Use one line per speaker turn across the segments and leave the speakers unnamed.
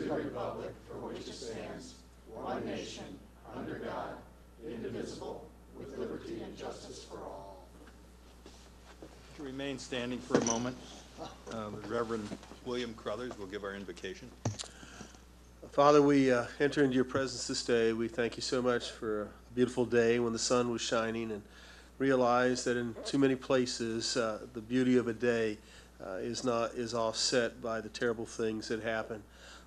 the republic for which it stands, one nation, under God, indivisible, with liberty and justice for all.
To remain standing for a moment, the Reverend William Crothers will give our invocation.
Father, we enter into your presence this day. We thank you so much for a beautiful day when the sun was shining, and realize that in too many places the beauty of a day is offset by the terrible things that happen.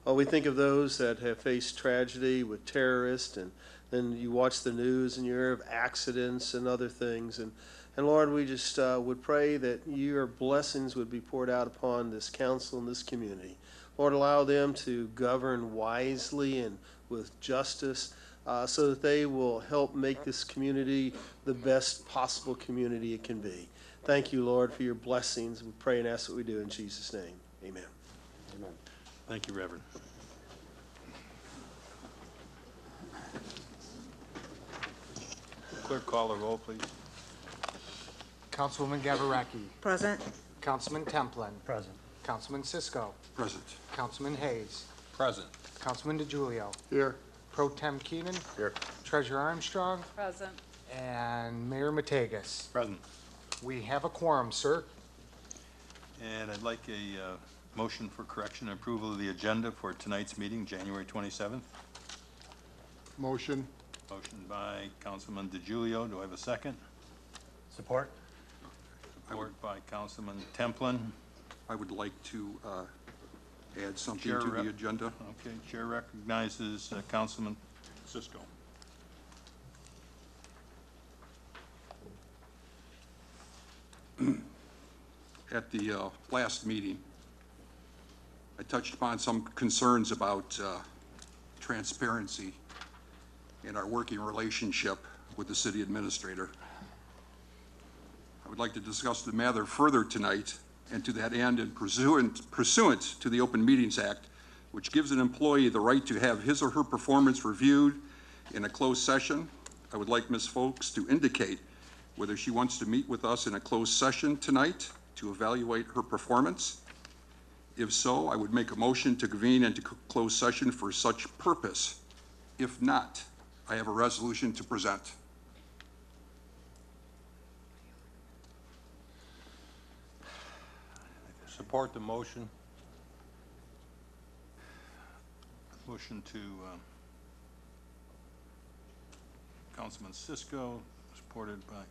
We think of those that have faced tragedy with terrorists, and then you watch the news and you hear of accidents and other things. And Lord, we just would pray that your blessings would be poured out upon this council and this community. Lord, allow them to govern wisely and with justice so that they will help make this community the best possible community it can be. Thank you, Lord, for your blessings. We pray and ask that we do in Jesus' name. Amen.
Amen. Thank you, Reverend. Clerk, call the roll, please.
Councilwoman Gavarrecki.
Present.
Councilman Templin.
Present.
Councilman Cisco.
Present.
Councilman Hayes.
Present.
Councilman DiGiulio.
Here.
Pro Tem Keenan.
Here.
Treasurer Armstrong.
Present.
And Mayor Mategas.
Present.
We have a quorum, sir.
And I'd like a motion for correction and approval of the agenda for tonight's meeting, January 27th.
Motion.
Motion by Councilman DiGiulio. Do I have a second?
Support.
Support by Councilman Templin.
I would like to add something
Chair
to the agenda.
Okay, Chair recognizes Councilman Cisco.
At the last meeting, I touched upon some concerns about transparency in our working relationship with the city administrator. I would like to discuss the matter further tonight, and to that end, and pursuant to the Open Meetings Act, which gives an employee the right to have his or her performance reviewed in a closed session, I would like Ms. Folks to indicate whether she wants to meet with us in a closed session tonight to evaluate her performance. If so, I would make a motion to convene into closed session for such purpose. If not, I have a resolution to present.
Support the motion. Motion to Councilman Cisco, supported by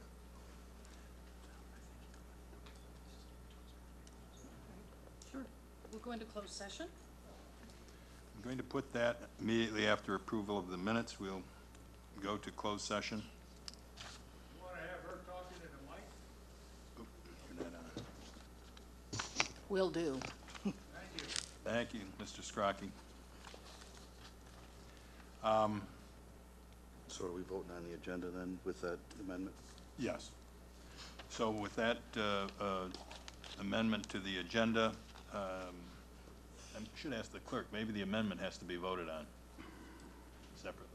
Sure. We'll go into closed session.
I'm going to put that immediately after approval of the minutes. We'll go to closed session.
You want to have her talking to the mic?
You're not on.
Will do.
Thank you.
Thank you, Mr. Scrocky.
So are we voting on the agenda then with that amendment?
Yes. So with that amendment to the agenda, I should ask the clerk, maybe the amendment has to be voted on separately.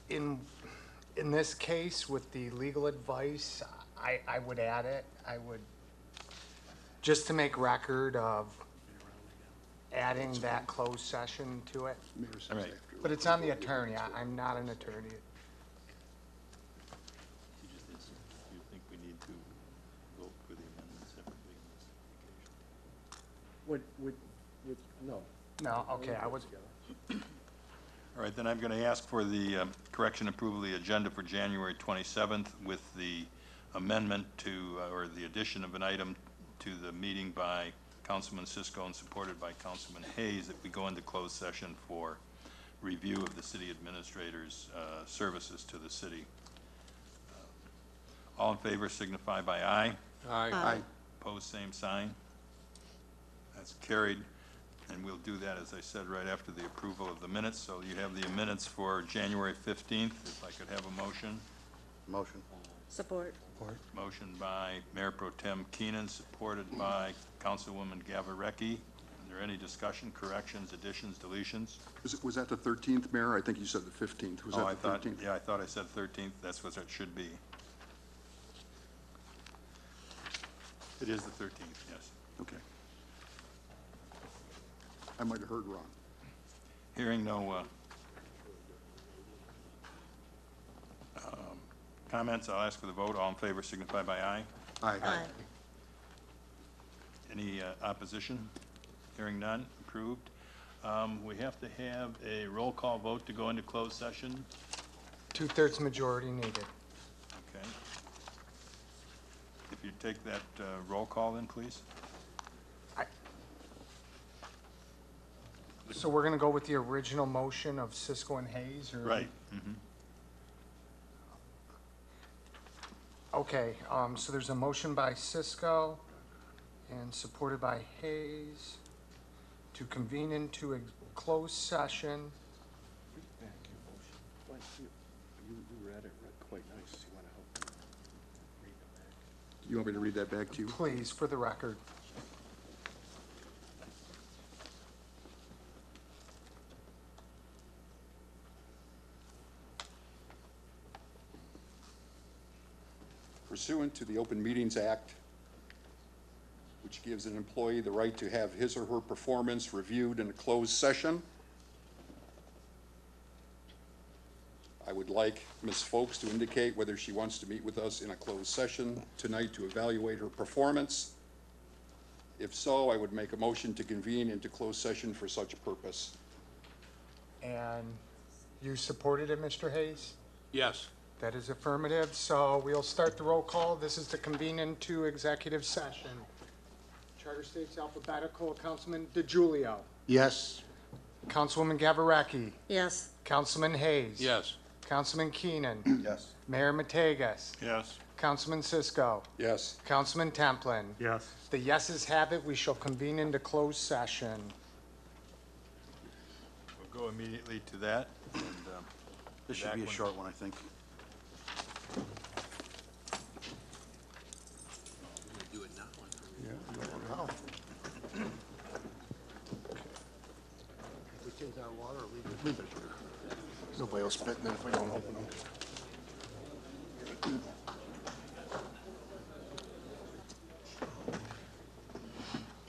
In this case, with the legal advice, I would add it. I would, just to make record of adding that closed session to it.
All right.
But it's on the attorney. I'm not an attorney.
Do you think we need to vote for the amendment separately on this occasion?
No.
No, okay, I was.
All right, then I'm going to ask for the correction approval of the agenda for January 27th with the amendment to, or the addition of an item to the meeting by Councilman Cisco and supported by Councilman Hayes, that we go into closed session for review of the city administrator's services to the city. All in favor signify by aye.
Aye.
Aye.
Opposed, same sign. That's carried. And we'll do that, as I said, right after the approval of the minutes. So you have the minutes for January 15th. If I could have a motion.
Motion.
Support.
Motion by Mayor Pro Tem Keenan, supported by Councilwoman Gavarrecki. Is there any discussion, corrections, additions, deletions?
Was that the 13th, Mayor? I think you said the 15th. Was that the 13th?
Yeah, I thought I said 13th. That's what it should be. It is the 13th, yes.
Okay. I might have heard wrong.
Hearing no comments, I'll ask for the vote. All in favor signify by aye.
Aye.
Any opposition? Hearing none, approved. We have to have a roll call vote to go into closed session.
2/3 majority needed.
Okay. If you take that roll call then, please.
So we're going to go with the original motion of Cisco and Hayes, or?
Right.
Okay, so there's a motion by Cisco and supported by Hayes to convene into a closed session.
You read it quite nice. You want to help read it back?
You want me to read that back to you?
Please, for the record.
Pursuant to the Open Meetings Act, which gives an employee the right to have his or her performance reviewed in a closed session, I would like Ms. Folks to indicate whether she wants to meet with us in a closed session tonight to evaluate her performance. If so, I would make a motion to convene into closed session for such a purpose.
And you supported it, Mr. Hayes?
Yes.
That is affirmative, so we'll start the roll call. This is to convene into executive session. Charter States alphabetical, Councilman DiGiulio.
Yes.
Councilwoman Gavarecki.
Yes.
Councilman Hayes.
Yes.
Councilman Keenan.
Yes.
Mayor Mategas.
Yes.
Councilman Cisco.
Yes.
Councilman Templin.
Yes.
The yeses have it. We shall convene into closed session.
We'll go immediately to that. And,
This should be a short one, I think. We take our water or leave it here. Nobody will spit in it if I don't open them.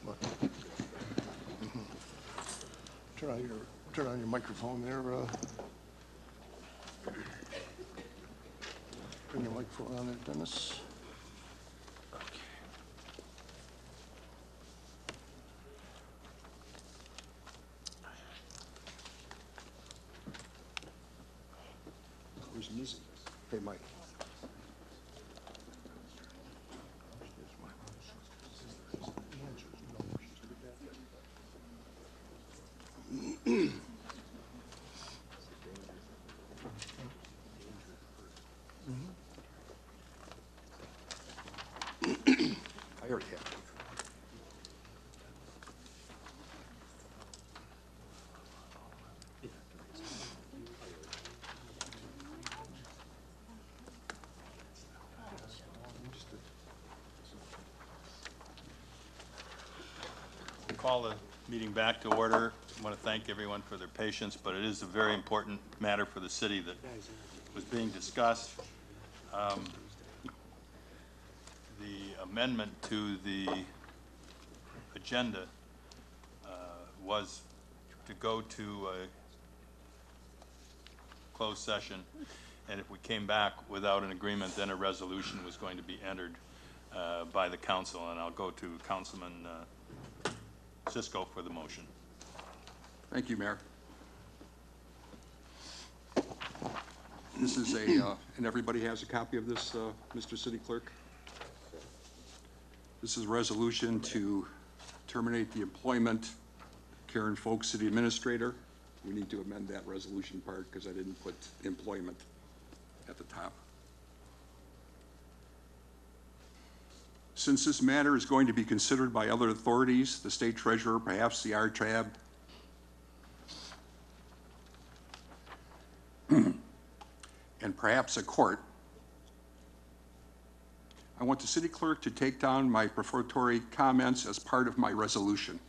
Look. Turn on your microphone there, Bring your microphone on there, Dennis. Where's Mizzy? Hey, Mike. I already have.
call the meeting back to order. I want to thank everyone for their patience, but it is a very important matter for the city that was being discussed. The amendment to the agenda was to go to a closed session, and if we came back without an agreement, then a resolution was going to be entered by the council, and I'll go to Councilman Cisco for the motion.
Thank you, Mayor. This is a, and everybody has a copy of this, Mr. City Clerk? This is a resolution to terminate the employment of Karen Folks, City Administrator. We need to amend that resolution part because I didn't put employment at the top. Since this matter is going to be considered by other authorities, the state treasurer, perhaps the RTAB, and perhaps a court, I want the city clerk to take down my prefatory comments as part of my resolution.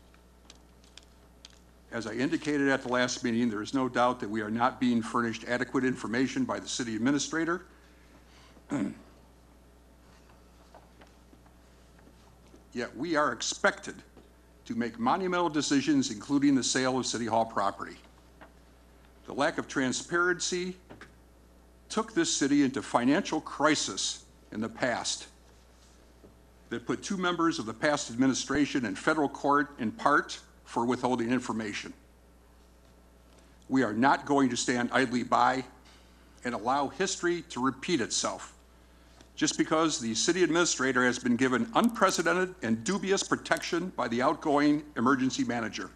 As I indicated at the last meeting, there is no doubt that we are not being furnished adequate information by the city administrator. yet we are expected to make monumental decisions, including the sale of City Hall property. The lack of transparency took this city into financial crisis in the past that put 2 members of the past administration in federal court in part for withholding information. We are not going to stand idly by and allow history to repeat itself just because the city administrator has been given unprecedented and dubious protection by the outgoing emergency manager.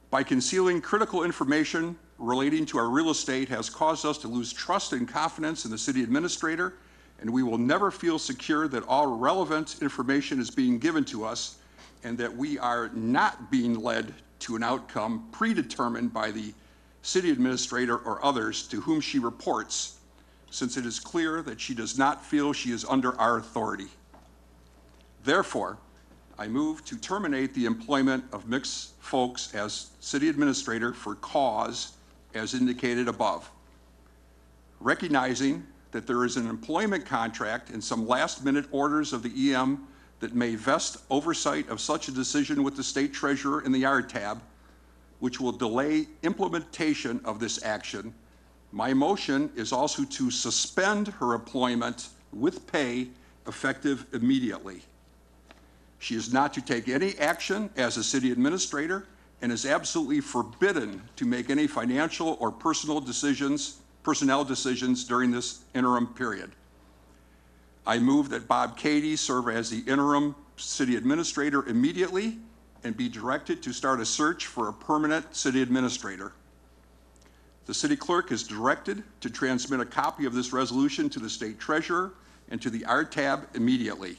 By concealing critical information relating to our real estate has caused us to lose trust and confidence in the city administrator, and we will never feel secure that all relevant information is being given to us and that we are not being led to an outcome predetermined by the city administrator or others to whom she reports, since it is clear that she does not feel she is under our authority. Therefore, I move to terminate the employment of Mick Folks as city administrator for cause as indicated above. Recognizing that there is an employment contract and some last-minute orders of the EM that may vest oversight of such a decision with the state treasurer in the RTAB, which will delay implementation of this action, my motion is also to suspend her employment with pay effective immediately. She is not to take any action as a city administrator and is absolutely forbidden to make any financial or personnel decisions during this interim period. I move that Bob Cady serve as the interim city administrator immediately and be directed to start a search for a permanent city administrator. The city clerk is directed to transmit a copy of this resolution to the state treasurer and to the RTAB immediately.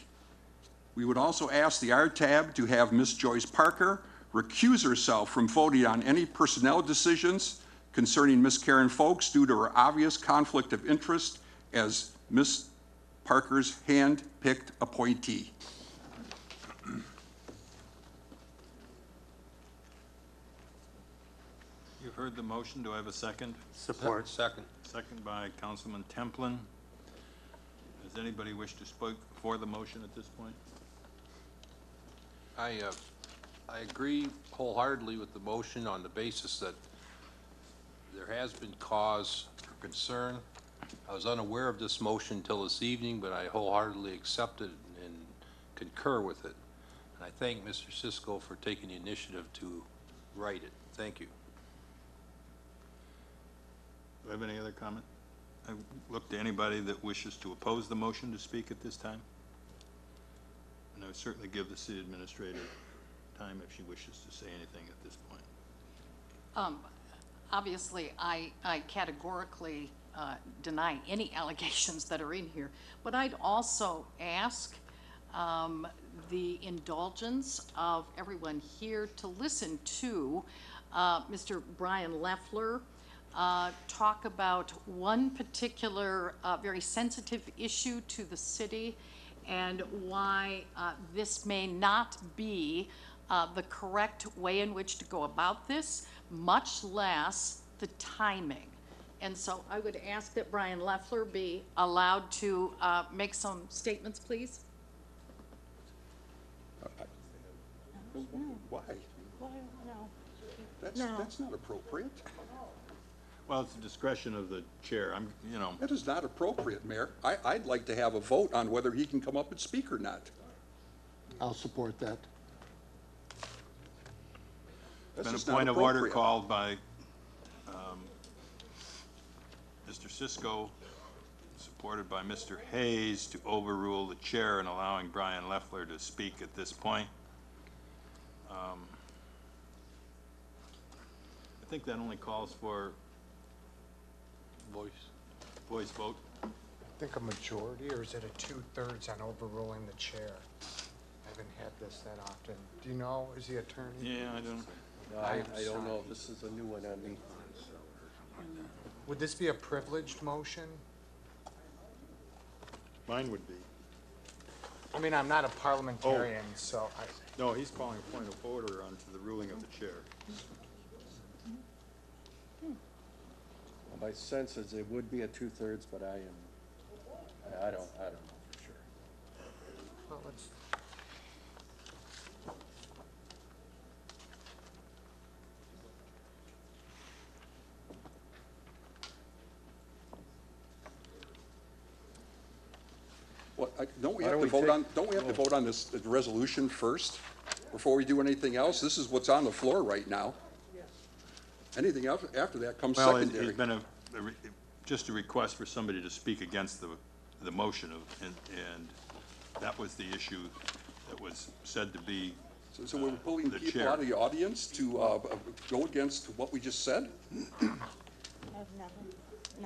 We would also ask the RTAB to have Ms. Joyce Parker recuse herself from voting on any personnel decisions concerning Ms. Karen Folks due to her obvious conflict of interest as Ms. Parker's hand-picked appointee.
You've heard the motion. Do I have a second?
Support. Second.
Second by Councilman Templin. Does anybody wish to speak for the motion at this point?
I agree wholeheartedly with the motion on the basis that there has been cause for concern. I was unaware of this motion until this evening, but I wholeheartedly accept it and concur with it. And I thank Mr. Cisco for taking the initiative to write it. Thank you.
Do I have any other comment? I look to anybody that wishes to oppose the motion to speak at this time. And I would certainly give the city administrator time if she wishes to say anything at this point.
Obviously, I categorically deny any allegations that are in here, but I'd also ask the indulgence of everyone here to listen to Mr. Brian Leffler talk about one particular very sensitive issue to the city and why this may not be the correct way in which to go about this, much less the timing. And so I would ask that Brian Leffler be allowed to make some statements, please.
Why? That's not appropriate.
Well, it's the discretion of the chair.
That is not appropriate, Mayor. I'd like to have a vote on whether he can come up and speak or not.
I'll support that.
There's been a point of order called by Mr. Cisco, supported by Mr. Hayes, to overrule the chair and allowing Brian Leffler to speak at this point. I think that only calls for voice vote.
I think a majority, or is it a 2/3 on overruling the chair? I haven't had this that often. Do you know, is the attorney?
Yeah, I don't.
No, I don't know. This is a new one on me.
Would this be a privileged motion?
Mine would be.
I mean, I'm not a parliamentarian, so I...
No, he's calling a point of order onto the ruling of the chair.
My sense is it would be a 2/3, but I don't know for sure.
Well, let's,
Well, don't we
Why
have
don't
to
we
vote
take-
on, don't we have to vote on this resolution first before we do anything else? This is what's on the floor right now. Anything else after that comes
Well, it's
secondary.
been just a request for somebody to speak against the motion and that was the issue that was said to be
So we're pulling
the
people
chair.
out of the audience to go against what we just said?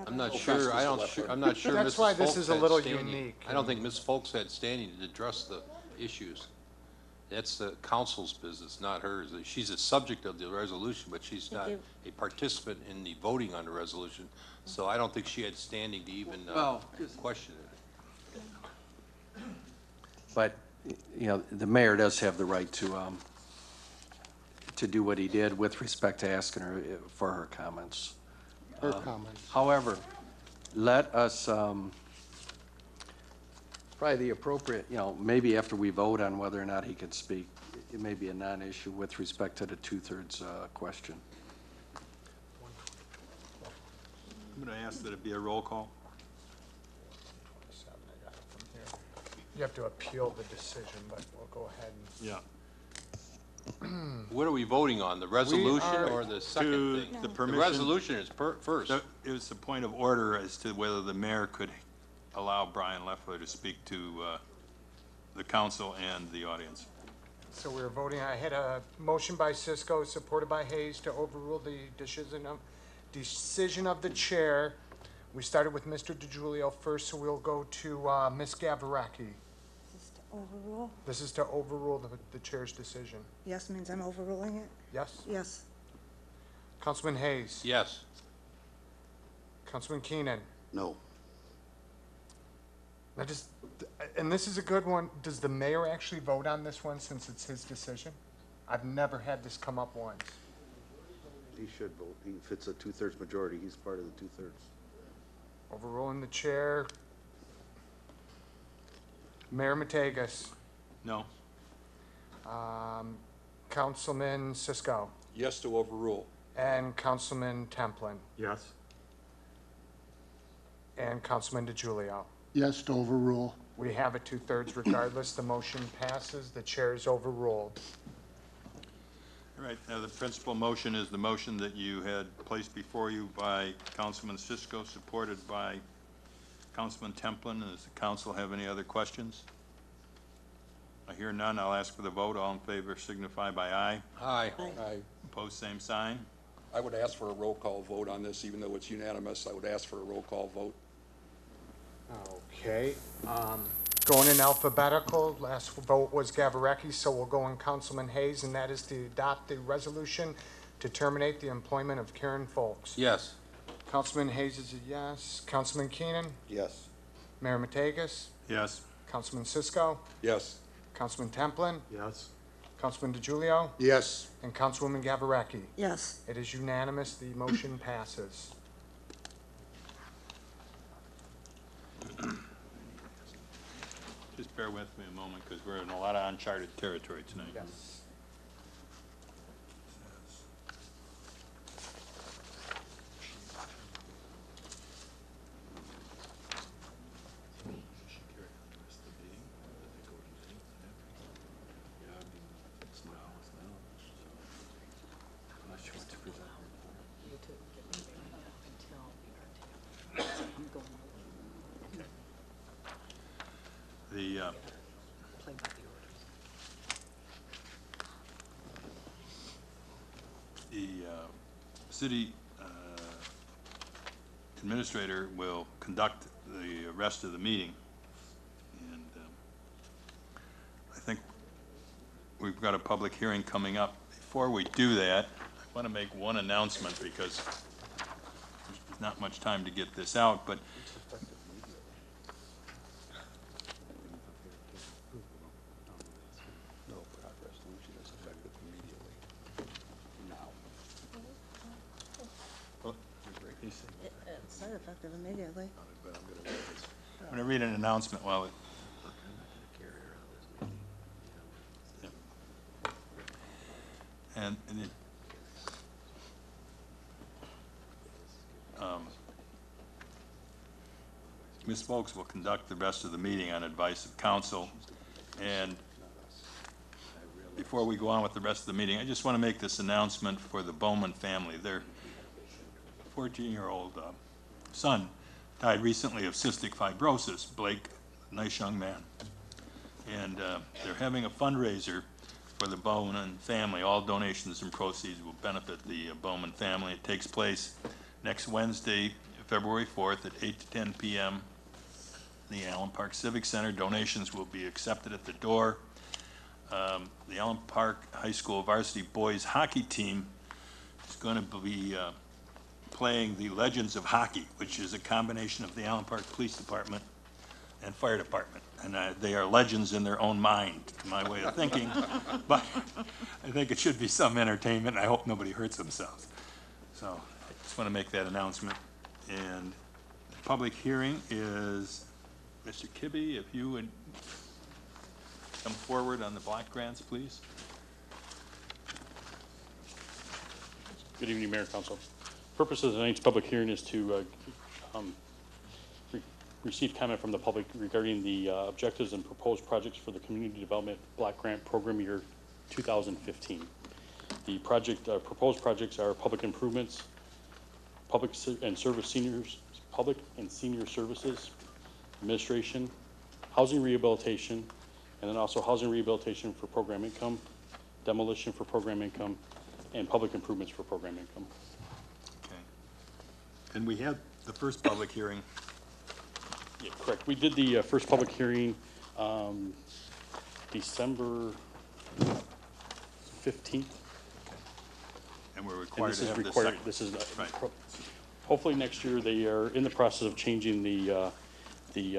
I'm not
Oh,
sure,
Mr. Leffler.
I'm not sure
That's
Mrs.
why this
Folks
is a
had
little
standing.
unique.
I don't think Ms. Folks had standing to address the issues. That's the council's business, not hers. She's a subject of the resolution, but she's not
you.
a participant in the voting on the resolution. So I don't think she had standing to even question it.
But, you know, the mayor does have the right to do what he did with respect to asking her for her comments.
her comments.
However, let us, probably the appropriate, you know, maybe after we vote on whether or not he can speak, it may be a non-issue with respect to the two-thirds question.
I'm going to ask that it be a roll call.
27, I got it from here. You have to appeal the decision, but we'll go ahead and.
Yeah.
What are we voting on, the resolution
are-
or the second
To
thing?
the
The
permission.
resolution is first.
It was a point of order as to whether the mayor could allow Brian Leffler to speak to the council and the audience.
So we're voting, I had a motion by Cisco, supported by Hayes, to overrule the decision of the chair. We started with Mr. DiGiulio first, so we'll go to Ms. Gavaracki.
Just to overrule?
This is to overrule the chair's decision.
Yes means I'm overruling it?
Yes?
Yes.
Councilman Hayes?
Yes.
Councilman Keenan?
No.
Now just, and this is a good one, does the mayor actually vote on this one since it's his decision? I've never had this come up once.
He should vote. If it's a two-thirds majority, he's part of the two-thirds.
Overruling the chair. Mayor Mategas.
No?
Councilman Cisco.
Yes to overrule.
And Councilman Templin.
Yes.
And Councilman DiGiulio.
Yes to overrule.
We have it two-thirds regardless. The motion passes. The chair is overruled.
All right, now the principal motion is the motion that you had placed before you by Councilman Cisco, supported by Councilman Templin. Does the council have any other questions? I hear none. I'll ask for the vote. All in favor signify by aye.
Aye.
Opposed, same sign.
I would ask for a roll call vote on this, even though it's unanimous. I would ask for a roll call vote.
Okay, going in alphabetical, last vote was Gavarecki, so we'll go in Councilman Hayes, and that is to adopt the resolution to terminate the employment of Karen Folks.
Yes.
Councilman Hayes is a yes. Councilman Keenan?
Yes.
Mayor Mategas?
Yes.
Councilman Cisco?
Yes.
Councilman Templin?
Yes.
Councilman DiGiulio?
Yes.
And Councilwoman Gavarecki?
Yes.
It is unanimous, the motion passes.
Just bear with me a moment, because we're in a lot of uncharted territory tonight.
Yes.
The, city administrator will conduct the rest of the meeting. And I think we've got a public hearing coming up. Before we do that, I want to make one announcement because there's not much time to get this out, but
No progress. She is effective immediately. Now.
It's not effective immediately.
I'm going to read an announcement while it And Ms. Folks will conduct the rest of the meeting on advice of council. And before we go on with the rest of the meeting, I just want to make this announcement for the Bowman family. Their 14-year-old son died recently of cystic fibrosis. Blake, nice young man. And they're having a fundraiser for the Bowman family. All donations and proceeds will benefit the Bowman family. It takes place next Wednesday, February 4th at 8 to 10 p.m. in the Allen Park Civic Center. Donations will be accepted at the door. The Allen Park High School varsity boys hockey team is going to be playing the Legends of Hockey, which is a combination of the Allen Park Police Department and Fire Department. And they are legends in their own mind, my way of thinking. But I think it should be some entertainment, and I hope nobody hurts themselves. So I just want to make that announcement. And the public hearing is, Mr. Kibbe, if you would come forward on the block grants, please.
Good evening, Mayor and Council. Purpose of tonight's public hearing is to receive comment from the public regarding the objectives and proposed projects for the Community Development Block Grant Program Year 2015. The proposed projects are public improvements, public and senior services, administration, housing rehabilitation, and then also housing rehabilitation for program income, demolition for program income, and public improvements for program income.
Okay. And we had the first public hearing.
Yeah, correct. We did the first public hearing December 15th.
And we're
And
required
this
to
is
have the
required,
second.
this is,
Right.
hopefully next year, they are in the process of changing the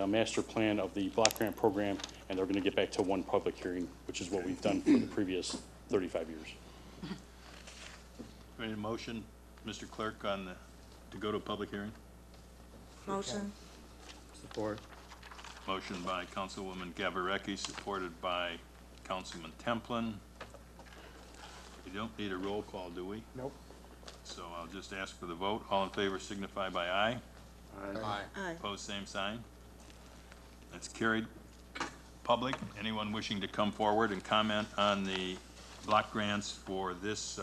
master plan of the block grant program, and they're gonna get back to one public hearing, which is what we've done for the previous 35 years.
Any motion, Mr. Clerk, on to go to a public hearing?
Motion.
Support.
Motion by Councilwoman Gavarecki, supported by Councilman Templin. We don't need a roll call, do we?
Nope.
So I'll just ask for the vote. All in favor signify by aye.
Aye.
Aye.
Opposed, same sign. That's carried. Public, anyone wishing to come forward and comment on the block grants for this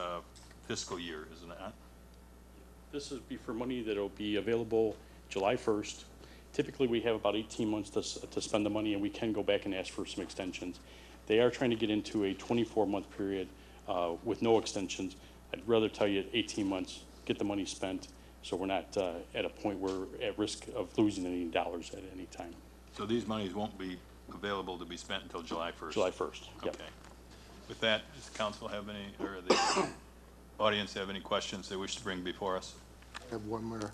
fiscal year, isn't it?
This would be for money that'll be available July 1st. Typically, we have about 18 months to spend the money, and we can go back and ask for some extensions. They are trying to get into a 24-month period with no extensions. I'd rather tell you 18 months, get the money spent, so we're not at a point where we're at risk of losing any dollars at any time.
So these monies won't be available to be spent until July 1st?
July 1st, yep.
Okay. With that, does the council have any, or the audience have any questions they wish to bring before us?
I have one more.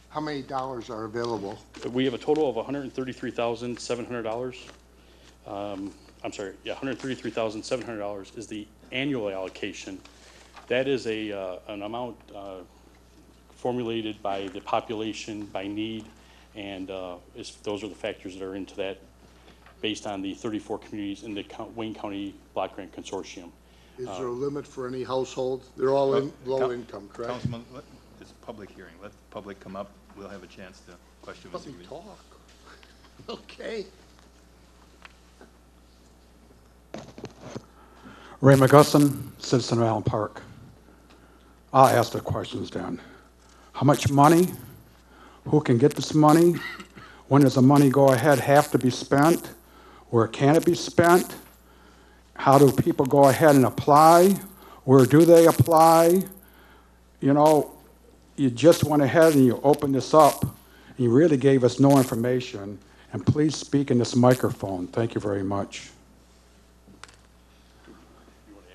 How many dollars are available?
We have a total of $133,700. I'm sorry, yeah, $133,700 is the annual allocation. That is an amount formulated by the population, by need, and those are the factors that are into that based on the 34 communities in the Wayne County Block Grant Consortium.
Is there a limit for any household? They're all in low income, correct?
Councilman, it's a public hearing. Let the public come up. We'll have a chance to question
Let me
Mr. Green.
talk. Okay.
Ray McGusson, citizen of Allen Park. I'll ask the questions then. How much money? Who can get this money? When does the money go ahead have to be spent? Where can it be spent? How do people go ahead and apply? Where do they apply? You know, you just went ahead and you opened this up, and you really gave us no information. And please speak in this microphone. Thank you very much.
You want to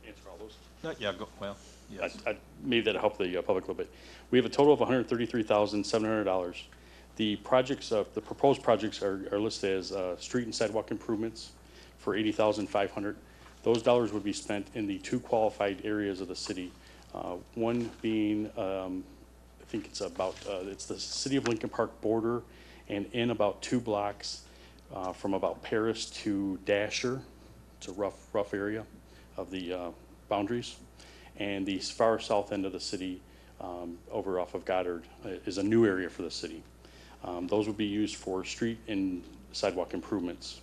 answer all those?
Yeah, go, well, yes.
Maybe that'll help the public a little bit. We have a total of $133,700. The projects, the proposed projects are listed as street and sidewalk improvements for $80,500. Those dollars would be spent in the two qualified areas of the city. One being, I think it's about, it's the City of Lincoln Park border, and in about 2 blocks from about Paris to Dasher. It's a rough area. of the boundaries. And the far south end of the city, over off of Goddard, is a new area for the city. Those would be used for street and sidewalk improvements.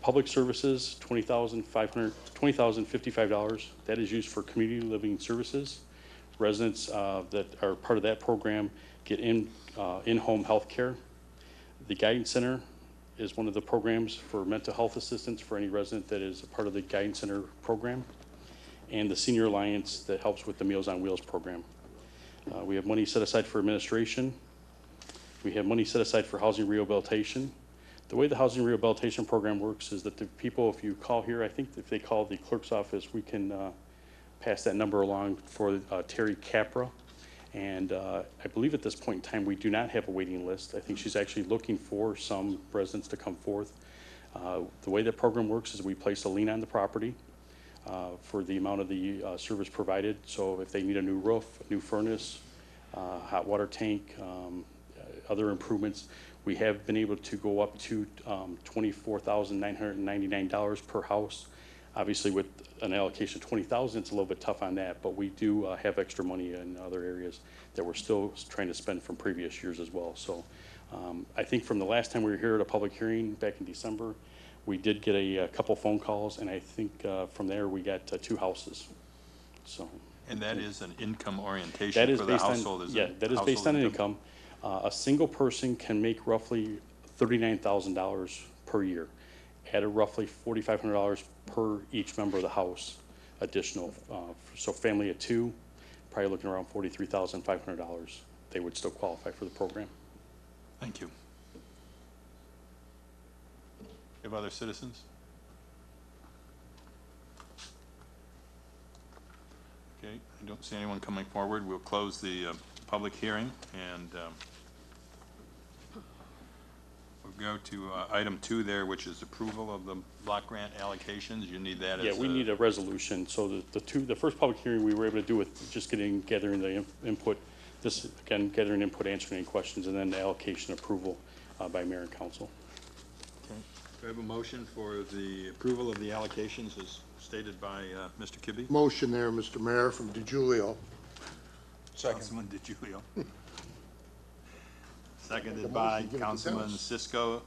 Public services, $20,055. That is used for community living services. Residents that are part of that program get in-home health care. The Guidance Center is one of the programs for mental health assistance for any resident that is a part of the Guidance Center program. And the Senior Alliance that helps with the Meals on Wheels program. We have money set aside for administration. We have money set aside for housing rehabilitation. The way the housing rehabilitation program works is that the people, if you call here, I think if they call the clerk's office, we can pass that number along for Terry Capra. And I believe at this point in time, we do not have a waiting list. I think she's actually looking for some residents to come forth. The way that program works is we place a lien on the property for the amount of the service provided. So if they need a new roof, a new furnace, hot water tank, other improvements, we have been able to go up to $24,999 per house. Obviously, with an allocation of $20,000, it's a little bit tough on that, but we do have extra money in other areas that we're still trying to spend from previous years as well. So I think from the last time we were here at a public hearing back in December, we did get a couple phone calls, and I think from there we got 2 houses. So.
And that is an income orientation for the household?
That is based on income. A single person can make roughly $39,000 per year, at a roughly $4,500 per each member of the house additional. So family of 2, probably looking around $43,500. They would still qualify for the program.
Thank you. Have other citizens? Okay, I don't see anyone coming forward. We'll close the public hearing, and we'll go to item 2 there, which is approval of the block grant allocations. You need that as
we need a resolution. So the first public hearing we were able to do with just gathering the input. This, again, gathering input, answering any questions, and then the allocation approval by mayor and council.
Okay. Do I have a motion for the approval of the allocations as stated by Mr. Kibbe?
Motion there, Mr. Mayor, from DiGiulio.
Councilman DiGiulio. Seconded by Councilman Cisco.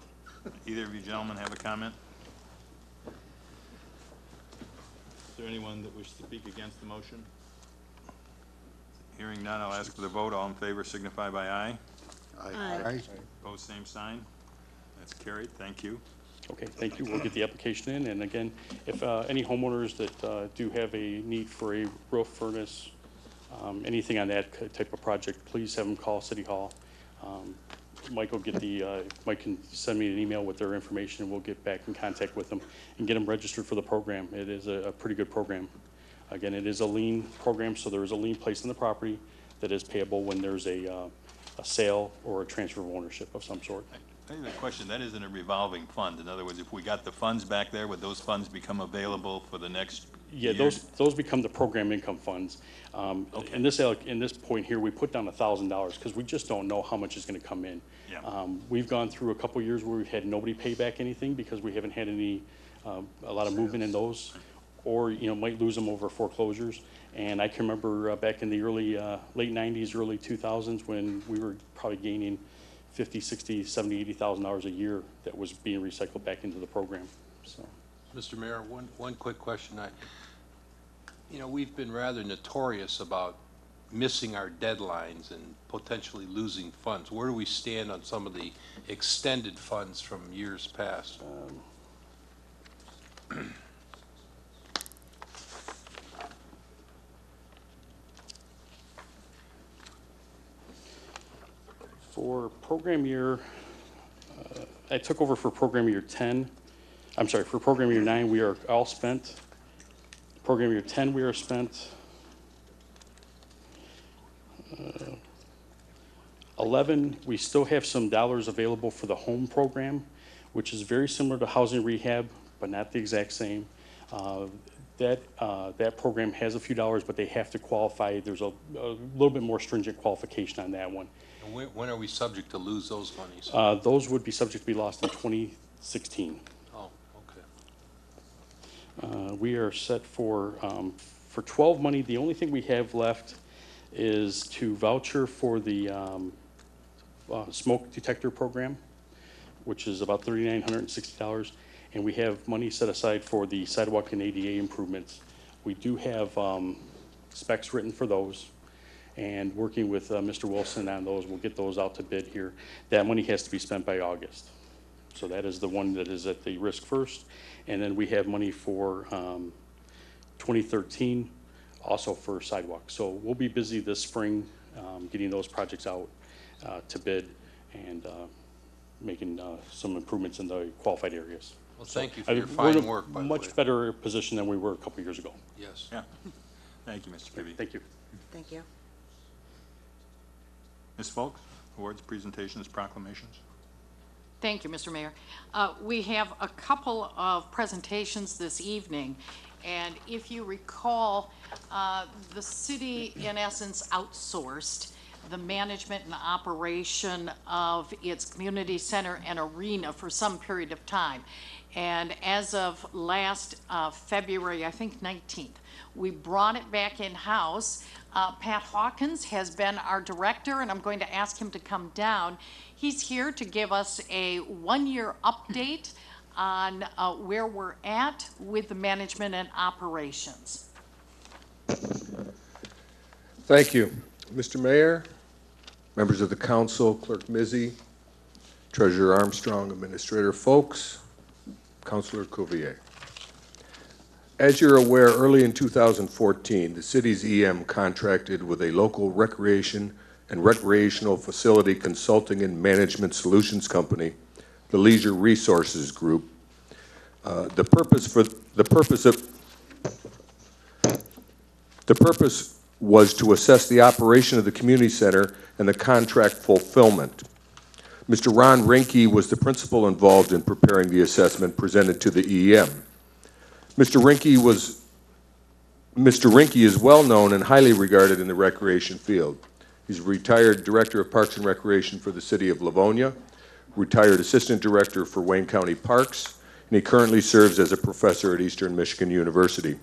Either of you gentlemen have a comment? Is there anyone that wishes to speak against the motion? Hearing none, I'll ask for the vote. All in favor signify by aye.
Aye.
Opposed, same sign. That's carried. Thank you.
Okay, thank you. We'll get the application in. And again, if any homeowners that do have a need for a roof, furnace, anything on that type of project, please have them call City Hall. Mike can send me an email with their information, and we'll get back in contact with them and get them registered for the program. It is a pretty good program. Again, it is a lien program, so there is a lien placed on the property that is payable when there's a sale or a transfer of ownership of some sort.
I have a question. That isn't a revolving fund. In other words, if we got the funds back there, would those funds become available for the next
year? Those become the program income funds.
Okay.
In this point here, we put down $1,000 because we just don't know how much is going to come in.
Yeah.
We've gone through a couple years where we've had nobody pay back anything because we haven't had any a lot of movement in those, or might lose them over foreclosures. And I can remember back in the late 90s, early 2000s, when we were probably gaining $50, $60, $70, $80,000 a year that was being recycled back into the program. So,
Mr. Mayor, one quick question. We've been rather notorious about missing our deadlines and potentially losing funds. Where do we stand on some of the extended funds from years past?
For program year, I took over for program year 10. I'm sorry, for program year 9, we are all spent. Program year 10, we are spent. 11, we still have some dollars available for the home program, which is very similar to housing rehab, but not the exact same. That program has a few dollars, but they have to qualify. There's a little bit more stringent qualification on that one.
And when are we subject to lose those monies?
Those would be subject to be lost in 2016.
Oh,
We are set for 12 money. The only thing we have left is to voucher for the smoke detector program, which is about $3,960. And we have money set aside for the sidewalk and ADA improvements. We do have specs written for those, and working with Mr. Wilson on those. We'll get those out to bid here. That money has to be spent by August. So that is the one that is at the risk first. And then we have money for 2013, also for sidewalks. So we'll be busy this spring getting those projects out to bid and making some improvements in the qualified areas.
Well, thank you for
I
your
think we're in
fine
a
work, by the way.
much better position than we were a couple years ago.
Yes.
Yeah. Thank you, Mr. Kibbe.
Thank you.
Thank you.
Ms. Folks, awards, presentations, proclamations.
Thank you, Mr. Mayor. We have a couple of presentations this evening, and if you recall, the city, in essence, outsourced the management and operation of its community center and arena for some period of time. And as of last February, I think 19th, we brought it back in-house. Pat Hawkins has been our director, and I'm going to ask him to come down. He's here to give us a one-year update on where we're at with the management and operations.
Thank you. Mr. Mayor, members of the council, Clerk Mizzi, Treasurer Armstrong, Administrator Folks, Councilor Cuvier. As you're aware, early in 2014, the city's EM contracted with a local recreation and recreational facility consulting and management solutions company, the Leisure Resources Group. The purpose was to assess the operation of the community center and the contract fulfillment. Mr. Ron Rinke was the principal involved in preparing the assessment presented to the EM. Mr. Rinke is well known and highly regarded in the recreation field. He's a retired Director of Parks and Recreation for the City of Livonia, retired Assistant Director for Wayne County Parks, and he currently serves as a professor at Eastern Michigan University.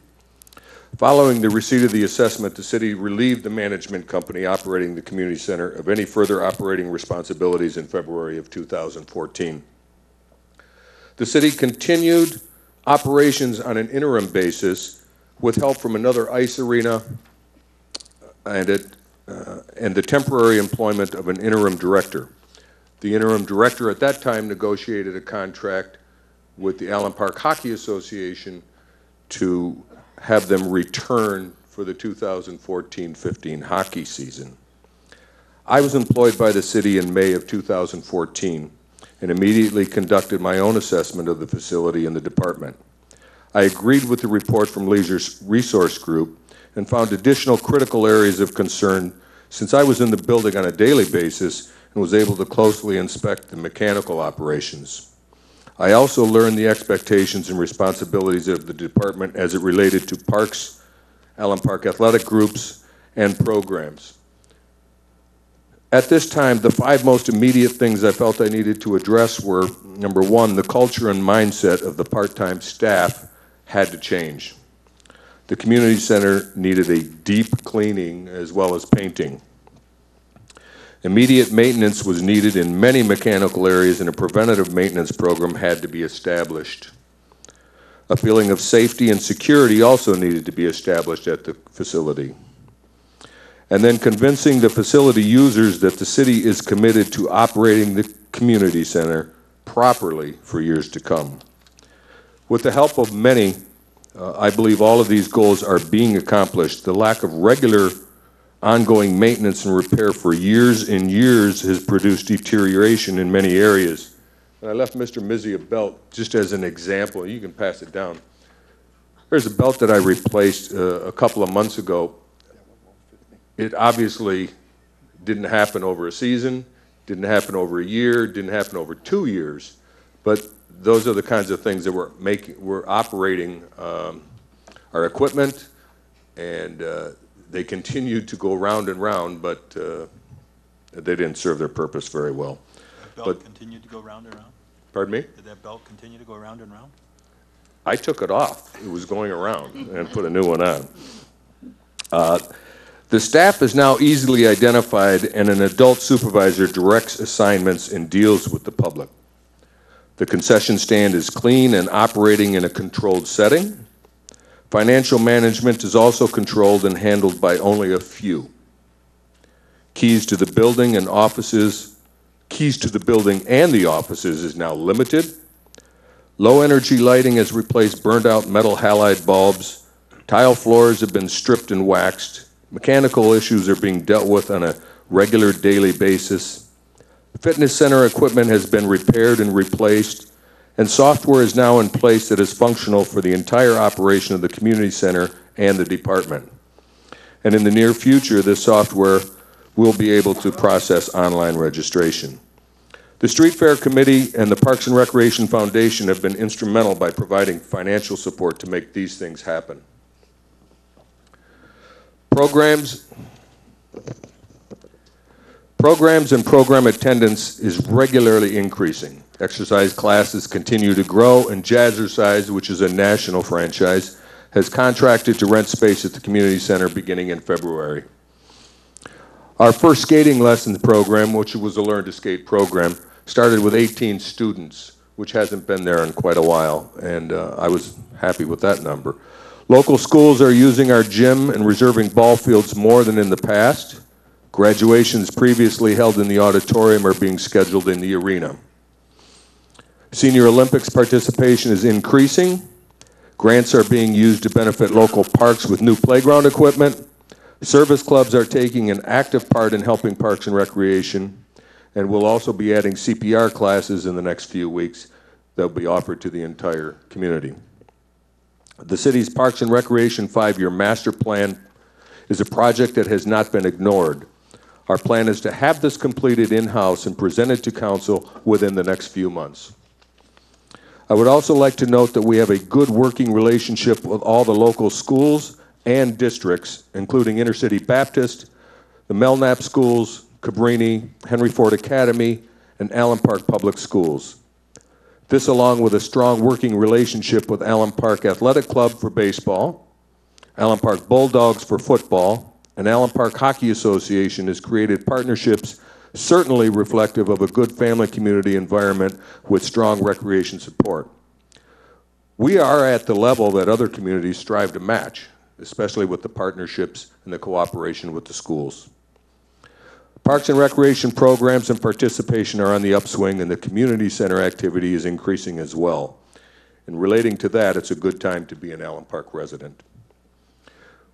Following the receipt of the assessment, the city relieved the management company operating the community center of any further operating responsibilities in February of 2014. The city continued operations on an interim basis with help from another ice arena and the temporary employment of an interim director. The interim director at that time negotiated a contract with the Allen Park Hockey Association to have them return for the 2014-15 hockey season. I was employed by the city in May of 2014 and immediately conducted my own assessment of the facility and the department. I agreed with the report from Leisure Resource Group and found additional critical areas of concern since I was in the building on a daily basis and was able to closely inspect the mechanical operations. I also learned the expectations and responsibilities of the department as it related to parks, Allen Park athletic groups, and programs. At this time, the 5 most immediate things I felt I needed to address were, number 1, the culture and mindset of the part-time staff had to change. The community center needed a deep cleaning as well as painting. Immediate maintenance was needed in many mechanical areas, and a preventative maintenance program had to be established. A feeling of safety and security also needed to be established at the facility. And then convincing the facility users that the city is committed to operating the community center properly for years to come. With the help of many, I believe all of these goals are being accomplished. The lack of regular ongoing maintenance and repair for years and years has produced deterioration in many areas. And I left Mr. Mizzi a belt just as an example. You can pass it down. There's a belt that I replaced a couple of months ago. It obviously didn't happen over a season, didn't happen over a year, didn't happen over 2 years, but those are the kinds of things that we're operating our equipment, and they continued to go round and round, but they didn't serve their purpose very well.
That belt continued to go round and round?
Pardon me?
Did that belt continue to go round and round?
I took it off. It was going around, and put a new one on. The staff is now easily identified, and an adult supervisor directs assignments and deals with the public. The concession stand is clean and operating in a controlled setting. Financial management is also controlled and handled by only a few. Keys to the building and the offices is now limited. Low energy lighting has replaced burned out metal halide bulbs. Tile floors have been stripped and waxed. Mechanical issues are being dealt with on a regular daily basis. Fitness center equipment has been repaired and replaced, and software is now in place that is functional for the entire operation of the community center and the department. And in the near future, this software will be able to process online registration. The Street Fair Committee and the Parks and Recreation Foundation have been instrumental by providing financial support to make these things happen. Programs and program attendance is regularly increasing. Exercise classes continue to grow, and Jazzercise, which is a national franchise, has contracted to rent space at the community center beginning in February. Our first skating lessons program, which was a Learn to Skate program, started with 18 students, which hasn't been there in quite a while, and I was happy with that number. Local schools are using our gym and reserving ball fields more than in the past. Graduations previously held in the auditorium are being scheduled in the arena. Senior Olympics participation is increasing. Grants are being used to benefit local parks with new playground equipment. Service clubs are taking an active part in helping Parks and Recreation, and we'll also be adding CPR classes in the next few weeks that will be offered to the entire community. The city's Parks and Recreation 5-year master plan is a project that has not been ignored. Our plan is to have this completed in-house and presented to council within the next few months. I would also like to note that we have a good working relationship with all the local schools and districts, including Intercity Baptist, the Melknap Schools, Cabrini, Henry Ford Academy, and Allen Park Public Schools. This, along with a strong working relationship with Allen Park Athletic Club for baseball, Allen Park Bulldogs for football, and Allen Park Hockey Association, has created partnerships certainly reflective of a good family community environment with strong recreation support. We are at the level that other communities strive to match, especially with the partnerships and the cooperation with the schools. Parks and Recreation programs and participation are on the upswing, and the community center activity is increasing as well. And relating to that, it's a good time to be an Allen Park resident.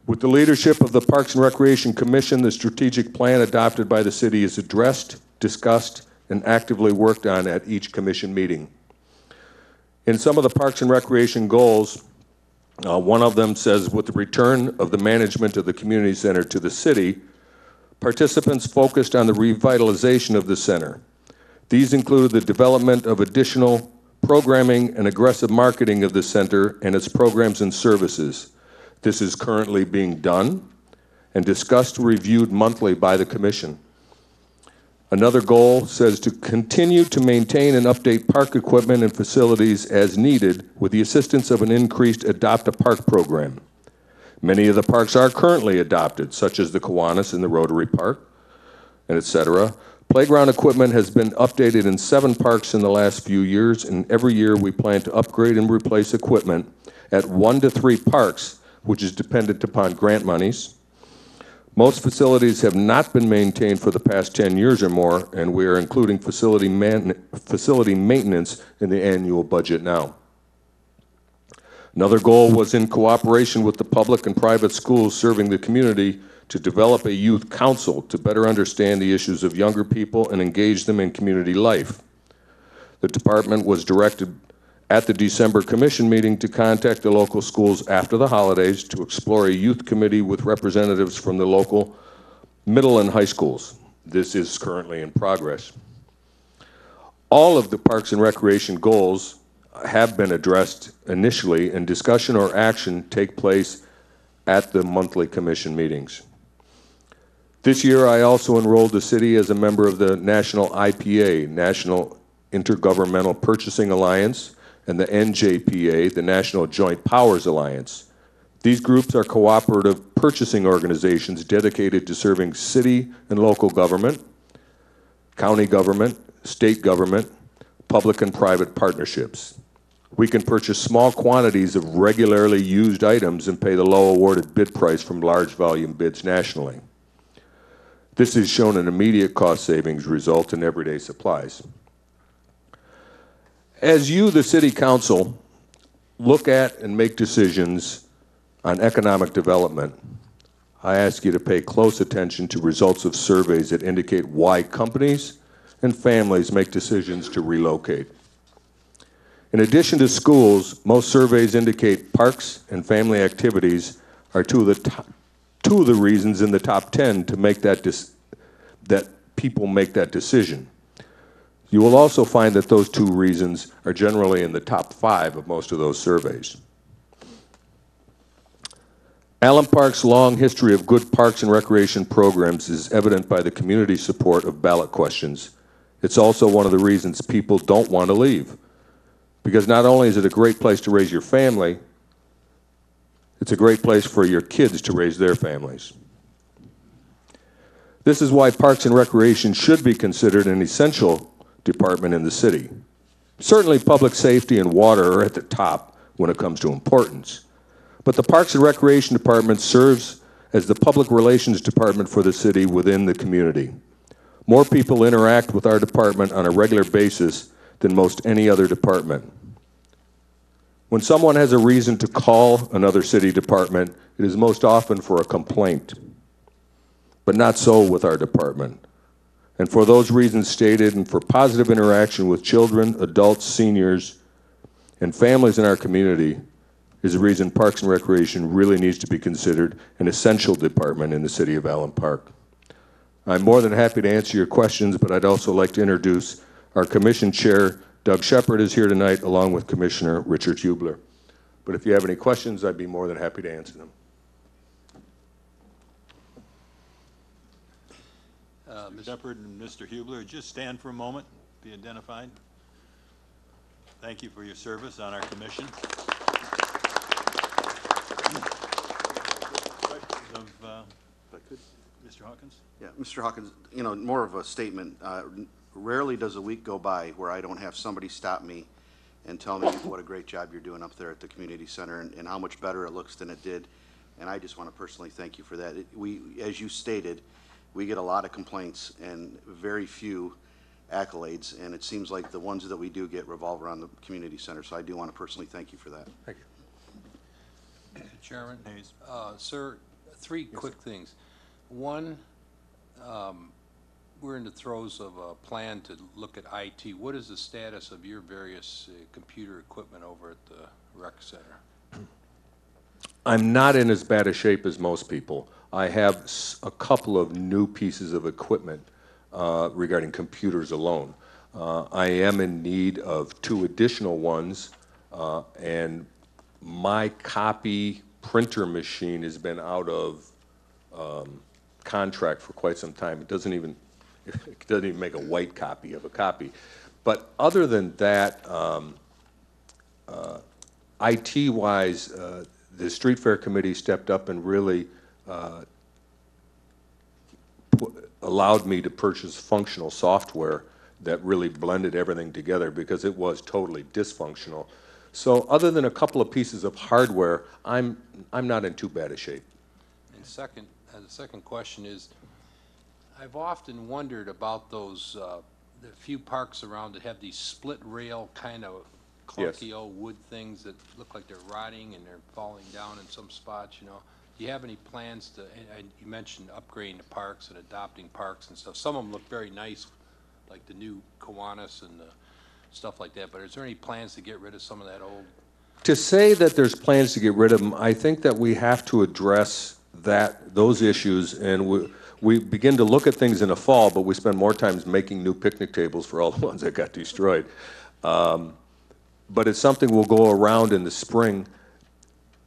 With the leadership of the Parks and Recreation Commission, the strategic plan adopted by the city is addressed, discussed, and actively worked on at each commission meeting. In some of the Parks and Recreation goals, one of them says, with the return of the management of the community center to the city, participants focused on the revitalization of the center. These included the development of additional programming and aggressive marketing of the center and its programs and services. This is currently being done and discussed and reviewed monthly by the Commission. Another goal says to continue to maintain and update park equipment and facilities as needed with the assistance of an increased Adopt a Park program. Many of the parks are currently adopted, such as the Kiwanis and the Rotary Park, and etc. Playground equipment has been updated in 7 parks in the last few years, and every year we plan to upgrade and replace equipment at 1 to 3 parks, which is dependent upon grant monies. Most facilities have not been maintained for the past 10 years or more, and we are including facility maintenance in the annual budget now. Another goal was, in cooperation with the public and private schools serving the community, to develop a youth council to better understand the issues of younger people and engage them in community life. The department was directed at the December commission meeting to contact the local schools after the holidays to explore a youth committee with representatives from the local middle and high schools. This is currently in progress. All of the Parks and Recreation goals have been addressed initially, and discussion or action take place at the monthly commission meetings. This year, I also enrolled the city as a member of the National IPA, National Intergovernmental Purchasing Alliance, and the NJPA, the National Joint Powers Alliance. These groups are cooperative purchasing organizations dedicated to serving city and local government, county government, state government, public and private partnerships. We can purchase small quantities of regularly used items and pay the low awarded bid price from large volume bids nationally. This has shown an immediate cost savings result in everyday supplies. As you, the City Council, look at and make decisions on economic development, I ask you to pay close attention to results of surveys that indicate why companies and families make decisions to relocate. In addition to schools, most surveys indicate parks and family activities are two of the reasons in the top 10 to make that people make that decision. You will also find that those two reasons are generally in the top 5 of most of those surveys. Allen Park's long history of good parks and recreation programs is evident by the community support of ballot questions. It's also one of the reasons people don't want to leave. Because not only is it a great place to raise your family, it's a great place for your kids to raise their families. This is why Parks and Recreation should be considered an essential department in the city. Certainly public safety and water are at the top when it comes to importance. But the Parks and Recreation Department serves as the public relations department for the city within the community. More people interact with our department on a regular basis than most any other department. When someone has a reason to call another city department, it is most often for a complaint. But not so with our department. And for those reasons stated, and for positive interaction with children, adults, seniors, and families in our community, is the reason Parks and Recreation really needs to be considered an essential department in the city of Allen Park. I'm more than happy to answer your questions, but I'd also like to introduce our Commission Chair, Doug Shepard, is here tonight, along with Commissioner Richard Hubler. But if you have any questions, I'd be more than happy to answer them.
Mr. Shepard and Mr. Hubler, just stand for a moment, be identified. Thank you for your service on our commission. Questions of Mr. Hawkins?
Yeah, Mr. Hawkins, you know, more of a statement. Rarely does a week go by where I don't have somebody stop me and tell me what a great job you're doing up there at the community center and how much better it looks than it did. And I just want to personally thank you for that. As you stated, we get a lot of complaints and very few accolades, and it seems like the ones that we do get revolve around the community center. So I do want to personally thank you for that.
Thank you.
Mr. Chairman, sir, 3 quick things. One, we're in the throes of a plan to look at IT. What is the status of your various computer equipment over at the rec center?
I'm not in as bad a shape as most people. I have a couple of new pieces of equipment regarding computers alone. I am in need of 2 additional ones, and my copy printer machine has been out of contract for quite some time. It doesn't even make a white copy of a copy. But other than that, IT-wise, the Street Fair Committee stepped up and really allowed me to purchase functional software that really blended everything together because it was totally dysfunctional. So other than a couple of pieces of hardware, I'm not in too bad a shape.
And the second question is, I've often wondered about those, the few parks around that have these split rail kind of clunky old wood things that look like they're rotting and they're falling down in some spots, you know. Do you have any plans to, and you mentioned upgrading the parks and adopting parks and stuff. Some of them look very nice, like the new Kiwanis and the stuff like that, but is there any plans to get rid of some of that old?
To say that there's plans to get rid of them, I think that we have to address those issues, and we begin to look at things in the fall, but we spend more time making new picnic tables for all the ones that got destroyed. But it's something we'll go around in the spring.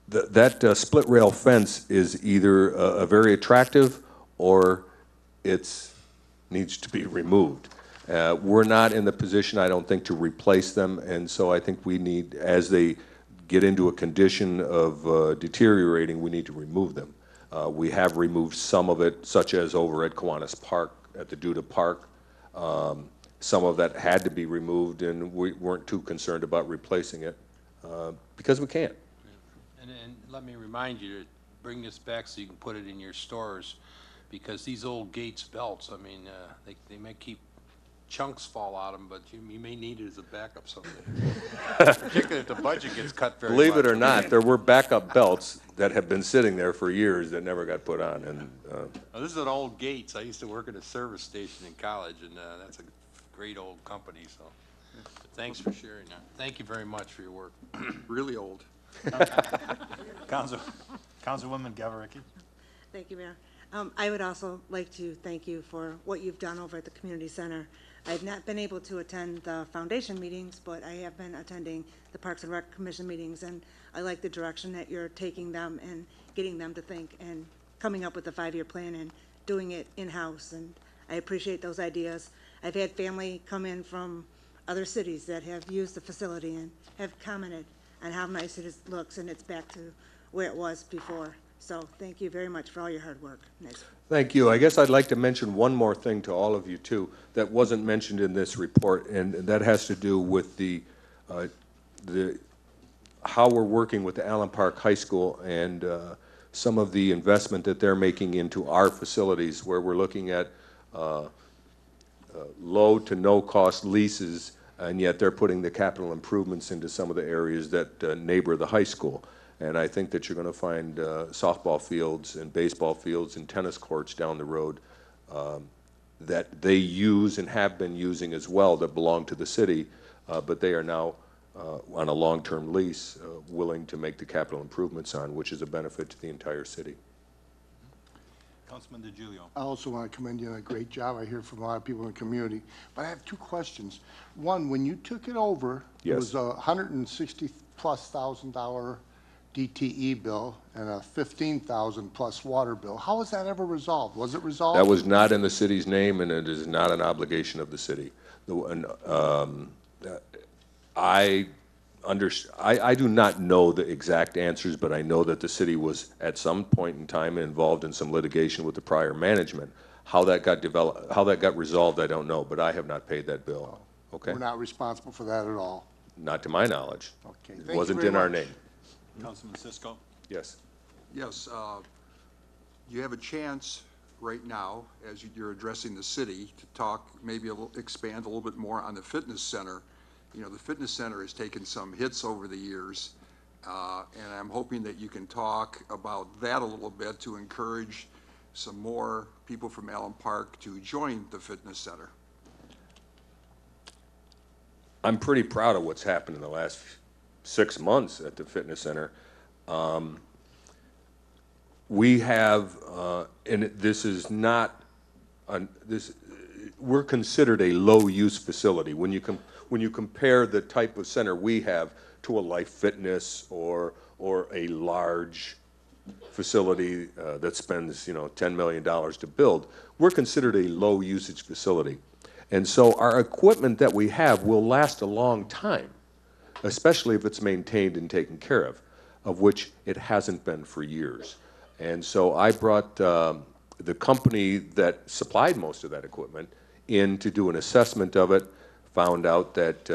That split rail fence is either very attractive or it needs to be removed. We're not in the position, I don't think, to replace them, and so I think we need, as they get into a condition of deteriorating, we need to remove them. We have removed some of it, such as over at Kiwanis Park, at the Duda Park. Some of that had to be removed, and we weren't too concerned about replacing it, because we can't.
And let me remind you to bring this back so you can put it in your stores, because these old Gates belts, I mean, they may keep chunks fall out of them, but you may need it as a backup someday. Particularly if the budget gets cut very much.
Believe it or not, there were backup belts that have been sitting there for years that never got put on, and
Now, this is an old Gates. I used to work at a service station in college, and that's a great old company, so thanks for sharing that. Thank you very much for your work.
Really old.
Councilwoman Gavaricki.
Thank you, Mayor. I would also like to thank you for what you've done over at the community center. I've not been able to attend the foundation meetings, but I have been attending the Parks and Rec Commission meetings, and I like the direction that you're taking them and getting them to think and coming up with a 5-year plan and doing it in-house, and I appreciate those ideas. I've had family come in from other cities that have used the facility and have commented on how nice it looks, and it's back to where it was before. So thank you very much for all your hard work. Nice.
thank you. I guess I'd like to mention one more thing to all of you, too, that wasn't mentioned in this report, and that has to do with how we're working with the Allen Park High School and some of the investment that they're making into our facilities, where we're looking at low to no cost leases, and yet they're putting the capital improvements into some of the areas that neighbor the high school. And I think that you're going to find softball fields and baseball fields and tennis courts down the road that they use and have been using as well, that belong to the city, but they are now on a long-term lease willing to make the capital improvements on, which is a benefit to the entire city.
Councilman DiGiulio.
I also want to commend you on a great job. I hear from a lot of people in the community. But I have 2 questions. One, when you took it over, it was a $160,000+ DTE bill and a $15,000+ water bill. How was that ever resolved? Was it resolved?
That was not in the city's name, and it is not an obligation of the city. I do not know the exact answers, but I know that the city was at some point in time involved in some litigation with the prior management. How that got resolved, I don't know, but I have not paid that bill. Okay?
We're not responsible for that at all.
Not to my knowledge.
Okay.
It wasn't in our name.
Councilman Cisco.
Yes.
Yes, you have a chance right now, as you're addressing the city, to talk, maybe expand a little bit more on the fitness center. You know, the fitness center has taken some hits over the years, and I'm hoping that you can talk about that a little bit to encourage some more people from Allen Park to join the fitness center.
I'm pretty proud of what's happened in the last 6 months at the fitness center. We have, and this is not, we're considered a low-use facility. When you compare the type of center we have to a Life Fitness or a large facility that spends, $10 million to build, we're considered a low-usage facility. And so our equipment that we have will last a long time, especially if it's maintained and taken care of which it hasn't been for years. And so I brought the company that supplied most of that equipment in to do an assessment of it, found out that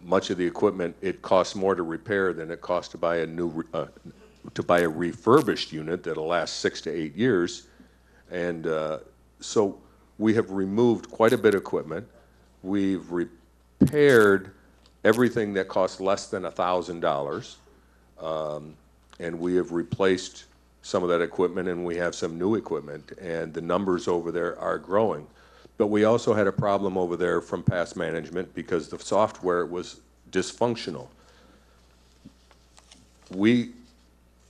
much of the equipment, it costs more to repair than it costs to buy a a refurbished unit that'll last 6 to 8 years. And so we have removed quite a bit of equipment. We've repaired everything that costs less than $1,000, and we have replaced some of that equipment, and we have some new equipment, and the numbers over there are growing. But we also had a problem over there from past management because the software was dysfunctional.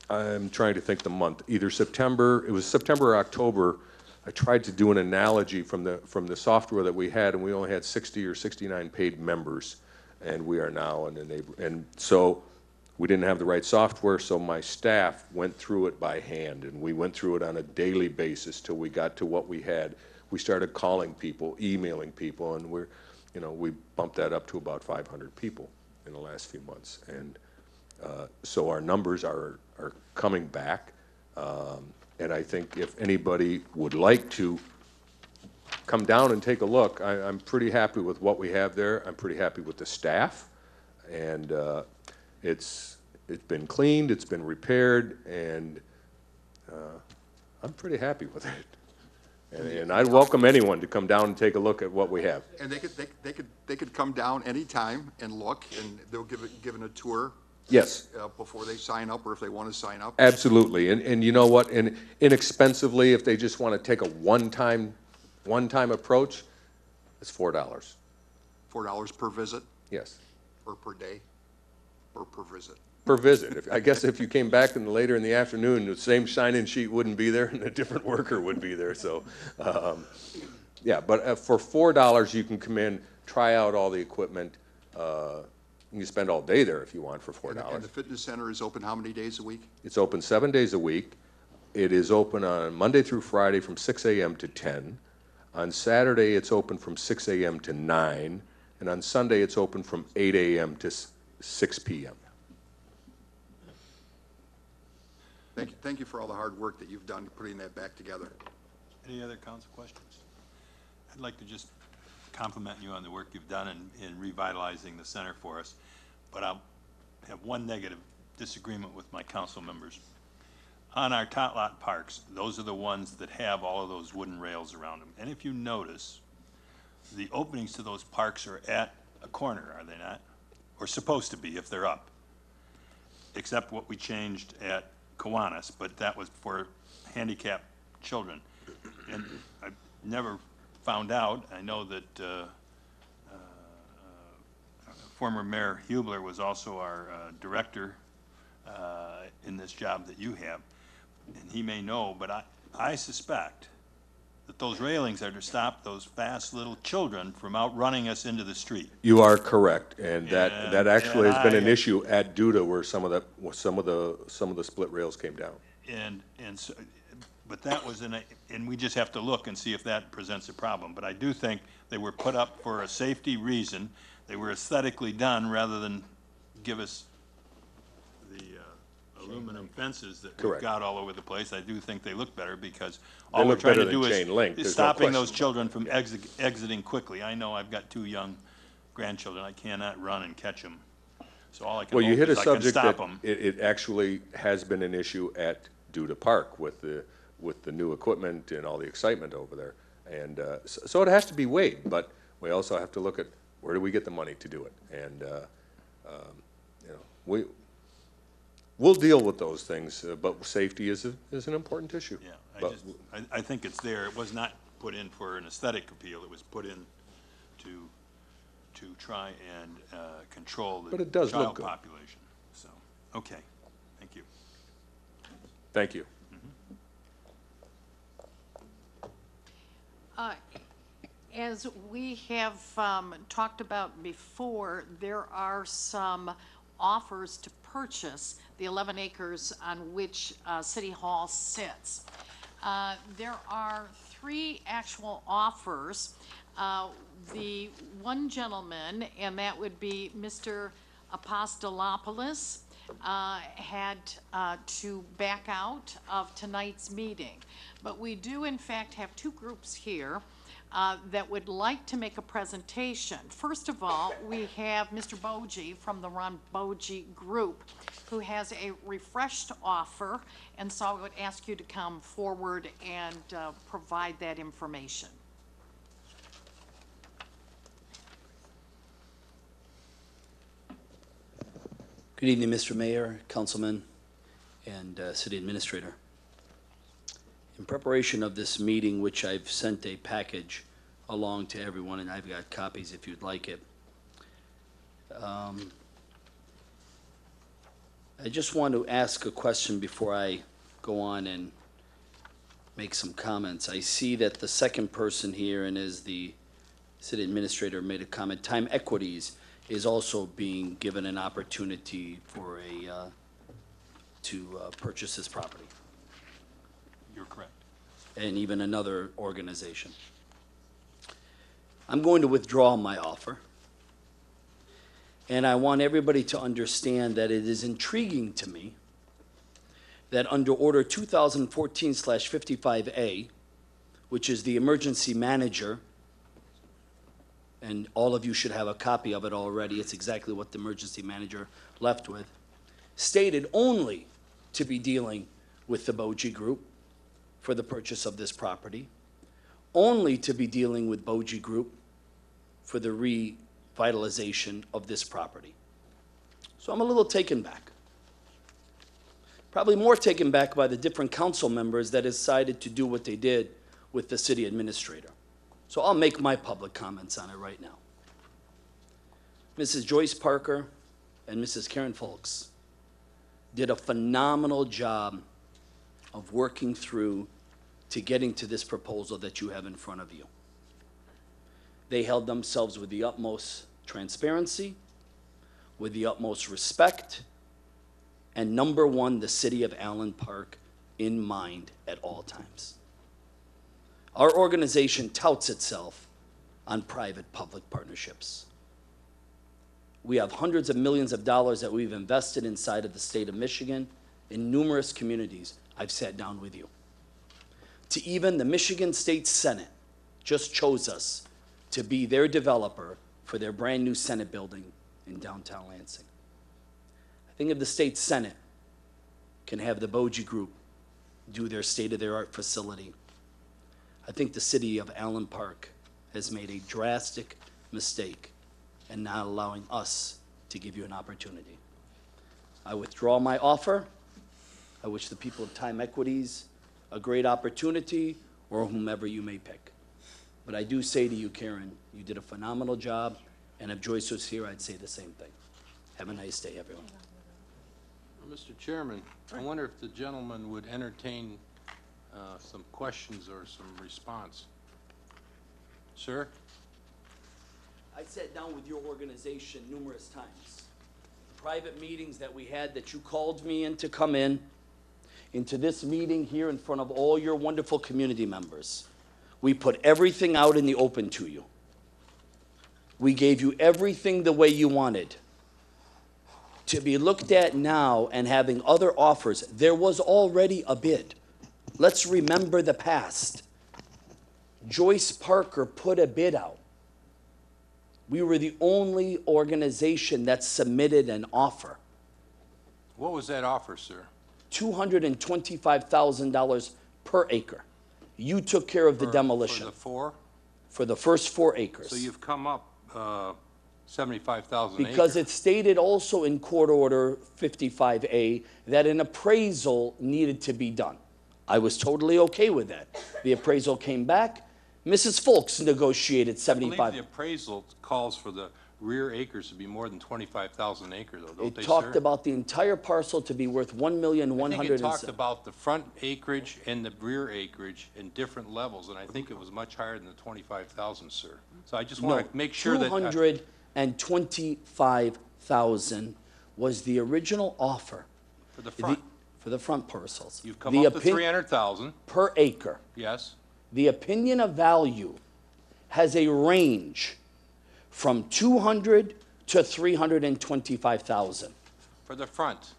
I'm trying to think the month, either September, it was September or October, I tried to do an analogy from the software that we had, and we only had 60 or 69 paid members, and we are now in the neighborhood. And so we didn't have the right software, so my staff went through it by hand, and we went through it on a daily basis till we got to what we had. we started calling people, emailing people, and we bumped that up to about 500 people in the last few months. And so our numbers are coming back. And I think if anybody would like to come down and take a look, I'm pretty happy with what we have there. I'm pretty happy with the staff. And it's been cleaned, it's been repaired, and I'm pretty happy with it. And I'd welcome anyone to come down and take a look at what we have.
And they could come down anytime and look, and they'll given a tour.
Yes.
Before they sign up, or if they want to sign up.
Absolutely. And you know what? And inexpensively, if they just want to take a one-time approach, it's $4.
$4 per visit,
Yes.
or per day, or per visit?
Per visit. I guess if you came back later in the afternoon, the same sign-in sheet wouldn't be there and a different worker would be there. So, yeah, but for $4, you can come in, try out all the equipment. You can spend all day there if you want for $4.
And the fitness center is open how many days a week?
It's open 7 days a week. It is open on Monday through Friday from 6 a.m. to 10. On Saturday, it's open from 6 a.m. to 9. And on Sunday, it's open from 8 a.m. to 6 p.m.
Thank you for all the hard work that you've done putting that back together.
Any other council questions? I'd like to just compliment you on the work you've done in revitalizing the center for us, but I'll have one negative disagreement with my council members. On our tot lot parks, those are the ones that have all of those wooden rails around them. And if you notice, the openings to those parks are at a corner, are they not? Or supposed to be if they're up, except what we changed at Kiwanis, but that was for handicapped children. And I never found out, I know that former Mayor Hubler was also our director in this job that you have, and he may know, but I suspect that those railings are to stop those fast little children from outrunning us into the street.
You are correct, and that actually has been an issue at Duda where some of the split rails came down.
And so, but that was and we just have to look and see if that presents a problem. But I do think they were put up for a safety reason. They were aesthetically done rather than give us the aluminum fences that we've got all over the place. I do think they look better because all we're trying to do is stopping those children from exiting quickly. I know I've got 2 young grandchildren. I cannot run and catch them. So all I can hope is I can stop them.
It actually has been an issue at Duda Park with the new equipment and all the excitement over there. And so it has to be weighed, but we also have to look at where do we get the money to do it. And we'll deal with those things, but safety is an important issue.
Yeah, I think it's there. It was not put in for an aesthetic appeal. It was put in to try and control the child population. So, okay, thank you.
Thank you.
As we have talked about before, there are some offers to purchase the 11 acres on which City Hall sits. There are 3 actual offers. The one gentleman, and that would be Mr. Apostolopoulos, had to back out of tonight's meeting. But we do in fact have 2 groups here that would like to make a presentation. First of all, we have Mr. Boji from the Ron Boji Group, who has a refreshed offer, and so I would ask you to come forward and provide that information.
Good evening, Mr. Mayor, Councilman, and City Administrator. In preparation of this meeting, which I've sent a package along to everyone, and I've got copies if you'd like it. I just want to ask a question before I go on and make some comments. I see that the second person here, and as the City Administrator made a comment, Time Equities is also being given an opportunity for to purchase this property.
You're correct.
And even another organization. I'm going to withdraw my offer. And I want everybody to understand that it is intriguing to me that under Order 2014/55A, which is the emergency manager, and all of you should have a copy of it already, it's exactly what the emergency manager left with, stated only to be dealing with the Boji Group for the purchase of this property, only to be dealing with Boji Group for the revitalization of this property. So I'm a little taken back. Probably more taken back by the different council members that decided to do what they did with the city administrator. So I'll make my public comments on it right now. Mrs. Joyce Parker and Mrs. Karen Folks did a phenomenal job of working through to getting to this proposal that you have in front of you. They held themselves with the utmost transparency, with the utmost respect, and number one, the city of Allen Park in mind at all times. Our organization touts itself on private-public partnerships. We have hundreds of millions of dollars that we've invested inside of the state of Michigan in numerous communities. I've sat down with you. To even the Michigan State Senate just chose us to be their developer for their brand new Senate building in downtown Lansing. I think if the state Senate can have the Boji Group do their state-of-the-art facility, I think the city of Allen Park has made a drastic mistake in not allowing us to give you an opportunity. I withdraw my offer. I wish the people of Time Equities a great opportunity, or whomever you may pick. But I do say to you, Karen, you did a phenomenal job, and if Joyce was here, I'd say the same thing. Have a nice day, everyone.
Mr. Chairman, I wonder if the gentleman would entertain some questions or some response. Sir?
I sat down with your organization numerous times. Private meetings that we had that you called me in to come into this meeting here in front of all your wonderful community members. We put everything out in the open to you. We gave you everything the way you wanted. To be looked at now and having other offers, there was already a bid. Let's remember the past. Joyce Parker put a bid out. We were the only organization that submitted an offer.
What was that offer, sir?
$225,000 per acre. You took care of the demolition.
For the four?
For the first 4 acres.
So you've come up 75,000 acres.
Because it stated also in Court Order 55A that an appraisal needed to be done. I was totally okay with that. The appraisal came back. Mrs. Folks negotiated 75.
I believe the appraisal calls for the rear acres to be more than 25,000 acres, though, don't they, sir?
It talked about the entire parcel to be worth $1,100,000.
I think it talked about the front acreage and the rear acreage in different levels, and I think it was much higher than the 25,000, sir. So I just want to make sure that...
$225,000 was the original offer.
For the front?
For the front parcels.
You've come up to 300,000.
Per acre.
Yes.
The opinion of value has a range from $200,000 to $325,000.
For the front?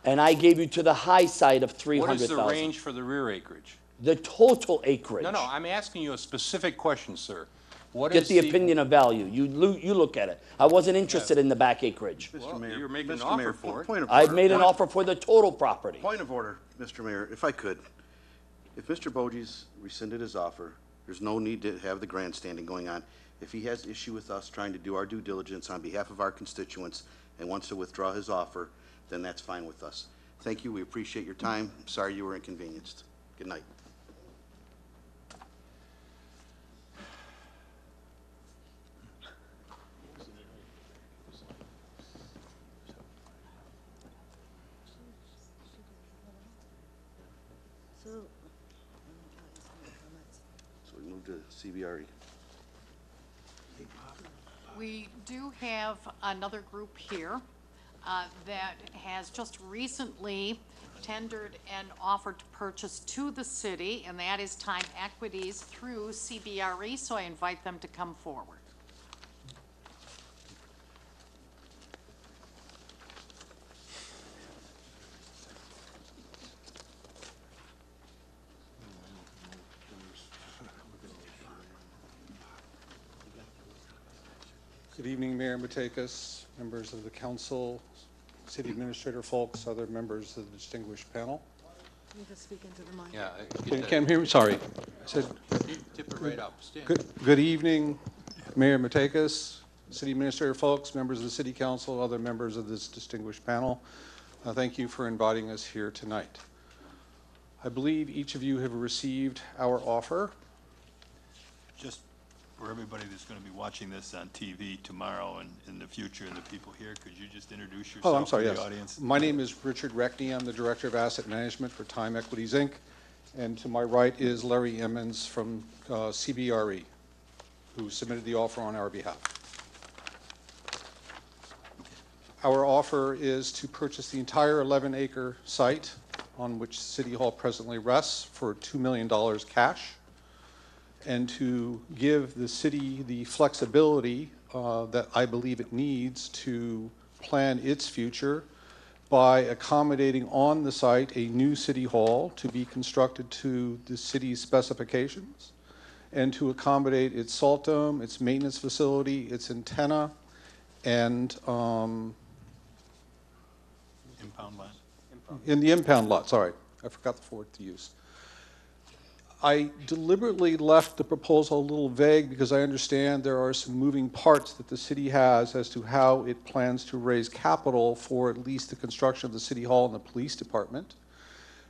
And I gave you to the high side of $300,000.
What is the range for the rear acreage?
The total acreage.
No, I'm asking you a specific question, sir.
Get the opinion of value. You look at it. I wasn't interested in the back acreage.
Mr. Mayor,
you're making an
Mr.
offer
Mayor,
for it.
point of
I've
order.
made an offer for the total property.
Point of order, Mr. Mayor, if I could. If Mr. Boji's rescinded his offer, there's no need to have the grandstanding going on. If he has issue with us trying to do our due diligence on behalf of our constituents and wants to withdraw his offer, then that's fine with us. Thank you. We appreciate your time. Sorry you were inconvenienced. Good night. So we move to CBRE.
We do have another group here that has just recently tendered an offer to purchase to the city, and that is Time Equities through CBRE, so I invite them to come forward.
Good evening, Mayor Matekas, members of the council, city administrator folks, other members of the distinguished panel.
You need to speak into the mic.
Yeah.
Can't hear me? Sorry. I said,
Tip it right up. Stand.
good evening, Mayor Matekas, city administrator folks, members of the city council, other members of this distinguished panel. Thank you for inviting us here tonight. I believe each of you have received our offer.
Just for everybody that's going to be watching this on TV tomorrow and in the future and the people here, could you just introduce yourself
Oh, I'm sorry,
to
yes.
the audience?
My name is Richard Reckney. I'm the Director of Asset Management for Time Equities, Inc. And to my right is Larry Emmons from CBRE, who submitted the offer on our behalf. Our offer is to purchase the entire 11-acre site on which City Hall presently rests for $2 million cash, and to give the city the flexibility that I believe it needs to plan its future by accommodating on the site a new city hall to be constructed to the city's specifications, and to accommodate its salt dome, its maintenance facility, its antenna, and
Impound lot.
in the impound lot, sorry, I forgot the word to use. I deliberately left the proposal a little vague because I understand there are some moving parts that the city has as to how it plans to raise capital for at least the construction of the city hall and the police department.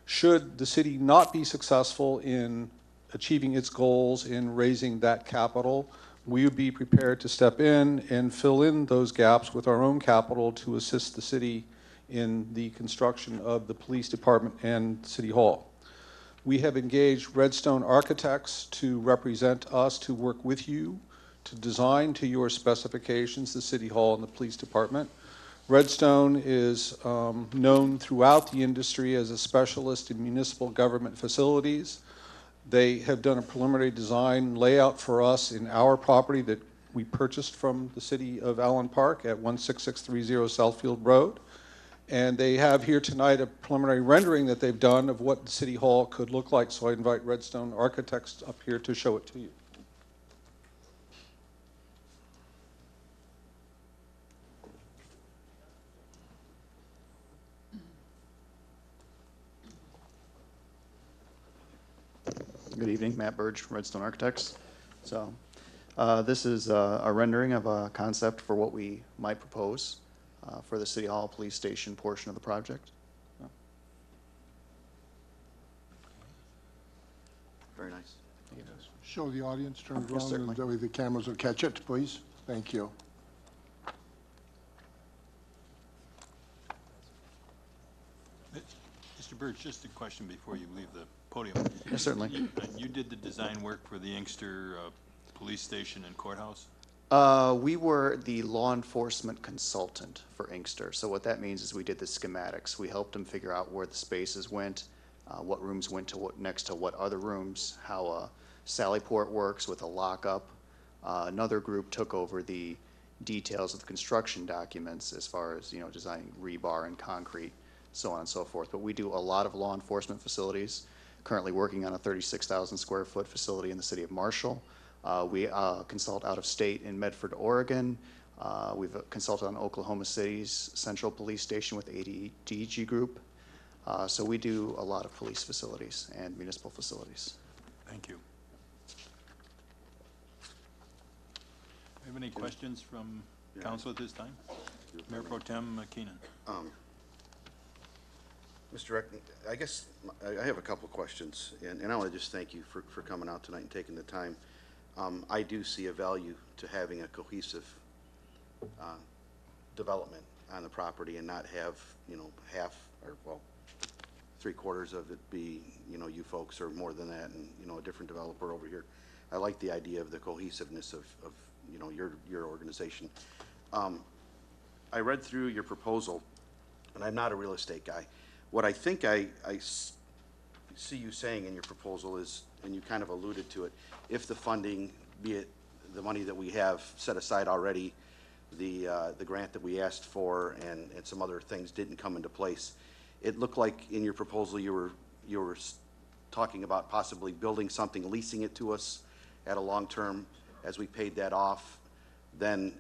Should the city not be successful in achieving its goals in raising that capital, we would be prepared to step in and fill in those gaps with our own capital to assist the city in the construction of the police department and city hall. We have engaged Redstone Architects to represent us, to work with you, to design to your specifications the city hall and the police department. Redstone is known throughout the industry as a specialist in municipal government facilities. They have done a preliminary design layout for us in our property that we purchased from the city of Allen Park at 16630 Southfield Road. And they have here tonight a preliminary rendering that they've done of what the city hall could look like. So I invite Redstone Architects up here to show it to you.
Good evening, Matt Burge from Redstone Architects. So this is a rendering of a concept for what we might propose for the City Hall Police Station portion of the project.
Very nice.
Show the audience, turn it
Yes,
around,
certainly.
and that way the cameras will catch it, please. Thank you.
Mr. Birch, just a question before you leave the podium.
Yes, certainly.
You did the design work for the Inkster Police Station and Courthouse?
We were the law enforcement consultant for Inkster. So what that means is we did the schematics. We helped them figure out where the spaces went, what rooms went to what next to what other rooms, how a sally port works with a lockup. Another group took over the details of the construction documents as far as, designing rebar and concrete, so on and so forth. But we do a lot of law enforcement facilities, currently working on a 36,000 square foot facility in the city of Marshall. We consult out of state in Medford, Oregon. We've consulted on Oklahoma City's Central Police Station with ADG Group. So we do a lot of police facilities and municipal facilities.
Thank you. Have any questions from council at this time? Mayor Pro Tem Keenan.
Mr. Reckney, I guess I have a couple of questions, and I want to just thank you for coming out tonight and taking the time. I do see a value to having a cohesive development on the property and not have, half or, well, 3/4 of it be, you folks or more than that and, a different developer over here. I like the idea of the cohesiveness of your organization. I read through your proposal, and I'm not a real estate guy. What I think see you saying in your proposal is, and you kind of alluded to it, if the funding, be it the money that we have set aside already, the grant that we asked for, and some other things didn't come into place, it looked like in your proposal you were talking about possibly building something, leasing it to us at a long term. As we paid that off, then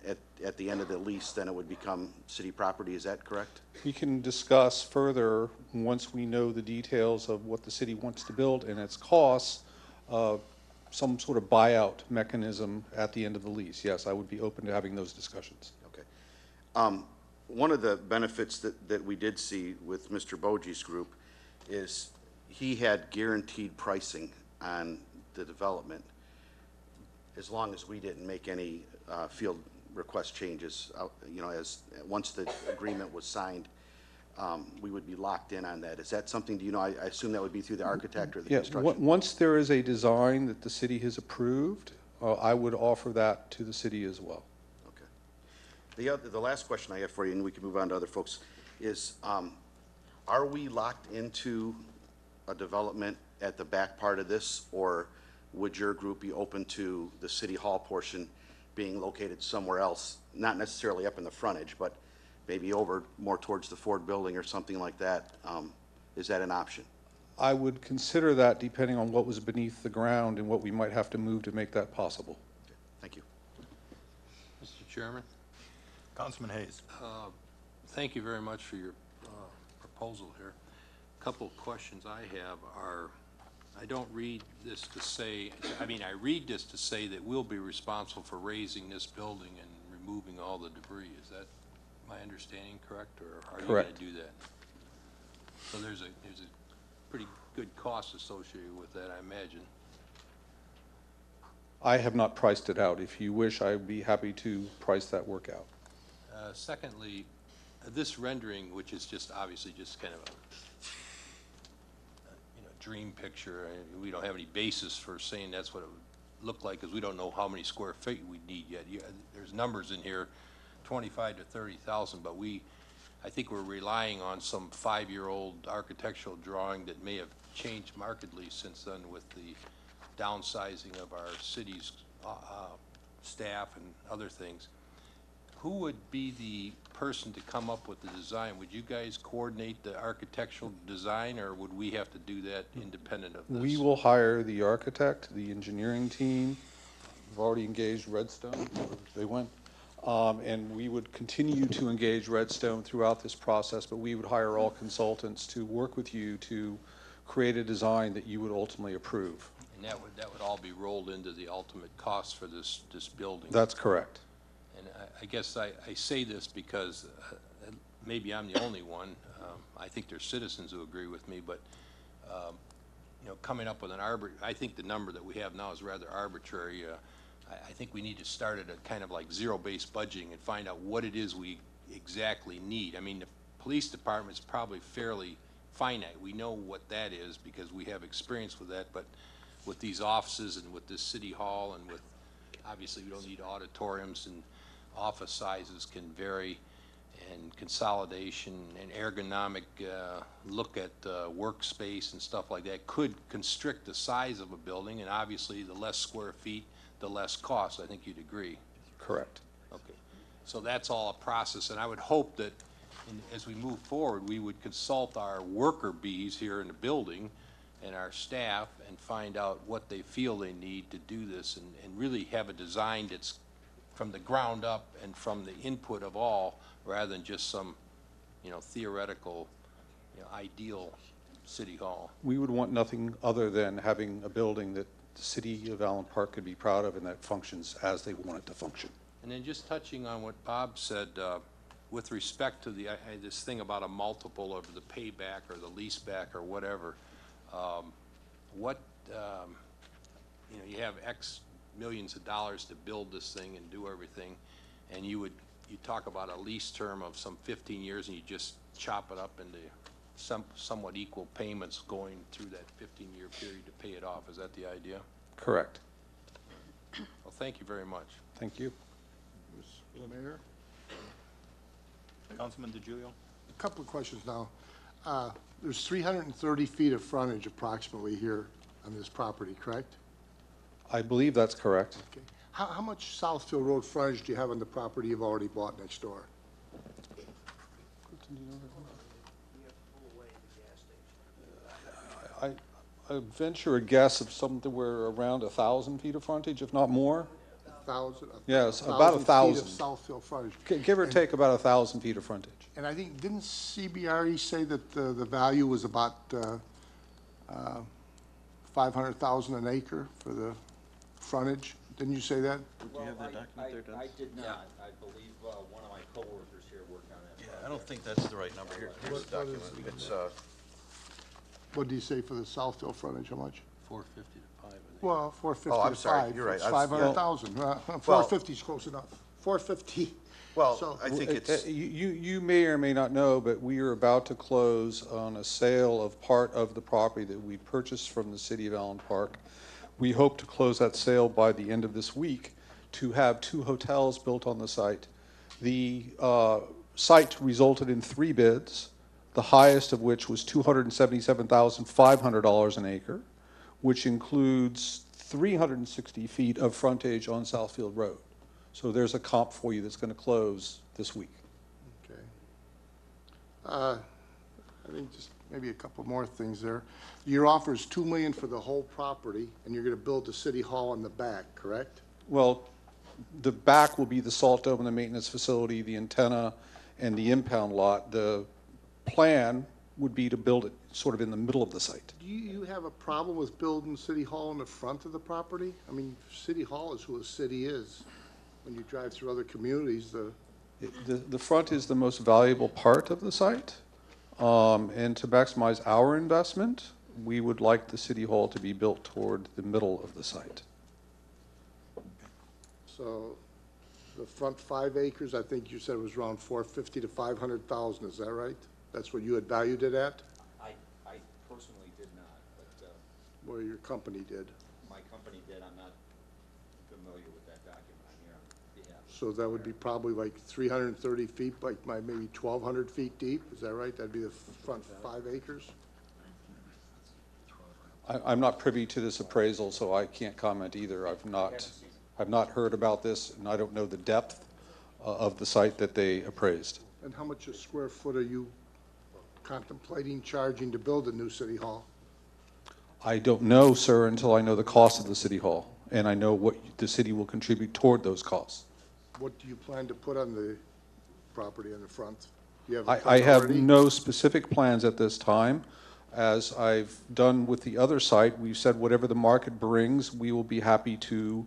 at the end of the lease, then it would become city property. Is that correct?
We can discuss further once we know the details of what the city wants to build and its costs, some sort of buyout mechanism at the end of the lease. Yes, I would be open to having those discussions.
Okay. One of the benefits that we did see with Mr. Boji's group is he had guaranteed pricing on the development as long as we didn't make any field request changes. You know, once the agreement was signed, we would be locked in on that. Is that something, do you know, I assume that would be through the architect or the construction?
Once there is a design that the city has approved, I would offer that to the city as well.
Okay. The last question I have for you, and we can move on to other folks, is are we locked into a development at the back part of this, or would your group be open to the city hall portion being located somewhere else, not necessarily up in the frontage, but maybe over more towards the Ford building or something like that? Is that an option?
I would consider that depending on what was beneath the ground and what we might have to move to make that possible.
Okay. Thank you.
Mr. Chairman?
Councilman Hayes.
Thank you very much for your proposal here. A couple of questions I have are, I don't read this to say, I mean, I read this to say that we'll be responsible for raising this building and removing all the debris. Is that my understanding correct, or are you going to do that? So there's a pretty good cost associated with that, I imagine.
I have not priced it out. If you wish, I'd be happy to price that work out.
Secondly, this rendering, which is just obviously just kind of a dream picture, we don't have any basis for saying that's what it would look like, because we don't know how many square feet we need yet. There's numbers in here, 25 to 30,000, but I think we're relying on some 5-year-old architectural drawing that may have changed markedly since then with the downsizing of our city's staff and other things. Who would be the person to come up with the design? Would you guys coordinate the architectural design, or would we have to do that independent of this?
We will hire the architect, the engineering team. We've already engaged Redstone. They went. And we would continue to engage Redstone throughout this process, but we would hire all consultants to work with you to create a design that you would ultimately approve.
And that would all be rolled into the ultimate cost for this building?
That's correct.
And I guess I say this because maybe I'm the only one. I think there's citizens who agree with me, but you know, coming up with I think the number that we have now is rather arbitrary. I think we need to start at a kind of like zero-based budgeting and find out what it is we exactly need. I mean, the police department's probably fairly finite. We know what that is because we have experience with that, but with these offices and with this city hall and with, obviously we don't need auditoriums, and office sizes can vary, and consolidation and ergonomic look at workspace and stuff like that could constrict the size of a building, and obviously the less square feet, the less cost. I think you'd agree.
Correct.
Okay. So that's all a process, and I would hope that as we move forward, we would consult our worker bees here in the building and our staff and find out what they feel they need to do this, and really have a design that's from the ground up and from the input of all, rather than just some, theoretical, ideal city hall.
We would want nothing other than having a building that the city of Allen Park could be proud of and that functions as they want it to function.
And then just touching on what Bob said, with respect to this thing about a multiple of the payback or the lease back or whatever, you have X millions of dollars to build this thing and do everything, and you talk about a lease term of some 15 years, and you just chop it up into somewhat equal payments going through that 15-year period to pay it off. Is that the idea?
Correct.
Well, thank you very much.
Thank you.
Mayor?
Councilman DiGiulio.
A couple of questions now. There's 330 feet of frontage approximately here on this property, correct?
I believe that's correct.
Okay. How much Southfield Road frontage do you have on the property you've already bought next door?
I venture a guess of somewhere around 1,000 feet of frontage, if not more.
1,000?
Yes, about 1,000.
Feet of Southfield frontage.
Give or take about 1,000 feet of frontage.
And I think, didn't CBRE say that the value was about 500,000 an acre for the frontage? Didn't you say that?
Do you have that document there, Dennis?
I did not. I believe one of my coworkers here worked on that.
Yeah, I don't think that's the right number. Here's the document. It's,
What do you say for the Southfield frontage, how much?
450 to 5, I think.
Well, 450
Oh, I'm
to
sorry,
5.
you're right.
It's
I was-
500,000. 450 is close enough. 450.
Well,
So-
I think it's,
You may or may not know, but we are about to close on a sale of part of the property that we purchased from the city of Allen Park. We hope to close that sale by the end of this week to have 2 hotels built on the site. The site resulted in 3 bids, the highest of which was $277,500 an acre, which includes 360 feet of frontage on Southfield Road. So there's a comp for you that's going to close this week.
Okay. I think just maybe a couple more things there. Your offer is $2 million for the whole property, and you're going to build the city hall in the back, correct?
Well, the back will be the salt dome and the maintenance facility, the antenna, and the impound lot. The plan would be to build it sort of in the middle of the site.
Do you have a problem with building city hall in the front of the property? I mean, city hall is who a city is. When you drive through other communities,
The front is the most valuable part of the site, and to maximize our investment, we would like the city hall to be built toward the middle of the site.
so the front 5 acres, I think you said was around 450 to 500,000, is that right? That's what you had valued it at?
I personally did not, but
Well, your company did.
my company did. I'm not familiar with that document. I'm here on behalf of.
So that would be probably like 330 feet, like maybe 1,200 feet deep, is that right? That'd be the front 5 acres?
I'm not privy to this appraisal, so I can't comment either. I've not heard about this, and I don't know the depth of the site that they appraised.
And how much a square foot are you contemplating charging to build a new city hall?
I don't know, sir, until I know the cost of the city hall, and I know what the city will contribute toward those costs.
What do you plan to put on the property in the front? Do you have a
I
plan
have
already?
no specific plans at this time. As I've done with the other site, we've said whatever the market brings, we will be happy to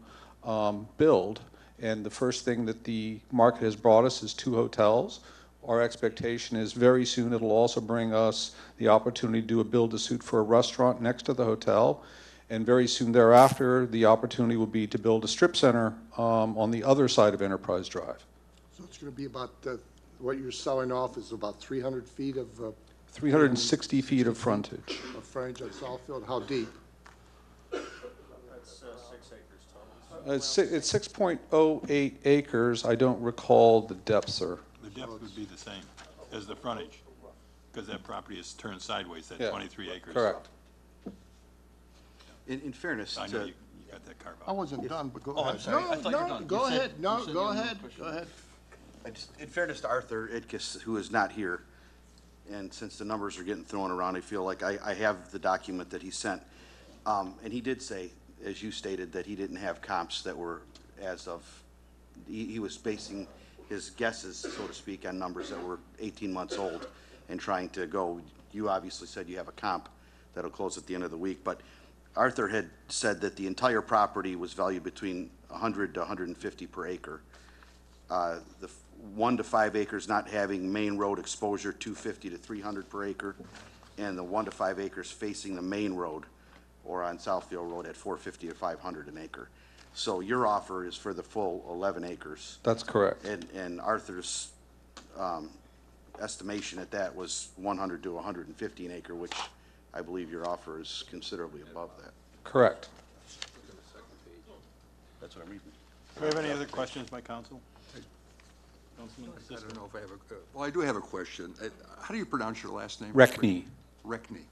build. And the first thing that the market has brought us is 2 hotels. Our expectation is very soon it'll also bring us the opportunity to do a build-to-suit for a restaurant next to the hotel. And very soon thereafter, the opportunity will be to build a strip center on the other side of Enterprise Drive.
So it's going to be about, what you're selling off is about 300 feet of
360 feet of frontage.
of frontage on Southfield. How deep?
That's 6 acres total.
It's 6.08 acres. I don't recall the depth, sir.
The depth would be the same as the frontage, because that property is turned sideways, that
Yeah,
23 acres.
correct.
in fairness
I know
to,
you got that carved
I
out.
wasn't done, but go
Oh,
ahead.
I'm sorry. I thought you were done.
Go
You said-
ahead. No,
you said
go
you had
ahead.
a question.
Go ahead.
in fairness to Arthur Itkus, who is not here, and since the numbers are getting thrown around, I feel like I have the document that he sent. And he did say, as you stated, that he didn't have comps that were as of, he was basing his guesses, so to speak, on numbers that were 18 months old and trying to go. You obviously said you have a comp that'll close at the end of the week, but Arthur had said that the entire property was valued between 100 to 150 per acre. The 1 to 5 acres not having main road exposure, 250 to 300 per acre, and the 1 to 5 acres facing the main road or on Southfield Road at 450 to 500 an acre. So your offer is for the full 11 acres.
That's correct.
And Arthur's estimation at that was 100 to 150 an acre, which I believe your offer is considerably above that.
Correct.
That's what I'm reading.
Do we have any other questions by council?
I don't know if I have a, well, I do have a question. How do you pronounce your last name?
Reckney.
Reckney.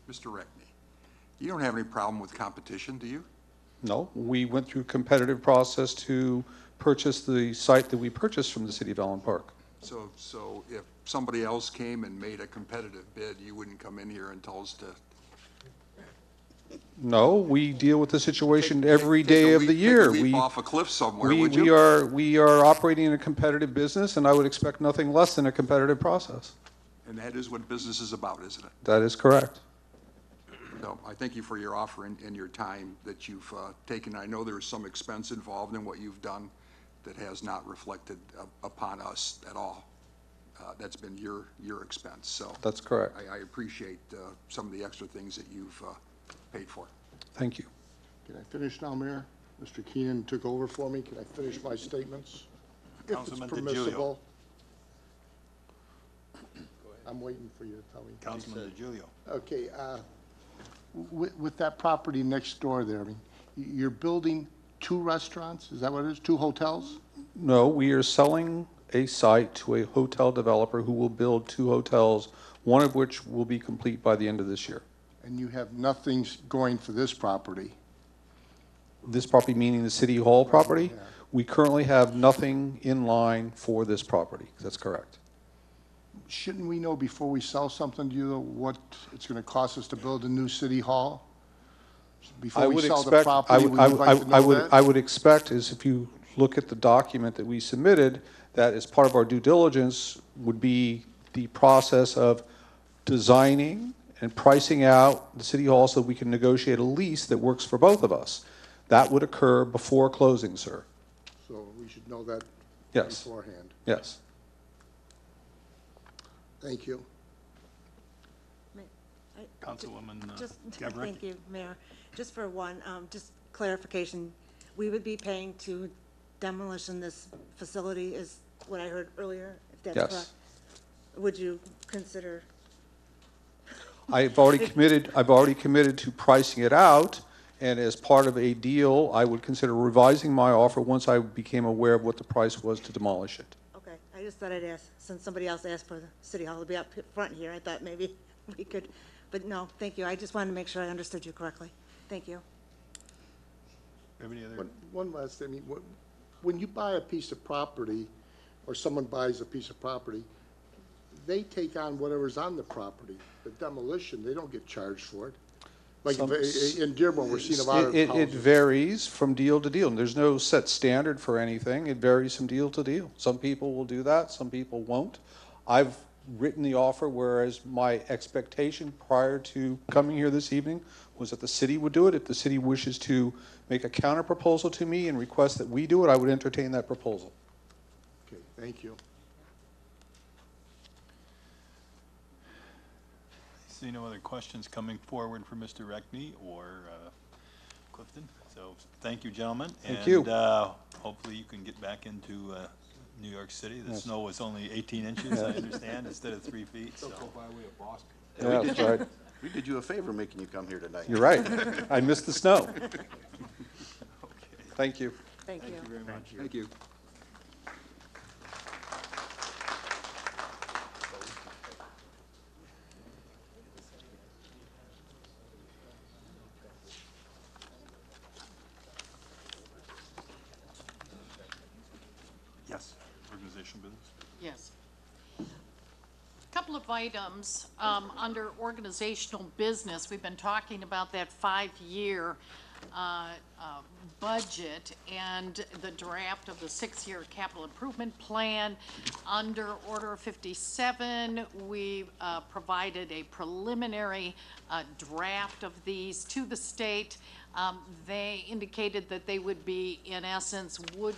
Mr. Reckney. You don't have any problem with competition, do you?
No, we went through a competitive process to purchase the site that we purchased from the city of Allen Park.
So if somebody else came and made a competitive bid, you wouldn't come in here and tell us to
No, we deal with the situation every day of the year.
take a leap
We
off a cliff somewhere,
we
would
we
you?
are operating in a competitive business, and I would expect nothing less than a competitive process.
And that is what business is about, isn't it?
That is correct.
So I thank you for your offer and your time that you've taken. I know there's some expense involved in what you've done that has not reflected upon us at all. That's been your expense, so.
That's correct.
I appreciate some of the extra things that you've paid for.
Thank you.
Can I finish now, Mayor? Mr. Keenan took over for me. Can I finish my statements?
Councilman
If it's
DiGiulio.
permissible. I'm waiting for you to tell me.
Councilman DiGiulio.
Okay, with that property next door there, I mean, you're building 2 restaurants? Is that what it is? 2 hotels?
No, we are selling a site to a hotel developer who will build 2 hotels, one of which will be complete by the end of this year.
And you have nothing going for this property?
This property meaning the City Hall property?
Yeah.
We currently have nothing in line for this property. That's correct.
Shouldn't we know before we sell something to you what it's going to cost us to build a new city hall? Before we sell the property, would you like to know that?
I would expect is if you look at the document that we submitted, that as part of our due diligence would be the process of designing and pricing out the city hall so we can negotiate a lease that works for both of us. That would occur before closing, sir.
So we should know that
Yes.
beforehand.
Yes.
Thank you.
Councilwoman
Thank you, Mayor. Just for one, just clarification, we would be paying to demolition this facility is what I heard earlier, if that's
Yes.
correct? Would you consider?
I've already committed to pricing it out, and as part of a deal, I would consider revising my offer once I became aware of what the price was to demolish it.
Okay, I just thought I'd ask, since somebody else asked for the city hall to be up front here, I thought maybe we could, but no, thank you. I just wanted to make sure I understood you correctly. Thank you.
Any other?
One last thing, I mean, when you buy a piece of property, or someone buys a piece of property, they take on whatever's on the property. The demolition, they don't get charged for it. Like in Dearborn, we're seeing a lot of
It
houses.
varies from deal to deal. There's no set standard for anything. It varies from deal to deal. Some people will do that, some people won't. I've written the offer, whereas my expectation prior to coming here this evening was that the city would do it. If the city wishes to make a counter proposal to me and request that we do it, I would entertain that proposal.
Okay, thank you.
See no other questions coming forward for Mr. Reckney or Clifton. So thank you, gentlemen.
Thank you.
And hopefully you can get back into New York City. The snow was only 18 inches, I understand, instead of 3 feet. So.
Yeah, that's right.
We did you a favor making you come here tonight.
You're right. I missed the snow. Thank you.
Thank you.
Thank you very much.
Thank you.
Yes, organizational business.
Yes. Couple of items under organizational business. We've been talking about that 5-year budget and the draft of the 6-year capital improvement plan. Under Order 57, we provided a preliminary draft of these to the state. They indicated that they would be, in essence, wood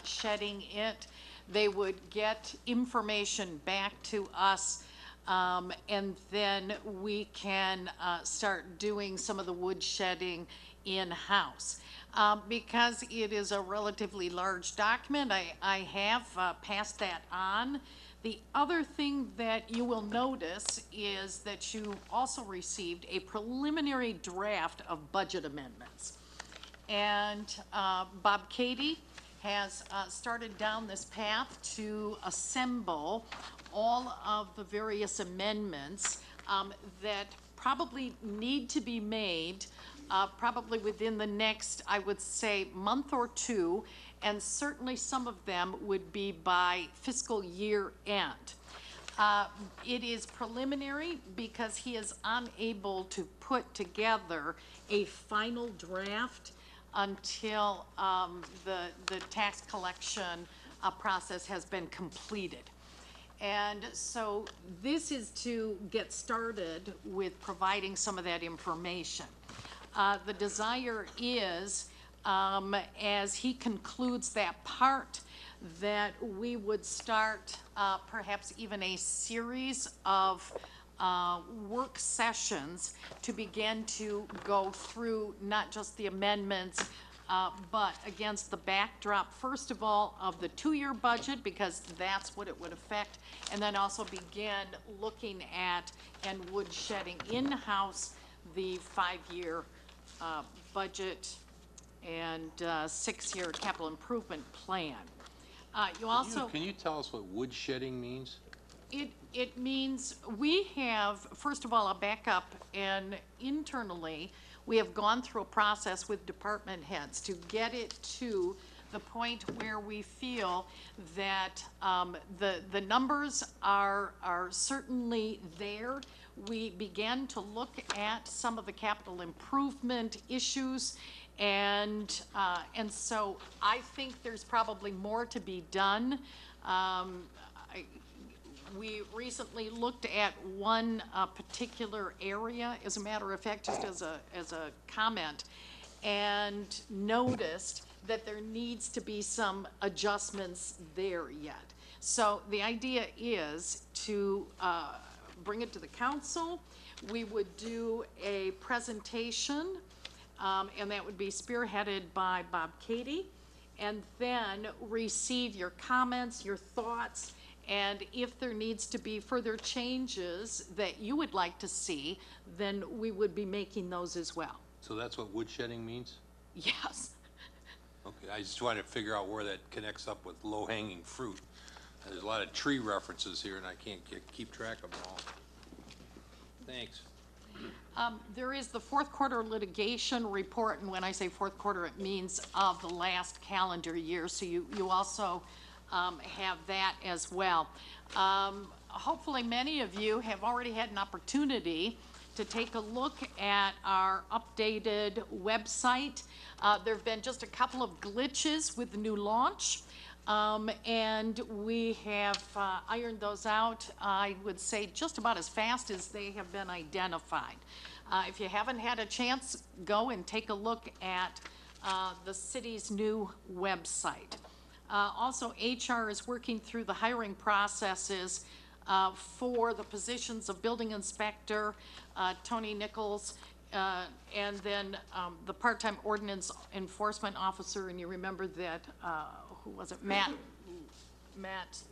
shedding it. They would get information back to us, and then we can start doing some of the wood shedding in-house. Because it is a relatively large document, I have passed that on. The other thing that you will notice is that you also received a preliminary draft of budget amendments. And Bob Cady has started down this path to assemble all of the various amendments that probably need to be made probably within the next, I would say, month or two, and certainly some of them would be by fiscal year end. It is preliminary because he is unable to put together a final draft until the tax collection process has been completed. And so this is to get started with providing some of that information. The desire is, as he concludes that part, that we would start perhaps even a series of work sessions to begin to go through not just the amendments, but against the backdrop, first of all, of the two-year budget, because that's what it would affect, and then also begin looking at and woodshedding in-house the five-year budget and six-year capital improvement plan. You also...
Can you tell us what woodshedding means?
It means we have, first of all, a backup, and internally, we have gone through a process with department heads to get it to the point where we feel that the numbers are certainly there. We began to look at some of the capital improvement issues, and so I think there's probably more to be done. We recently looked at one particular area, as a matter of fact, just as a comment, and noticed that there needs to be some adjustments there yet. So the idea is to bring it to the council. We would do a presentation, and that would be spearheaded by Bob Cady, and then receive your comments, your thoughts, and if there needs to be further changes that you would like to see, then we would be making those as well.
So that's what woodshedding means?
Yes.
Okay, I just wanted to figure out where that connects up with low-hanging fruit. There's a lot of tree references here, and I can't keep track of them all. Thanks.
There is the fourth quarter litigation report, and when I say fourth quarter, it means of the last calendar year, so you also have that as well. Hopefully many of you have already had an opportunity to take a look at our updated website. There have been just a couple of glitches with the new launch, and we have ironed those out, I would say, just about as fast as they have been identified. If you haven't had a chance, go and take a look at the city's new website. Also, HR is working through the hiring processes for the positions of building inspector, Tony Nichols, and then the part-time ordinance enforcement officer, and you remember that, who was it, Matt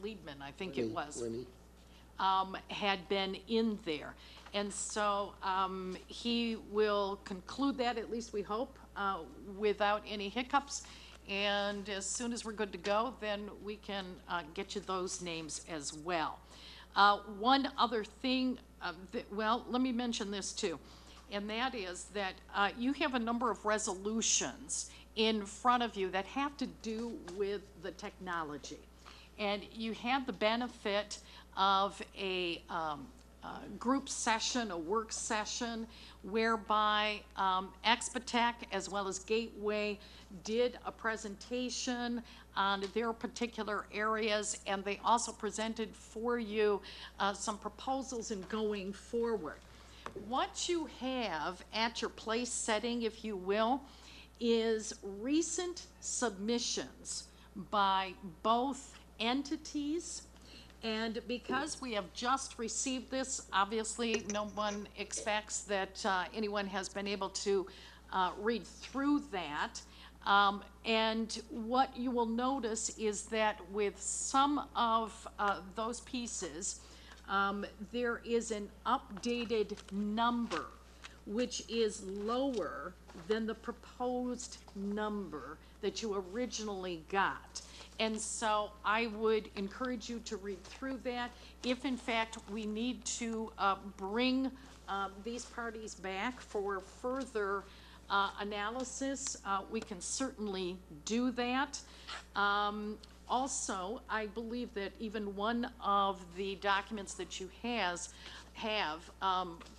Liedman, I think it was, had been in there. And so he will conclude that, at least we hope, without any hiccups. And as soon as we're good to go, then we can get you those names as well. One other thing, well, let me mention this too, and that is that you have a number of resolutions in front of you that have to do with the technology. And you have the benefit of a group session, a work session, whereby Expatec as well as Gateway did a presentation on their particular areas, and they also presented for you some proposals in going forward. What you have at your place setting, if you will, is recent submissions by both entities. And because we have just received this, obviously no one expects that anyone has been able to read through that. And what you will notice is that with some of those pieces, there is an updated number which is lower than the proposed number that you originally got. And so I would encourage you to read through that. If in fact we need to bring these parties back for further analysis, we can certainly do that. Also, I believe that even one of the documents that you have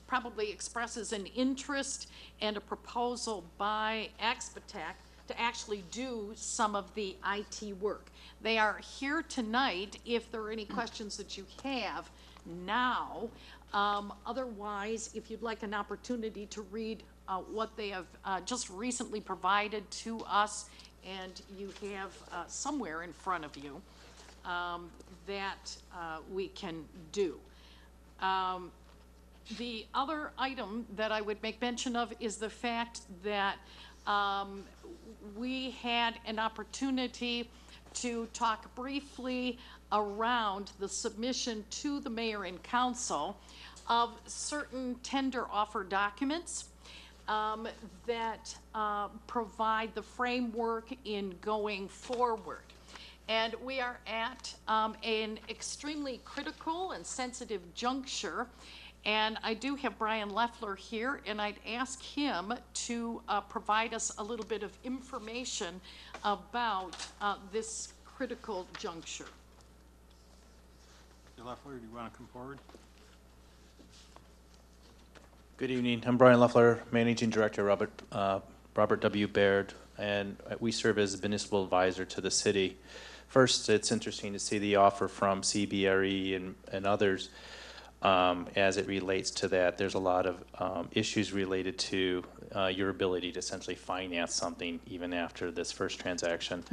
probably expresses an interest and a proposal by Expatec to actually do some of the IT work. They are here tonight if there are any questions that you have now. Otherwise, if you'd like an opportunity to read what they have just recently provided to us, and you have somewhere in front of you that we can do. The other item that I would make mention of is the fact that we had an opportunity to talk briefly around the submission to the mayor and council of certain tender offer documents that provide the framework in going forward. And we are at an extremely critical and sensitive juncture. And I do have Brian Leffler here, and I'd ask him to provide us a little bit of information about this critical juncture.
Mr. Leffler, do you want to come forward?
Good evening. I'm Brian Leffler, Managing Director, Robert W. Baird, and we serve as a municipal advisor to the city. First, it's interesting to see the offer from CBRE and others as it relates to that. There's a lot of issues related to your ability to essentially finance something even after this first transaction.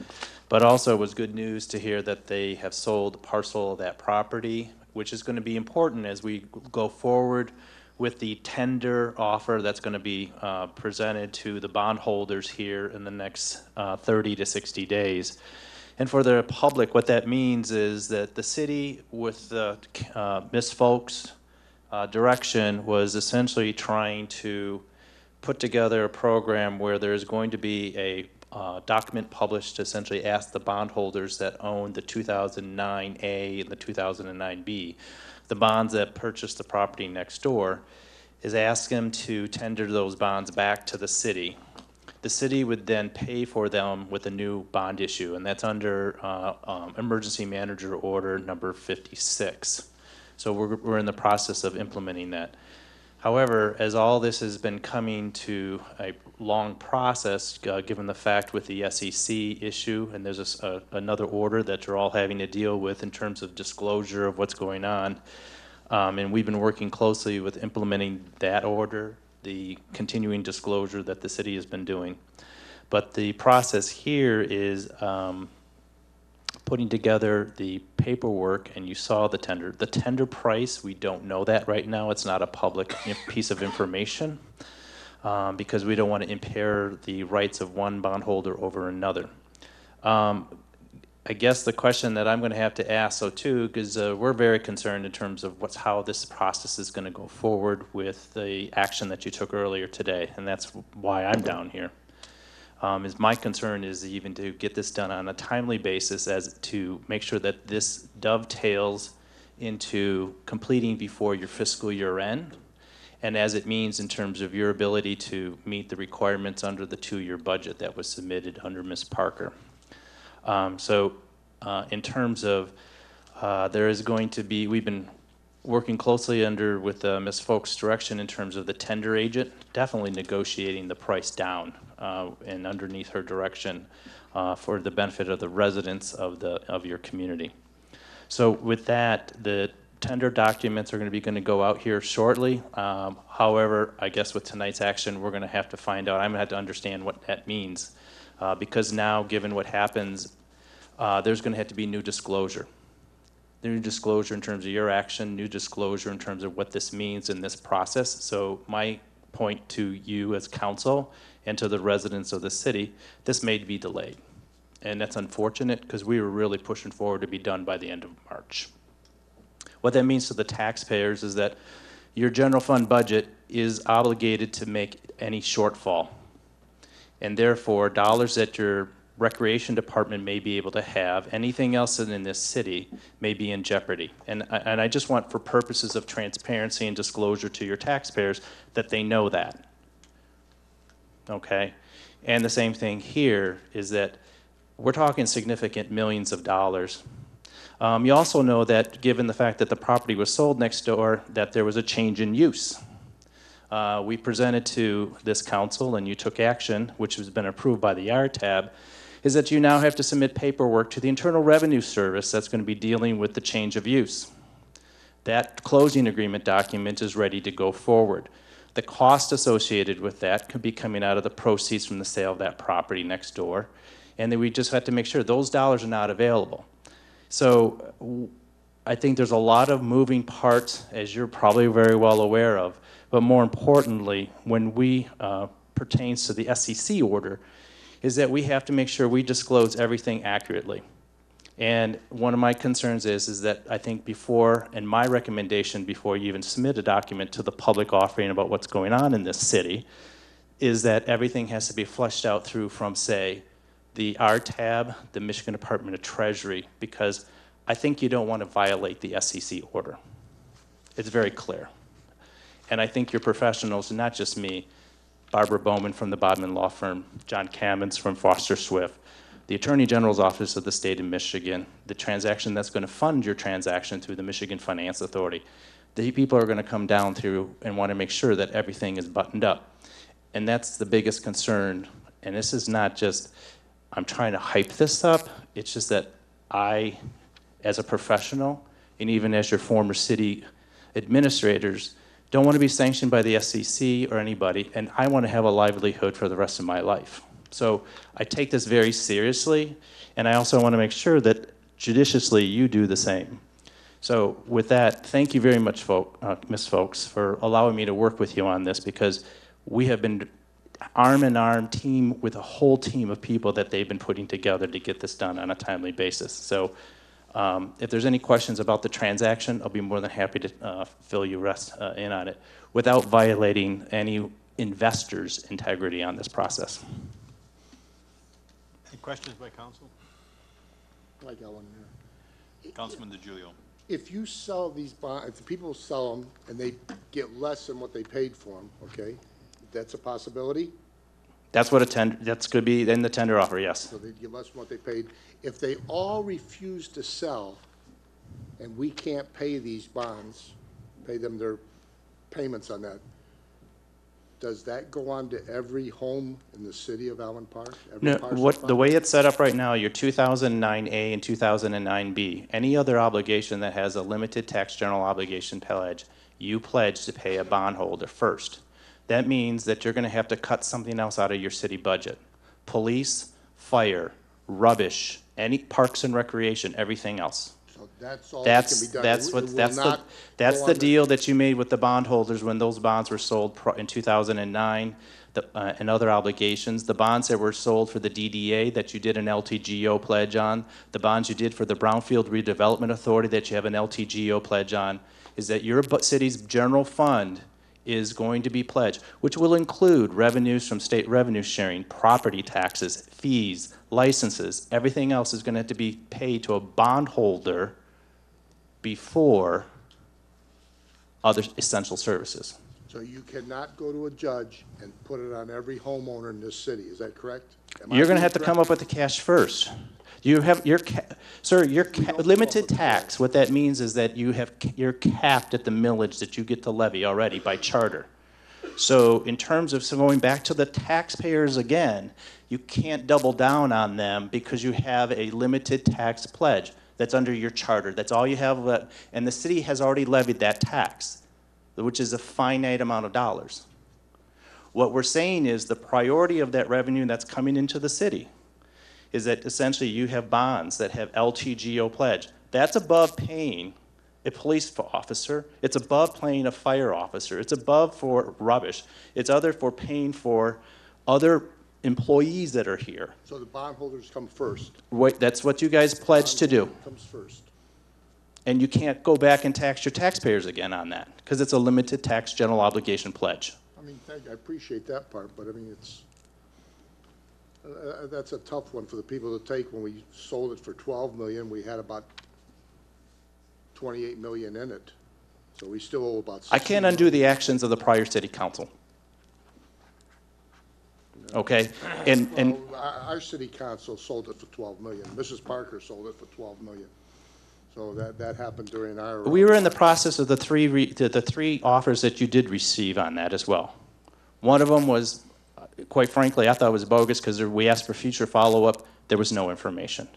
But also it was good news to hear that they have sold a parcel of that property, which is going to be important as we go forward with the tender offer that's going to be presented to the bondholders here in the next 30 to 60 days. And for the public, what that means is that the city, with Ms. Folk's direction, was essentially trying to put together a program where there's going to be a document published to essentially ask the bondholders that own the 2009A and the 2009B, the bonds that purchased the property next door, is ask them to tender those bonds back to the city. The city would then pay for them with a new bond issue, and that's under Emergency Manager Order number 56. So we're in the process of implementing that. However, as all this has been coming to a long process, given the fact with the SEC issue, and there's another order that you're all having to deal with in terms of disclosure of what's going on, and we've been working closely with implementing that order, the continuing disclosure that the city has been doing. But the process here is putting together the paperwork, and you saw the tender. The tender price, we don't know that right now. It's not a public piece of information because we don't want to impair the rights of one bondholder over another. I guess the question that I'm going to have to ask, so too, because we're very concerned in terms of how this process is going to go forward with the action that you took earlier today, and that's why I'm down here. Is my concern is even to get this done on a timely basis as to make sure that this dovetails into completing before your fiscal year end, and as it means in terms of your ability to meet the requirements under the 2-year budget that was submitted under Ms. Parker. In terms of, there is going to be, we've been working closely with Ms. Folk's direction in terms of the tender agent, definitely negotiating the price down and underneath her direction for the benefit of the residents of your community. So with that, the tender documents are going to go out here shortly. However, I guess with tonight's action, we're going to have to find out. I'm going to have to understand what that means because now, given what happens, there's going to have to be new disclosure. New disclosure in terms of your action, new disclosure in terms of what this means in this process. So my point to you as council and to the residents of the city, this may be delayed. And that's unfortunate because we were really pushing forward to be done by the end of March. What that means to the taxpayers is that your general fund budget is obligated to make any shortfall. And therefore, dollars that your recreation department may be able to have, anything else in this city may be in jeopardy. And I just want, for purposes of transparency and disclosure to your taxpayers, that they know that. Okay? And the same thing here is that we're talking significant millions of dollars. You also know that given the fact that the property was sold next door, that there was a change in use. We presented to this council, and you took action, which has been approved by the RTAB, is that you now have to submit paperwork to the Internal Revenue Service that's going to be dealing with the change of use. That closing agreement document is ready to go forward. The cost associated with that could be coming out of the proceeds from the sale of that property next door, and then we just have to make sure those dollars are not available. So I think there's a lot of moving parts, as you're probably very well aware of, but more importantly, when we pertains to the SEC order, is that we have to make sure we disclose everything accurately. And one of my concerns is that I think before, and my recommendation before you even submit a document to the public offering about what's going on in this city, is that everything has to be fleshed out through from, say, the RTAB, the Michigan Department of Treasury, because I think you don't want to violate the SEC order. It's very clear. And I think your professionals, not just me, Barbara Bowman from the Bodman Law Firm, John Kamens from Foster Swift, the Attorney General's Office of the State of Michigan, the transaction that's going to fund your transaction through the Michigan Finance Authority. The people are going to come down through and want to make sure that everything is buttoned up. And that's the biggest concern. And this is not just, I'm trying to hype this up. It's just that I, as a professional, and even as your former city administrators, don't want to be sanctioned by the SEC or anybody, and I want to have a livelihood for the rest of my life. So I take this very seriously, and I also want to make sure that judiciously you do the same. So with that, thank you very much, Ms. Folks, for allowing me to work with you on this, because we have been arm in arm team with a whole team of people that they've been putting together to get this done on a timely basis. So if there's any questions about the transaction, I'll be more than happy to fill you in on it without violating any investor's integrity on this process.
Any questions by council?
I got one here.
Councilman DiGiulio.
If you sell these bonds, if the people sell them and they get less than what they paid for them, okay, that's a possibility?
That's what that's could be in the tender offer, yes.
So they get less than what they paid. If they all refuse to sell and we can't pay these bonds, pay them their payments on that, does that go on to every home in the city of Allen Park?
No, the way it's set up right now, your 2009A and 2009B, any other obligation that has a limited tax general obligation pledge, you pledge to pay a bondholder first. That means that you're going to have to cut something else out of your city budget. Police, fire, rubbish, any parks and recreation, everything else.
So that's all that can be done.
That's the deal that you made with the bondholders when those bonds were sold in 2009 and other obligations. The bonds that were sold for the DDA that you did an LTGO pledge on, the bonds you did for the Brownfield Redevelopment Authority that you have an LTGO pledge on, is that your city's general fund is going to be pledged, which will include revenues from state revenue sharing, property taxes, fees, licenses. Everything else is going to have to be paid to a bondholder before other essential services.
So you cannot go to a judge and put it on every homeowner in this city, is that correct?
You're going to have to come up with the cash first. You have your limited tax. What that means is that you're capped at the millage that you get to levy already by charter. So in terms of going back to the taxpayers again, you can't double down on them because you have a limited tax pledge that's under your charter. That's all you have, and the city has already levied that tax, which is a finite amount of dollars. What we're saying is the priority of that revenue that's coming into the city is that essentially you have bonds that have LTGO pledge. That's above paying a police officer. It's above paying a fire officer. It's above for rubbish. It's other for paying for other employees that are here.
So the bondholders come first.
That's what you guys pledged to do.
Comes first.
And you can't go back and tax your taxpayers again on that, because it's a limited tax general obligation pledge.
I mean, I appreciate that part, but I mean, that's a tough one for the people to take. When we sold it for 12 million, we had about 28 million in it. So we still owe about 16
I can't undo the actions of the prior city council. Okay, and
Our city council sold it for 12 million. Mrs. Parker sold it for 12 million. So that happened during our.
we were in the process of the three offers that you did receive on that as well. One of them was, quite frankly, I thought it was bogus because we asked for future follow-up. There was no information.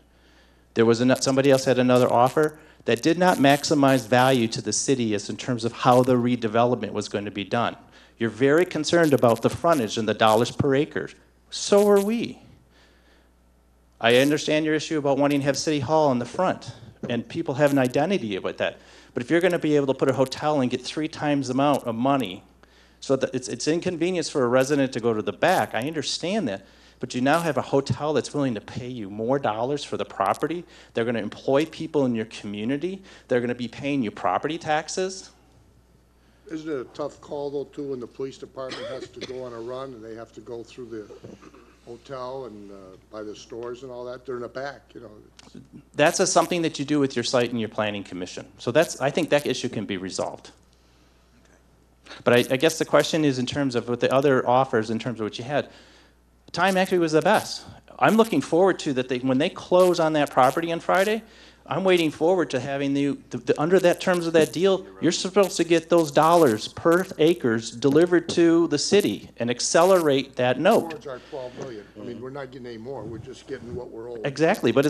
There was somebody else had another offer that did not maximize value to the city as in terms of how the redevelopment was going to be done. You're very concerned about the frontage and the dollars per acre. So are we. I understand your issue about wanting to have City Hall in the front, and people have an identity about that. But if you're going to be able to put a hotel and get 3 times the amount of money, so that it's inconvenience for a resident to go to the back, I understand that. But you now have a hotel that's willing to pay you more dollars for the property. They're going to employ people in your community. They're going to be paying you property taxes.
Isn't it a tough call though too when the police department has to go on a run and they have to go through the hotel and by the stores and all that? They're in the back, you know.
That's something that you do with your site and your planning commission. So I think that issue can be resolved. But I guess the question is in terms of what the other offers, in terms of what you had, time actually was the best. I'm looking forward to that when they close on that property on Friday, I'm waiting forward to having under that terms of that deal, you're supposed to get those dollars per acres delivered to the city and accelerate that note.
Towards our 12 million. I mean, we're not getting any more. We're just getting what we're owed.
Exactly, but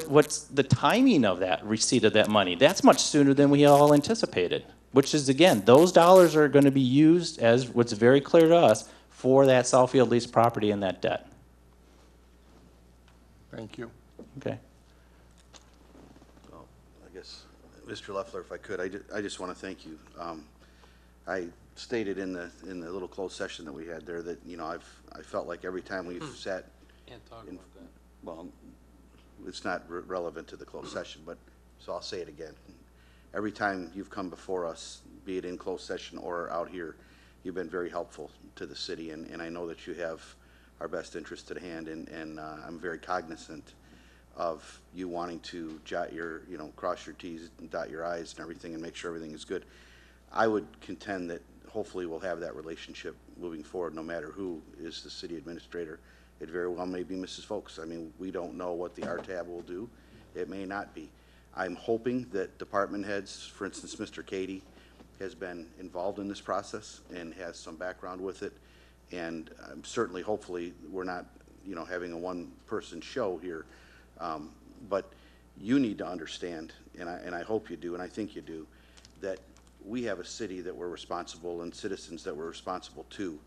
what's the timing of that receipt of that money? That's much sooner than we all anticipated, which is, again, those dollars are going to be used, as what's very clear to us, for that Southfield lease property and that debt.
Thank you.
Okay.
Well, I guess, Mr. Leffler, if I could, I just want to thank you. I stated in the little closed session that we had there that, you know, I felt like every time we've sat.
Can't talk about that.
Well, it's not relevant to the closed session, but, so I'll say it again. Every time you've come before us, be it in closed session or out here, you've been very helpful to the city, and I know that you have our best interest at hand, and I'm very cognizant of you wanting to cross your T's and dot your I's and everything and make sure everything is good. I would contend that hopefully we'll have that relationship moving forward no matter who is the city administrator. It very well may be Mrs. Folks. I mean, we don't know what the RTAB will do. It may not be. I'm hoping that department heads, for instance, Mr. Cady, has been involved in this process and has some background with it. And certainly, hopefully, we're not, having a one-person show here. But you need to understand, and I hope you do, and I think you do, that we have a city that we're responsible and citizens that we're responsible to.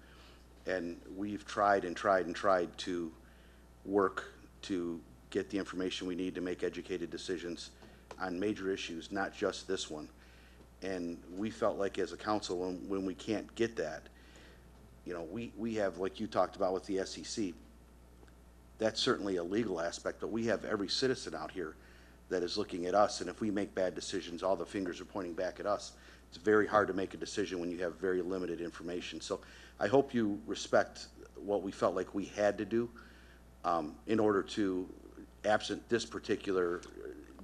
And we've tried and tried and tried to work to get the information we need to make educated decisions on major issues, not just this one. And we felt like as a council, when we can't get that, we have, like you talked about with the SEC, that's certainly a legal aspect, but we have every citizen out here that is looking at us, and if we make bad decisions, all the fingers are pointing back at us. It's very hard to make a decision when you have very limited information. So I hope you respect what we felt like we had to do in order to, absent this particular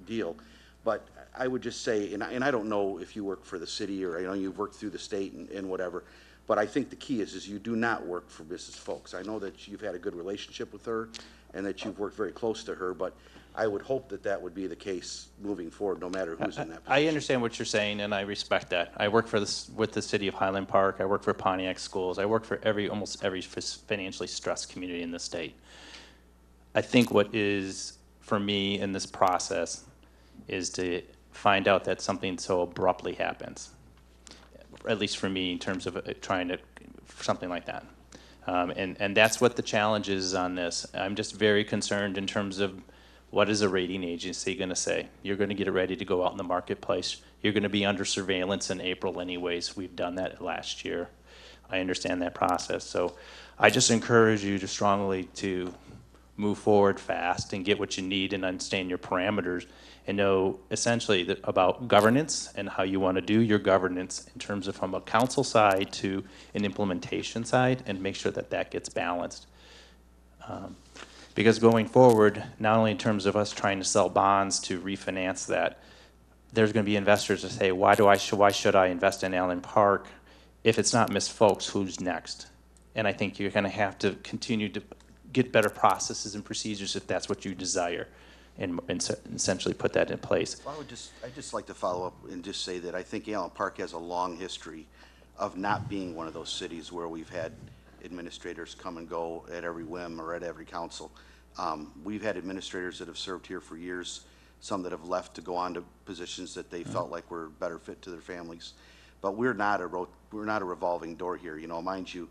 deal. But I would just say, and I don't know if you work for the city or you've worked through the state and whatever, but I think the key is you do not work for Mrs. Folks. I know that you've had a good relationship with her and that you've worked very close to her, but I would hope that that would be the case moving forward, no matter who's in that position.
I understand what you're saying, and I respect that. I work with the city of Highland Park. I work for Pontiac Schools. I work for almost every financially stressed community in the state. I think what is, for me in this process, is to find out that something so abruptly happens, at least for me in terms of trying to, something like that. And that's what the challenge is on this. I'm just very concerned in terms of what is a rating agency going to say? You're going to get it ready to go out in the marketplace. You're going to be under surveillance in April anyways. We've done that last year. I understand that process. So I just encourage you to strongly to move forward fast and get what you need and understand your parameters and know essentially about governance and how you want to do your governance in terms of from a council side to an implementation side, and make sure that that gets balanced. Because going forward, not only in terms of us trying to sell bonds to refinance that, there's going to be investors that say, why should I invest in Allen Park? If it's not Ms. Folks, who's next? And I think you're going to have to continue to get better processes and procedures if that's what you desire, and essentially put that in place.
Well, I'd just like to follow up and just say that I think Allen Park has a long history of not being one of those cities where we've had administrators come and go at every whim or at every council. We've had administrators that have served here for years, some that have left to go on to positions that they felt like were better fit to their families. But we're not a revolving door here. You know, mind you,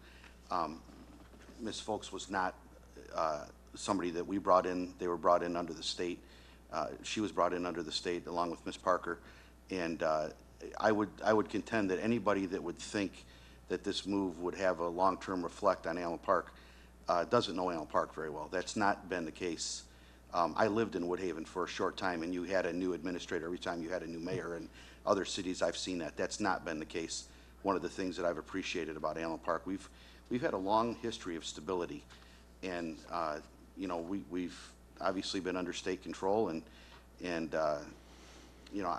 Ms. Folks was not somebody that we brought in. They were brought in under the state. She was brought in under the state along with Ms. Parker. And I would contend that anybody that would think that this move would have a long-term reflect on Allen Park doesn't know Allen Park very well. That's not been the case. I lived in Woodhaven for a short time, and you had a new administrator every time you had a new mayor. And other cities, I've seen that. That's not been the case. One of the things that I've appreciated about Allen Park, we've had a long history of stability, and you know, we've obviously been under state control, and you know,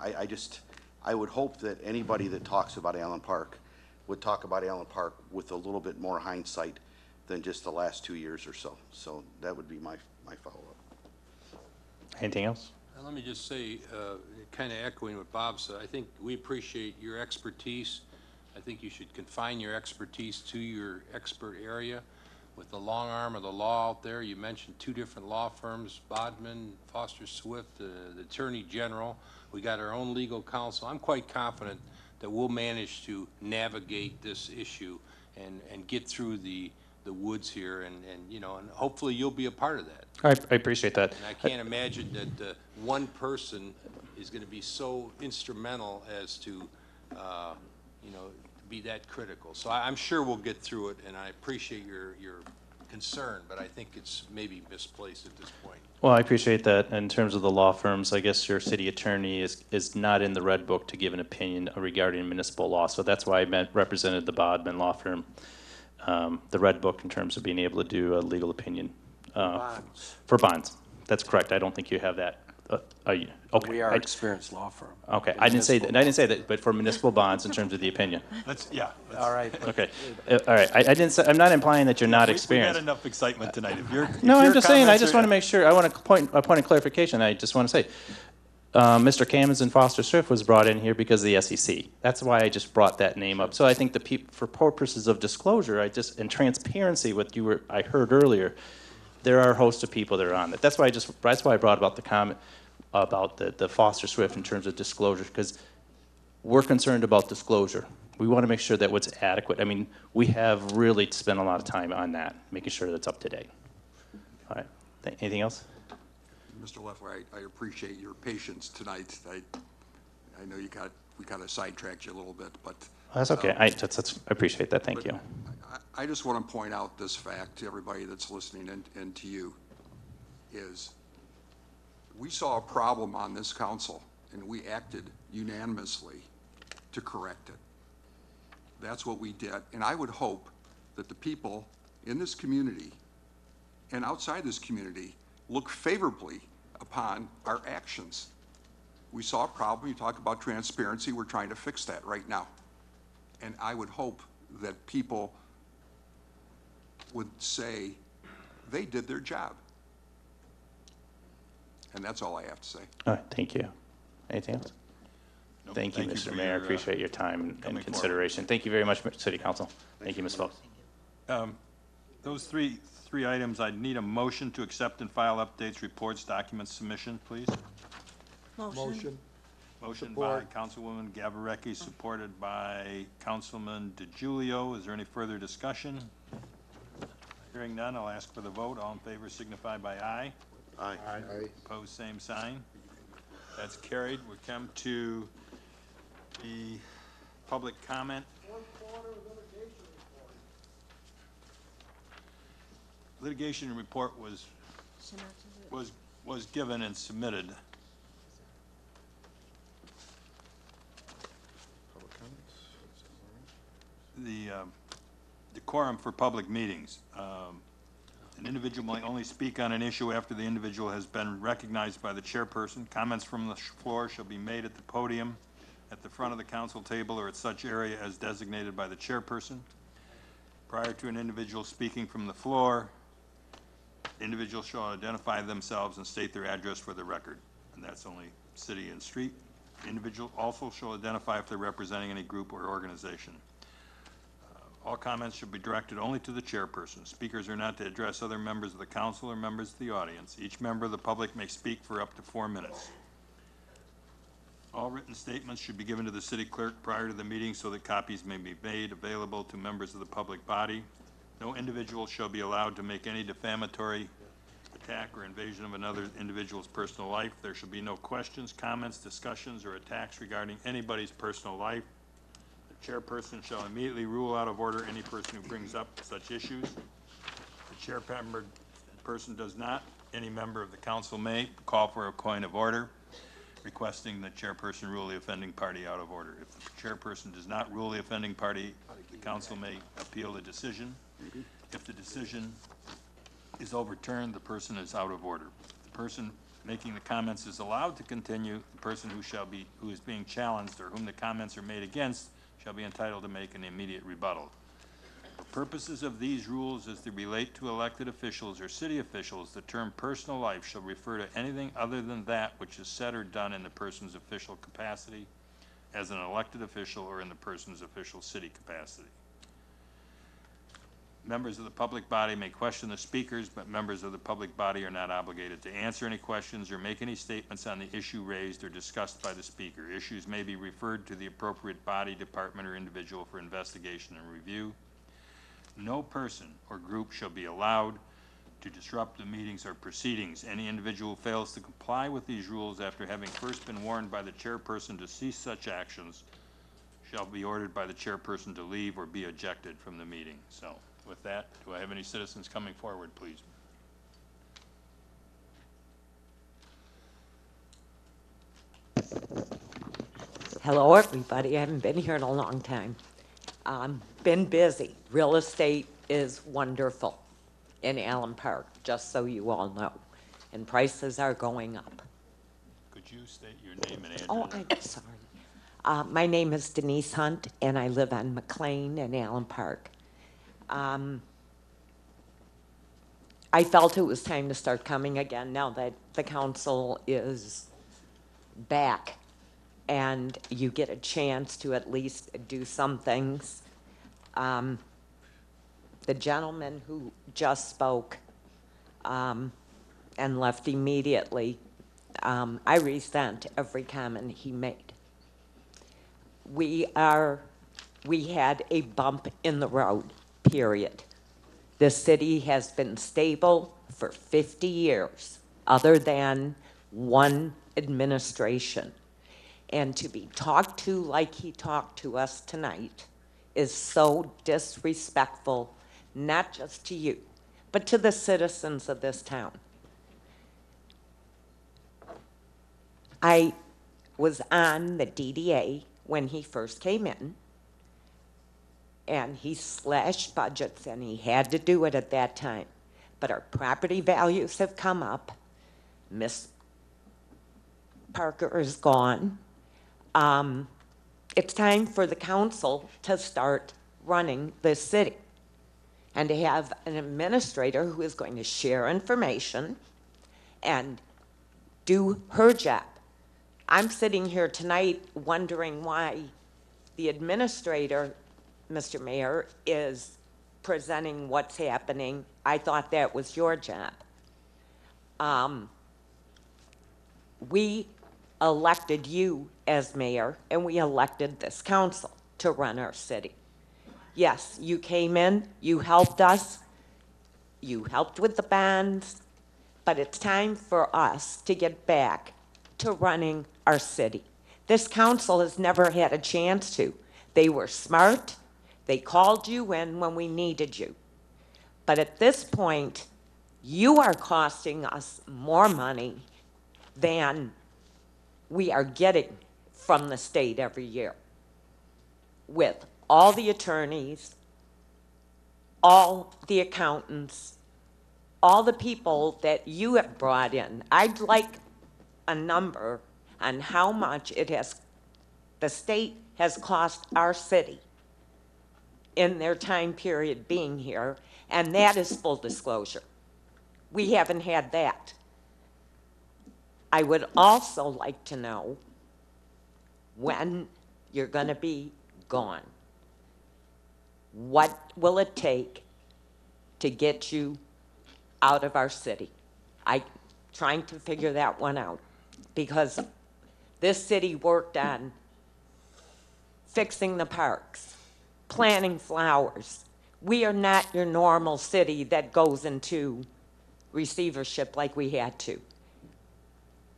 I would hope that anybody that talks about Allen Park would talk about Allen Park with a little bit more hindsight than just the last 2 years or so. So that would be my follow-up.
Anything else?
Let me just say, kind of echoing what Bob said, I think we appreciate your expertise. I think you should confine your expertise to your expert area. With the long arm of the law out there, you mentioned 2 different law firms, Bodman, Foster Swift, the Attorney General. We got our own legal counsel. I'm quite confident that we'll manage to navigate this issue and get through the woods here, and you know, and hopefully you'll be a part of that.
I appreciate that.
And I can't imagine that one person is going to be so instrumental as to, you know, be that critical. So I'm sure we'll get through it, and I appreciate your concern, but I think it's maybe misplaced at this point.
Well, I appreciate that. In terms of the law firms, I guess your city attorney is not in the red book to give an opinion regarding municipal law. So that's why I represented the Bodman law firm, the red book, in terms of being able to do a legal opinion for bonds. That's correct. I don't think you have that. Okay.
We are an experienced law firm.
Okay, I didn't say that, but for municipal bonds in terms of the opinion.
All right.
Okay, all right. I didn't say, I'm not implying that you're not experienced.
We had enough excitement tonight. If
No, I'm just saying, I
comments
just
are-
want to make sure, I want a point of clarification. I just want to say, Mr. Kamens and Foster Swift was brought in here because of the SEC. That's why I just brought that name up. So I think for purposes of disclosure, and transparency, I heard earlier, there are a host of people that are on it. That's why I brought about the comment about the Foster Swift in terms of disclosure, because we're concerned about disclosure. We want to make sure that what's adequate. I mean, we have really spent a lot of time on that, making sure that's up to date. All right. Anything else?
Mr. Leffler, I appreciate your patience tonight. I know we kind of sidetracked you a little bit, but
That's okay. I appreciate that. Thank you.
I just want to point out this fact to everybody that's listening and to you, is we saw a problem on this council, and we acted unanimously to correct it. That's what we did. And I would hope that the people in this community and outside this community look favorably upon our actions. We saw a problem. You talk about transparency. We're trying to fix that right now. And I would hope that people would say they did their job. And that's all I have to say.
All right, thank you. Anything else?
Nope,
Thank you,
for
Mr. Mayor. I
your,
appreciate your time
coming
and consideration. Thank you very much, City Council. Thank you, Ms. Folks.
Those three items, I'd need a motion to accept and file updates, reports, documents, submission, please.
Motion.
Motion by
Support.
Councilwoman Gavarecki, supported by Councilman DiGiulio. Is there any further discussion? Hearing none, I'll ask for the vote. All in favor signify by aye.
Aye.
Opposed, same sign. That's carried. We come to the public comment. Litigation report was was given and submitted. The decorum for public meetings. An individual may only speak on an issue after the individual has been recognized by the chairperson. Comments from the floor shall be made at the podium, at the front of the council table, or at such area as designated by the chairperson. Prior to an individual speaking from the floor, individuals shall identify themselves and state their address for the record, and that's only city and street. Individual also shall identify if they're representing any group or organization. All comments should be directed only to the chairperson. Speakers are not to address other members of the council or members of the audience. Each member of the public may speak for up to 4 minutes. All written statements should be given to the city clerk prior to the meeting so that copies may be made available to members of the public body. No individual shall be allowed to make any defamatory attack or invasion of another individual's personal life. There shall be no questions, comments, discussions, or attacks regarding anybody's personal life. The chairperson shall immediately rule out of order any person who brings up such issues. The chairperson does not. Any member of the council may call for a point of order, requesting the chairperson rule the offending party out of order. If the chairperson does not rule the offending party, the council may appeal the decision. If the decision is overturned, the person is out of order. The person making the comments is allowed to continue. The person who is being challenged or whom the comments are made against shall be entitled to make an immediate rebuttal. For purposes of these rules as they relate to elected officials or city officials, the term personal life shall refer to anything other than that which is said or done in the person's official capacity as an elected official or in the person's official city capacity. Members of the public body may question the speakers, but members of the public body are not obligated to answer any questions or make any statements on the issue raised or discussed by the speaker. Issues may be referred to the appropriate body, department, or individual for investigation and review. No person or group shall be allowed to disrupt the meetings or proceedings. Any individual who fails to comply with these rules after having first been warned by the chairperson to cease such actions shall be ordered by the chairperson to leave or be ejected from the meeting. So, with that, do I have any citizens coming forward, please?
Hello, everybody. I haven't been here in a long time. Been busy. Real estate is wonderful in Allen Park, just so you all know. And prices are going up.
Could you state your name and address?
Oh, I'm sorry. My name is Denise Hunt, and I live on McLean in Allen Park. I felt it was time to start coming again now that the council is back and you get a chance to at least do some things. The gentleman who just spoke and left immediately, I resent every comment he made. We had a bump in the road, period. The city has been stable for 50 years, other than one administration. And to be talked to like he talked to us tonight is so disrespectful, not just to you, but to the citizens of this town. I was on the DDA when he first came in, and he slashed budgets, and he had to do it at that time. But our property values have come up. Miss Parker is gone. It's time for the council to start running this city and to have an administrator who is going to share information and do her job. I'm sitting here tonight wondering why the administrator, Mr. Mayor, is presenting what's happening. I thought that was your job. We elected you as mayor, and we elected this council to run our city. Yes, you came in, you helped us, you helped with the bonds, but it's time for us to get back to running our city. This council has never had a chance to. They were smart. They called you in when we needed you. But at this point, You are costing us more money than we are getting from the state every year, with all the attorneys, all the accountants, all the people that you have brought in. I'd like a number on how much the state has cost our city in their time period being here, and that is full disclosure. We haven't had that. I would also like to know when you're going to be gone. What will it take to get you out of our city? I'm trying to figure that one out, because this city worked on fixing the parks, planting flowers. We are not your normal city that goes into receivership like we had to.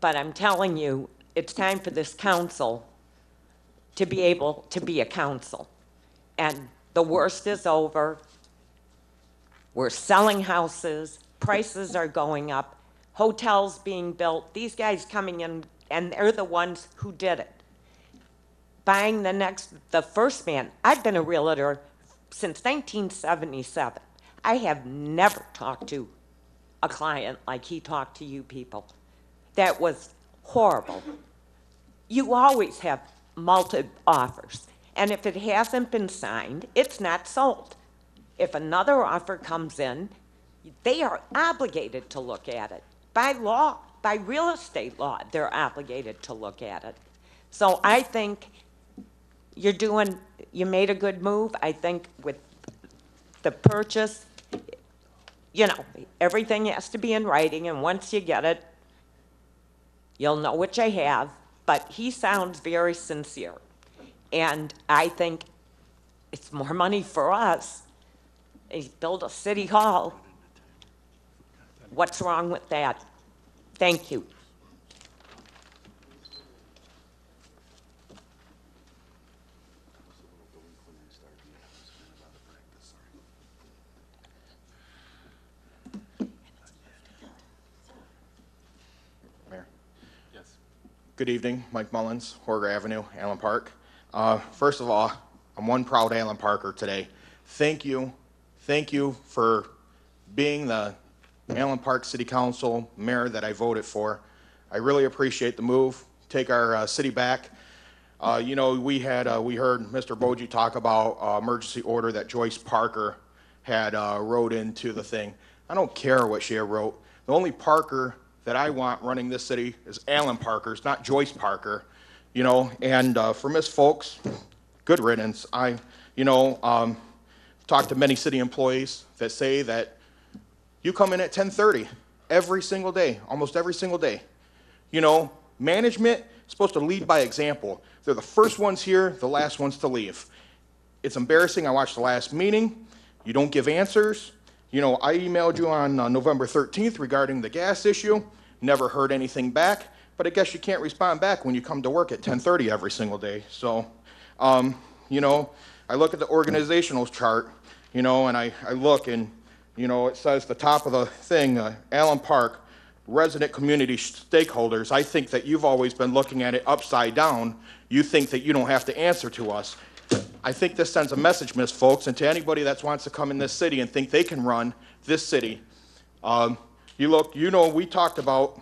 But I'm telling you, it's time for this council to be able to be a council. And the worst is over. We're selling houses, prices are going up, hotels being built, these guys coming in, and they're the ones who did it. Buying the first man. I've been a realtor since 1977. I have never talked to a client like he talked to you people. That was horrible. You always have multi-offers, and if it hasn't been signed, it's not sold. If another offer comes in, they are obligated to look at it. By law, by real estate law, they're obligated to look at it. So I think you made a good move. I think with the purchase, everything has to be in writing, and once you get it, you'll know what you have. But he sounds very sincere, and I think it's more money for us. He's built a city hall. What's wrong with that? Thank you. Mayor? Yes. Good evening, Mike Mullins, Horger Avenue, Allen Park. First of all, I'm one proud Allen Parker today. Thank you for being the Allen Park City Council mayor that I voted for. I really appreciate the move. Take our city back. We heard Mr. Boji talk about emergency order that Joyce Parker had wrote into the thing. I don't care what she wrote. The only Parker that I want running this city is Allen Parker's, not Joyce Parker. And for Miss Folks, good riddance. Talked to many city employees that say that you come in at 10:30 every single day, almost every single day. Management is supposed to lead by example. They're the first ones here, the last ones to leave. It's embarrassing. I watched the last meeting. You don't give answers. I emailed you on November 13th regarding the gas issue. Never heard anything back. But I guess you can't respond back when you come to work at 10:30 every single day. So, I look at the organizational chart, and I look and, it says the top of the thing, Allen Park, resident community stakeholders. I think that you've always been looking at it upside down. You think that you don't have to answer to us. I think this sends a message, Miss Folks, and to anybody that wants to come in this city and think they can run this city. We talked about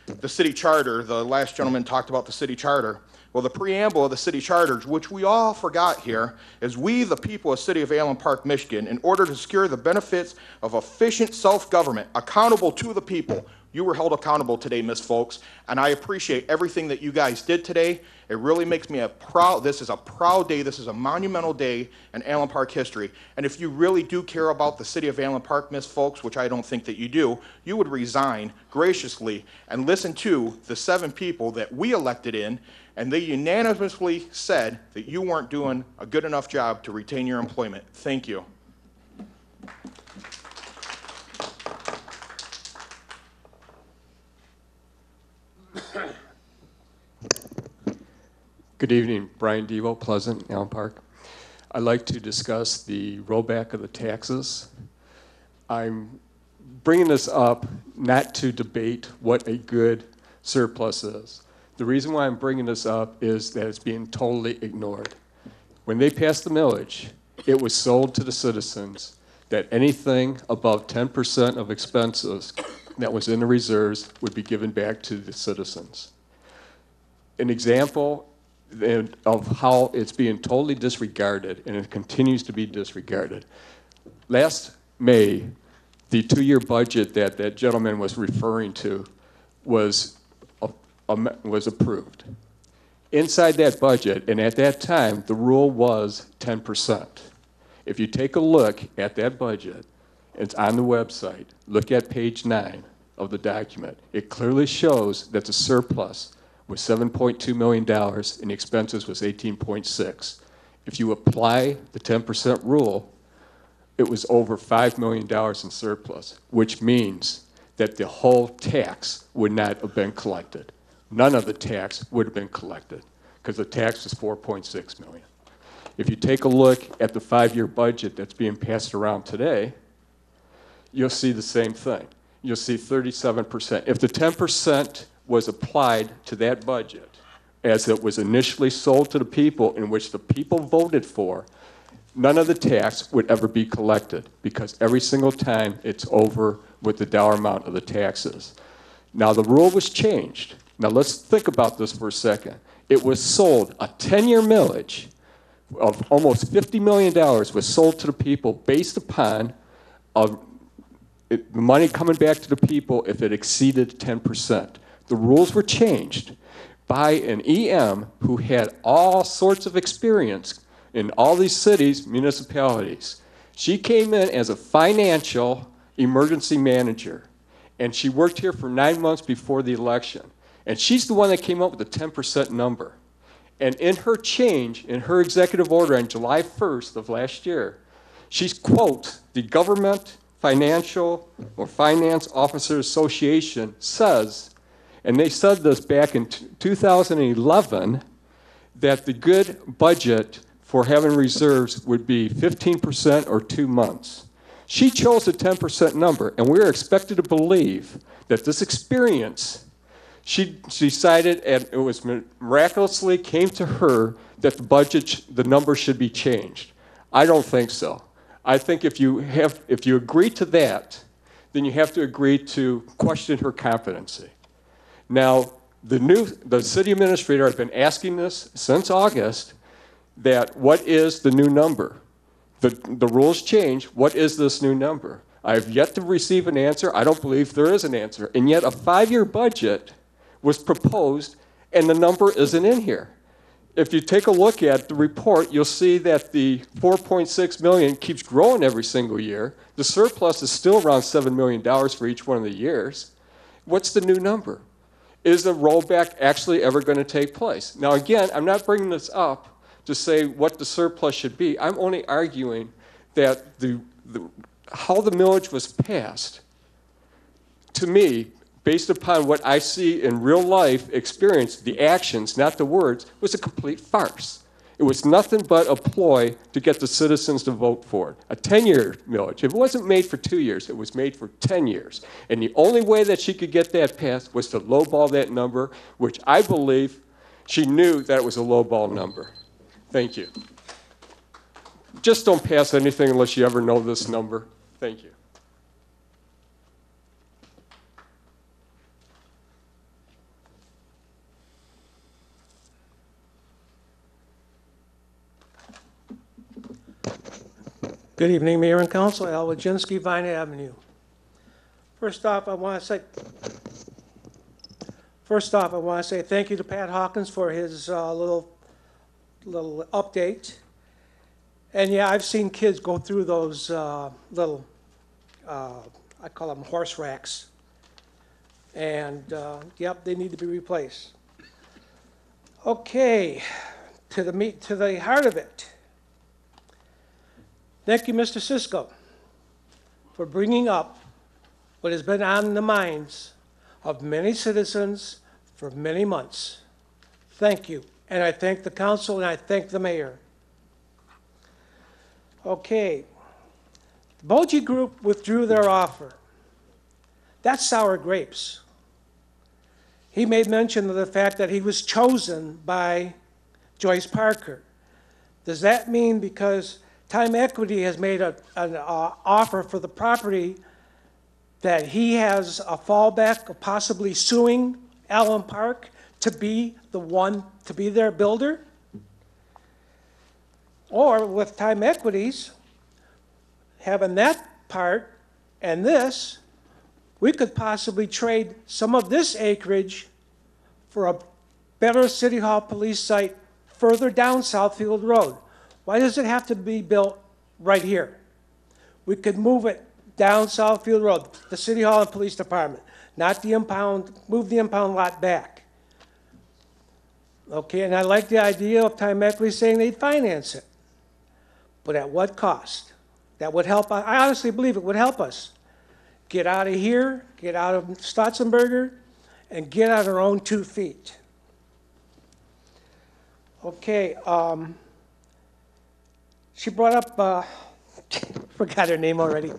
the city charter. The last gentleman talked about the city charter. Well, the preamble of the city charter, which we all forgot here, is we, the people of the city of Allen Park, Michigan, in order to secure the benefits of efficient self-government, accountable to the people. You were held accountable today, Miss Folks, and I appreciate everything that you guys did today. It really makes me this is a proud day. This is a monumental day in Allen Park history. And if you really do care about the city of Allen Park, Miss Folks, which I don't think that you do, you would resign graciously and listen to the 7 people that we elected in, and they unanimously said that you weren't doing a good enough job to retain your employment. Thank you.
Good evening, Brian Devo, Pleasant, Allen Park. I'd like to discuss the rollback of the taxes. I'm bringing this up not to debate what a good surplus is. The reason why I'm bringing this up is that it's being totally ignored. When they passed the millage, it was sold to the citizens that anything above 10% of expenses that was in the reserves would be given back to the citizens. An example of how it's being totally disregarded, and it continues to be disregarded. Last May, the 2-year budget that that gentleman was referring to was approved. Inside that budget, and at that time, the rule was 10%. If you take a look at that budget, it's on the website, look at page 9 of the document. It clearly shows that the surplus was $7.2 million and the expenses was 18.6. If you apply the 10% rule, it was over $5 million in surplus, which means that the whole tax would not have been collected. None of the tax would have been collected because the tax was $4.6 million. If you take a look at the 5-year budget that's being passed around today, you'll see the same thing. You'll see 37%. If the 10% was applied to that budget as it was initially sold to the people, in which the people voted for, none of the tax would ever be collected because every single time it's over with the dollar amount of the taxes. Now the rule was changed. Now let's think about this for a second. It was sold, a 10-year millage of almost $50 million was sold to the people based upon the money coming back to the people if it exceeded 10%. The rules were changed by an EM who had all sorts of experience in all these cities, municipalities. She came in as a financial emergency manager, and she worked here for 9 months before the election. And she's the one that came up with the 10% number. And in her change, in her executive order on July 1st of last year, she quotes the Government Financial or Finance Officers Association says, and they said this back in 2011, that the good budget for having reserves would be 15% or 2 months. She chose the 10% number, and we're expected to believe that this experience, she decided, and it was miraculously came to her that the budget, the number should be changed. I don't think so. I think if you agree to that, then you have to agree to question her competency. Now, the city administrator, I've been asking this since August, that what is the new number? The rules change. What is this new number? I have yet to receive an answer. I don't believe there is an answer. And yet a 5-year budget was proposed, and the number isn't in here. If you take a look at the report, you'll see that the $4.6 million keeps growing every single year. The surplus is still around $7 million for each one of the years. What's the new number? Is the rollback actually ever going to take place? Now again, I'm not bringing this up to say what the surplus should be. I'm only arguing that how the millage was passed, to me, based upon what I see in real life experience, the actions, not the words, was a complete farce. It was nothing but a ploy to get the citizens to vote for it. A 10-year millage. If it wasn't made for 2 years, it was made for 10 years. And the only way that she could get that passed was to lowball that number, which I believe she knew that it was a lowball number. Thank you. Just don't pass anything unless you ever know this number. Thank you.
Good evening, Mayor and Council. Al Wojcinski, Vine Avenue. First off, I want to say thank you to Pat Hawkins for his little update. And yeah, I've seen kids go through those little, I call them horse racks. And yep, they need to be replaced. Okay, to the heart of it. Thank you, Mr. Cisco, for bringing up what has been on the minds of many citizens for many months. Thank you. And I thank the council and I thank the mayor. Okay. The Boji Group withdrew their offer. That's sour grapes. He made mention of the fact that he was chosen by Joyce Parker. Does that mean because Time Equity has made an offer for the property that he has a fallback of possibly suing Allen Park to be the one, to be their builder? Or with Time Equities, having that part and this, we could possibly trade some of this acreage for a better City Hall police site further down Southfield Road. Why does it have to be built right here? We could move it down Southfield Road, the City Hall and Police Department, not the impound, move the impound lot back. Okay, and I like the idea of Time Equity saying they'd finance it. But at what cost? That would help, I honestly believe it would help us. Get out of here, get out of Stotzenberger, and get on our own 2 feet. Okay, she brought up, forgot her name already.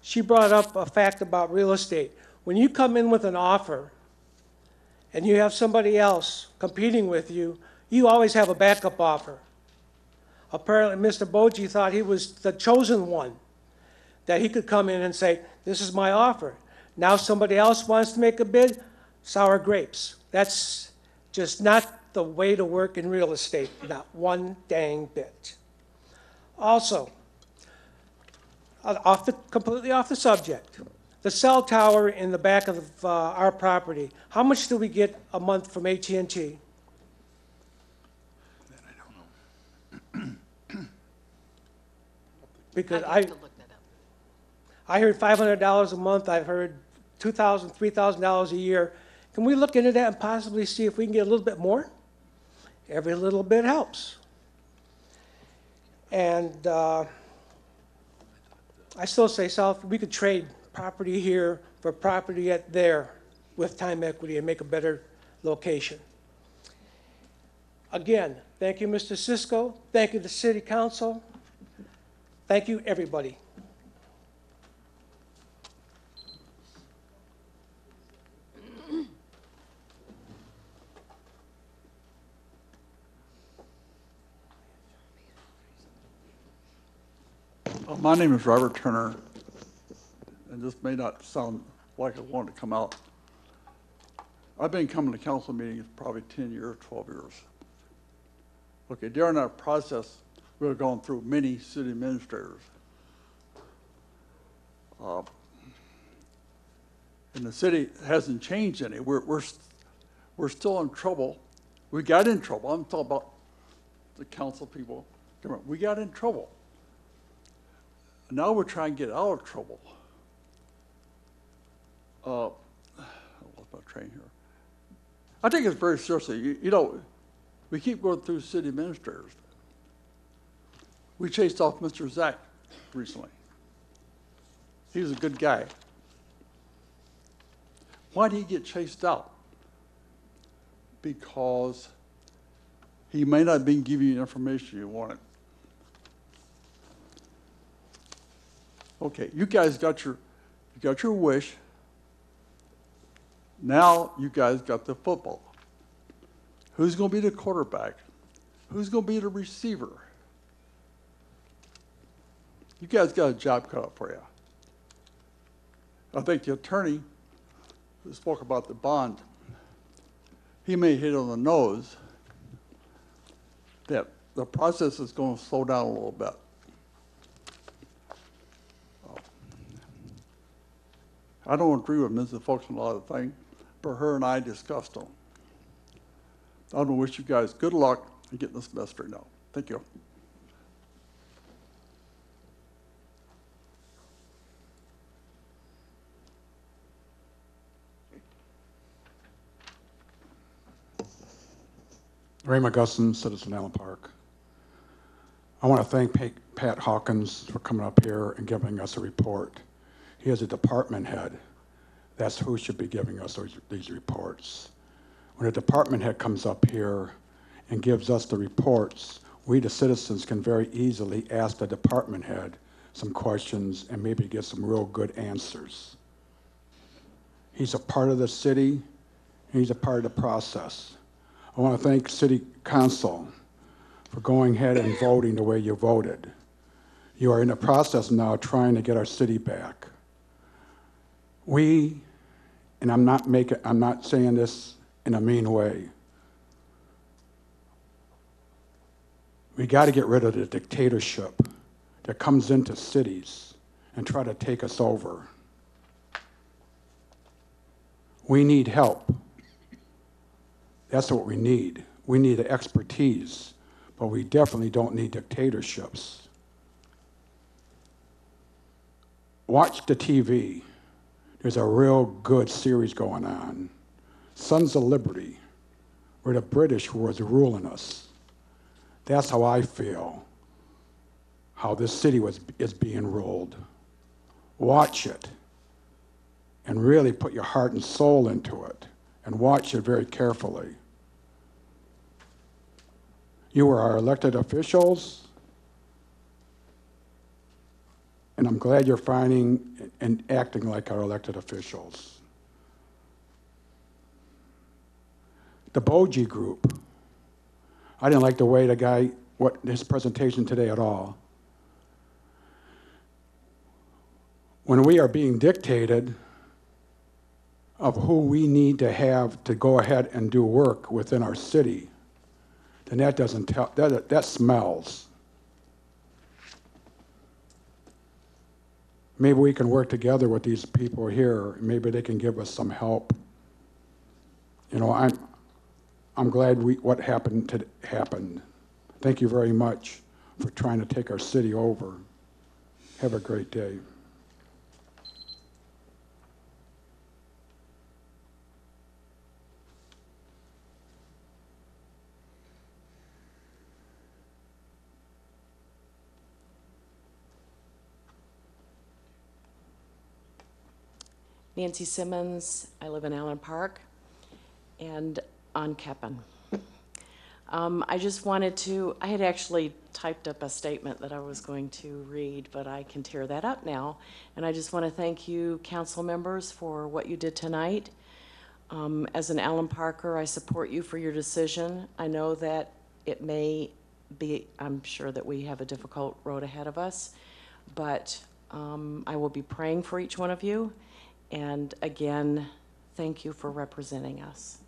She brought up a fact about real estate. When you come in with an offer and you have somebody else competing with you, you always have a backup offer. Apparently, Mr. Boji thought he was the chosen one, that he could come in and say, this is my offer. Now somebody else wants to make a bid, sour grapes. That's just not the way to work in real estate, not one dang bit. Also, completely off the subject, the cell tower in the back of our property, how much do we get a month from AT&T? Because I heard $500 a month, I've heard $2,000, $3,000 a year. Can we look into that and possibly see if we can get a little bit more? Every little bit helps. And I still say, we could trade property here for property at there with Time Equity and make a better location. Again, thank you, Mr. Cisco. Thank you, the City Council. Thank you, everybody.
My name is Robert Turner, and this may not sound like I want to come out. I've been coming to council meetings probably 10 years, 12 years. Okay, during that process, we've gone through many city administrators. And the city hasn't changed any. We're still in trouble. We got in trouble. I'm talking about the council people. We got in trouble. Now we're trying to get out of trouble. I lost my train here. I take it very seriously. You know, we keep going through city administrators. We chased off Mr. Zach recently. He was a good guy. Why did he get chased out? Because he may not have been giving you the information you wanted. Okay, you guys got your wish. Now you guys got the football. Who's going to be the quarterback? Who's going to be the receiver? You guys got a job cut up for you. I think the attorney who spoke about the bond, he may hit on the nose that the process is going to slow down a little bit. I don't agree with Mrs. Fox on a lot of things, but her and I discussed them. I want to wish you guys good luck in getting this mess straightened out. Thank you.
Ray McGusson, citizen Allen Park. I want to thank Pat Hawkins for coming up here and giving us a report. He is a department head. That's who should be giving us these reports. When a department head comes up here and gives us the reports, we the citizens can very easily ask the department head some questions and maybe get some real good answers. He's a part of the city. He's a part of the process. I want to thank City Council for going ahead and voting the way you voted. You are in the process now trying to get our city back. We, and I'm not saying this in a mean way, we got to get rid of the dictatorship that comes into cities and try to take us over. We need help. That's what we need. We need the expertise, but we definitely don't need dictatorships. Watch the TV. There's a real good series going on, Sons of Liberty, where the British was ruling us. That's how I feel, how this city is being ruled. Watch it, and really put your heart and soul into it, and watch it very carefully. You are our elected officials, and I'm glad you're finding and acting like our elected officials. The Boji Group, I didn't like the way the guy, his presentation today at all. When we are being dictated of who we need to have to go ahead and do work within our city, then that doesn't tell, that smells. Maybe we can work together with these people here. Maybe they can give us some help. You know, I'm glad what happened happened. Thank you very much for trying to take our city over. Have a great day.
Nancy Simmons, I live in Allen Park and on Keppen. I just wanted to, I had actually typed up a statement that I was going to read, but I can tear that up now. And I just want to thank you, council members, for what you did tonight. As an Allen Parker, I support you for your decision. I know that it may be, I'm sure that we have a difficult road ahead of us, but I will be praying for each one of you. And again, thank you for representing us.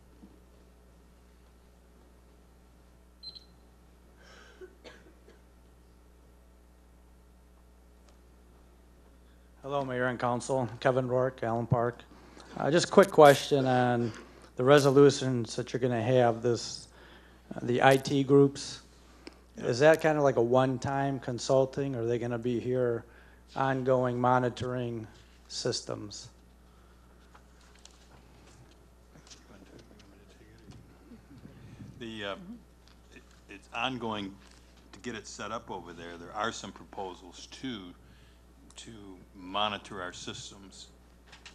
Hello, Mayor and Council. Kevin Rourke, Allen Park. Just a quick question on the resolutions that you're going to have, the IT groups. Is that kind of like a one-time consulting, or are they going to be here ongoing monitoring systems?
It's ongoing to get it set up over there. There are some proposals to monitor our systems.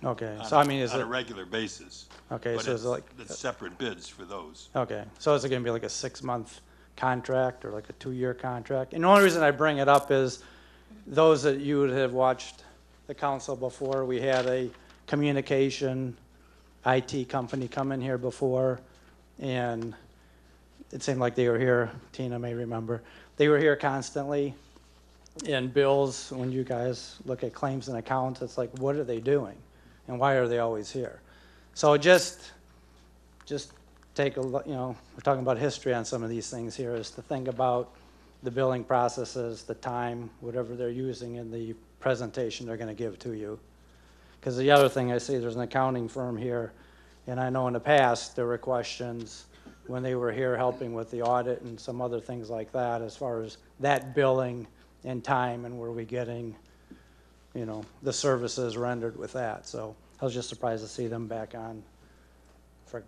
Okay, so I mean, is
on
it
a regular basis?
Okay,
but
so is it like
it's separate bids for those?
Okay, so is it going to be like a 6-month contract or like a 2-year contract? And the only reason I bring it up is those that you would have watched the council before, we had a communication IT company come in here before, and it seemed like they were here, Tina may remember, they were here constantly. And bills, when you guys look at claims and accounts, it's like, what are they doing? And why are they always here? So just take a look, you know, we're talking about history on some of these things here, is to think about the billing processes, the time, whatever they're using in the presentation they're going to give to you. Because the other thing I see, there's an accounting firm here, and I know in the past there were questions when they were here helping with the audit and some other things like that, as far as that billing and time, and were we getting, you know, the services rendered with that. So I was just surprised to see them back on for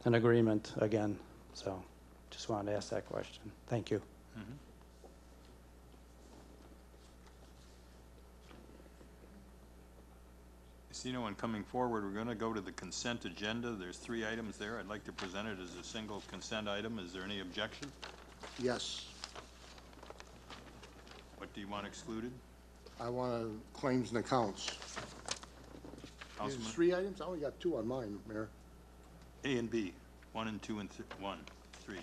an agreement again. So just wanted to ask that question. Thank you.
Mm-hmm. I see no one coming forward. We're going to go to the consent agenda. There's 3 items there. I'd like to present it as a single consent item. Is there any objection?
Yes,
What do you want excluded?
I want claims and accounts.
Councilman?
There's 3 items? I only got 2 on mine, Mayor.
A and B, 1 and 2 and 1, 3.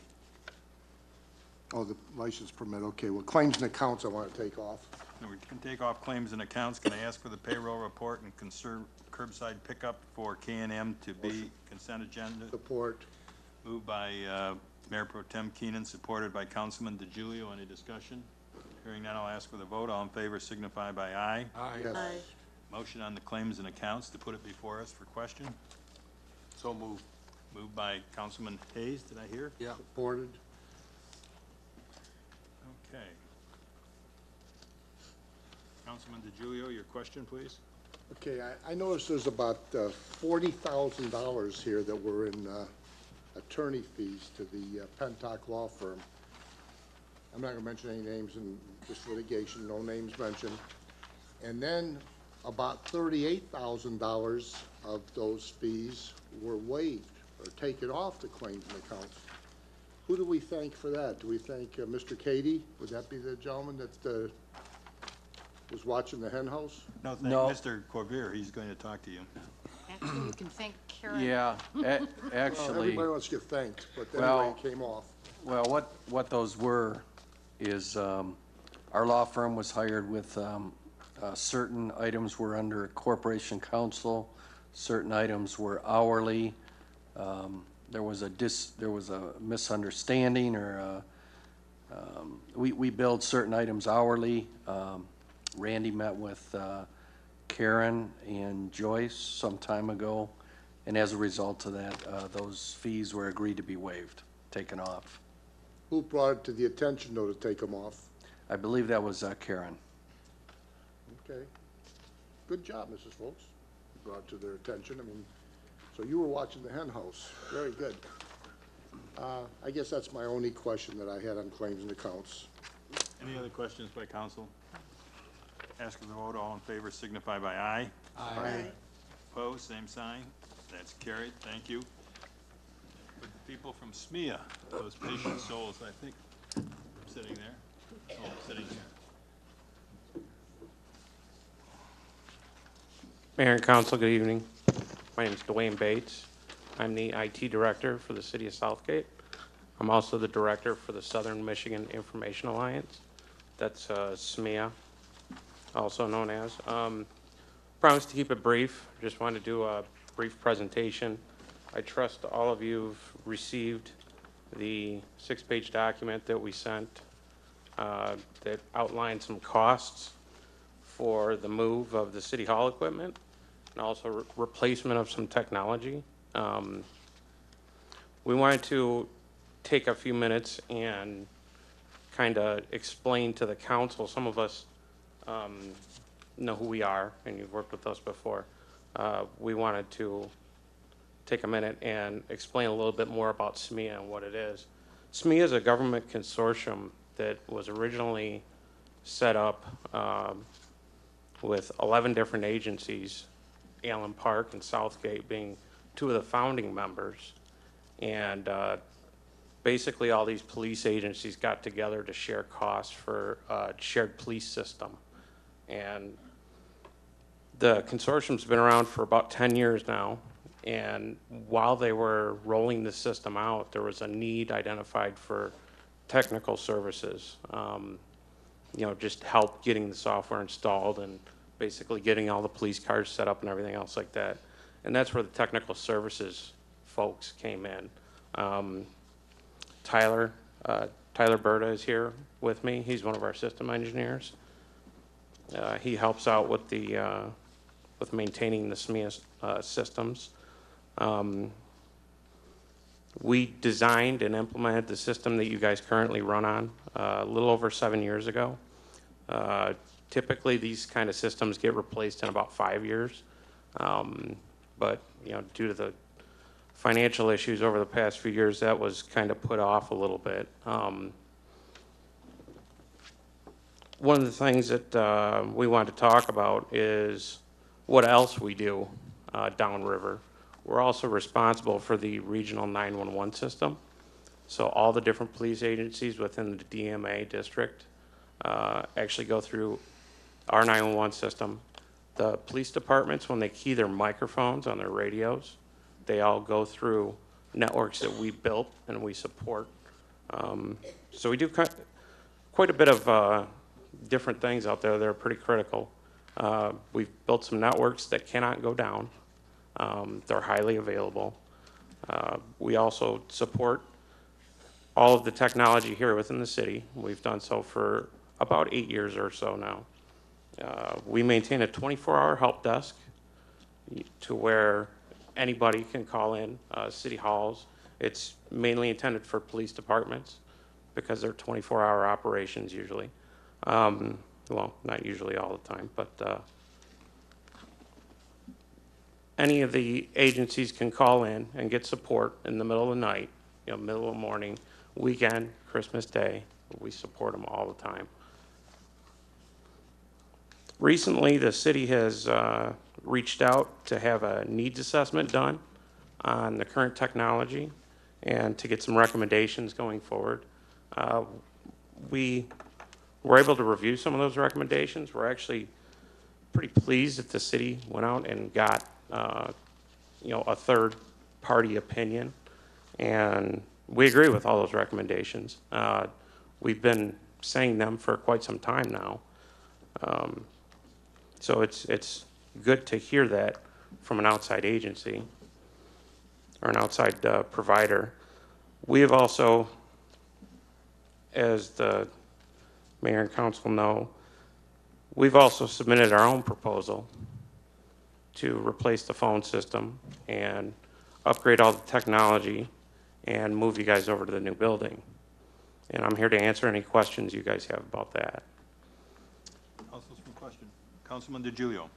Oh, the license permit, okay. Well, claims and accounts I want to take off.
Now, we can take off claims and accounts. Can I ask for the payroll report and curbside pickup for K&M to be consent agenda?
Support.
Moved by Mayor Pro Tem Keenan, supported by Councilman DeGiulio. Any discussion? Hearing none, I'll ask for the vote. All in favor signify by aye.
Yes.
Motion on the claims and accounts to put it before us for question.
So moved.
Moved by Councilman Hayes, did I hear?
Yeah.
Supported.
Okay. Councilman DeGiulio, your question, please?
Okay, I noticed there's about $40,000 here that were in attorney fees to the Pentock Law Firm. I'm not gonna mention any names in this litigation, no names mentioned. And then about $38,000 of those fees were waived or taken off the claims and accounts. Who do we thank for that? Do we thank Mr. Cady? Would that be the gentleman that was watching the hen house?
No, thank
No.
Mr. Corvier. He's going to talk to you.
Actually, you can thank Karen.
Yeah,
Well,
actually,
everybody wants to get thanked, but
Well-
anyway, it came off.
well, what those were is, our law firm was hired with, certain items were under corporation counsel, certain items were hourly. There was a misunderstanding or, we billed certain items hourly. Randy met with, Karen and Joyce some time ago, and as a result of that, those fees were agreed to be waived, taken off.
Who brought it to the attention, though, to take them off?
I believe that was Karen.
Okay. Good job, Mrs. Folks. Brought it to their attention. I mean, so you were watching the hen house. Very good. I guess that's my only question that I had on claims and accounts.
Any other questions by council? Ask for the vote. All in favor signify by aye.
Aye.
Opposed, same sign. That's carried. Thank you. For the people from SMEA, those patient souls, I think, sitting there. Oh, sitting here.
Mayor and Council, good evening. My name is Dwayne Bates. I'm the IT Director for the City of Southgate. I'm also the Director for the Southern Michigan Information Alliance. That's SMEA, also known as. Promise to keep it brief. Just wanted to do a brief presentation. I trust all of you have received the 6-page document that we sent that outlined some costs for the move of the City Hall equipment and also replacement of some technology. We wanted to take a few minutes and kind of explain to the council. Some of us know who we are, and you've worked with us before. We wanted to take a minute and explain a little bit more about SMEA and what it is. SMEA is a government consortium that was originally set up with 11 different agencies, Allen Park and Southgate being 2 of the founding members. And basically all these police agencies got together to share costs for a shared police system. And the consortium's been around for about 10 years now. And while they were rolling the system out, there was a need identified for technical services. You know, just help getting the software installed and basically getting all the police cars set up and everything else like that. And that's where the technical services folks came in. Tyler Berta is here with me. He's one of our system engineers. He helps out with the with maintaining the SMEA systems. We designed and implemented the system that you guys currently run on a little over 7 years ago. Typically, these kind of systems get replaced in about 5 years. But, you know, due to the financial issues over the past few years, that was kind of put off a little bit. One of the things that we want to talk about is what else we do downriver. We're also responsible for the regional 911 system. So all the different police agencies within the DMA district actually go through our 911 system. The police departments, when they key their microphones on their radios, they all go through networks that we built and we support. So we do quite a bit of different things out there that are pretty critical. We've built some networks that cannot go down. They're highly available. We also support all of the technology here within the city. We've done so for about 8 years or so now. We maintain a 24-hour help desk to where anybody can call in, city halls. It's mainly intended for police departments because they're 24-hour operations usually. Well, not usually all the time, but any of the agencies can call in and get support in the middle of the night, middle of the morning, weekend, Christmas Day. We support them all the time. Recently, the city has reached out to have a needs assessment done on the current technology and to get some recommendations going forward. We were able to review some of those recommendations. We're actually pretty pleased that the city went out and got a third-party opinion, and we agree with all those recommendations. We've been saying them for quite some time now. So it's good to hear that from an outside agency or an outside provider. We have also, as the mayor and council know, we've also submitted our own proposal to replace the phone system and upgrade all the technology and move you guys over to the new building. And I'm here to answer any questions you guys have about that.
Councilman, question. Councilman DiGiulio.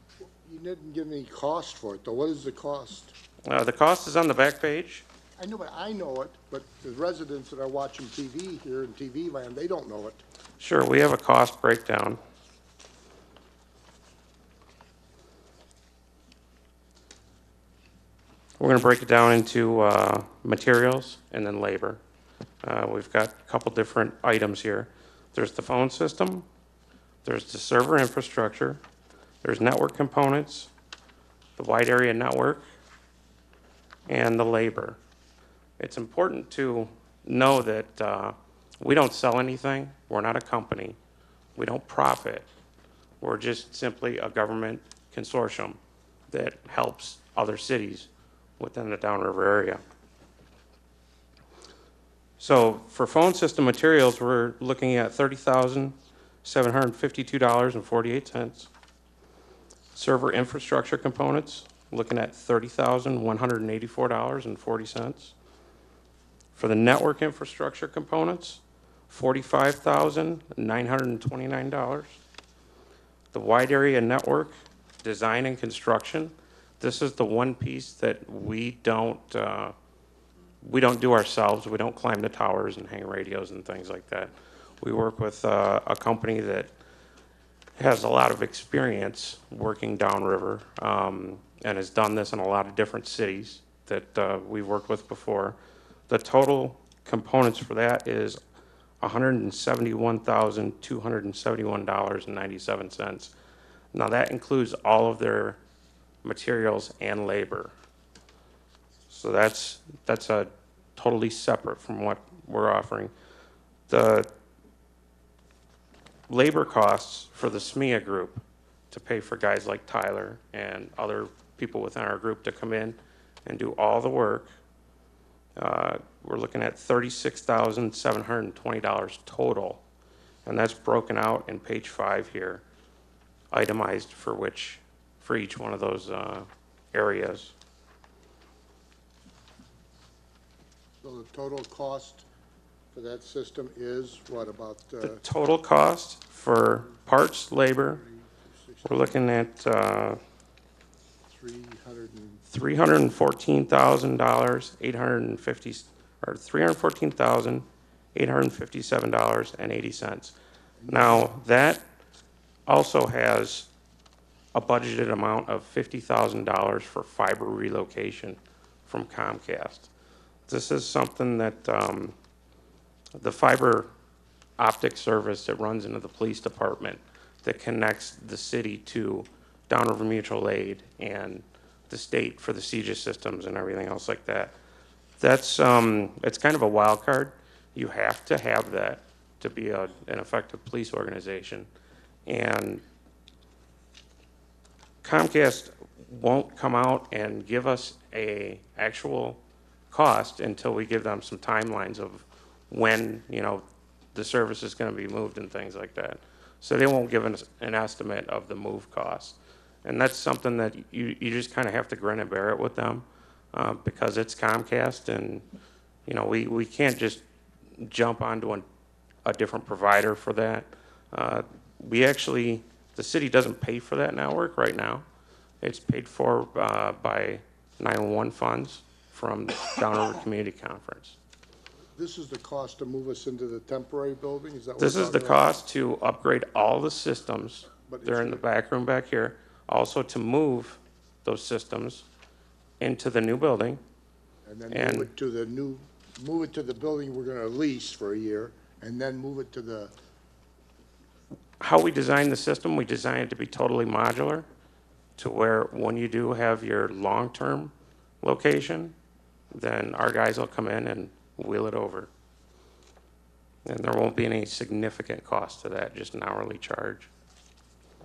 You didn't give me cost for it, though. What is the cost?
The cost is on the back page.
I know it, but the residents that are watching TV here in TV land, they don't know it.
Sure, we have a cost breakdown. We're going to break it down into materials and then labor. We've got a couple different items here. There's the phone system, there's the server infrastructure, there's network components, the wide area network, and the labor. It's important to know that we don't sell anything. We're not a company. We don't profit. We're just simply a government consortium that helps other cities within the downriver area. So for phone system materials, we're looking at $30,752.48. Server infrastructure components, looking at $30,184.40. For the network infrastructure components, $45,929. The wide area network design and construction, this is the one piece that we don't do ourselves. We don't climb the towers and hang radios and things like that. We work with a company that has a lot of experience working downriver and has done this in a lot of different cities that we've worked with before. The total components for that is $171,271.97. Now that includes all of their materials and labor. So that's a totally separate from what we're offering. The labor costs for the SMEA group to pay for guys like Tyler and other people within our group to come in and do all the work, we're looking at $36,720 total. And that's broken out in page 5 here, itemized for each one of those areas.
So the total cost for that system is what, about?
The total cost for parts, labor, we're looking at $314,857.80. Now that also has a budgeted amount of $50,000 for fiber relocation from Comcast. This is something that the fiber optic service that runs into the police department that connects the city to Downriver Mutual Aid and the state for the CGIS systems and everything else like that. That's, it's kind of a wild card. You have to have that to be an effective police organization. And Comcast won't come out and give us a actual cost until we give them some timelines of when, you know, the service is going to be moved and things like that. So they won't give us an estimate of the move cost. And that's something that you just kind of have to grin and bear it with them because it's Comcast, and, you know, we can't just jump onto a different provider for that. We actually, the city doesn't pay for that network right now. It's paid for by 911 funds from Downriver Community Conference.
This is the cost to move us into the temporary building? Is that what
This
we're
is the
talking about?
cost to upgrade all the systems.
But
They're
it's
in the back room back here. Also to move those systems into the new building.
And then
and-
move it to the building we're gonna lease for a year, and then move it to the,
How we design the system, we design it to be totally modular to where when you do have your long-term location, then our guys will come in and wheel it over. And there won't be any significant cost to that, just an hourly charge.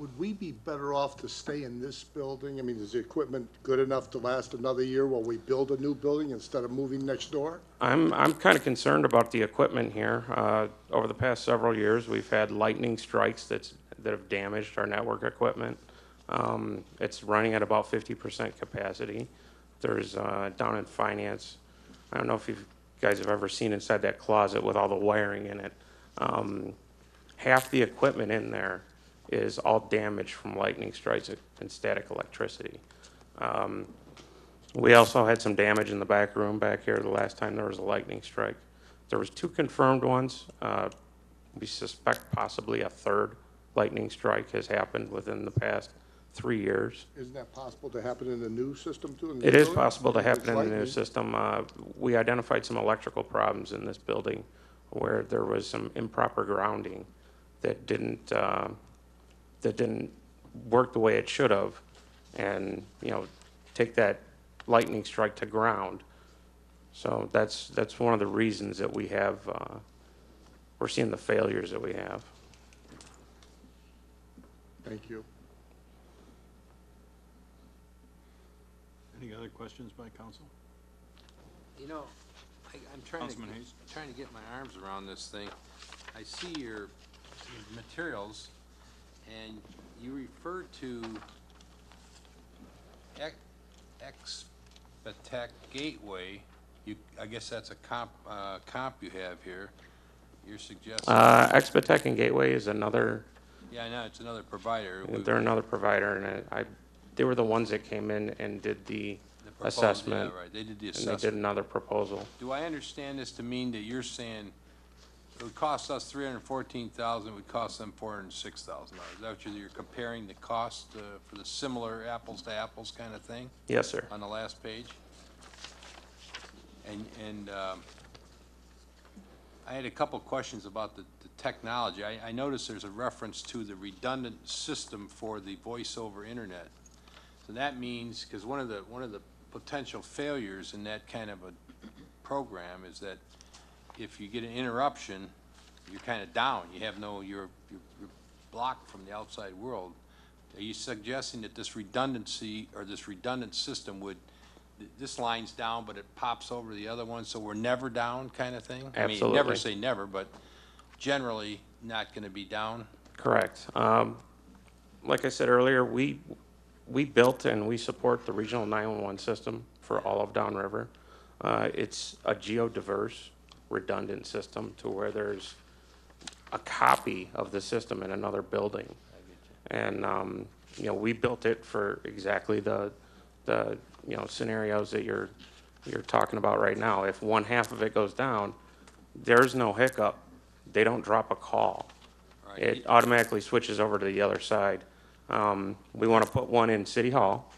would we be better off to stay in this building? I mean, is the equipment good enough to last another year while we build a new building instead of moving next door?
I'm kind of concerned about the equipment here. Over the past several years, we've had lightning strikes that have damaged our network equipment. It's running at about 50% capacity. There's down in finance, I don't know if you guys have ever seen inside that closet with all the wiring in it. Half the equipment in there is all damaged from lightning strikes and static electricity. We also had some damage in the back room back here the last time there was a lightning strike. There was 2 confirmed ones. We suspect possibly a 3rd lightning strike has happened within the past 3 years.
Isn't that possible to happen in the new system too? in this
It is
building?
possible to
If
happen
it's
in the new
lightning?
system. We identified some electrical problems in this building where there was some improper grounding that didn't work the way it should have, and, you know, take that lightning strike to ground. So that's one of the reasons that we have, we're seeing the failures that we have.
Thank you.
Any other questions by council?
You know, I'm trying
Councilman Hayes.
trying to get my arms around this thing. I see your materials, and you refer to Expatec Gateway. I guess that's a comp you have here. You're suggesting.
Expatec and Gateway is another,
Yeah, I know, it's another provider.
they're another provider, and they were the ones that came in and did the
proposal,
assessment.
Yeah, right, they did the
And
assessment.
they did another proposal.
Do I understand this to mean that you're saying it would cost us $314,000, it would cost them $406,000? Is that what you're comparing the cost for the similar apples to apples kind of thing?
Yes, sir.
On the last page? And I had a couple questions about the technology. I noticed there's a reference to the redundant system for the voice over internet. So that means, because one of the potential failures in that kind of a program is that if you get an interruption, you're kind of down. You have you're blocked from the outside world. Are you suggesting that this redundancy or this redundant system would, this line's down, but it pops over the other one, so we're never down kind of thing? I mean, never
Absolutely.
say never, but generally not going to be down?
Correct. Like I said earlier, we built and we support the regional 911 system for all of Downriver. It's a geodiverse, redundant system to where there's a copy of the system in another building. And, you know, we built it for exactly the you know, scenarios that you're talking about right now. If one half of it goes down, there's no hiccup. They don't drop a call.
Right.
It automatically switches over to the other side. We want to put one in City Hall,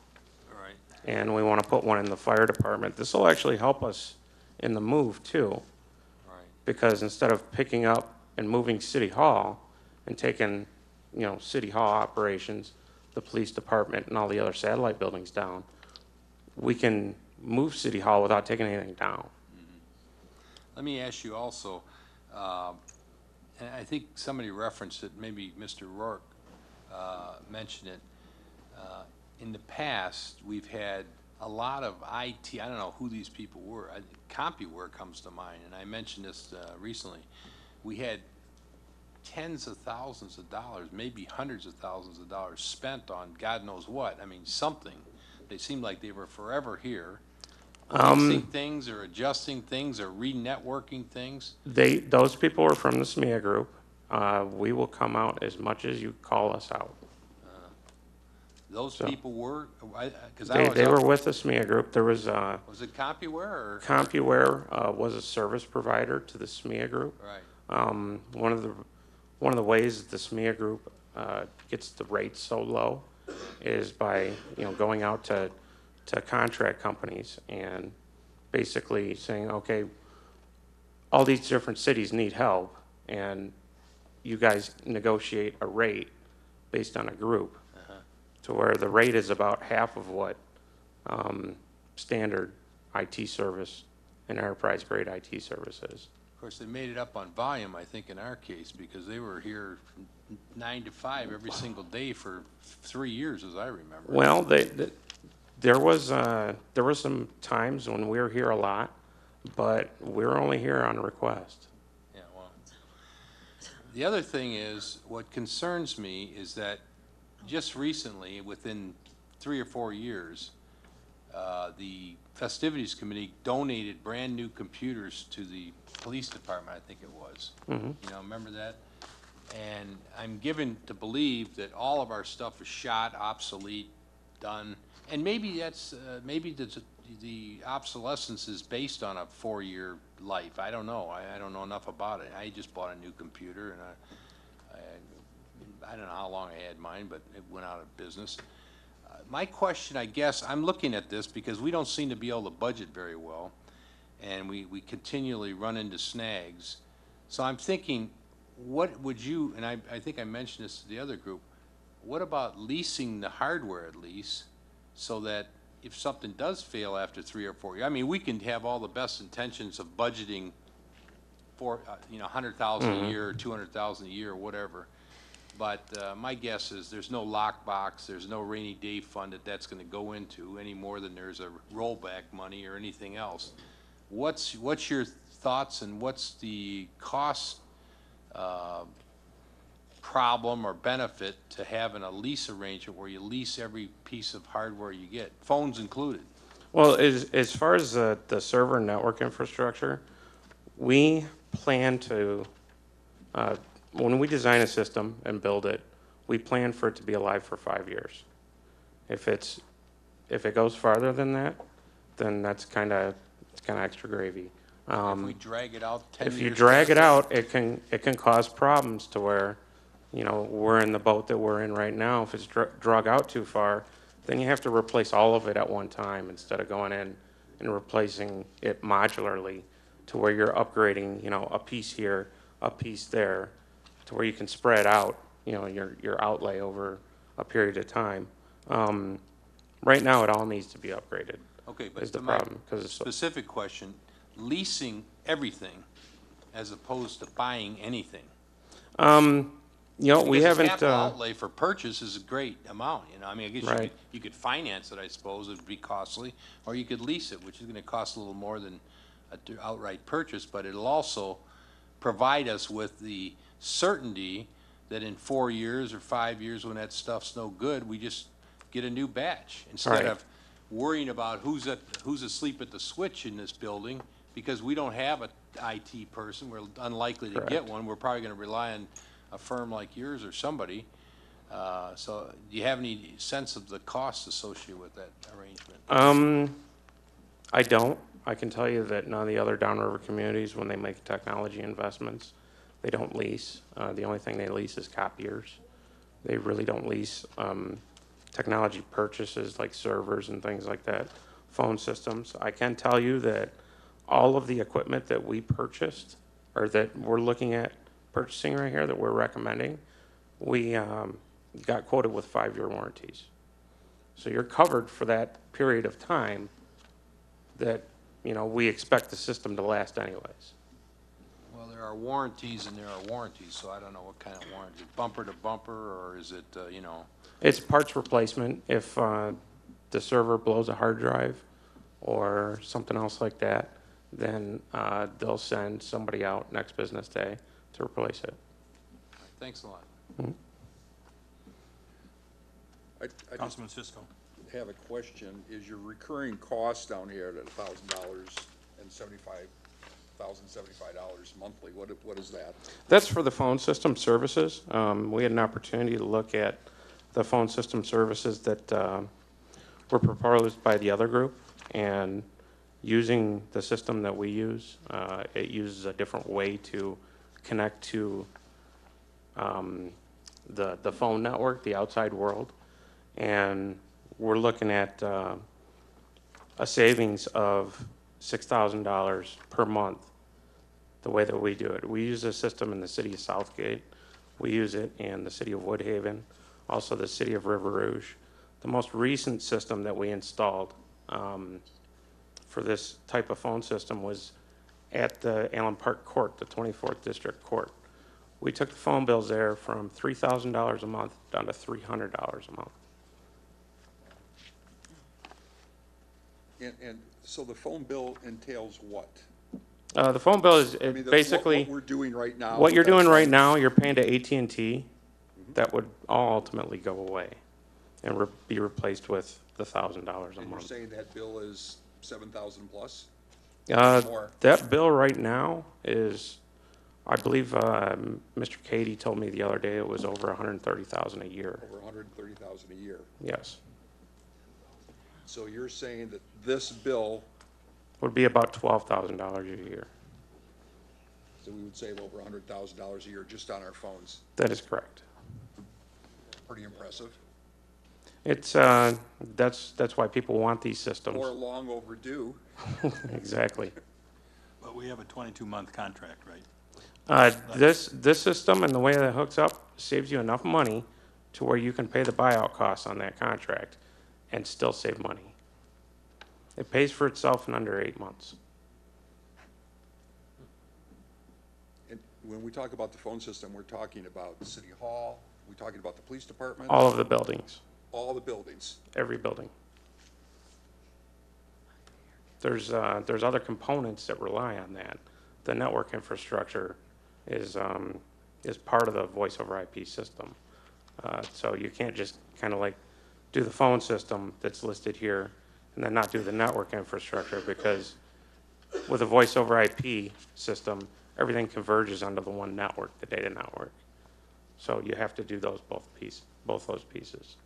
All right.
and we want to put one in the fire department. This will actually help us in the move too,
All right.
because instead of picking up and moving City Hall and taking, you know, City Hall operations the police department and all the other satellite buildings down, we can move City Hall without taking anything down.
Let me ask you also, and I think somebody referenced it, maybe Mr. Rourke mentioned it. In the past, we've had a lot of IT, I don't know who these people were. CompuWare comes to mind, and I mentioned this recently. We had tens of thousands of dollars, maybe hundreds of thousands of dollars spent on God knows what. I mean, something. They seemed like they were forever here, fixing things or adjusting things or re-networking things.
Those people were from the SMEA group. We will come out as much as you call us out.
Those
So,
people were, because
they were with the SMEA group. There was
Was it CompuWare or?
CompuWare was a service provider to the SMEA group.
Right.
One of the ways that the SMEA group gets the rates so low is by going out to contract companies and basically saying, okay, all these different cities need help, and you guys negotiate a rate based on a group, to where the rate is about half of what standard IT service and enterprise grade IT service is.
Of course, they made it up on volume, I think, in our case, because they were here 9 to 5 every single day for 3 years, as I remember.
Well, there was some times when we were here a lot, but we were only here on request.
Yeah, well. The other thing is, what concerns me is that just recently, within 3 or 4 years, the Festivities Committee donated brand-new computers to the police department, I think it was. You know, remember that? And I'm given to believe that all of our stuff is shot, obsolete, done. And maybe that's, maybe the obsolescence is based on a 4-year life. I don't know. I don't know enough about it. I just bought a new computer, and I don't know how long I had mine, but it went out of business. My question, I guess, I'm looking at this because we don't seem to be able to budget very well, and we continually run into snags. So I'm thinking, what would you, and I think I mentioned this to the other group, what about leasing the hardware at least, so that if something does fail after 3 or 4 years, I mean, we can have all the best intentions of budgeting for, $100,000 a year or $200,000 a year or whatever. But my guess is there's no lockbox, there's no rainy day fund that's going to go into any more than there's a rollback money or anything else. What's your thoughts, and what's the cost problem or benefit to having a lease arrangement where you lease every piece of hardware you get, phones included?
Well, as far as the server and network infrastructure, we plan to, when we design a system and build it, we plan for it to be alive for 5 years. If it goes farther than that, then that's kind of extra gravy.
If we drag it out 10 years.
If you drag it out, it can cause problems to where, we're in the boat that we're in right now. If it's drug out too far, then you have to replace all of it at one time instead of going in and replacing it modularly, to where you're upgrading, a piece here, a piece there, to where you can spread out, your outlay over a period of time. Right now, it all needs to be upgraded.
Okay, but
is the
to my
problem, 'cause it's
specific question, leasing everything as opposed to buying anything.
We
Because the
haven't.
capital outlay for purchase is a great amount, I mean, I guess
Right.
you could finance it, I suppose, it'd be costly, or you could lease it, which is gonna cost a little more than an outright purchase, but it'll also provide us with the certainty that in 4 years or 5 years, when that stuff's no good, we just get a new batch, instead
Right.
of worrying about who's asleep at the switch in this building, because we don't have a IT person, we're unlikely to get
Correct.
one, we're probably gonna rely on a firm like yours or somebody. So do you have any sense of the costs associated with that arrangement?
I don't. I can tell you that none of the other downriver communities, when they make technology investments, they don't lease. The only thing they lease is copiers. They really don't lease technology purchases like servers and things like that, phone systems. I can tell you that all of the equipment that we purchased, or that we're looking at purchasing right here, that we're recommending, we got quoted with 5-year warranties. So you're covered for that period of time that, you know, we expect the system to last anyways.
Well, there are warranties and there are warranties, so I don't know what kind of warranty. Bumper to bumper, or is it, you know?
It's parts replacement. If the server blows a hard drive or something else like that, then they'll send somebody out next business day to replace it.
Thanks a lot.
I just
Councilman Cisco.
have a question. Is your recurring cost down here at $1,000 and $1,075 monthly? What is that?
That's for the phone system services. We had an opportunity to look at the phone system services that were proposed by the other group, and using the system that we use, it uses a different way to connect to the phone network, the outside world, and we're looking at a savings of $6,000 per month the way that we do it. We use this system in the city of Southgate. We use it in the city of Woodhaven, also the city of River Rouge. The most recent system that we installed for this type of phone system was at the Allen Park Court, the 24th District Court. We took the phone bills there from $3,000 a month down to $300 a month.
And so the phone bill entails what?
The phone bill is
I mean,
basically
what we're doing right now.
what you're
that's
doing right
like-
now. You're paying to AT&T. That would all ultimately go away and be replaced with the $1,000 a
And you're
month.
saying that bill is 7,000 plus? More.
That bill right now is, I believe, Mr. Cady told me the other day it was over $130,000 a year.
Over 130,000 a year.
Yes,
So you're saying that this bill,
would be about $12,000 a year.
so we would save over $100,000 a year just on our phones.
That is correct.
Pretty impressive.
It's that's why people want these systems.
Or long overdue.
Exactly.
But we have a 22-month contract, right?
This system and the way that it hooks up saves you enough money to where you can pay the buyout costs on that contract and still save money. It pays for itself in under 8 months.
And when we talk about the phone system, we're talking about City Hall, we're talking about the police department?
All of the buildings,
All the buildings.
every building. There's other components that rely on that. The network infrastructure is part of the voice over IP system. So you can't just kind of like do the phone system that's listed here and then not do the network infrastructure, because with a voice over IP system, everything converges under the one network, the data network. So you have to do those both those pieces.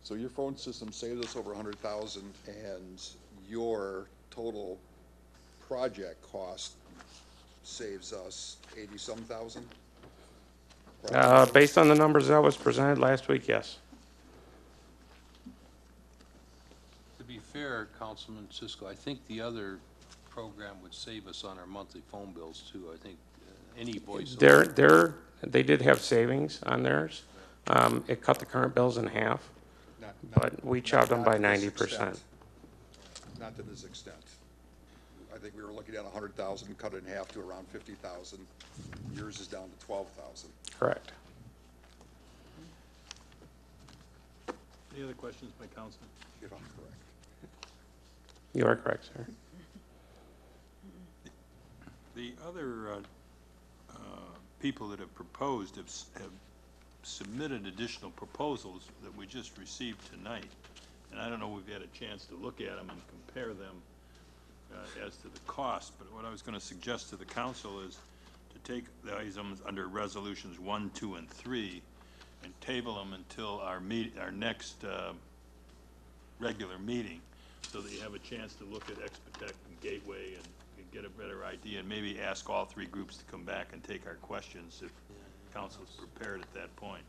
So your phone system saves us over 100,000, and your total project cost saves us 80-some thousand?
Based on the numbers that was presented last week, yes.
To be fair, Councilman Cisco, I think the other program would save us on our monthly phone bills too. I think any voice.
They did have savings on theirs. It cut the current bills in half, but we chopped them by 90%.
Not to this extent. I think we were looking at 100,000, cut it in half to around 50,000. Yours is down to 12,000.
Correct.
Any other questions by councilman?
If I'm correct.
You are correct, sir.
The other people that have proposed have submitted additional proposals that we just received tonight. And I don't know if we've had a chance to look at them and compare them as to the cost, but what I was going to suggest to the council is to take the items under resolutions 1, 2, and 3 and table them until our next regular meeting, so that you have a chance to look at Expotec and Gateway and get a better idea, and maybe ask all three groups to come back and take our questions if council's prepared at that point.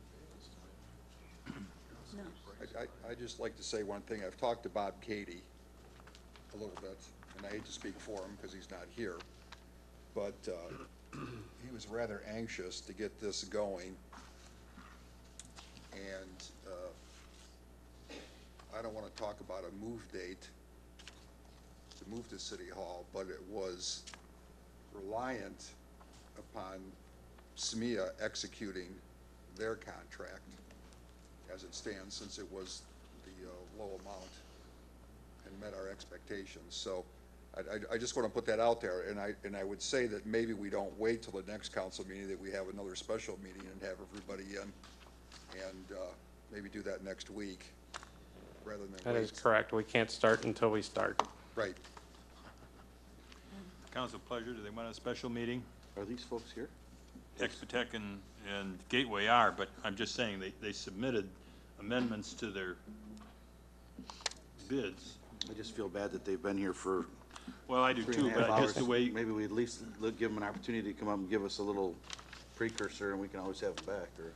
I just like to say one thing. I've talked to Bob Cady a little bit, and I hate to speak for him because he's not here, but he was rather anxious to get this going and I don't want to talk about a move date to move to City Hall, but it was reliant upon SMEA executing their contract as it stands, since it was the low amount and met our expectations. So I just want to put that out there, and I would say that maybe we don't wait till the next council meeting, that we have another special meeting and have everybody in, and maybe do that next week, rather than
That
wait.
is correct. We can't start until we start.
Right.
Council pleasure, do they want a special meeting?
Are these folks here?
Expatec and Gateway are, but I'm just saying, they submitted amendments to their bids.
I just feel bad that they've been here for
Well, I do
3.5
too, but
hours.
just the way,
Maybe we at least give them an opportunity to come up and give us a little precursor, and we can always have them back, or,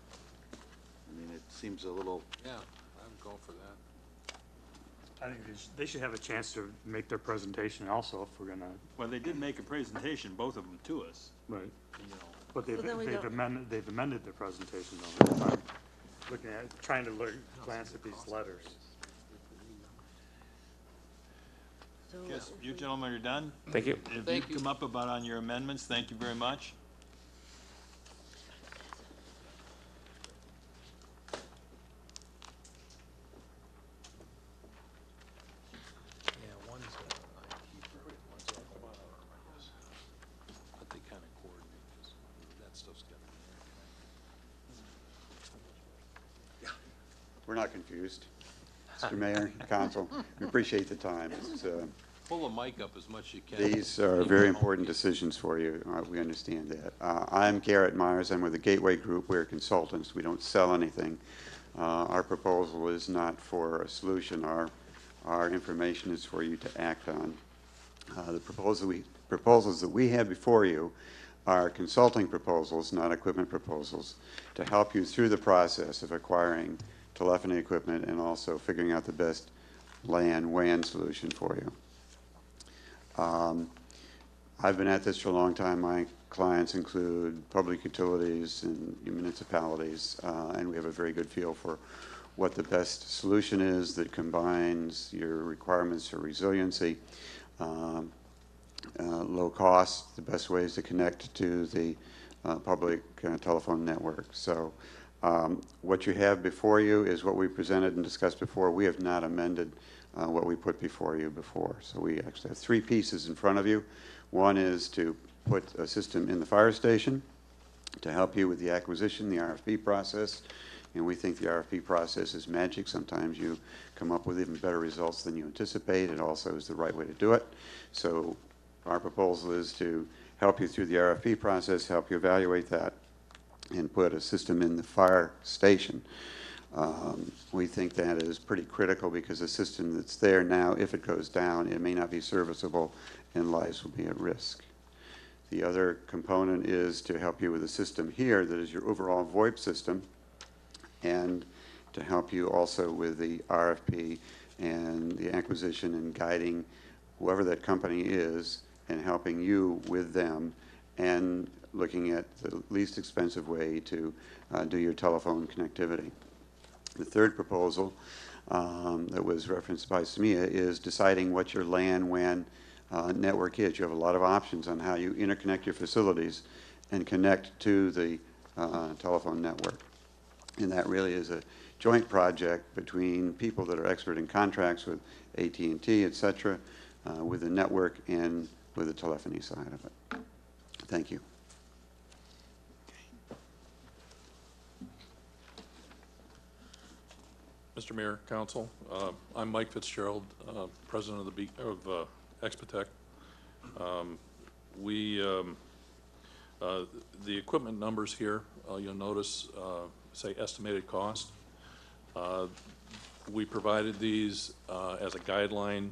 I mean, it seems a little,
Yeah, I'm going for that.
I think they should have a chance to make their presentation also, if we're gonna,
well, they did make a presentation, both of them, to us.
right.
You know,
But
So then we don't-
they've amended their presentation though. I'm looking at, trying to glance at these letters.
Yes, you gentlemen are done?
Thank you.
If
Thank
you come up about on your amendments, thank you very much.
Yeah, one's a keeper, one's a homeowner, I guess. But they kind of coordinate, 'cause that stuff's got to be there.
We're not confused. Mr. Mayor, Council, we appreciate the time.
Pull the mic up as much as you can.
These are very important decisions for you. We understand that. I'm Garrett Myers. I'm with the Gateway Group. We're consultants. We don't sell anything. Our proposal is not for a solution. Our information is for you to act on. The proposals that we have before you are consulting proposals, not equipment proposals, to help you through the process of acquiring telephony equipment and also figuring out the best LAN/WAN solution for you. I've been at this for a long time. My clients include public utilities and municipalities, and we have a very good feel for what the best solution is that combines your requirements for resiliency, low cost, the best ways to connect to the public telephone network. So what you have before you is what we presented and discussed before. We have not amended what we put before you before. So we actually have three pieces in front of you. One is to put a system in the fire station to help you with the acquisition, the RFP process. And we think the RFP process is magic. Sometimes you come up with even better results than you anticipate. It also is the right way to do it. So our proposal is to help you through the RFP process, help you evaluate that, and put a system in the fire station. We think that is pretty critical because the system that's there now, if it goes down, it may not be serviceable and lives will be at risk. The other component is to help you with a system here that is your overall VoIP system, and to help you also with the RFP and the acquisition and guiding whoever that company is and helping you with them and looking at the least expensive way to do your telephone connectivity. The third proposal that was referenced by SMEA is deciding what your LAN/WAN network is. You have a lot of options on how you interconnect your facilities and connect to the telephone network. And that really is a joint project between people that are expert in contracts with AT&T, et cetera, with the network and with the telephony side of it. Thank you.
Mr. Mayor, Council, I'm Mike Fitzgerald, President of Expatec. The equipment numbers here, you'll notice say estimated cost. We provided these as a guideline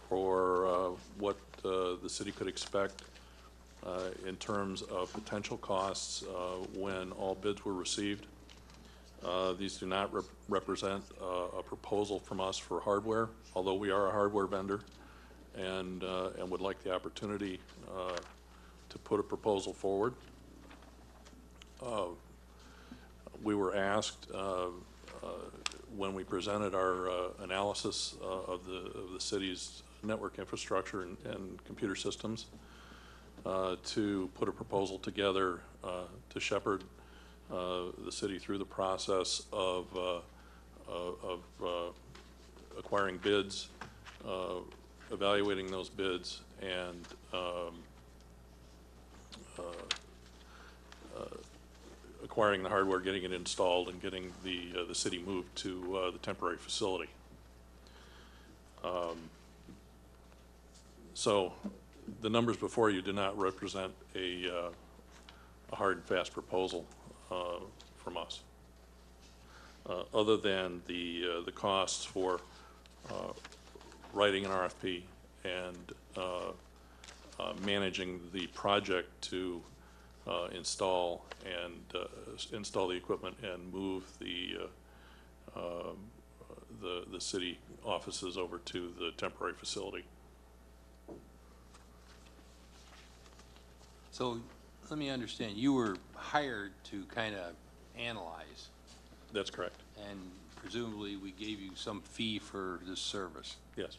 for what the city could expect in terms of potential costs when all bids were received. These do not represent a proposal from us for hardware, although we are a hardware vendor and would like the opportunity to put a proposal forward. we were asked, when we presented our analysis of the city's network infrastructure and computer systems, to put a proposal together to shepherd the city through the process of acquiring bids, evaluating those bids, and acquiring the hardware, getting it installed, and getting the city moved to the temporary facility. So the numbers before you do not represent a hard and fast proposal from us, other than the costs for writing an RFP and managing the project to install the equipment and move the city offices over to the temporary facility.
So let me understand, you were hired to kind of analyze,
That's correct.
and presumably we gave you some fee for this service.
Yes.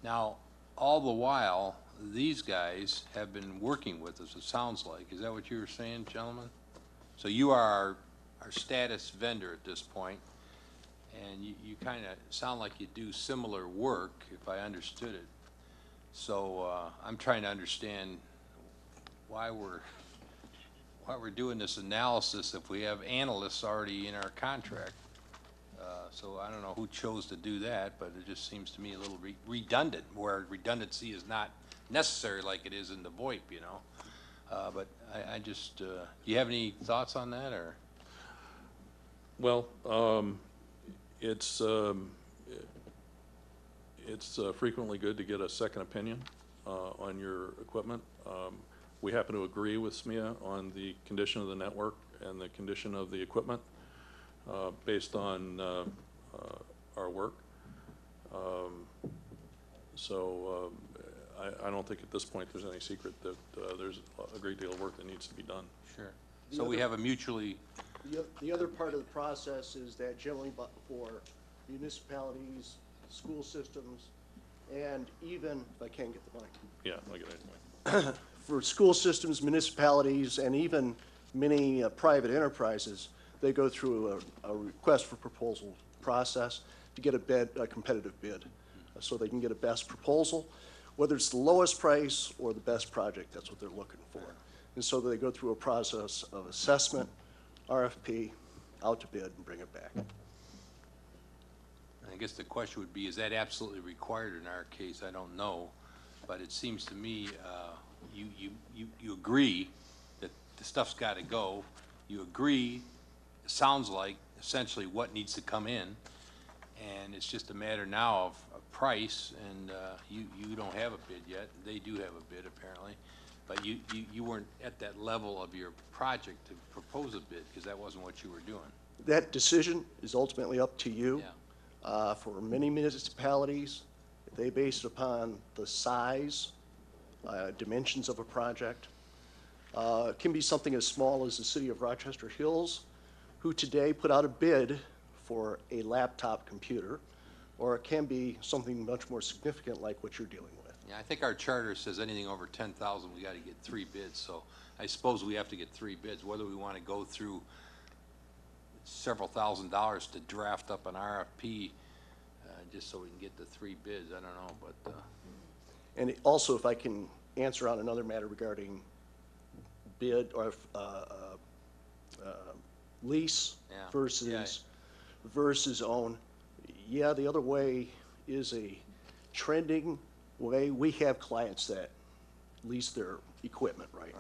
Now, all the while, these guys have been working with us, it sounds like. Is that what you were saying, gentlemen? So you are our status vendor at this point, and you kind of sound like you do similar work, if I understood it. So I'm trying to understand why we're doing this analysis if we have analysts already in our contract. So I don't know who chose to do that, but it just seems to me a little redundant, where redundancy is not necessary like it is in the VoIP, you know. But I just, do you have any thoughts on that, or?
Well, it's frequently good to get a second opinion on your equipment. We happen to agree with SMEA on the condition of the network and the condition of the equipment based on our work. So I don't think at this point there's any secret that there's a great deal of work that needs to be done.
Sure. So we have a mutually...
The other part of the process is that generally for municipalities, school systems, and even, if I can't get the mic.
Yeah, I'll get it.
For school systems, municipalities, and even many private enterprises, they go through a request for proposal process to get a competitive bid, so they can get a best proposal, whether it's the lowest price or the best project. That's what they're looking for. And so they go through a process of assessment, RFP, out to bid, and bring it back.
I guess the question would be, is that absolutely required in our case? I don't know, but it seems to me you agree that the stuff's got to go. You agree, it sounds like, essentially what needs to come in, and it's just a matter now of price, and you don't have a bid yet. They do have a bid, apparently, but you weren't at that level of your project to propose a bid, because that wasn't what you were doing.
That decision is ultimately up to you. Yeah. For many municipalities, they base it upon the size, dimensions of a project. It can be something as small as the city of Rochester Hills, who today put out a bid for a laptop computer, or it can be something much more significant like what you're dealing with.
Yeah, I think our charter says anything over 10,000, we got to get 3 bids, so I suppose we have to get 3 bids, whether we want to go through several $1,000s to draft up an RFP just so we can get the 3 bids, I don't know, but.
And also, if I can answer on another matter regarding bid or lease versus own. Yeah, the other way is a trending way. We have clients that lease their equipment right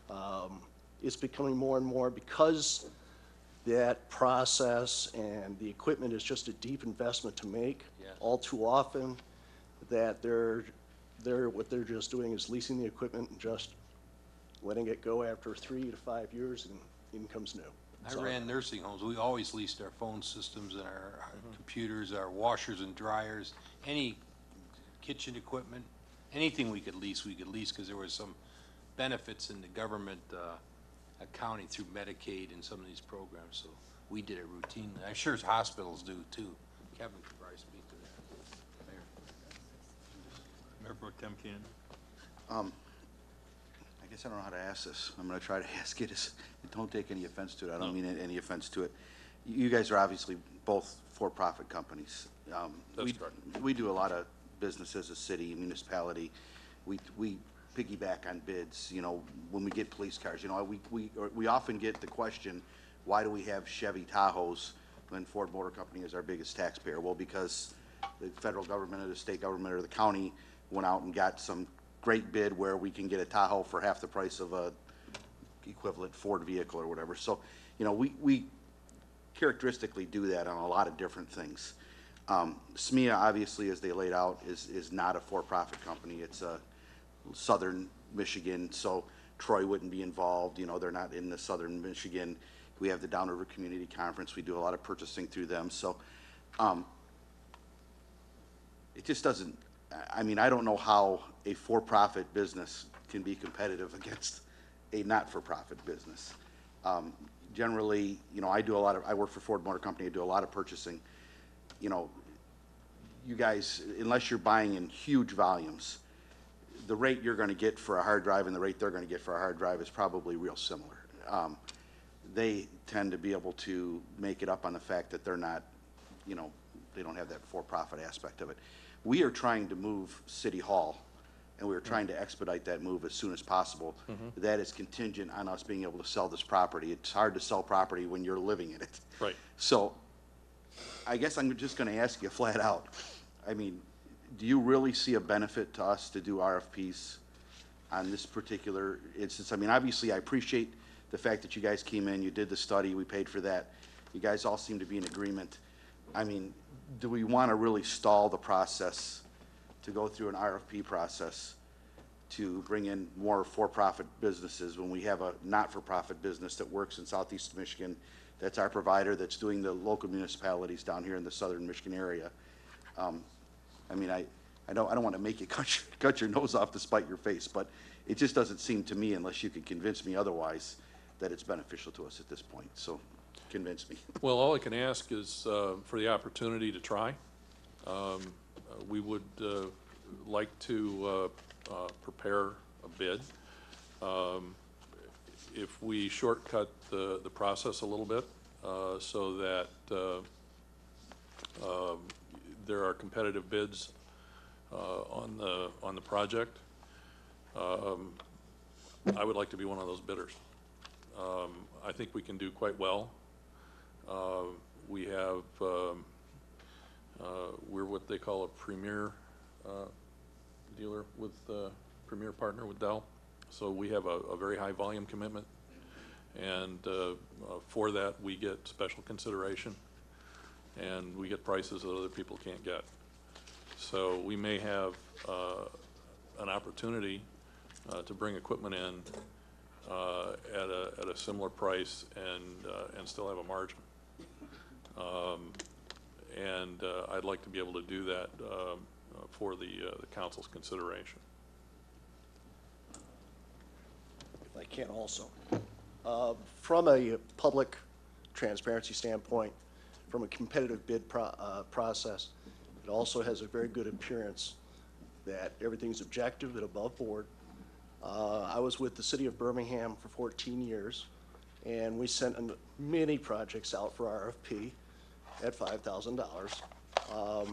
now. It's becoming more and more, because that process and the equipment is just a deep investment to make. All too often, that what they're just doing is leasing the equipment and just letting it go after 3 to 5 years, and in comes new.
I ran nursing homes. We always leased our phone systems and our computers, our washers and dryers, any kitchen equipment, anything we could lease, because there was some benefits in the government. accounting through Medicaid and some of these programs, so we did it routinely. I'm sure hospitals do too. Kevin could probably speak to that.
Mayor Pro Tem Keenan.
I guess I don't know how to ask this. I'm going to try to ask it as, don't take any offense to it. I don't mean any offense to it. You guys are obviously both for-profit companies.
That's correct.
We do a lot of business as a city, municipality. We piggyback on bids, you know, when we get police cars. You know, we often get the question, why do we have Chevy Tahoes when Ford Motor Company is our biggest taxpayer? Well, because the federal government or the state government or the county went out and got some great bid where we can get a Tahoe for half the price of a equivalent Ford vehicle or whatever. So, you know, we characteristically do that on a lot of different things. SMEA, obviously, as they laid out, is not a for-profit company. It's a southern Michigan, so Troy wouldn't be involved. You know, they're not in the southern Michigan. We have the Downriver Community Conference. We do a lot of purchasing through them. So it just doesn't, I mean, I don't know how a for-profit business can be competitive against a not-for-profit business. Generally, you know, I work for Ford Motor Company. I do a lot of purchasing. You know, you guys, unless you're buying in huge volumes, the rate you're going to get for a hard drive and the rate they're going to get for a hard drive is probably real similar. They tend to be able to make it up on the fact that they're not, you know, they don't have that for-profit aspect of it. We are trying to move City Hall, and we are trying to expedite that move as soon as possible. That is contingent on us being able to sell this property. It's hard to sell property when you're living in it.
Right.
So I guess I'm just going to ask you flat out. I mean, do you really see a benefit to us to do RFPs on this particular instance? I mean, obviously, I appreciate the fact that you guys came in, you did the study, we paid for that. You guys all seem to be in agreement. I mean, do we want to really stall the process to go through an RFP process to bring in more for-profit businesses when we have a not-for-profit business that works in southeast Michigan, that's our provider, that's doing the local municipalities down here in the southern Michigan area? I mean, I don't want to make you cut your nose off to spite your face, but it just doesn't seem to me, unless you could convince me otherwise, that it's beneficial to us at this point. So convince me.
Well, all I can ask is for the opportunity to try. We would like to prepare a bid. If we shortcut the process a little bit so that there are competitive bids on the project, I would like to be one of those bidders. I think we can do quite well. We have, we're what they call a premier dealer with, premier partner with Dell. So we have a very high volume commitment, and for that we get special consideration, and we get prices that other people can't get. So we may have an opportunity to bring equipment in at a similar price and still have a margin. I'd like to be able to do that for the council's consideration.
If I can also. From a public transparency standpoint, from a competitive bid process, it also has a very good appearance that everything's objective and above board. I was with the city of Birmingham for 14 years, and we sent many projects out for RFP at $5,000.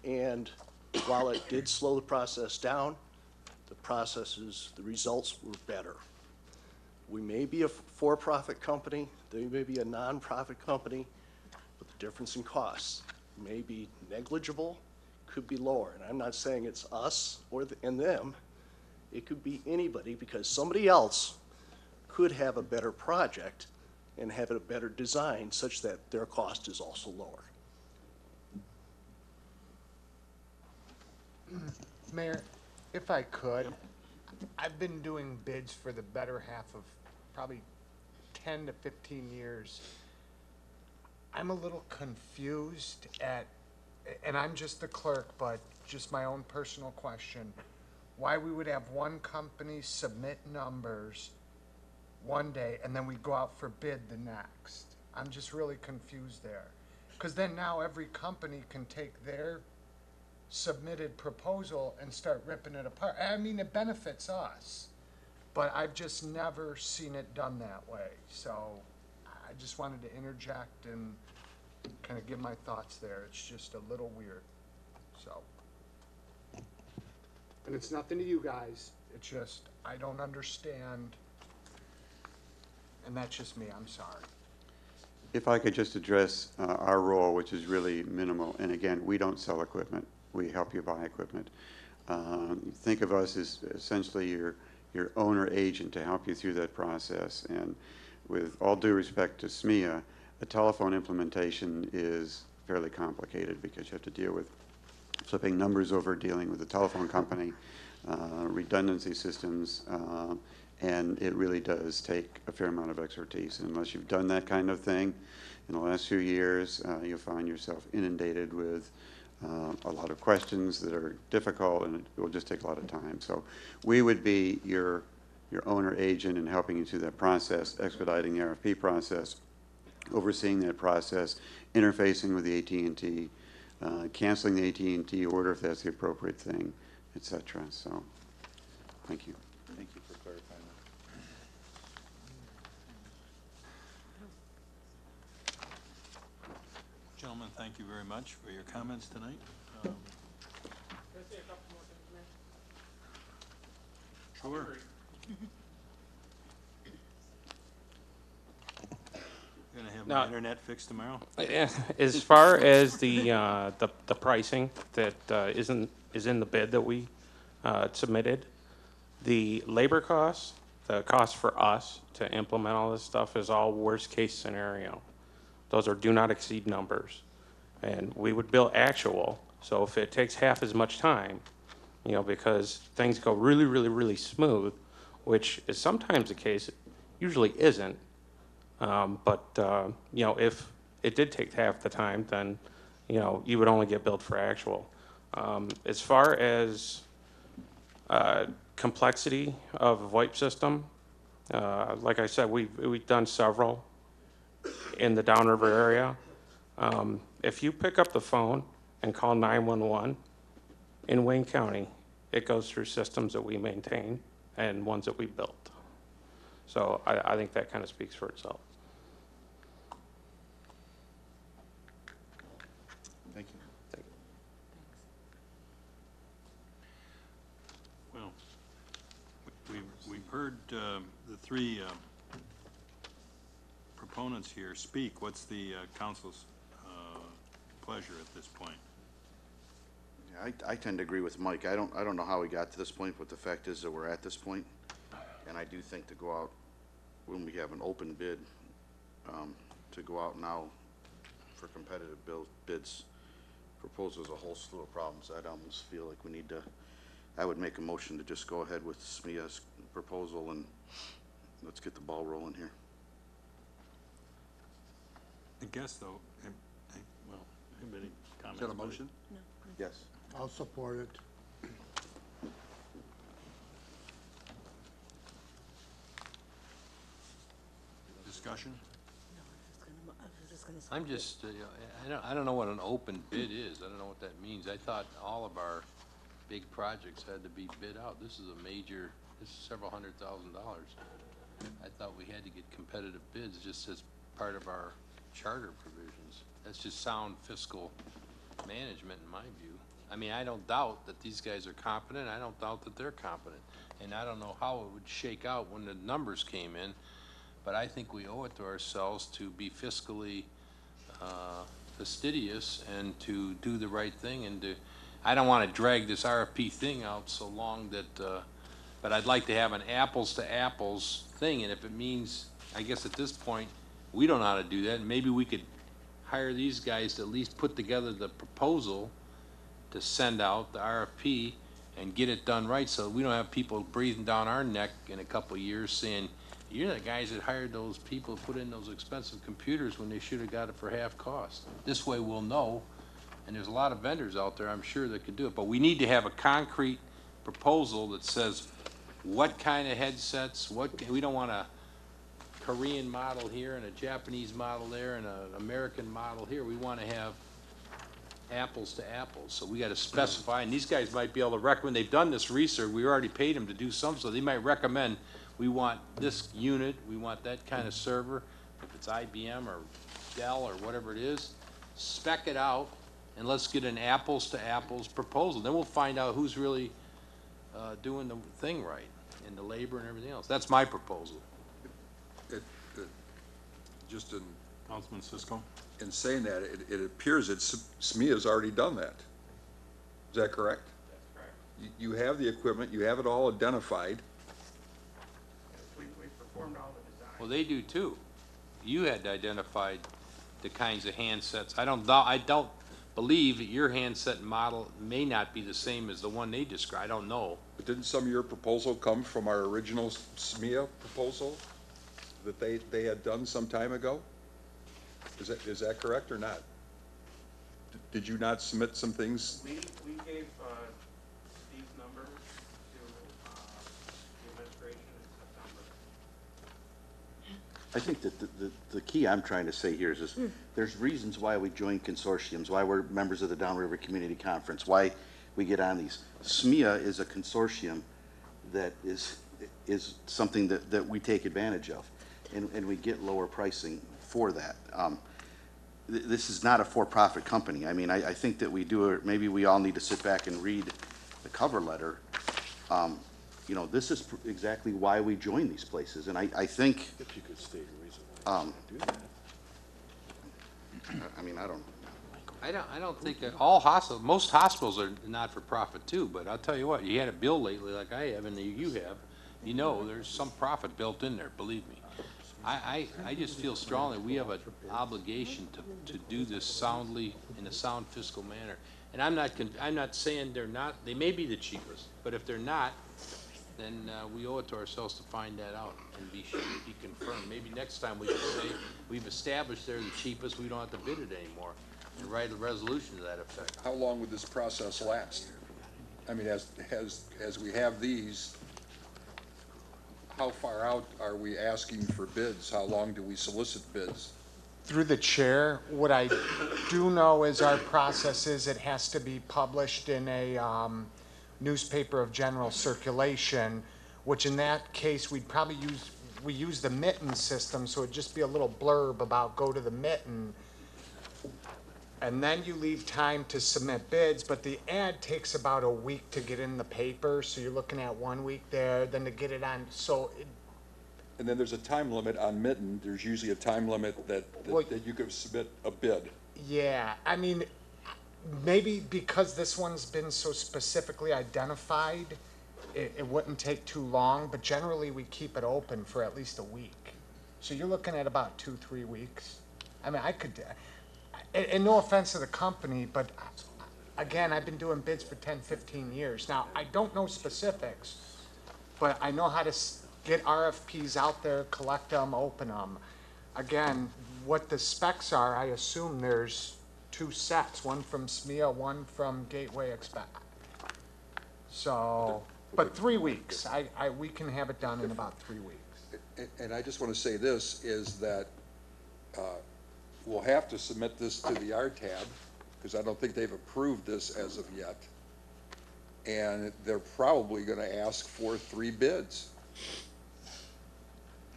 And while it did slow the process down, the results were better. We may be a for-profit company, they may be a non-profit company, but the difference in costs may be negligible, could be lower. And I'm not saying it's us and them. It could be anybody, because somebody else could have a better project and have a better design such that their cost is also lower.
Mayor, if I could, I've been doing bids for the better half of probably 10 to 15 years. I'm a little confused at, and I'm just the clerk, but just my own personal question, why we would have one company submit numbers one day and then we go out for bid the next. I'm just really confused there. Because then now every company can take their submitted proposal and start ripping it apart. I mean, it benefits us, but I've just never seen it done that way. So I just wanted to interject and kind of give my thoughts there. It's just a little weird, so. And it's nothing to you guys, it's just, I don't understand, and that's just me, I'm sorry.
If I could just address our role, which is really minimal, and again, we don't sell equipment. We help you buy equipment. Think of us as essentially your owner agent to help you through that process. And with all due respect to SMEA, a telephone implementation is fairly complicated because you have to deal with flipping numbers over, dealing with the telephone company, redundancy systems, and it really does take a fair amount of expertise. And unless you've done that kind of thing in the last few years, you'll find yourself inundated with a lot of questions that are difficult, and it will just take a lot of time. So we would be your owner agent in helping you through that process, expediting the RFP process, overseeing that process, interfacing with the AT&T, canceling the AT&T order if that's the appropriate thing, etc. So thank you.
Thank you for clarifying that.
Gentlemen, thank you very much for your comments tonight. Sure. Gonna have my internet fixed tomorrow?
As far as the pricing that is in the bid that we submitted, the labor costs, the cost for us to implement all this stuff is all worst case scenario. Those are do not exceed numbers. And we would bill actual, so if it takes half as much time, you know, because things go really, really, really smooth, which is sometimes the case, it usually isn't. But you know, if it did take half the time, then, you know, you would only get billed for actual. As far as complexity of a VoIP system, like I said, we've done several in the Downriver area. If you pick up the phone and call 911 in Wayne County, it goes through systems that we maintain and ones that we built. So I think that kind of speaks for itself.
Thank you.
Thank you.
Well, we've heard the three proponents here speak. What's the council's pleasure at this point?
Yeah, I tend to agree with Mike. I don't know how we got to this point, but the fact is that we're at this point. And I do think to go out, when we have an open bid, to go out now for competitive bids, proposes a whole slew of problems. I'd almost feel like we need to, I would make a motion to just go ahead with SMEA's proposal and let's get the ball rolling here.
I guess, though, well, anybody comments?
Is that a motion?
No.
Yes.
I'll support it.
Discussion?
I'm just, I don't know what an open bid is. I don't know what that means. I thought all of our big projects had to be bid out. This is a major, this is several $100,000. I thought we had to get competitive bids just as part of our charter provisions. That's just sound fiscal management in my view. I mean, I don't doubt that these guys are competent. I don't doubt that they're competent. And I don't know how it would shake out when the numbers came in, but I think we owe it to ourselves to be fiscally fastidious and to do the right thing and to, I don't want to drag this RFP thing out so long that, but I'd like to have an apples to apples thing, and if it means, I guess at this point, we don't know how to do that, and maybe we could hire these guys to at least put together the proposal to send out the RFP and get it done right so we don't have people breathing down our neck in a couple of years saying, you're the guys that hired those people to put in those expensive computers when they should have got it for half cost. This way we'll know, and there's a lot of vendors out there, I'm sure, that could do it. But we need to have a concrete proposal that says what kind of headsets, we don't want to Korean model here and a Japanese model there and an American model here. We want to have apples to apples, so we got to specify, and these guys might be able to recommend, they've done this research, we already paid them to do some, so they might recommend, we want this unit, we want that kind of server, if it's IBM or Dell or whatever it is, spec it out, and let's get an apples to apples proposal. Then we'll find out who's really doing the thing right, and the labor and everything else. That's my proposal.
Just in
Councilman Cisco?
in saying that, it appears that SME has already done that. Is that correct?
That's correct.
You have the equipment, you have it all identified.
We performed all the design.
Well, they do too. You had identified the kinds of handsets. I don't believe that your handset model may not be the same as the one they described. I don't know.
But didn't some of your proposal come from our original SMEA proposal that they had done some time ago? Is that correct or not? Did you not submit some things?
We gave Steve's number to the administration in September.
I think that the key I'm trying to say here is there's reasons why we join consortiums, why we're members of the Downriver Community Conference, why we get on these. SMEA is a consortium that is something that we take advantage of, and we get lower pricing for that. This is not a for-profit company. I mean, I think that we do it, maybe we all need to sit back and read the cover letter. You know, this is exactly why we join these places, and I think.
If you could state a reason why you do that.
I mean, I don't.
I don't think that most hospitals are not for profit too, but I'll tell you what, you had a bill lately like I have and you have, you know, there's some profit built in there, believe me. I just feel strongly we have an obligation to do this soundly, in a sound fiscal manner. And I'm not saying they may be the cheapest, but if they're not, then we owe it to ourselves to find that out and be confirmed. Maybe next time we can say, we've established they're the cheapest, we don't have to bid it anymore, and write a resolution to that effect.
How long would this process last? I mean, as we have these, how far out are we asking for bids? How long do we solicit bids?
Through the chair, what I do know is our process is it has to be published in a newspaper of general circulation, which in that case we'd probably use the mitten system, so it'd just be a little blurb about go to the mitten. And then you leave time to submit bids, but the ad takes about a week to get in the paper, so you're looking at 1 week there, then to get it on,
And then there's a time limit on mitten. There's usually a time limit that you could submit a bid.
yeah, I mean, maybe because this one's been so specifically identified, it wouldn't take too long, but generally we keep it open for at least a week. So you're looking at about 2-3 weeks. I mean, and no offense to the company, but again, I've been doing bids for 10-15 years. Now, I don't know specifics, but I know how to get RFPs out there, collect them, open them. Again, what the specs are, I assume there's 2 sets, one from SMEA, one from Gateway Expect. So, but 3 weeks, we can have it done in about 3 weeks.
And I just want to say this, is that we'll have to submit this to the RTAB, because I don't think they've approved this as of yet. And they're probably going to ask for 3 bids.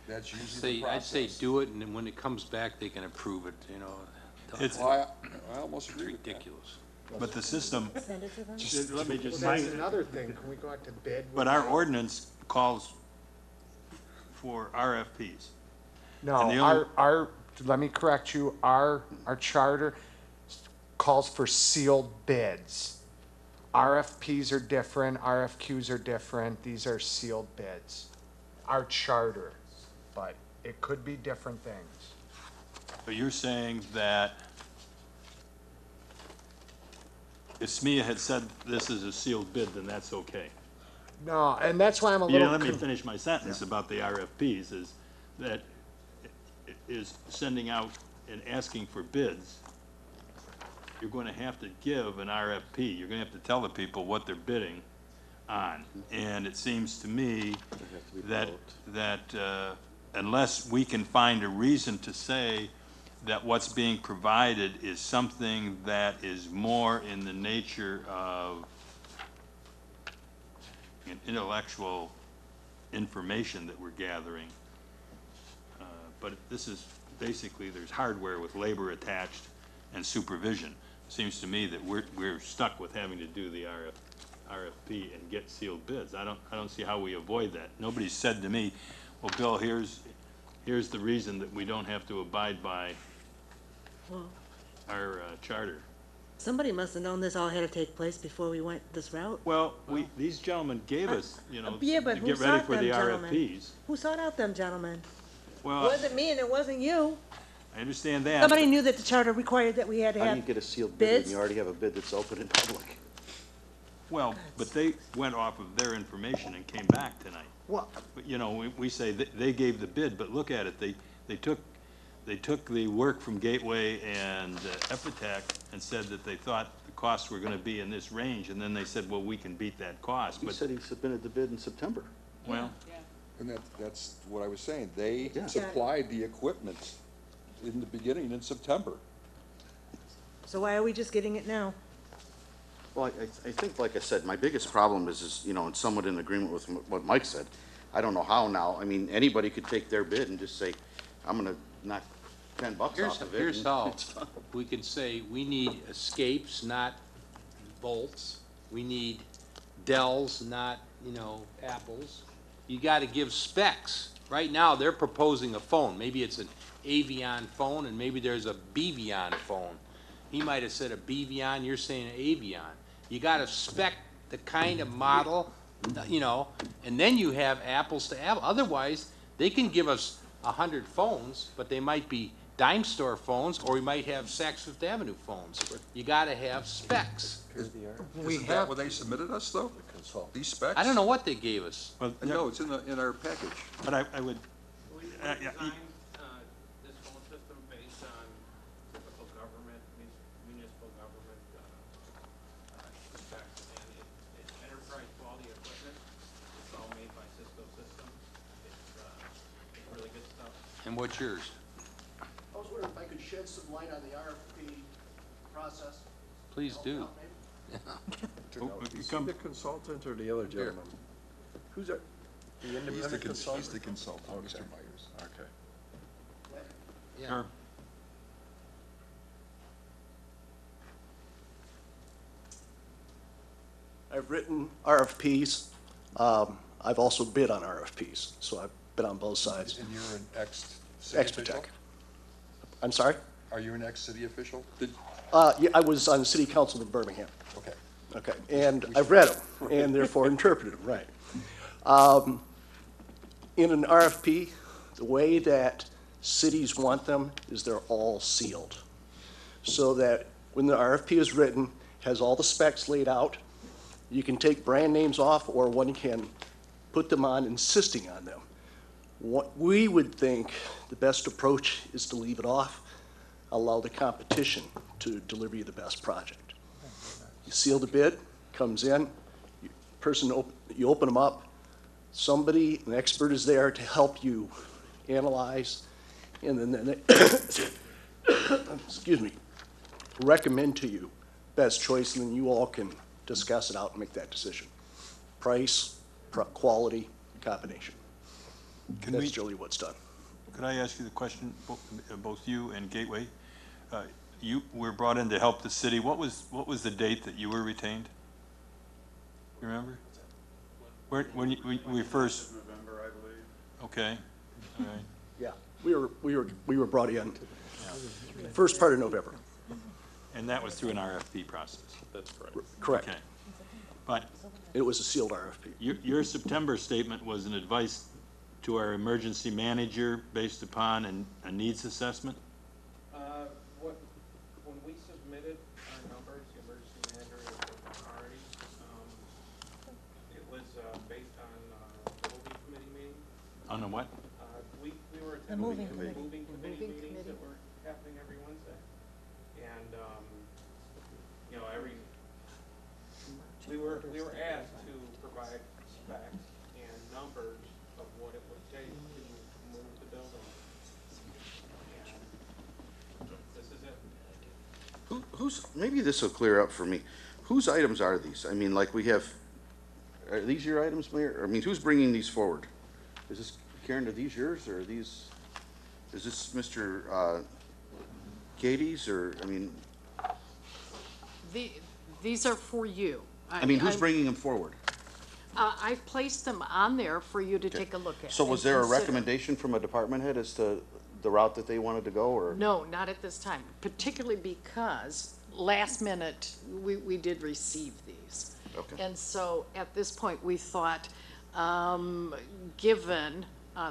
That's usually the process.
I'd say do it, and then when it comes back, they can approve it, you know.
I almost agree with that.
Ridiculous.
But the system, let me just.
Well, that's another thing, can we go out to bid?
But our ordinance calls for RFPs.
No, let me correct you, our charter calls for sealed bids. RFPs are different, RFQs are different, these are sealed bids. Our charter, but it could be different things.
But you're saying that if SMEA had said this is a sealed bid, then that's okay?
No, and that's why I'm a little.
Let me finish my sentence about the RFPs, is that is sending out and asking for bids, you're going to have to give an RFP. You're going to have to tell the people what they're bidding on. And it seems to me that unless we can find a reason to say that what's being provided is something that is more in the nature of an intellectual information that we're gathering. But this is basically, there's hardware with labor attached and supervision. Seems to me that we're stuck with having to do the RFP and get sealed bids. I don't see how we avoid that. Nobody's said to me, well, Bill, here's the reason that we don't have to abide by
Well,
our charter.
somebody must have known this all had to take place before we went this route.
Well, these gentlemen gave us,
Yeah, but
to
who
get ready
sought
for
them
the
gentlemen?
RFPs.
Who sought out them gentlemen? It
Well,
wasn't me and it wasn't you.
I understand that.
Somebody
but-
knew that the charter required that we had to
How do
have
you get a sealed bid when
bids.
you already have a bid that's open in public?
Well, but they went off of their information and came back tonight.
Well,
But, we say they gave the bid, but look at it, they took the work from Gateway and Epitech and said that they thought the costs were gonna be in this range, and then they said, well, we can beat that cost,
He
but,
said he submitted the bid in September.
well,
And that's what I was saying. They
Yeah.
supplied the equipment in the beginning in September.
So why are we just getting it now?
Well, I think, like I said, my biggest problem is, and somewhat in agreement with what Mike said. I don't know how now. I mean, anybody could take their bid and just say, I'm gonna knock $10 off of it.
Here's
and
how
it's done.
we can say, we need escapes, not bolts. We need Dells, not, Apples. You gotta give specs. Right now, they're proposing a phone. Maybe it's an Avion phone, and maybe there's a Bevion phone. He might have said a Bevion, you're saying an Avion. You gotta spec the kind of model, and then you have apples to apples. Otherwise, they can give us 100 phones, but they might be dime store phones, or we might have Saks Fifth Avenue phones. You gotta have specs.
Isn't that what they submitted us, though? These specs?
I don't know what they gave us.
well,
No, it's in our package.
but I would, yeah,
This phone system based on typical government, municipal government, specs, and it's enterprise quality equipment. It's all made by Cisco Systems. It's really good stuff.
And what's yours?
I was wondering if I could shed some light on the RFP process.
Please do.
you come,
The consultant or the other gentleman? Who's that? The
He's
independent consultant?
the consultant, Mr. Myers.
Okay.
sure.
I've written RFPs. I've also bid on RFPs, so I've been on both sides.
And you're an ex-city official?
Expeditech. I'm sorry?
Are you an ex-city official?
Yeah, I was on the city council in Birmingham.
Okay.
Okay, and I've read them, and therefore interpreted them, right. In an RFP, the way that cities want them is they're all sealed. So that when the RFP is written, has all the specs laid out, you can take brand names off, or one can put them on, insisting on them. What we would think the best approach is to leave it off, allow the competition to deliver you the best project. You seal the bid, comes in, you open them up, somebody, an expert is there to help you analyze, and then excuse me, recommend to you best choice, and then you all can discuss it out and make that decision. Price, quality, combination. That's generally what's done.
Could I ask you the question, both you and Gateway? You were brought in to help the city. What was the date that you were retained? You remember? When we first?
November, I believe.
Okay, all right.
Yeah, we were brought in first part of November.
And that was through an RFP process?
That's correct.
Correct.
Okay. But
It was a sealed RFP.
your September statement was an advice to our emergency manager based upon a needs assessment?
When we submitted our numbers, the emergency manager was the priority. It was based on the moving committee meeting.
On a what?
We were
The
attending
moving
the
committee.
moving committee
Moving
meetings
committee.
that were happening every Wednesday. And, we were asked to provide specs and numbers of what it would take to move the
maybe this will clear up for me. Whose items are these? I mean, like, are these your items, Mayor? I mean, who's bringing these forward? Is this, Karen, are these yours, or is this Mr. Katie's, or, I mean,
These are for you.
who's bringing them forward?
I've placed them on there for you to take a look at.
So was
and
there a
consider.
recommendation from a department head as to the route that they wanted to go, or?
No, not at this time, particularly because last minute, we did receive these.
Okay.
And so at this point, we thought, given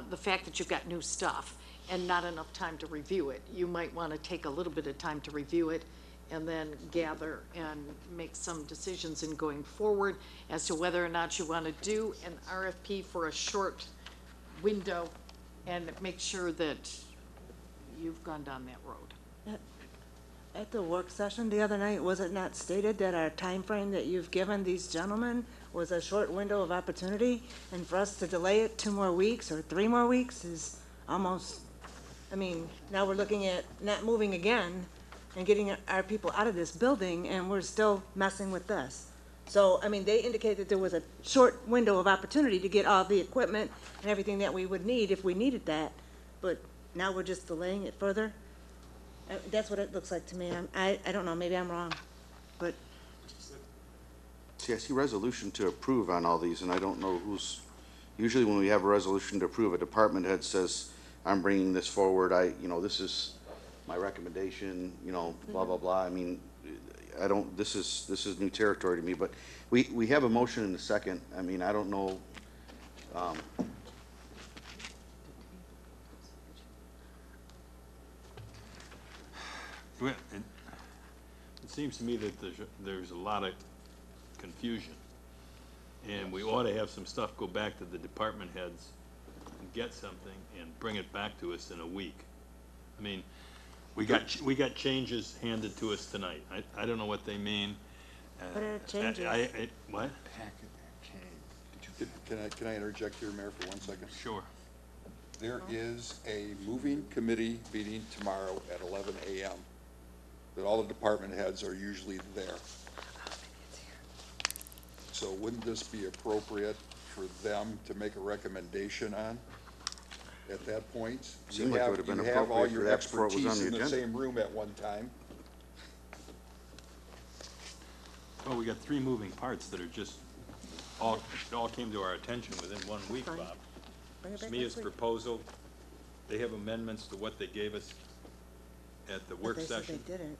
the fact that you've got new stuff and not enough time to review it, you might want to take a little bit of time to review it and then gather and make some decisions in going forward as to whether or not you want to do an RFP for a short window and make sure that you've gone down that road.
At the work session the other night, was it not stated that our time frame that you've given these gentlemen was a short window of opportunity? And for us to delay it 2 more weeks or 3 more weeks is almost, I mean, now we're looking at not moving again and getting our people out of this building, and we're still messing with this. So, I mean, they indicated there was a short window of opportunity to get all the equipment and everything that we would need if we needed that, but now we're just delaying it further? That's what it looks like to me. I don't know, maybe I'm wrong, but.
See, I see resolution to approve on all these, and I don't know who's, usually when we have a resolution to approve, a department head says, I'm bringing this forward, this is my recommendation, blah, blah, blah. I mean, this is new territory to me, but we have a motion in a second. I mean, I don't know,
Well, it seems to me that there's a lot of confusion, and we ought to have some stuff go back to the department heads and get something and bring it back to us in a week. I mean, we got changes handed to us tonight. I don't know what they mean.
What are changes?
What?
Can I interject here, Mayor, for 1 second?
Sure.
There is a moving committee meeting tomorrow at 11 a.m. that all the department heads are usually there. So wouldn't this be appropriate for them to make a recommendation on at that point?
Seemed like it would have been
You have all
appropriate for
your
that before it was on
expertise
the
in the
agenda.
same room at one time.
Well, we got 3 moving parts that are just, all came to our attention within 1 week,
Fine.
Bob.
Bring it back
Smia's
next week.
proposal, they have amendments to what they gave us at the work
They said
session.
they didn't.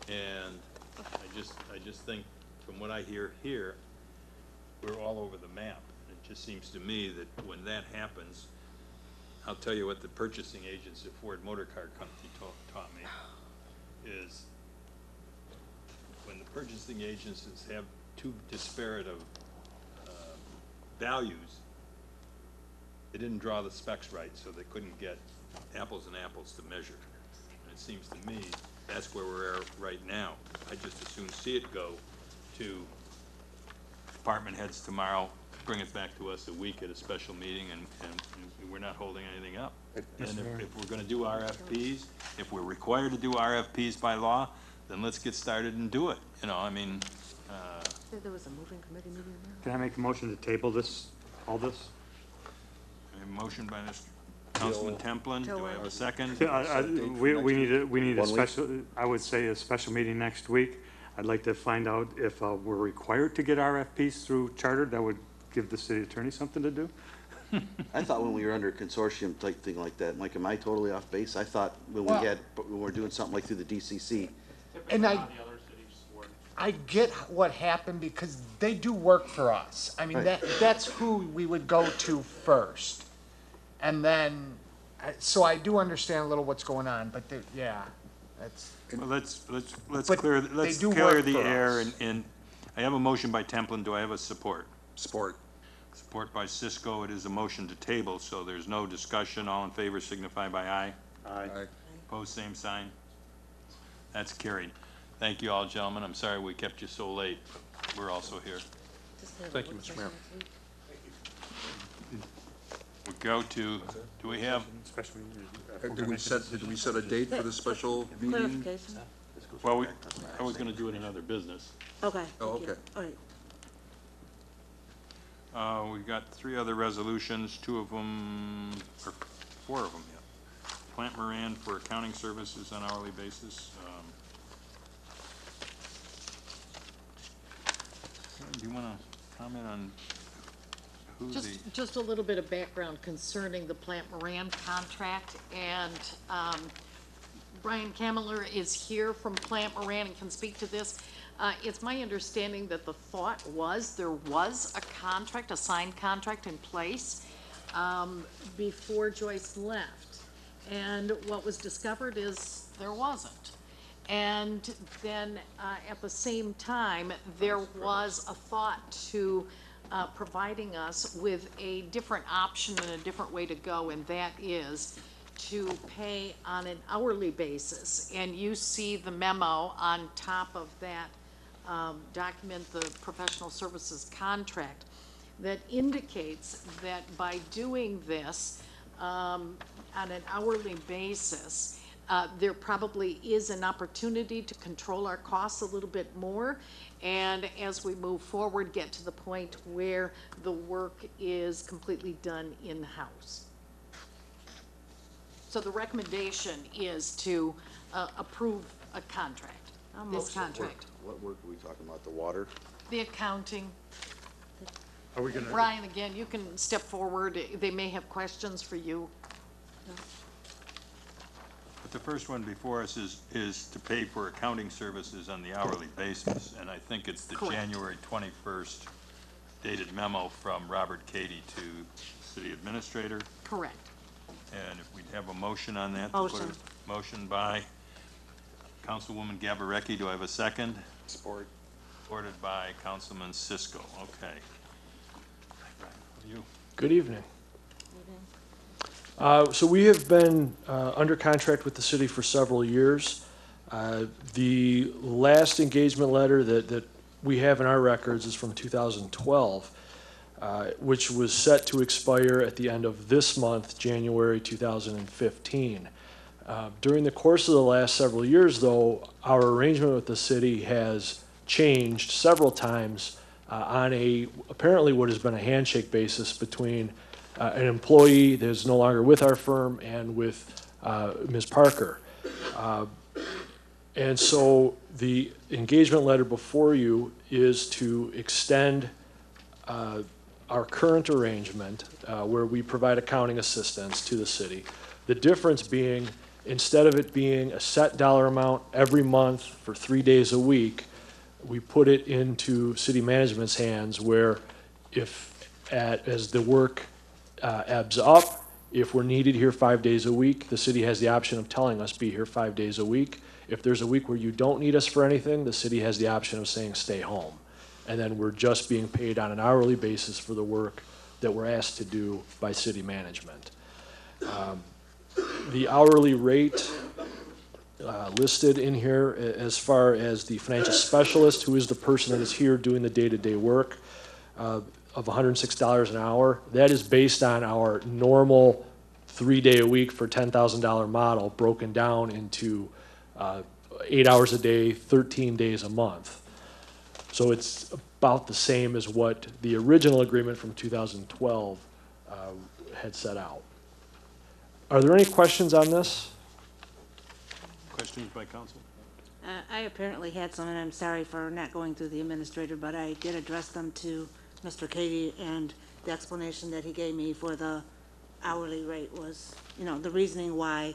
And I just think, from what I hear here, we're all over the map. It just seems to me that when that happens, I'll tell you what the purchasing agents at Ford Motor Car Company taught me, is when the purchasing agents have too disparate of values, they didn't draw the specs right, so they couldn't get apples and apples to measure. And it seems to me that's where we're at right now. I just as soon see it go to department heads tomorrow, bring it back to us a week at a special meeting, and we're not holding anything up. And if we're gonna do RFPs, if we're required to do RFPs by law, then let's get started and do it. I mean,
There was a moving committee meeting there.
Can I make a motion to table all this?
a motion by Mr. Councilman Templin, do I have a second?
We need a
1 week?
special, I would say a special meeting next week. I'd like to find out if we're required to get RFPs through charter. That would give the city attorney something to do.
I thought when we were under a consortium type thing like that, Mike, am I totally off base? I thought when we were doing something like through the DCC.
And I get what happened because they do work for us. I mean,
Right.
that's who we would go to first. And then, so I do understand a little what's going on, but yeah, that's.
Well, let's
But
clear
they do
the
work for
air,
us.
and I have a motion by Templin. Do I have a support?
Support.
Support by Cisco. It is a motion to table, so there's no discussion. All in favor signify by aye.
Aye.
Opposed, same sign. That's carried. Thank you all, gentlemen. I'm sorry we kept you so late. We're also here.
Thank you, Mr. Mayor.
We go to, do we have,
Special meeting.
Did we set a date for the special meeting?
Clarification.
Well, I was gonna do it in other business.
Okay.
Oh,
thank you.
okay.
All right.
We've got 3 other resolutions, 2 of them, or 4 of them, yeah. Plant Moran for accounting services on hourly basis. Do you want to comment on who the?
Just a little bit of background concerning the Plant Moran contract, and Brian Kammerer is here from Plant Moran and can speak to this. It's my understanding that the thought was there was a contract, a signed contract in place before Joyce left. And what was discovered is there wasn't. And then at the same time, there was a thought to providing us with a different option and a different way to go, and that is to pay on an hourly basis. And you see the memo on top of that document, the professional services contract, that indicates that by doing this on an hourly basis, there probably is an opportunity to control our costs a little bit more, and as we move forward, get to the point where the work is completely done in-house. So the recommendation is to approve a contract, this contract.
What work are we talking about, the water?
The accounting.
Are we gonna?
Brian, again, you can step forward. They may have questions for you.
But the first one before us is to pay for accounting services on the hourly basis, and I think it's the
Correct.
January 21st dated memo from Robert Cady to City Administrator.
Correct.
And if we'd have a motion on that. to put
Motion.
a motion by Councilwoman Gabarecki. Do I have a second? Support. Supported by Councilman Cisco. Okay. You.
Good evening. So we have been under contract with the city for several years. The last engagement letter that we have in our records is from 2012, which was set to expire at the end of this month, January 2015. During the course of the last several years, though, our arrangement with the city has changed several times on apparently what has been a handshake basis between an employee that is no longer with our firm and with Ms. Parker. And so the engagement letter before you is to extend our current arrangement where we provide accounting assistance to the city. The difference being, instead of it being a set dollar amount every month for 3 days a week, we put it into city management's hands where as the work ebbs up, if we're needed here 5 days a week, the city has the option of telling us be here 5 days a week. If there's a week where you don't need us for anything, the city has the option of saying stay home. And then we're just being paid on an hourly basis for the work that we're asked to do by city management. The hourly rate listed in here as far as the financial specialist, who is the person that is here doing the day-to-day work, of $106 an hour. That is based on our normal 3-day a week for $10,000 model broken down into 8 hours a day, 13 days a month. So it's about the same as what the original agreement from 2012 had set out. Are there any questions on this?
Questions by council?
I apparently had some, and I'm sorry for not going through the administrator, but I did address them to Mr. Cady, and the explanation that he gave me for the hourly rate was, the reasoning why,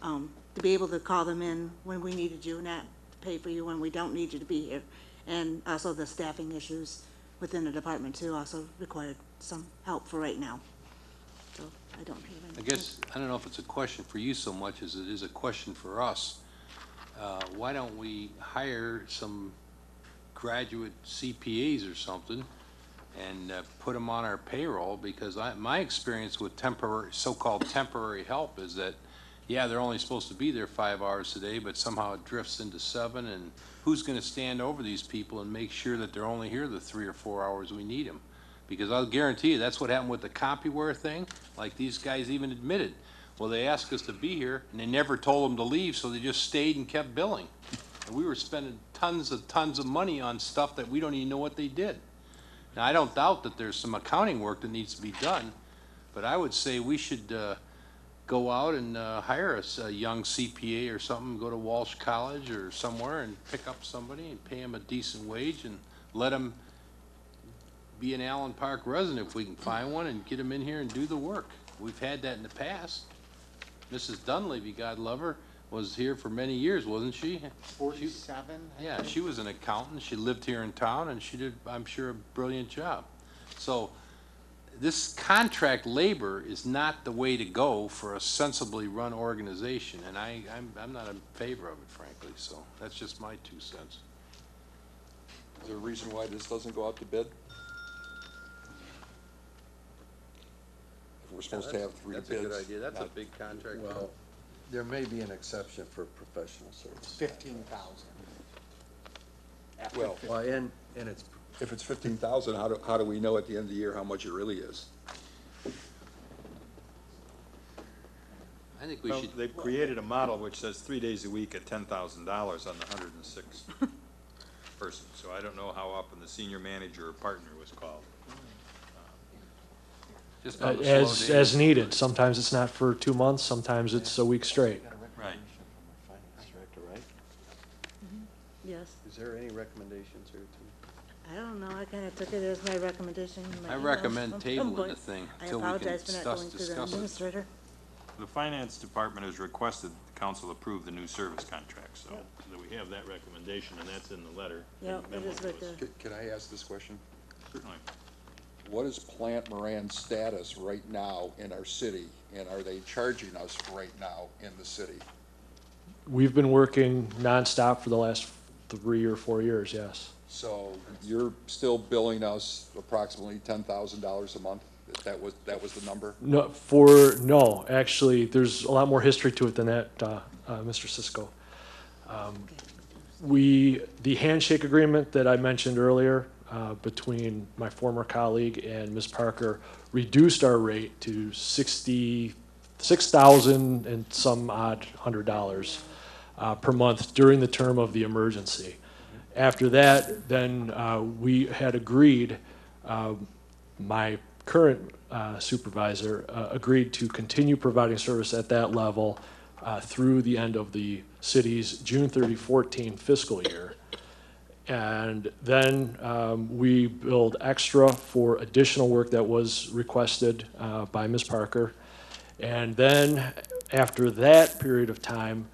to be able to call them in when we needed you, not to pay for you when we don't need you to be here. And also the staffing issues within the department too also required some help for right now. So I don't have any.
I guess, I don't know if it's a question for you so much as it is a question for us. Why don't we hire some graduate CPAs or something and put them on our payroll? Because my experience with so-called temporary help is that, yeah, they're only supposed to be there 5 hours a day, but somehow it drifts into 7, and who's going to stand over these people and make sure that they're only here the 3 or 4 hours we need them? Because I'll guarantee you that's what happened with the CompuWare thing. Like these guys even admitted, well, they asked us to be here and they never told them to leave, so they just stayed and kept billing. And we were spending tons of money on stuff that we don't even know what they did. Now, I don't doubt that there's some accounting work that needs to be done, but I would say we should go out and hire a young CPA or something, go to Walsh College or somewhere and pick up somebody and pay him a decent wage and let him be an Allen Park resident if we can find one and get him in here and do the work. We've had that in the past. Mrs. Dunleavy, God love her, was here for many years, wasn't she?
47?
Yeah, she was an accountant. She lived here in town, and she did, I'm sure, a brilliant job. So this contract labor is not the way to go for a sensibly run organization, and I'm not in favor of it, frankly. So that's just my 2 cents.
Is there a reason why this doesn't go out to bid? If we're supposed to have 3 bids.
That's a good idea. That's a big contract.
Well, there may be an exception for professional services.
15,000.
Well,
Well, and it's,
if it's 15,000, how do we know at the end of the year how much it really is?
I think we
Well,
should.
they've created a model which says 3 days a week at $10,000 on the 106 person. So I don't know how often the senior manager or partner was called.
Just on the slow days.
As needed. Sometimes it's not for 2 months, sometimes it's a week straight.
Right.
finance director, right?
Yes.
Is there any recommendations here too?
I don't know, I kind of took it as my recommendation. in my
I
email.
recommend
I'm
tabling
going-
the thing
I
until we can
apologize for not going to the
discuss it.
administrator.
The finance department has requested the council approve the new service contract, so we have that recommendation, and that's in the letter.
Yep, it is right there.
Can I ask this question?
Certainly.
What is Plant Moran's status right now in our city, and are they charging us right now in the city?
We've been working nonstop for the last 3 or 4 years, yes.
So you're still billing us approximately $10,000 a month? That was the number?
No, actually, there's a lot more history to it than that, Mr. Cisco. The handshake agreement that I mentioned earlier between my former colleague and Ms. Parker reduced our rate to $66,000 and some odd $100 per month during the term of the emergency. After that, then we had agreed, my current supervisor agreed to continue providing service at that level through the end of the city's June 30, 14 fiscal year. And then we billed extra for additional work that was requested by Ms. Parker. And then after that period of time,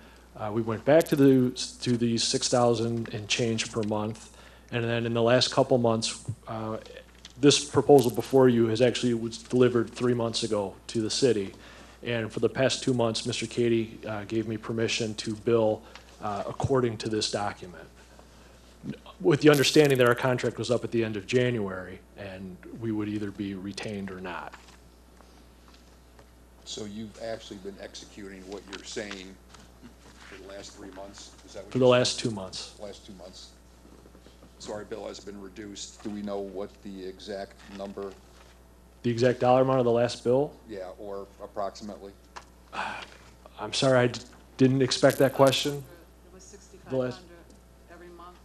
we went back to the $6,000 and change per month. And then in the last couple months, this proposal before you was delivered 3 months ago to the city. And for the past 2 months, Mr. Cady gave me permission to bill according to this document, with the understanding that our contract was up at the end of January, and we would either be retained or not.
So you've actually been executing what you're saying for the last 3 months? Is that what
For the
you're
last
saying?
2 months.
Last 2 months. So our bill has been reduced. Do we know what the exact number,
The exact dollar amount of the last bill?
yeah, or approximately?
I'm sorry, I didn't expect that question.
It was
The last-
6,500 every month.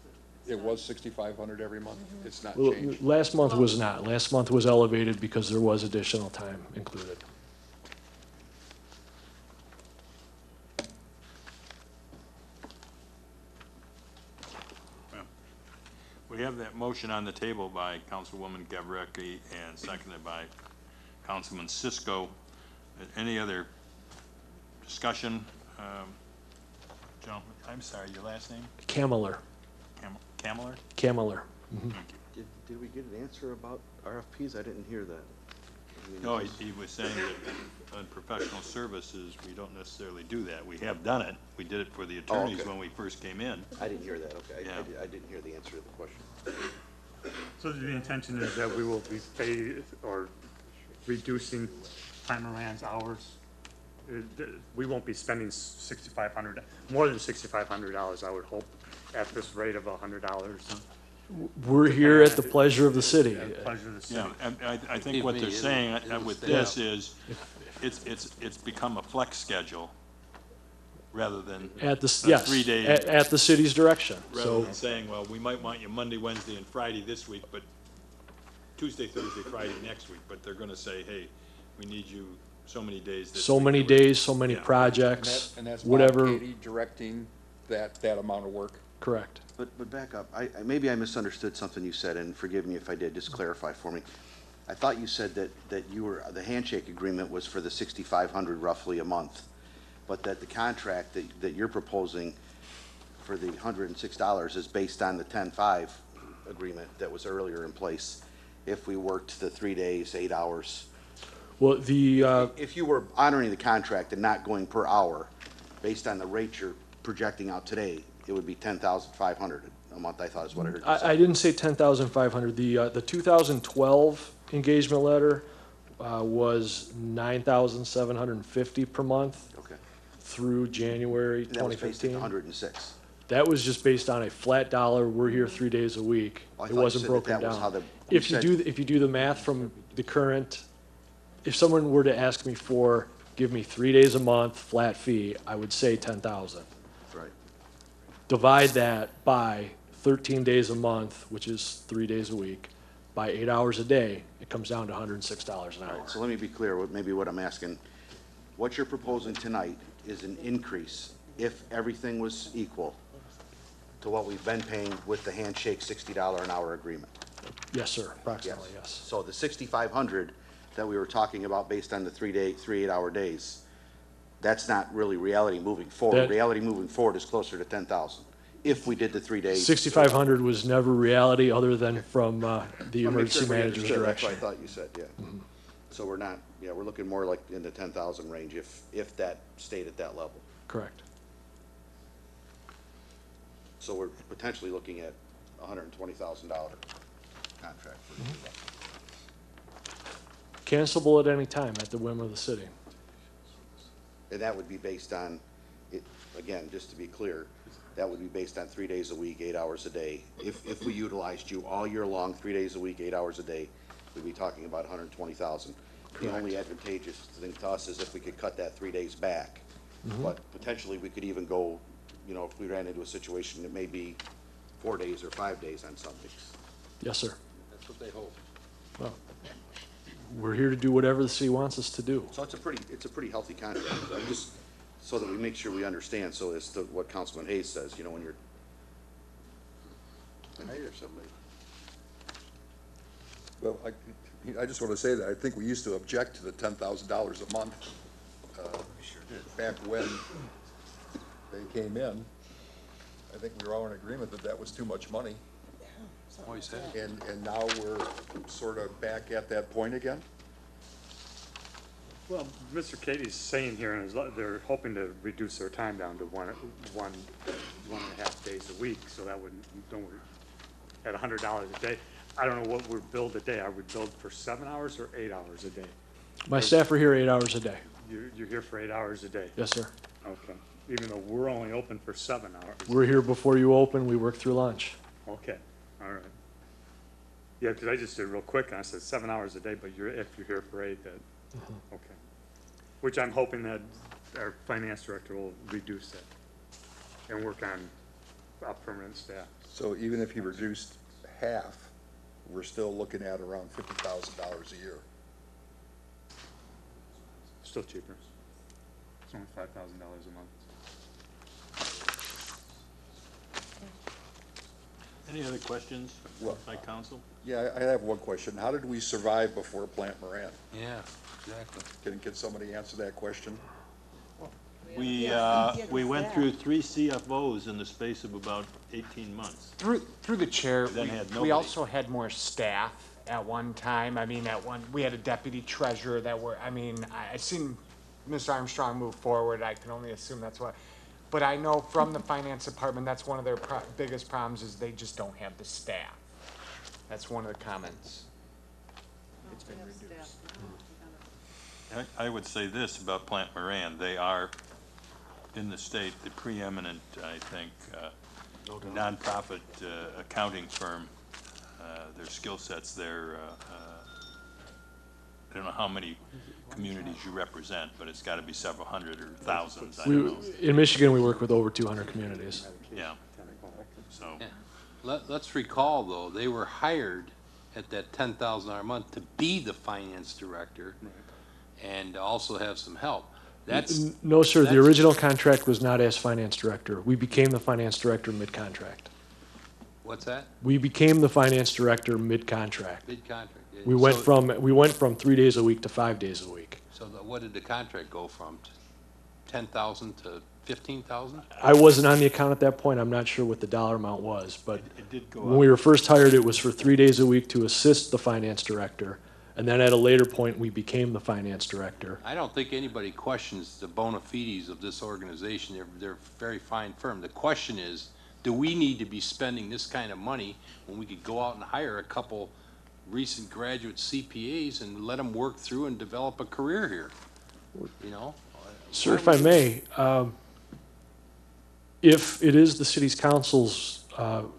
It was 6,500 every month? It's not
Well,
changed?
last month was not. Last month was elevated because there was additional time included.
We have that motion on the table by Councilwoman Gavricki and seconded by Councilman Cisco. Any other discussion? Gentlemen, I'm sorry, your last name?
Cameler.
Cameler?
Cameler.
Did we get an answer about RFPs? I didn't hear that.
No, he was saying that on professional services, we don't necessarily do that. We have done it. We did it for the attorneys
okay.
when we first came in.
I didn't hear that, okay.
Yeah.
I didn't hear the answer to the question.
So the intention is that we will be paid or reducing Plant Moran's hours? We won't be spending $6,500, more than $6,500, I would hope, at this rate of $100.
We're here at the pleasure of the city.
At the pleasure of the city.
Yeah, and I think what they're saying with this is, it's become a flex schedule rather than
At the,
a
yes,
3 day.
at the city's direction.
Rather
So,
than saying, well, we might want you Monday, Wednesday, and Friday this week, but Tuesday, Thursday, Friday next week, but they're gonna say, hey, we need you so many days this week.
so many days, so many
Yeah.
projects,
And that's Bob
whatever,
Katie directing that amount of work.
correct.
But back up, maybe I misunderstood something you said, and forgive me if I did, just clarify for me. I thought you said that you were, the handshake agreement was for the 6,500 roughly a month, but that the contract that you're proposing for the $106 is based on the 10-5 agreement that was earlier in place, if we worked the 3 days, 8 hours.
Well, the,
If you were honoring the contract and not going per hour, based on the rate you're projecting out today, it would be 10,500 a month, I thought is what I heard you say.
I didn't say 10,500. The 2012 engagement letter was 9,750 per month
Okay.
through January
And that was based at
2015.
106.
That was just based on a flat dollar, we're here 3 days a week.
Oh, I
It
thought you
wasn't
said
broken
that was how
down.
you
If you
said-
do, if you do the math from the current, if someone were to ask me for, give me 3 days a month, flat fee, I would say 10,000.
Right.
Divide that by 13 days a month, which is 3 days a week, by 8 hours a day, it comes down to $106 an
All
hour.
right, so let me be clear, maybe what I'm asking. What you're proposing tonight is an increase, if everything was equal, to what we've been paying with the handshake $60 an hour agreement.
Yes, sir, approximately, yes.
So the 6,500 that we were talking about based on the 3 8-hour days, that's not really reality moving forward.
That-
Reality moving forward is closer to 10,000, if we did the 3 days.
6,500 was never reality, other than from the
I wanna make sure
emergency
everybody
manager's
understood.
direction.
That's what I thought you said, yeah. So we're not, yeah, we're looking more like in the 10,000 range if that stayed at that level.
Correct.
So we're potentially looking at $120,000 contract for you.
Cancelable at any time at the whim of the city.
And that would be based on, again, just to be clear, that would be based on 3 days a week, 8 hours a day. If we utilized you all year long, 3 days a week, 8 hours a day, we'd be talking about 120,000. The only advantageous thing to us is if we could cut that 3 days back. But potentially, we could even go, if we ran into a situation that may be 4 days or 5 days on some weeks.
Yes, sir.
That's what they hope.
Well, we're here to do whatever the city wants us to do.
So it's a pretty healthy contract. I'm just, so that we make sure we understand, so as to what Councilman Hayes says, when you're, when I hear somebody.
Well, I just want to say that I think we used to object to the $10,000 a month back when they came in. I think we were all in agreement that that was too much money.
Always had.
And now we're sort of back at that point again?
Well, Mr. Katie's saying here, and they're hoping to reduce their time down to one and a half days a week, so that would, at $100 a day. I don't know what we're billed a day. Are we billed for 7 hours or 8 hours a day?
My staff are here 8 hours a day.
You're here for 8 hours a day?
Yes, sir.
Okay, even though we're only open for 7 hours?
We're here before you open, we work through lunch.
Okay, all right. Yeah, because I just did real quick, and I said 7 hours a day, but if you're here for 8, then, okay. Which I'm hoping that our finance director will reduce that and work on a permanent staff.
So even if you reduced half, we're still looking at around $50,000 a year.
Still cheaper. It's only $5,000 a month.
Any other questions
Well-
by council?
Yeah, I have one question. How did we survive before Plant Moran?
Yeah, exactly.
Can somebody answer that question?
We went through 3 CFOs in the space of about 18 months.
Through the chair,
Then had
we
nobody.
also had more staff at one time. I mean, we had a deputy treasurer that I seen Mr. Armstrong move forward. I can only assume that's what. But I know from the finance department, that's one of their biggest problems is they just don't have the staff. That's one of the comments. It's been reduced.
I would say this about Plant Moran, they are, in the state, the preeminent, I think, nonprofit accounting firm. Their skill sets there don't know how many communities you represent, but it's gotta be several hundred or thousands, I don't know.
In Michigan, we work with over 200 communities.
Yeah. So,
Yeah. Let's recall, though, they were hired at that $10,000 a month to be the finance director and also have some help. That's,
No, sir, the
that's-
original contract was not as finance director. We became the finance director mid-contract.
what's that?
We became the finance director mid-contract.
Mid-contract. yeah.
We went
So-
from 3 days a week to 5 days a week.
So what did the contract go from? 10,000 to 15,000?
I wasn't on the account at that point. I'm not sure what the dollar amount was, but
it did go
when we
up.
were first hired, it was for 3 days a week to assist the finance director. And then at a later point, we became the finance director.
I don't think anybody questions the bona fides of this organization. They're a very fine firm. The question is, do we need to be spending this kind of money when we could go out and hire a couple recent graduate CPAs and let them work through and develop a career here? You know?
Sir, if I may, if it is the city's council's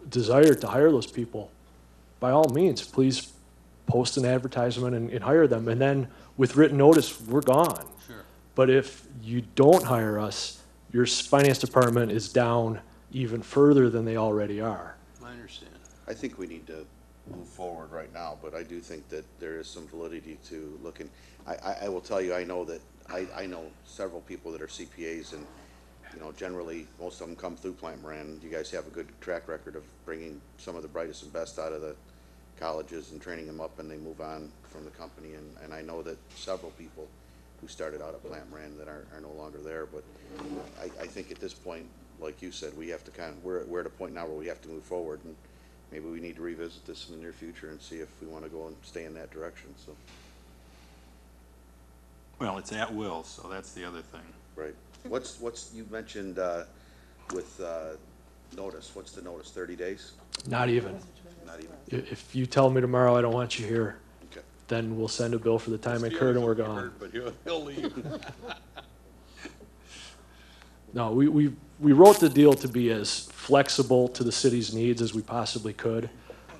desire to hire those people, by all means, please post an advertisement and hire them. And then with written notice, we're gone.
Sure.
But if you don't hire us, your finance department is down even further than they already are.
I understand.
I think we need to move forward right now, but I do think that there is some validity to looking. I will tell you, I know that, I know several people that are CPAs, and, you know, generally, most of them come through Plant Moran. You guys have a good track record of bringing some of the brightest and best out of the colleges and training them up, and they move on from the company, and I know that several people who started out at Plant Moran that are no longer there, but I think at this point, like you said, we have to we're at a point now where we have to move forward, and maybe we need to revisit this in the near future and see if we want to go and stay in that direction, so.
Well, it's at will, so that's the other thing.
Right. You mentioned, with, notice, what's the notice, 30 days?
Not even.
Not even,
If you tell me tomorrow I don't want you here,
okay.
then we'll send a bill for the time incurred and we're gone.
But he'll leave.
No, we wrote the deal to be as flexible to the city's needs as we possibly could,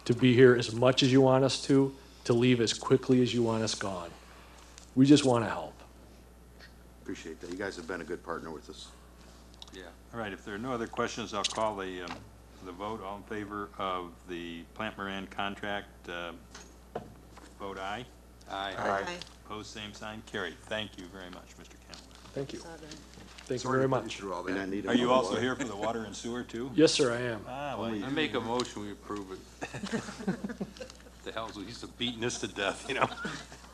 to be here as much as you want us to leave as quickly as you want us gone. We just want to help.
Appreciate that. You guys have been a good partner with us.
Yeah.
All right, if there are no other questions, I'll call the vote. All in favor of the Plant Moran contract, vote aye.
Aye.
Opposed, same sign. Carried. Thank you very much, Mr. Campbell.
Thank you. Thank you
Sorry
very
to put you
much.
through all
And I
that.
need
Are you
another
also
one.
here for the water and sewer, too?
Yes, sir, I am.
Ah, well,
I make a motion, we approve it. The hell's, he's beating this to death, you know?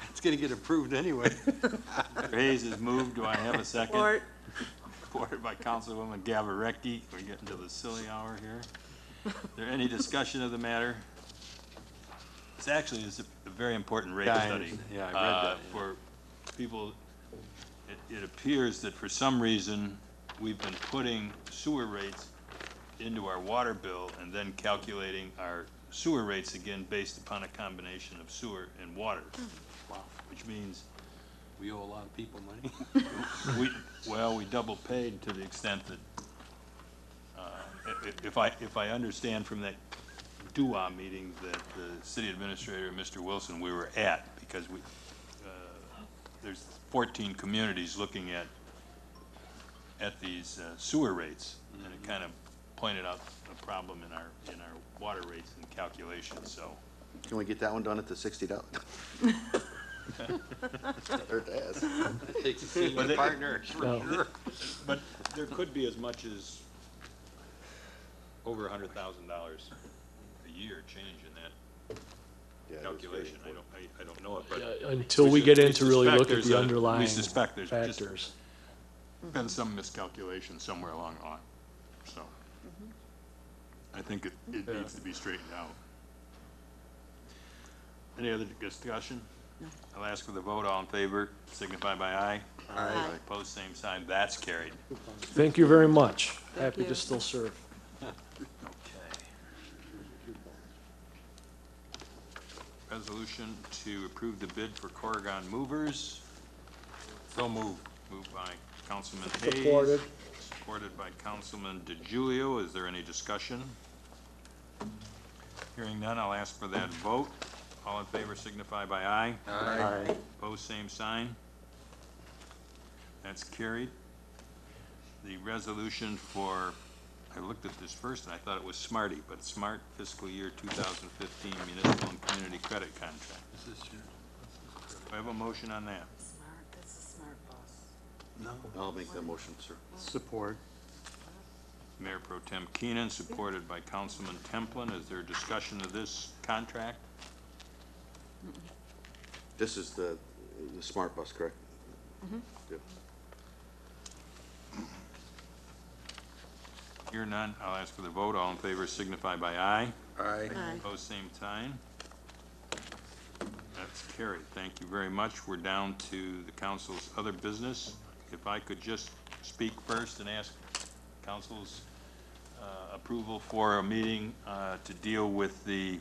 It's gonna get approved anyway.
Mr. Hayes has moved. Do I have a second?
Support.
Supported by Councilwoman Gavarecki. We're getting to the silly hour here. Is there any discussion of the matter? This actually is a very important rate
Yeah, I
study.
understand. Yeah, I read that, yeah.
For people, it appears that for some reason, we've been putting sewer rates into our water bill and then calculating our sewer rates again based upon a combination of sewer and water. Wow. Which means
We owe a lot of people money.
we double paid to the extent that, if I understand from that DUA meeting that the city administrator, Mr. Wilson, we were at, because there's 14 communities looking at these sewer rates, and it kind of pointed out a problem in our water rates and calculations, so.
Can we get that one done at the $60? Hurt to ask.
It takes a senior partner, for
No.
sure.
But there could be as much as over $100,000 a year change in that
Yeah, it was very
calculation. I don't know it, but.
Yeah, until we get in to really
suspect
look at
there's
the
a-
underlying
We suspect there's just
factors.
been some miscalculation somewhere along the line, so. I think it needs to be straightened out. Any other discussion? I'll ask for the vote. All in favor, signify by aye.
Aye.
Opposed, same sign. That's carried.
Thank you very much. Happy
you.
to still serve.
Okay. Resolution to approve the bid for Corrigan Movers. So moved. Moved by Councilman Hayes.
Supported.
Supported by Councilman DeGiulio. Is there any discussion? Hearing none, I'll ask for that vote. All in favor signify by aye.
Aye.
Opposed, same sign. That's carried. The resolution for, I looked at this first and I thought it was Smarty, but it's Smart Fiscal Year 2015 Municipal and Community Credit Contract. Do I have a motion on that?
I'll make that motion, sir.
Support.
Mayor Pro Tem Keenan, supported by Councilman Templin. Is there discussion of this contract?
This is the smart bus, correct? Yep.
Hear none, I'll ask for the vote. All in favor signify by aye.
Aye.
Opposed, same sign. That's carried. Thank you very much. We're down to the council's other business. If I could just speak first and ask council's approval for a meeting to deal with the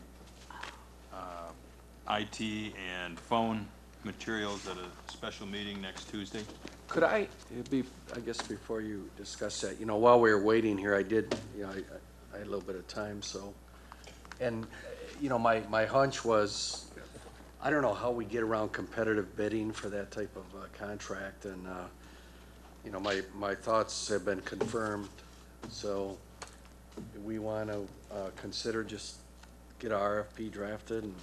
IT and phone materials at a special meeting next Tuesday.
Could I, I guess before you discuss that, while we were waiting here, I did, I had a little bit of time, so. And, my hunch was, I don't know how we get around competitive bidding for that type of contract, and, my thoughts have been confirmed, so we want to consider just get our RFP drafted and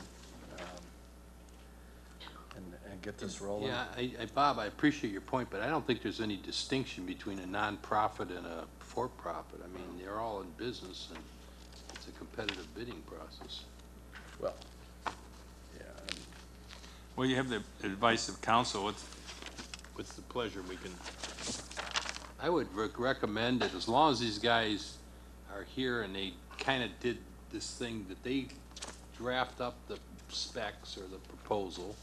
get this rolling.
Yeah, Bob, I appreciate your point, but I don't think there's any distinction between a nonprofit and a for-profit. I mean, they're all in business, and it's a competitive bidding process.
Well, yeah.
Well, you have the advice of council. What's the pleasure we can?
I would recommend that as long as these guys are here and they kind of did this thing, that they draft up the specs or the proposal,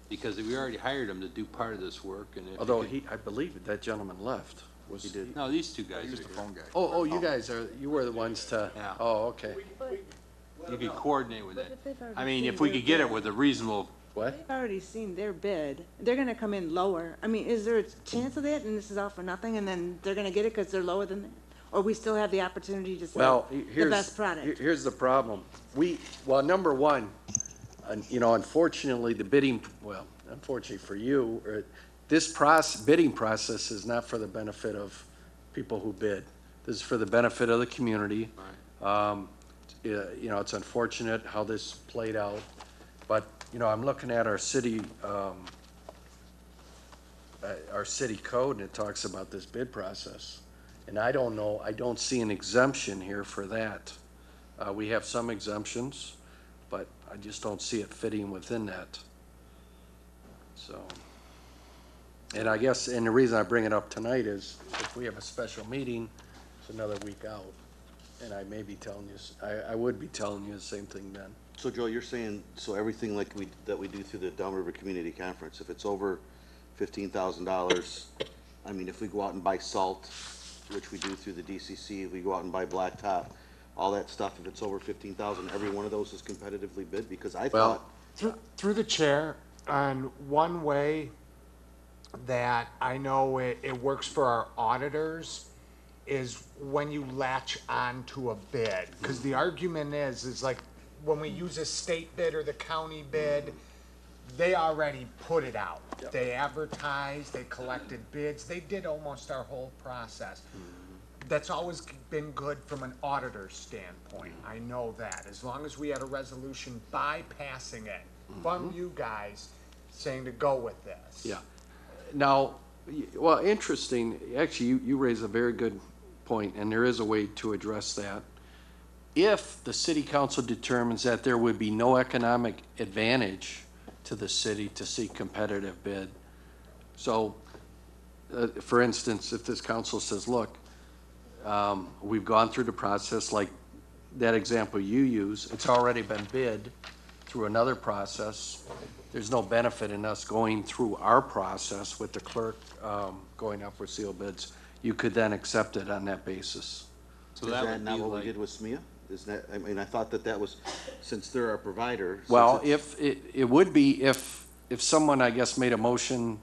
because we already hired them to do part of this work, and if
Although I believe that gentleman left.
He did.
no, these two guys
He was
are
the
here.
phone guy.
Oh, you guys you were the ones to,
Yeah.
oh, okay.
You could coordinate with that.
if they've already
I mean,
seen
if we
their
could get it
bid.
with a reasonable,
What?
They've already seen their bid. They're gonna come in lower. I mean, is there a chance of that, and this is all for nothing, and then they're gonna get it because they're lower than that? Or we still have the opportunity to
Well,
sell the
here's,
best product?
here's the problem. Well, number one, unfortunately, unfortunately for you, this bidding process is not for the benefit of people who bid. This is for the benefit of the community. It's unfortunate how this played out, but, I'm looking at our city code, and it talks about this bid process. And I don't see an exemption here for that. We have some exemptions, but I just don't see it fitting within that. So, and I guess, and the reason I bring it up tonight is if we have a special meeting, it's another week out. And I may be telling you, I would be telling you the same thing then.
So Joe, you're saying, so everything like that we do through the Downriver Community Conference, if it's over $15,000, I mean, if we go out and buy salt, which we do through the DCC, we go out and buy blacktop, all that stuff, if it's over 15,000, every one of those is competitively bid? Because I thought.
Through the chair, and one way that I know it works for our auditors is when you latch on to a bid. Because the argument is like when we use a state bid or the county bid, they already put it out.
Yep.
They advertised, they collected bids, they did almost our whole process. That's always been good from an auditor's standpoint. I know that. As long as we had a resolution bypassing it from you guys saying to go with this.
Yeah. Now, well, interesting, actually, you raise a very good point, and there is a way to address that. If the city council determines that there would be no economic advantage to the city to seek competitive bid, so, for instance, if this council says, look, we've gone through the process, like that example you use, it's already been bid through another process. There's no benefit in us going through our process with the clerk going up for sealed bids. You could then accept it on that basis.
so
Is
that
that
would
not
be
what we
like,
did with SMEA? Is that, I mean, I thought that was, since they're our provider. since
Well,
it's-
if, it would be if someone, I guess, made a motion,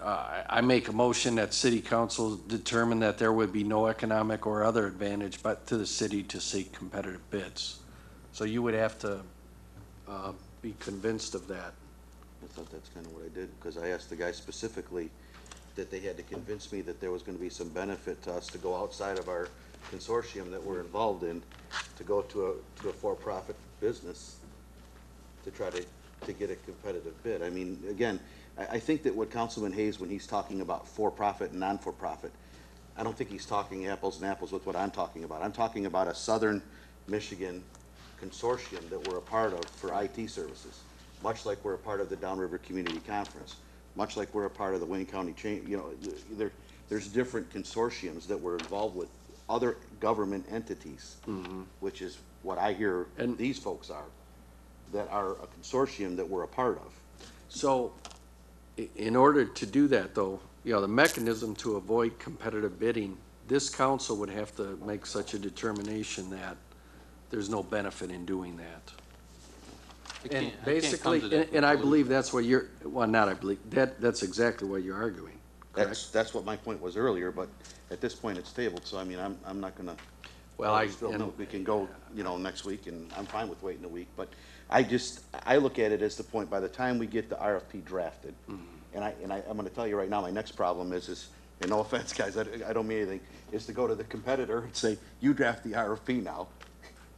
I make a motion that city council determine that there would be no economic or other advantage but to the city to seek competitive bids. So you would have to
be convinced of that.
I thought that's kind of what I did, because I asked the guy specifically that they had to convince me that there was gonna be some benefit to us to go outside of our consortium that we're involved in, to go to a for-profit business to try to get a competitive bid. I mean, again, I think that what Councilman Hayes, when he's talking about for-profit and non-for-profit, I don't think he's talking apples and apples with what I'm talking about. I'm talking about a Southern Michigan consortium that we're a part of for IT services, much like we're a part of the Downriver Community Conference, much like we're a part of the Wayne County Chain. You know, there's different consortiums that we're involved with, other government entities, which is what I hear these folks are, that are a consortium that we're a part of.
So, in order to do that, though, you know, the mechanism to avoid competitive bidding, this council would have to make such a determination that there's no benefit in doing that. And basically, and I believe that's what you're, well, not I believe, that's exactly what you're arguing.
That's what my point was earlier, but at this point it's tabled, so I mean, I'm not gonna.
Well,
we can go, you know, next week, and I'm fine with waiting a week, but I look at it as the point, by the time we get the RFP drafted, and I'm gonna tell you right now, my next problem is, and no offense, guys, I don't mean anything, is to go to the competitor and say, you draft the RFP now.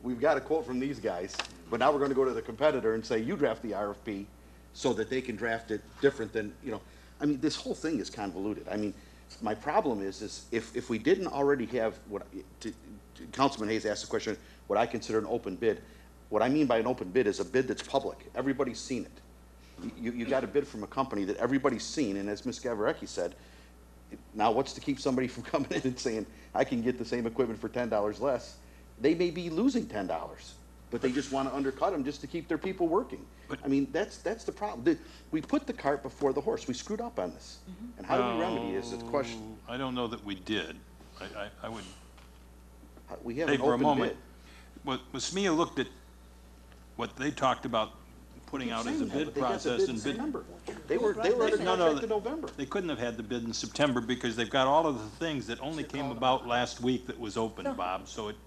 We've got a quote from these guys, but now we're gonna go to the competitor and say, you draft the RFP, so that they can draft it different than, you know, I mean, this whole thing is convoluted. I mean, my problem is if we didn't already have Councilman Hayes asked the question, what I consider an open bid. What I mean by an open bid is a bid that's public. Everybody's seen it. You got a bid from a company that everybody's seen, and as Ms. Gavarecki said, now what's to keep somebody from coming in and saying, I can get the same equipment for $10 less? They may be losing $10, but they just want to undercut them just to keep their people working. I mean, that's the problem. We put the cart before the horse. We screwed up on this. And how do we remedy this? It's a question.
I don't know that we did. I would
We have
say
an
for a
open
moment,
bid.
when SMEA looked at what they talked about putting out as a bid process and bid.
They were under contract in November.
They couldn't have had the bid in September because they've got all of the things that only came about last week that was open, Bob, so it,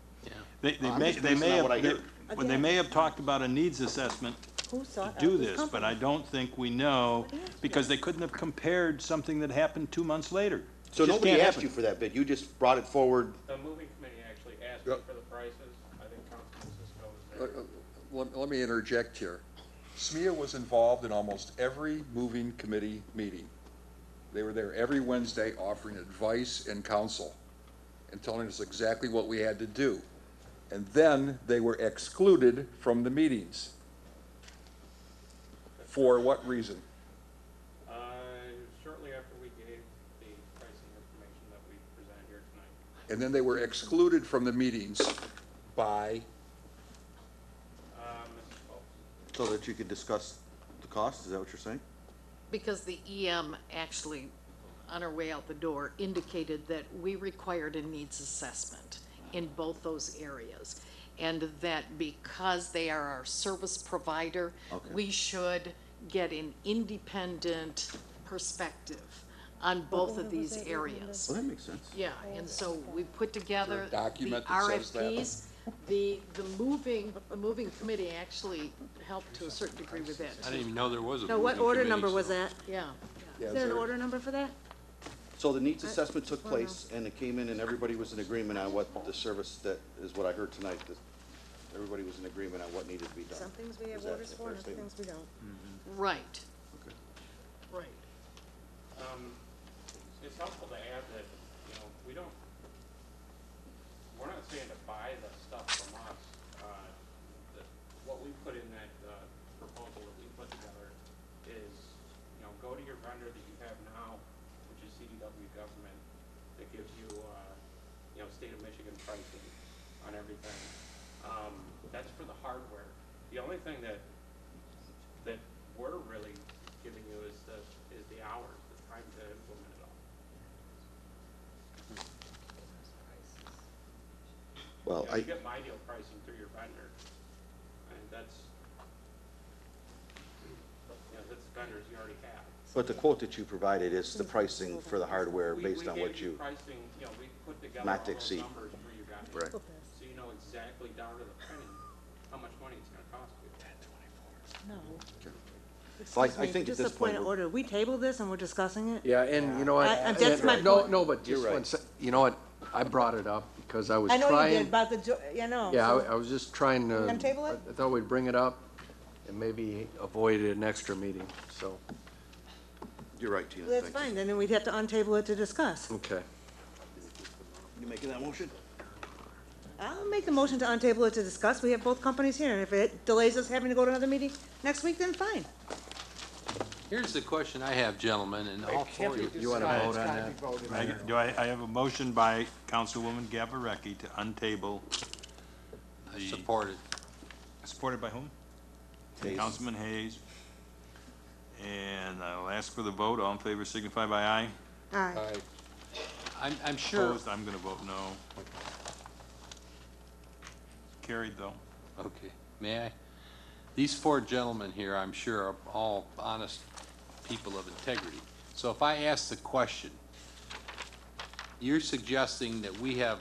they may have talked about a needs assessment to do this, but I don't think we know, because they couldn't have compared something that happened 2 months later.
So
Just
nobody
can't
asked
happen.
you for that bid, you just brought it forward.
The moving committee actually asked me for the prices. I think Councilman Cisco was there.
Let me interject here. SMEA was involved in almost every moving committee meeting. They were there every Wednesday offering advice and counsel and telling us exactly what we had to do. And then they were excluded from the meetings. For what reason?
Shortly after we gave the pricing information that we presented here tonight.
And then they were excluded from the meetings by?
Mrs. Phelps.
So that you could discuss the cost, is that what you're saying?
Because the EM actually, on her way out the door, indicated that we required a needs assessment in both those areas. And that because they are our service provider, we should get an independent perspective on both of these areas.
Well, that makes sense.
Yeah, and so we put together
Is there a
the
document that says that?
RFPs. The moving committee actually helped to a certain degree with that.
I didn't even know there was a
No, what
moving
order
committee,
number
so-
was that?
Yeah.
Is there an order number for that?
So the needs assessment took place, and it came in, and everybody was in agreement on what the service, that is what I heard tonight, that everybody was in agreement on what needed to be done.
Some things we have
Is that
orders
a
for,
fair
and other things we don't.
Right.
Okay.
Right.
It's helpful to add that, you know, we're not saying to buy the stuff from us. What we put in that proposal that we put together is, you know, go to your vendor that you have now, which is CDW government, that gives you, you know, state of Michigan pricing on everything. That's for the hardware. The only thing that we're really giving you is the hours, the time to implement it all.
Well,
You know, you get my deal pricing through your vendor, and that's vendors you already have.
but the quote that you provided is the pricing for the hardware based on what
We gave you pricing, you know, we put together
not to
all those
exceed.
numbers for you guys.
Right.
So you know exactly down to the penny how much money it's gonna cost you.
No.
Well, I
Excuse me,
think at
just a
this
point
point,
of order. We tabled this and we're discussing it?
Yeah, and you know what?
That's my
No,
point.
no, but
You're
just
right.
one sec, you know what? I brought it up because I was
I know
trying.
you did about the, know.
Yeah,
so-
I was just trying to.
Untable it?
I thought we'd bring it up and maybe avoid an extra meeting, so,
you're right, Tina.
That's
Thank you.
fine, then we'd have to untable it to discuss.
okay.
You making that motion?
I'll make the motion to untable it to discuss. We have both companies here, and if it delays us having to go to another meeting next week, then fine.
Here's the question I have, gentlemen, and all four of you.
You want to vote on that?
I have a motion by Councilwoman Gavarecki to untable the.
Supported.
Supported by whom?
Hayes.
Councilman Hayes. And I'll ask for the vote. All in favor signify by aye.
Aye.
I'm sure,
Opposed, I'm gonna vote no. Carried, though.
okay, may I? These four gentlemen here, I'm sure, are all honest people of integrity. So if I ask the question, you're suggesting that we have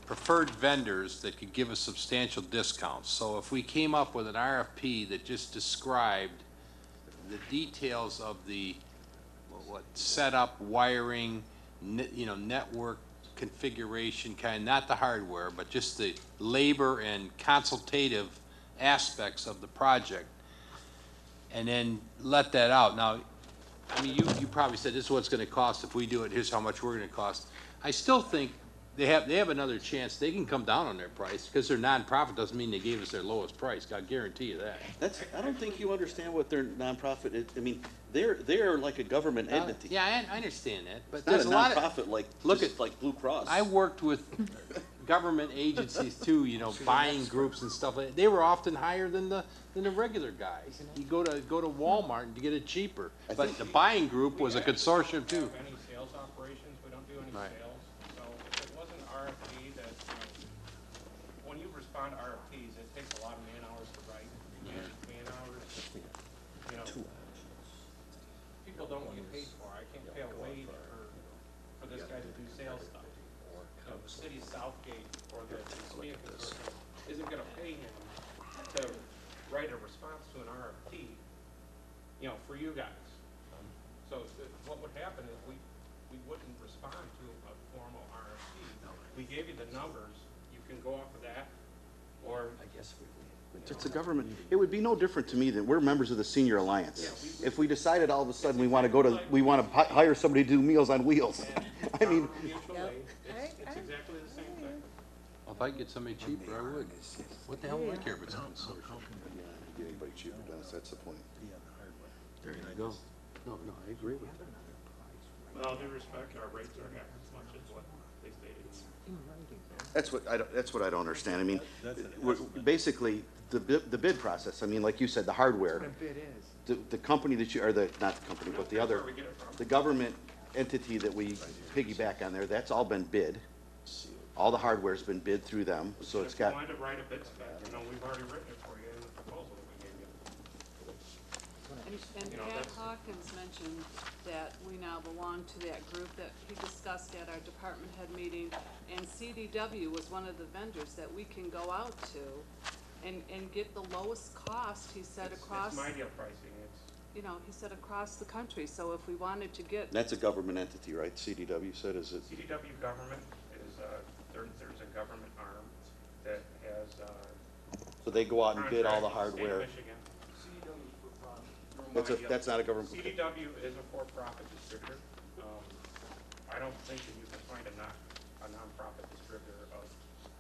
preferred vendors that could give us substantial discounts. So if we came up with an RFP that just described the details of the, what, setup, wiring, network configuration, not the hardware, but just the labor and consultative aspects of the project, and then let that out. Now, I mean, you probably said this is what it's gonna cost if we do it, here's how much we're gonna cost. I still think they have another chance. They can come down on their price, because they're nonprofit doesn't mean they gave us their lowest price. I guarantee you that.
I don't think you understand what their nonprofit is. I mean, they're like a government entity.
Yeah, I understand that, but
It's not
there's
a
a lot of.
nonprofit like,
Look
just like Blue Cross.
I worked with government agencies too, buying groups and stuff like that. They were often higher than the regular guys. You go to Walmart and you get it cheaper. But the buying group was a consortium too.
Any sales operations, we don't do any
Right.
sales. So if it was an RFP that, when you respond to RFPs, it takes a lot of man hours to write. Man hours, people don't get paid for. I can't pay a wage for this guy to do sales stuff. The city of Southgate or the SMEA consortium isn't gonna pay him to write a response to an RFP, for you guys. So what would happen is we wouldn't respond to a formal RFP. We gave you the numbers, you can go off of that, or.
It's a government, it would be no different to me than, we're members of the Senior Alliance. If we decided all of a sudden we want to hire somebody to do Meals on Wheels, I mean,
Mutually, it's exactly the same thing.
If I could get somebody cheaper, I would. What the hell do I care if it's a consortium?
get anybody cheaper, Dennis, that's the point.
There you go. No, I agree with that.
With all due respect, our rates are half as much as what they stated.
That's what I don't understand. I mean, basically, the bid process, I mean, like you said, the hardware. The company that not the company, but the government entity that we piggyback on there, that's all been bid. All the hardware's been bid through them, so it's got.
If you wanted to write a bid spec, we've already written it for you in the proposal that we gave you.
And Pat Hawkins mentioned that we now belong to that group that he discussed at our department head meeting, and CDW was one of the vendors that we can go out to and get the lowest cost, he said, across.
It's my deal pricing,
he said across the country, so if we wanted to get.
That's a government entity, right? CDW said, is it?
CDW government is, there's a government arm that has,
So they go out and bid all the
contract with
hardware.
the state of Michigan.
That's not a government.
CDW is a for-profit distributor. I don't think that you can find a nonprofit distributor of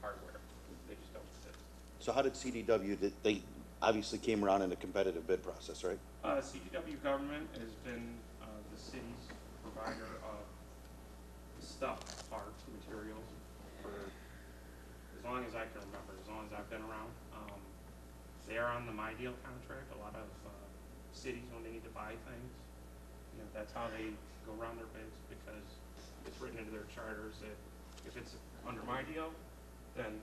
hardware. They just don't exist.
So how did CDW, they obviously came around in a competitive bid process, right?
CDW government has been the city's provider of stuff, parts, materials, for as long as I can remember, as long as I've been around. They are on the My Deal contract. A lot of cities, when they need to buy things, that's how they go around their bids, because it's written into their charters that if it's under My Deal, then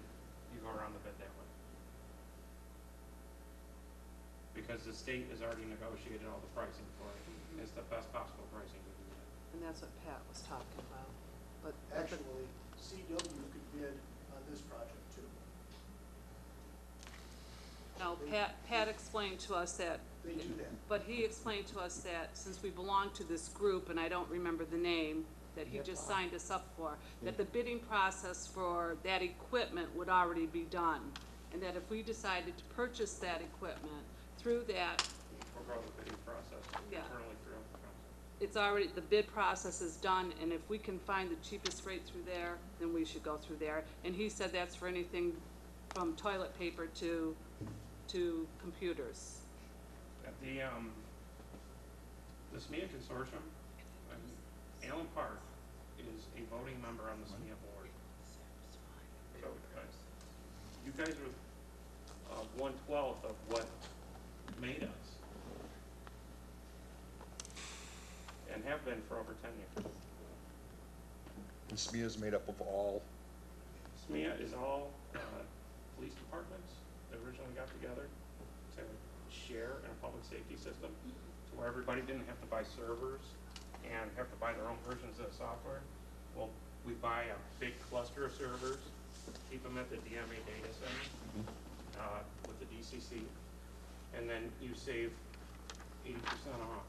you go around the bid that way. Because the state has already negotiated all the pricing for it. It's the best possible pricing we can get.
And that's what Pat was talking about, but.
Actually, CW could bid on this project too.
No, Pat explained to us that
They do that.
But he explained to us that since we belong to this group, and I don't remember the name, that he just signed us up for, that the bidding process for that equipment would already be done. And that if we decided to purchase that equipment through that,
We'll go the bidding process
Yeah.
internally throughout the council.
it's already, the bid process is done, and if we can find the cheapest rate through there, then we should go through there. And he said that's for anything from toilet paper to computers.
The SMEA consortium, Allen Park is a voting member on the SMEA board. So, you guys are 1/12 of what made us. And have been for over 10 years.
And SMEA is made up of all,
SMEA is all police departments that originally got together to share in a public safety system, to where everybody didn't have to buy servers and have to buy their own versions of the software. Well, we buy a big cluster of servers, keep them at the DMA data center with the DCC, and then you save 80% off.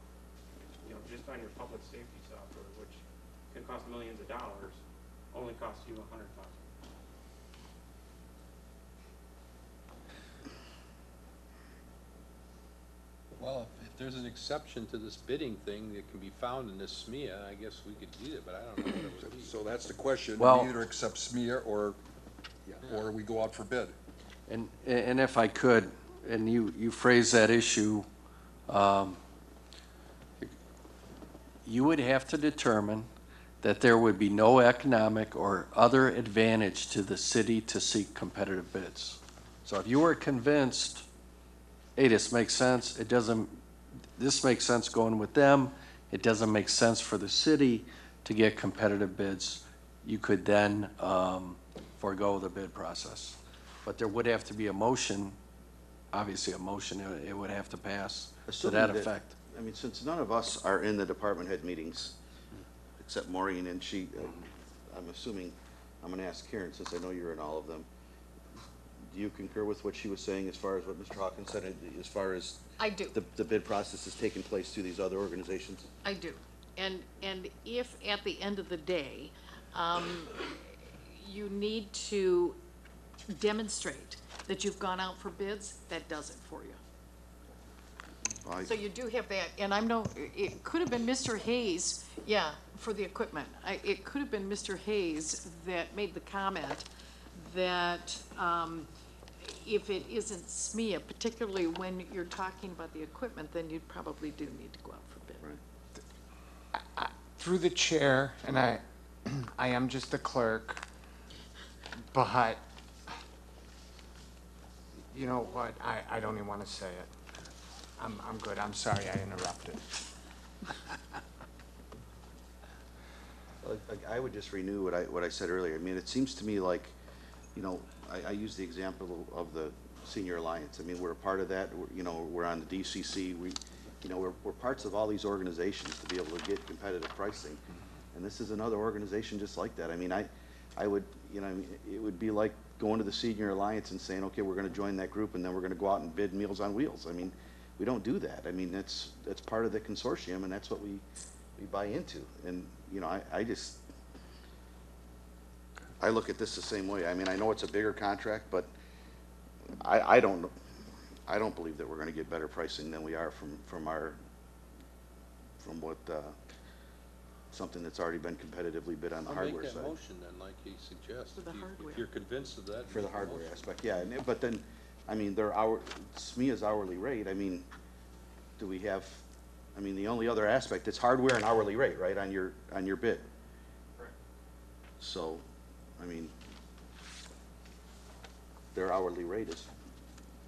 You know, just on your public safety software, which can cost millions of dollars, only costs you $100,000.
Well, if there's an exception to this bidding thing that can be found in this SMEA, I guess we could do it, but I don't know what it would be.
so that's the question.
Well-
We either accept SMEA or we go out for bid.
And if I could, and you phrase that issue, you would have to determine that there would be no economic or other advantage to the city to seek competitive bids. So if you were convinced, hey, this makes sense, this makes sense going with them, it doesn't make sense for the city to get competitive bids, you could then forego the bid process. But there would have to be a motion, obviously a motion, it would have to pass to that effect.
I mean, since none of us are in the department head meetings, except Maureen, and she, I'm assuming, I'm gonna ask Karen, since I know you're in all of them. Do you concur with what she was saying as far as what Mr. Hawkins said, as far as
I do.
the bid process is taking place through these other organizations?
I do. And if at the end of the day, you need to demonstrate that you've gone out for bids, that does it for you. So you do have that, and it could have been Mr. Hayes, yeah, for the equipment. It could have been Mr. Hayes that made the comment that if it isn't SMEA, particularly when you're talking about the equipment, then you probably do need to go out for bid.
Right.
Through the chair, and I am just a clerk, but you know what, I don't even want to say it. I'm good, I'm sorry I interrupted.
I would just renew what I said earlier. I mean, it seems to me like, you know, I use the example of the Senior Alliance. I mean, we're a part of that, we're on the DCC, we're parts of all these organizations to be able to get competitive pricing. And this is another organization just like that. I mean, I would, it would be like going to the Senior Alliance and saying, okay, we're gonna join that group and then we're gonna go out and bid Meals on Wheels. I mean, we don't do that. I mean, that's part of the consortium and that's what we buy into. And, I look at this the same way. I mean, I know it's a bigger contract, but I don't believe that we're gonna get better pricing than we are from what, something that's already been competitively bid on the hardware
I'll
side.
make that motion then, like he suggests.
For the hardware.
If you're convinced of that.
For the
make a
hardware
motion.
aspect, yeah, but then, I mean, SMEA's hourly rate, I mean, do we have, I mean, the only other aspect, it's hardware and hourly rate, right, on your bid?
Correct.
So, I mean, their hourly rate is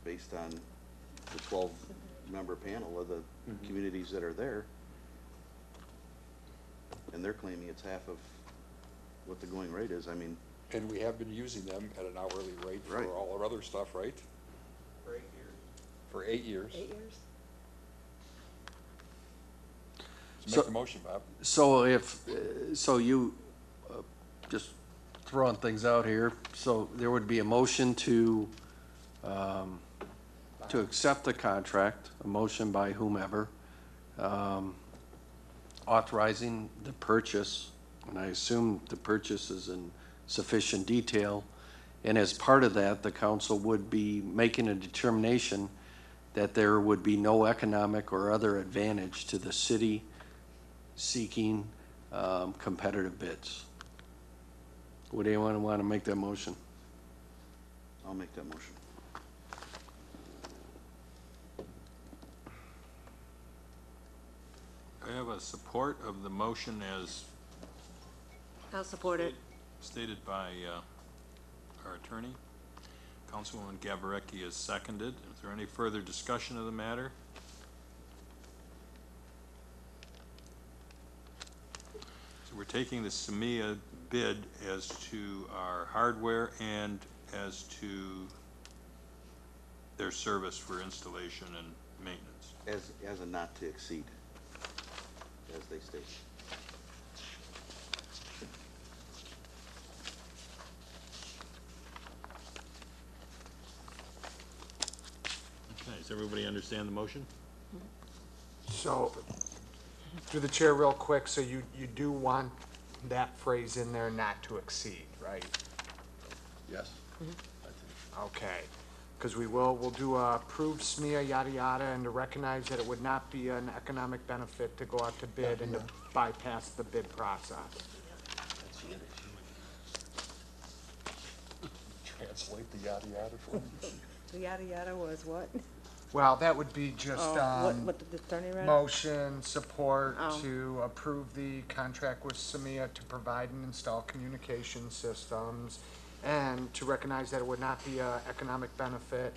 based on the 12-member panel of the communities that are there. And they're claiming it's half of what the going rate is, I mean.
And we have been using them at an hourly rate for
Right.
all our other stuff, right?
For 8 years.
For 8 years.
8 years?
So make the motion, Bob.
So you, just throwing things out here, so there would be a motion to to accept the contract, a motion by whomever, authorizing the purchase, and I assume the purchase is in sufficient detail. And as part of that, the council would be making a determination that there would be no economic or other advantage to the city seeking competitive bids. Would anyone want to make that motion?
I'll make that motion.
I have a support of the motion as
I'll support it.
stated by our attorney. Councilwoman Gavarecki is seconded. Is there any further discussion of the matter? So we're taking the SEMIA bid as to our hardware and as to their service for installation and maintenance.
As a not to exceed, as they state.
Okay, does everybody understand the motion?
So, through the chair real quick, so you do want that phrase in there, not to exceed, right?
Yes.
Okay, because we'll do a approved SMEA yada yada, and to recognize that it would not be an economic benefit to go out to bid and to bypass the bid process.
Translate the yada yada for me.
The yada yada was what?
Well, that would be just,
What did the attorney read?
motion, support
Oh.
to approve the contract with SMEA to provide and install communication systems, and to recognize that it would not be a economic benefit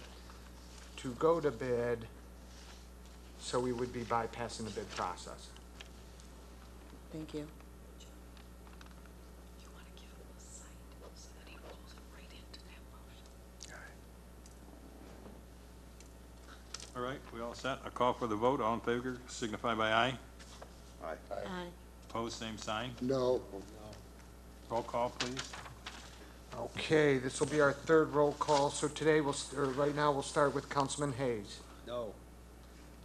to go to bid, so we would be bypassing the bid process.
Thank you.
All right, we all set? A call for the vote. All in favor signify by aye.
Aye.
Aye.
Opposed, same sign.
No.
Roll call, please.
Okay, this will be our third roll call, so today right now we'll start with Councilman Hayes.
No.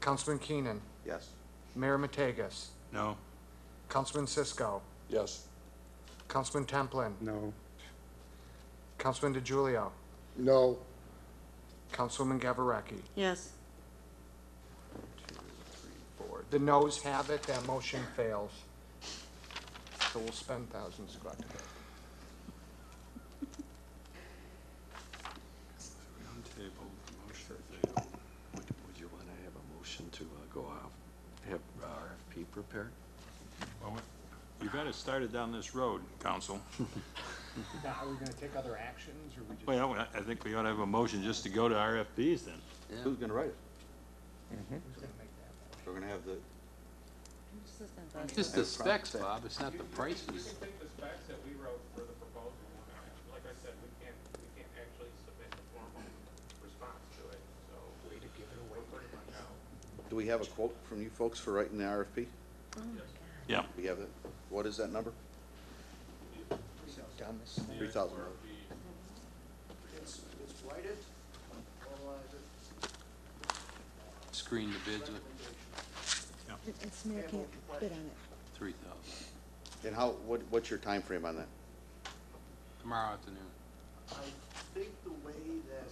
Councilman Keenan.
Yes.
Mayor Mategas.
No.
Councilman Cisco.
Yes.
Councilman Templin.
No.
Councilman DeGiulio.
No.
Councilwoman Gavarecki.
Yes.
2, 3, 4. The noes have it, that motion fails. So we'll spend thousands to go out to bid.
Roundtable, motion failed.
Would you want to have a motion to go out, have RFP prepared?
Well, you got us started down this road, council.
Now, are we gonna take other actions, or we just?
Well, I think we ought to have a motion just to go to RFPs then.
Who's gonna write it?
Who's gonna make that?
We're gonna have the,
Just the specs, Bob, it's not the prices.
We can take the specs that we wrote for the proposal. Like I said, we can't actually submit a formal response to it, so. Way to give it away. We're pretty much out.
do we have a quote from you folks for writing the RFP?
Yeah.
We have it. What is that number? $3,000.
It's write it, formalize it.
Screen the bids with
And SMEA can't bid on it.
3,000.
And what's your time frame on that?
Tomorrow afternoon.
I think the way that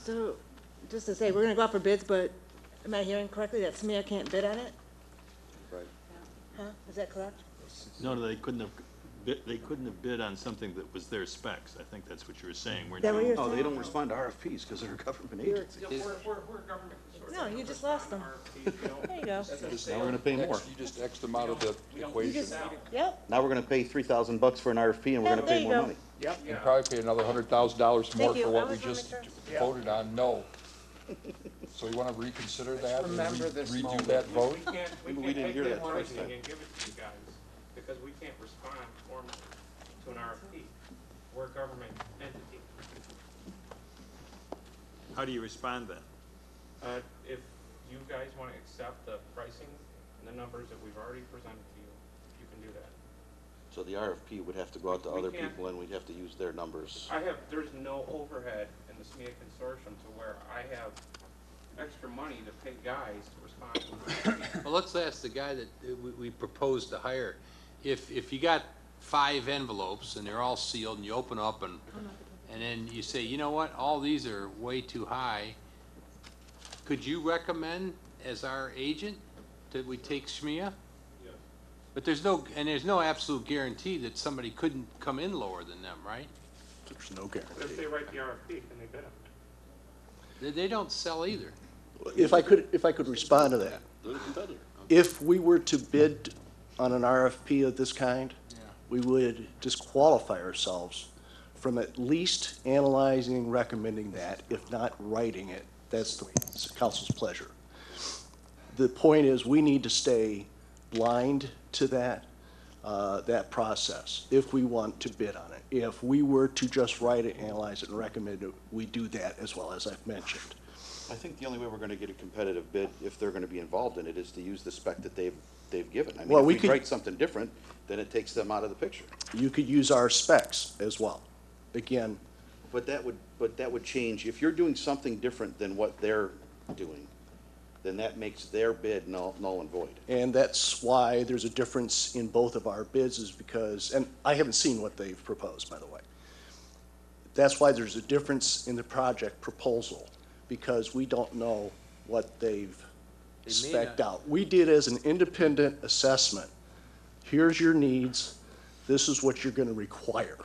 So, just to say, we're gonna go out for bids, but am I hearing correctly that SMEA can't bid on it?
Right.
Huh? Is that correct?
No, they couldn't have bid on something that was their specs. I think that's what you were saying. We're
That what you're
No, they
saying?
don't respond to RFPs because they're a government agency.
We're a government consortium.
No, you just lost them. There you go.
Now we're gonna pay more.
You just X them out of the
You
equation.
just, yep,
Now we're gonna pay $3,000 for an RFP and we're
Yeah,
gonna
there
pay
you
more
go.
money.
Yep. And probably pay another $100,000 more
Thank you.
for
I
what we
was wanna
just
make sure.
voted on, no. So you wanna reconsider that and
remember this
redo
moment.
that vote?
We can't
didn't
take
hear
that
that the first
pricing
time.
and give it to you guys, because we can't respond formally to an RFP. We're a government entity.
How do you respond then?
If you guys want to accept the pricing and the numbers that we've already presented to you, you can do that.
So the RFP would have to go out to
We
other
can't-
people and we'd have to use their numbers.
there's no overhead in the SMEA consortium to where I have extra money to pay guys responsible.
Well, let's ask the guy that we proposed to hire. If you got 5 envelopes and they're all sealed and you open up and then you say, you know what, all these are way too high, could you recommend as our agent that we take SMEA?
Yes.
But there's no absolute guarantee that somebody couldn't come in lower than them, right?
There's no guarantee.
If they write the RFP, can they bid them?
They don't sell either.
If I could respond to that. If we were to bid on an RFP of this kind, we would disqualify ourselves from at least analyzing and recommending that, if not writing it. That's the council's pleasure. The point is, we need to stay blind to that process if we want to bid on it. If we were to just write it, analyze it, and recommend it, we do that as well, as I've mentioned.
I think the only way we're gonna get a competitive bid, if they're gonna be involved in it, is to use the spec that they've given. I
Well,
mean,
we
if
could-
we write something different, then it takes them out of the picture.
You could use our specs as well. Again,
But that would change, if you're doing something different than what they're doing, then that makes their bid null and void.
and that's why there's a difference in both of our bids, is because, and I haven't seen what they've proposed, by the way. That's why there's a difference in the project proposal, because we don't know what they've
They may
spec'd
not.
out. We did as an independent assessment. Here's your needs, this is what you're gonna require.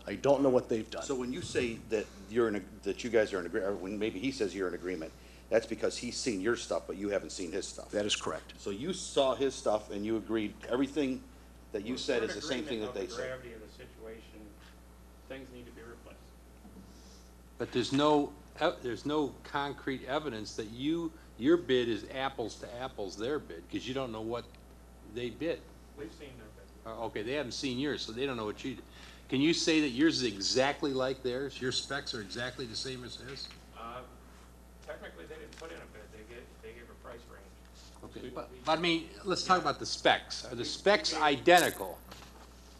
I don't know what they've done.
So when you say that that you guys are in agreement, or when maybe he says you're in agreement, that's because he's seen your stuff, but you haven't seen his stuff.
That is correct.
So you saw his stuff and you agreed, everything that you said is the same thing that they
The
said.
gravity of the situation, things need to be replaced.
But there's no concrete evidence that your bid is apples to apples their bid, because you don't know what they bid.
We've seen their bid.
Okay, they haven't seen yours, so they don't know what you did. Can you say that yours is exactly like theirs? Your specs are exactly the same as his?
Technically, they didn't put in a bid, they gave a price range.
Okay, but I mean, let's talk about the specs. Are the specs identical?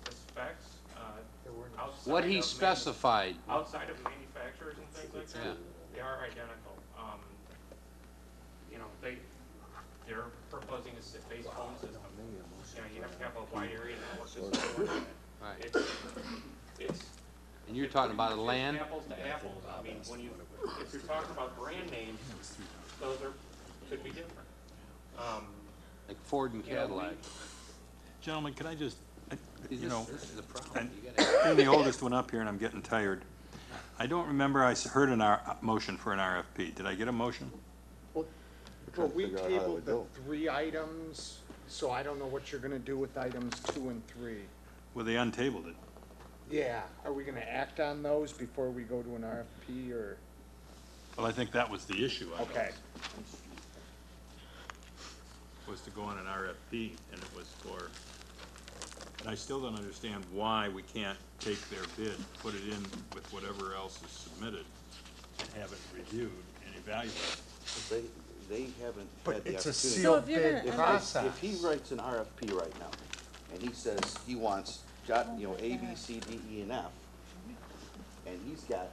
The specs, outside
What he
of
specified?
outside of manufacturers and things like
Yeah.
that, they are identical. You know, they're proposing a base phone system. You know, you have to have a wide area network system.
Right.
It's
And you're talking about a
It's
land?
apples to apples. I mean, if you're talking about brand names, those could be different.
Like Ford and
You know,
Cadillac?
Gentlemen, can I just,
See,
you know,
this is the problem. You
I'm
gotta-
I'm the oldest one up here and I'm getting tired. I don't remember I heard a motion for an RFP. Did I get a motion?
Well, we
figure out how that
tabled
would
the
go.
3 items, so I don't know what you're gonna do with items 2 and 3.
Well, they untabled it.
Yeah, are we gonna act on those before we go to an RFP, or?
Well, I think that was the issue. I
Okay.
was to go on an RFP, and it was for, and I still don't understand why we can't take their bid, put it in with whatever else is submitted, and have it reviewed and evaluated.
They haven't
But
had the
it's a
opportunity.
sealed bid
If
process.
he writes an RFP right now, and he says he wants, A, B, C, D, E, and F, and he's got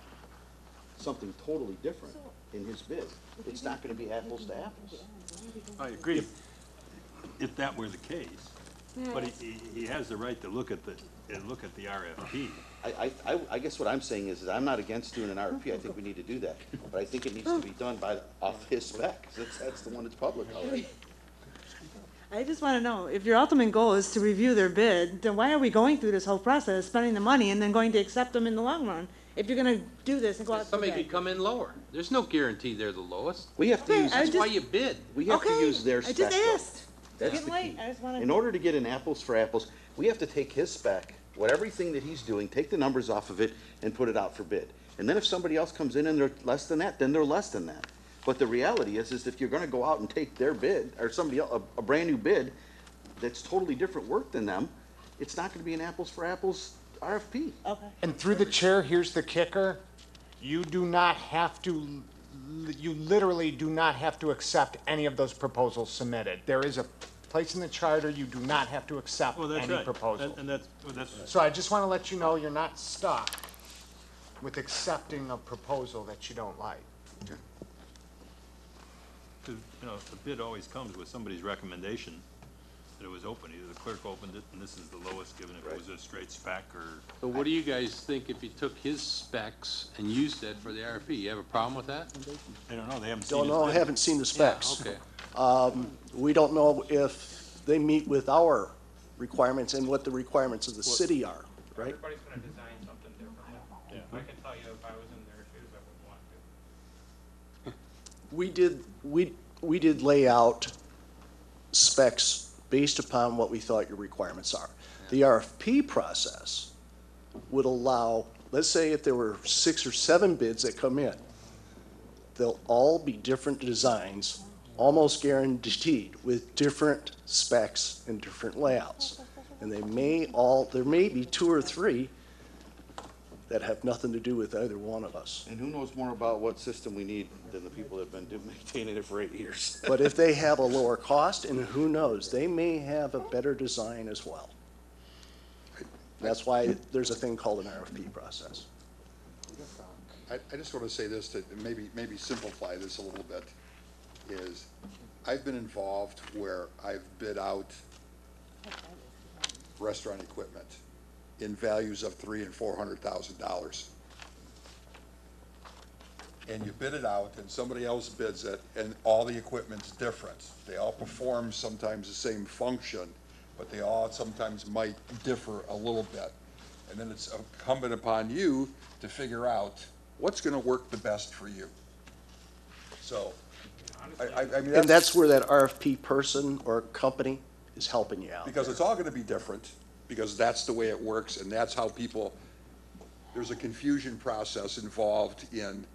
something totally different in his bid, it's not gonna be apples to apples.
I agree, if that were the case. But he has the right to look at the RFP.
I guess what I'm saying is that I'm not against doing an RFP, I think we need to do that, but I think it needs to be done off his spec, 'cause that's the one that's public already.
I just want to know, if your ultimate goal is to review their bid, then why are we going through this whole process, spending the money, and then going to accept them in the long run? If you're going to do this and go out to
Somebody
bid.
could come in lower. There's no guarantee they're the lowest.
We have to
Okay,
use,
I
That's why
just-
you bid.
we have to
Okay,
use their
I
spec.
just
though.
asked.
That's
Getting
the
late,
key.
I just wanted.
In order to get an apples for apples, we have to take his spec, everything that he's doing, take the numbers off of it, and put it out for bid. And then if somebody else comes in and they're less than that, then they're less than that. But the reality is if you're gonna go out and take their bid, or somebody else, a brand-new bid, that's totally different work than them, it's not gonna be an apples for apples RFP.
Okay.
And through the chair, here's the kicker. You do not have to, you literally do not have to accept any of those proposals submitted. There is a place in the charter, you do not have to accept
Well, that's
any
right.
proposal.
And that's,
So I just want to let you know you're not stuck with accepting a proposal that you don't like.
you know, the bid always comes with somebody's recommendation that it was open. Either the clerk opened it and this is the lowest, given if it was a straight spec or.
So what do you guys think if you took his specs and used that for the RFP? You have a problem with that?
I don't know, they haven't seen
Don't
his
know,
bid.
haven't seen the specs.
Okay.
We don't know if they meet with our requirements and what the requirements of the city are, right?
Everybody's gonna design something different. I can tell you if I was in their shoes, I wouldn't want to.
We did lay out specs based upon what we thought your requirements are. The RFP process would allow, let's say if there were 6 or 7 bids that come in, they'll all be different designs, almost guaranteed, with different specs and different layouts. And there may be 2 or 3 that have nothing to do with either one of us.
And who knows more about what system we need than the people that have been maintaining it for 8 years?
But if they have a lower cost, and who knows, they may have a better design as well. That's why there's a thing called an RFP process.
I just want to say this to maybe simplify this a little bit, is I've been involved where I've bid out restaurant equipment in values of $300,000 and $400,000. And you bid it out and somebody else bids it and all the equipment's different. They all perform sometimes the same function, but they all sometimes might differ a little bit. And then it's incumbent upon you to figure out what's gonna work the best for you. So, I mean,
And that's where that RFP person or company is helping you out.
because it's all gonna be different, because that's the way it works, and that's how people, there's a confusion process involved in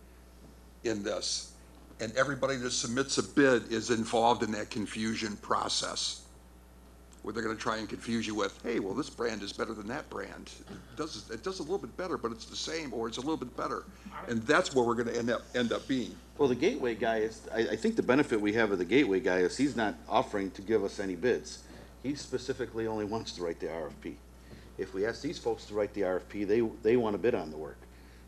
this. And everybody that submits a bid is involved in that confusion process, where they're gonna try and confuse you with, hey, well, this brand is better than that brand. It does a little bit better, but it's the same, or it's a little bit better. And that's where we're gonna end up being.
Well, the gateway guy is, I think the benefit we have of the gateway guy is he's not offering to give us any bids. He specifically only wants to write the RFP. If we ask these folks to write the RFP, they want to bid on the work.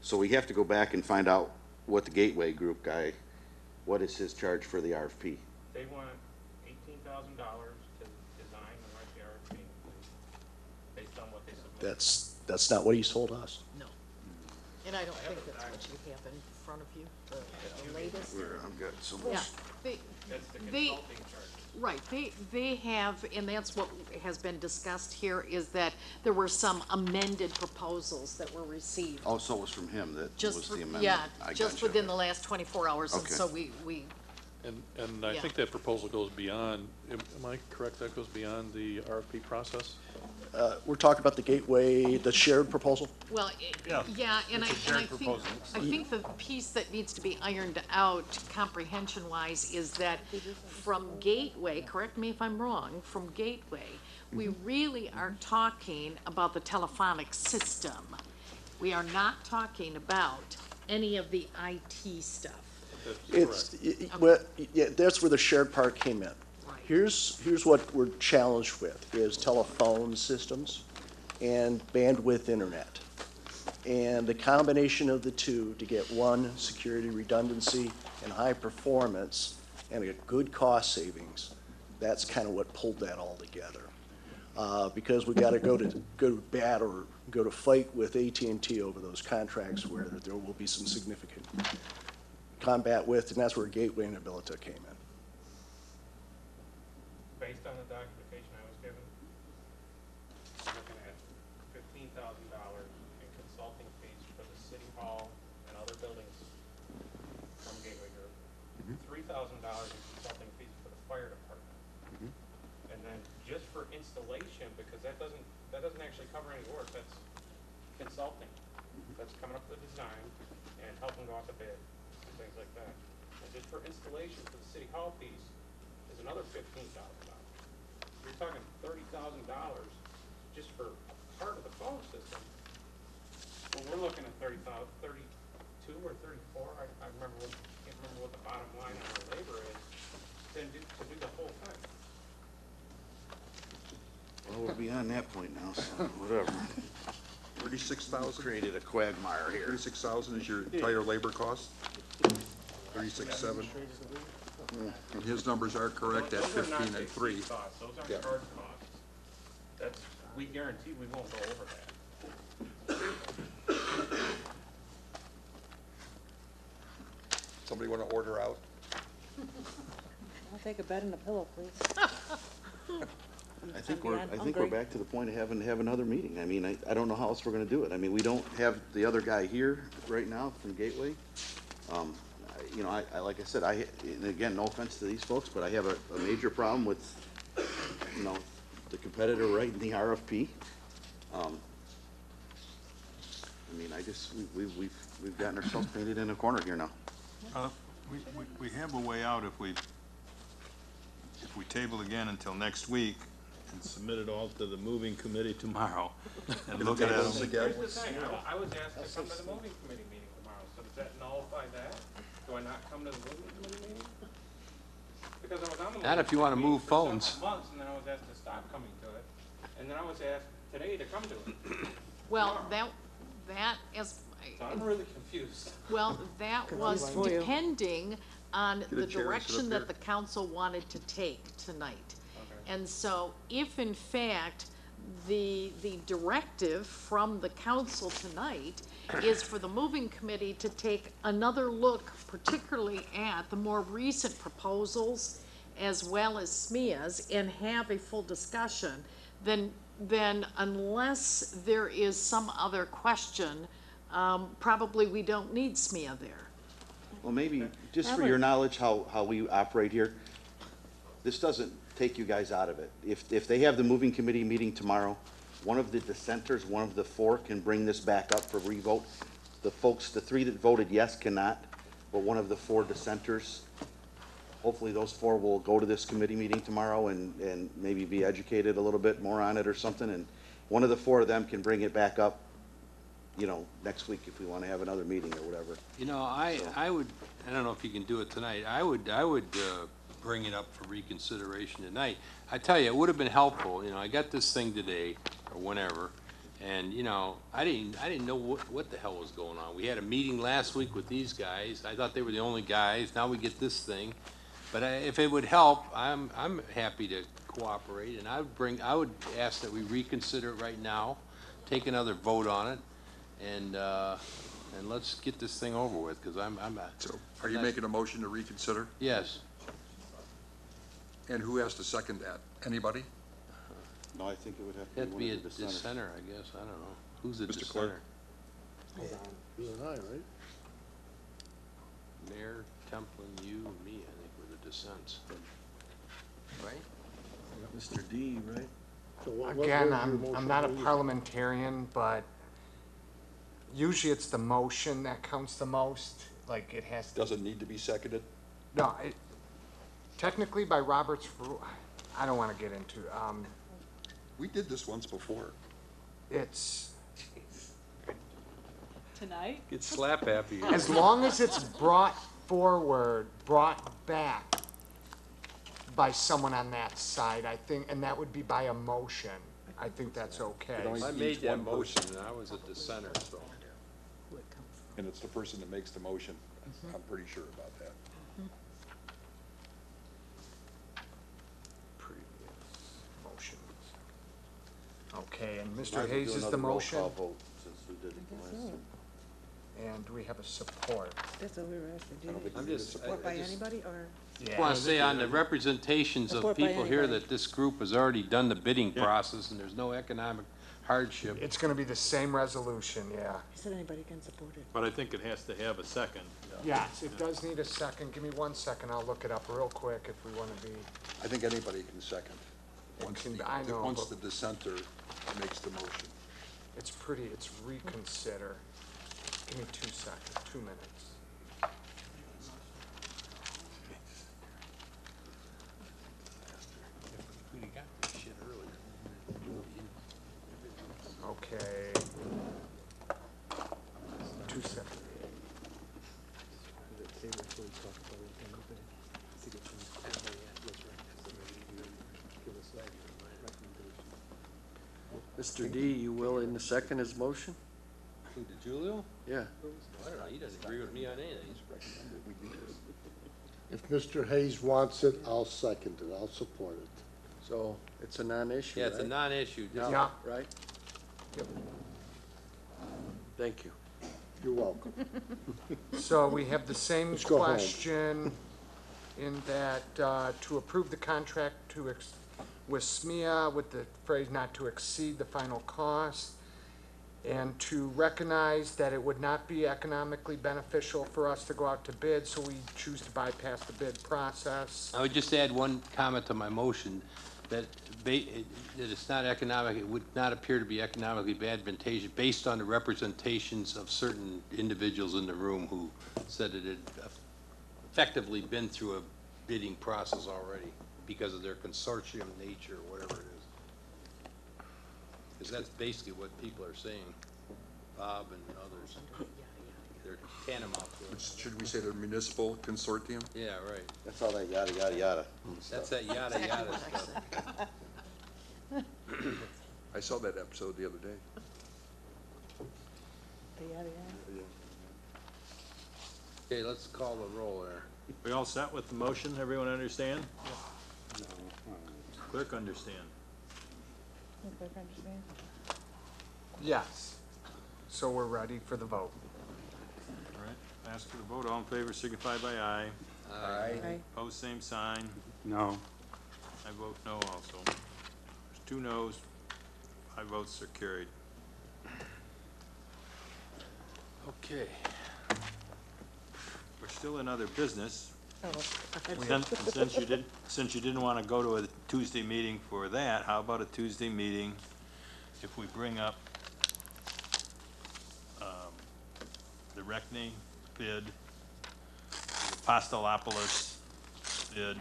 So we have to go back and find out what the gateway group guy, what is his charge for the RFP?
They want $18,000 to design and write the RFP based on what they submit.
That's not what he's told us.
No. And I don't think that's what you have in front of you, the latest.
I've got so
Yeah,
much.
That's the
they,
consulting charge.
right, they have, and that's what has been discussed here, is that there were some amended proposals that were received.
Oh, so it was from him that
Just
was
for-
the amendment?
Yeah,
I
just
gotcha.
within the last 24 hours, and
Okay.
so we,
And I
Yeah.
think that proposal goes beyond, am I correct, that goes beyond the RFP process?
We're talking about the gateway, the shared proposal?
well, yeah, and I think the piece that needs to be ironed out comprehension-wise is that from Gateway, correct me if I'm wrong, from Gateway, we really are talking about the telephonic system. We are not talking about any of the IT stuff.
Well, yeah, that's where the shared part came in.
Right.
Here's what we're challenged with, is telephone systems and bandwidth internet. And the combination of the two to get one, security redundancy and high performance and a good cost savings, that's kind of what pulled that all together. Because we gotta go to bat or go to fight with AT&T over those contracts where there will be some significant combat with, and that's where Gateway and Abilita came in.
Based on the documentation I was given, I'm looking at $15,000 in consulting fees for the city hall and other buildings from Gateway Group. $3,000 in consulting fees for the fire department. And then just for installation, because that doesn't actually cover any work, that's consulting. That's coming up with the design and helping go out to bid, and things like that. And just for installation for the city hall piece is another $15,000. You're talking $30,000 just for part of the phone system. Well, we're looking at 32 or 34. I can't remember what the bottom line on our labor is to do the whole thing.
Well, we're beyond that point now, so whatever.
36,000?
Created a quagmire here.
36,000 is your entire labor cost? 36,700? And his numbers are correct at 15 and 3.
Those aren't
Yeah.
hard costs. That's, we guarantee we won't go over that.
Somebody want to order out?
I'll take a bed and a pillow, please.
I think we're back to the point of having to have another meeting. I mean, I don't know how else we're gonna do it. I mean, we don't have the other guy here right now from Gateway. You know, like I said, and again, no offense to these folks, but I have a major problem with, you know, the competitor writing the RFP. I mean, we've gotten ourselves painted in a corner here now.
We have a way out if we table again until next week and submit it all to the moving committee tomorrow and look at it.
Here's the thing, I was asked to come to the moving committee meeting tomorrow, so does that nullify that? Do I not come to the moving committee meeting? Because I was on the.
Not if you want to move phones.
For several months, and then I was asked to stop coming to it, and then I was asked today to come to it.
Well, that is,
So I'm really confused.
well, that was
for you.
depending on
a
the
chair and sit
direction
up
that
here.
the council wanted to take tonight.
Okay.
And so if in fact the directive from the council tonight is for the moving committee to take another look, particularly at the more recent proposals as well as SMEA's, and have a full discussion, then unless there is some other question, probably we don't need SMEA there.
Well, maybe, just for your knowledge, how we operate here, this doesn't take you guys out of it. If they have the moving committee meeting tomorrow, one of the dissenters, one of the four, can bring this back up for revote. The folks, the three that voted yes cannot, but one of the four dissenters, hopefully those four will go to this committee meeting tomorrow and maybe be educated a little bit more on it or something, and one of the four of them can bring it back up, you know, next week if we want to have another meeting or whatever.
You know, I would, I don't know if you can do it tonight, I would bring it up for reconsideration tonight. I tell you, it would have been helpful, you know, I got this thing today, or whenever, and, you know, I didn't know what the hell was going on. We had a meeting last week with these guys, I thought they were the only guys, now we get this thing. But if it would help, I'm happy to cooperate, and I would ask that we reconsider it right now, take another vote on it, and let's get this thing over with, because I'm not.
So, are you making a motion to reconsider?
Yes.
And who has to second that? Anybody?
No, I think it would have
That'd
to
be
be
a
one of the dissenters.
dissenter, I guess, I don't know. Who's the
Mr.
dissenter?
Clerk.
You and I, right?
Mayor, Templin, you, and me, I think were the dissents. Right?
Mr. D, right?
So what
Again,
was your motion?
I'm not a parliamentarian, but usually it's the motion that counts the most, like it has to.
Doesn't need to be seconded?
No, technically by Robert's rule, I don't want to get into,
We did this once before.
it's,
Tonight?
Get slap happy.
as long as it's brought forward, brought back by someone on that side, I think, and that would be by a motion, I think that's okay.
I made that motion, and I was a dissenter, so.
And it's the person that makes the motion. I'm pretty sure about that.
Motion. Okay, and
Might
Mr.
as well do
Hayes is the
another roll
motion,
call vote, since we did it the last time.
and we have a support.
That's what we were asked to
I don't
do.
think
I'm
we need
just-
a
I-
Support by
just-
anybody, or?
I want to say on the representations of
Support by
people here
anybody.
that this group has already done the bidding process, and there's no economic hardship.
It's gonna be the same resolution, yeah.
He said anybody can support it.
But I think it has to have a second.
Yes, it does need a second. Give me 1 second, I'll look it up real quick if we wanna be.
I think anybody can second. Once
I know,
once
but-
the dissenter makes the motion.
It's pretty, it's reconsider. Give me 2 seconds, 2 minutes.
We got this shit earlier.
Okay. 2 seconds.
Mr. D, you willing to second his motion?
Who, DeJulio?
Yeah.
I don't know, he doesn't agree with me on anything.
If Mr. Hayes wants it, I'll second it, I'll support it.
So it's a non-issue,
Yeah, it's a
right?
non-issue. Just-
Yeah.
Right? Thank you.
You're welcome.
So we have the same
Let's go home.
question in that, to approve the contract with SMEA with the phrase not to exceed the final cost, and to recognize that it would not be economically beneficial for us to go out to bid, so we choose to bypass the bid process.
I would just add one comment to my motion, that it's not economic, it would not appear to be economically advantageous based on the representations of certain individuals in the room who said it had effectively been through a bidding process already because of their consortium nature, or whatever it is. Because that's basically what people are saying, Bob and others. They're tantamount to it.
Should we say the municipal consortium?
Yeah, right.
That's all that yada, yada, yada.
That's that yada yada stuff.
I saw that episode the other day.
Okay, let's call the roll there.
We all set with the motion? Everyone understand? Clerk understand?
Yes. So we're ready for the vote.
All right, ask for the vote. All in favor signify by aye.
Aye.
Opposed, same sign.
No.
I vote no also. There's 2 noes, 5 votes are carried. Okay. We're still in other business. Since you didn't want to go to a Tuesday meeting for that, how about a Tuesday meeting if we bring up the Reckney bid, the Apostolopoulos bid,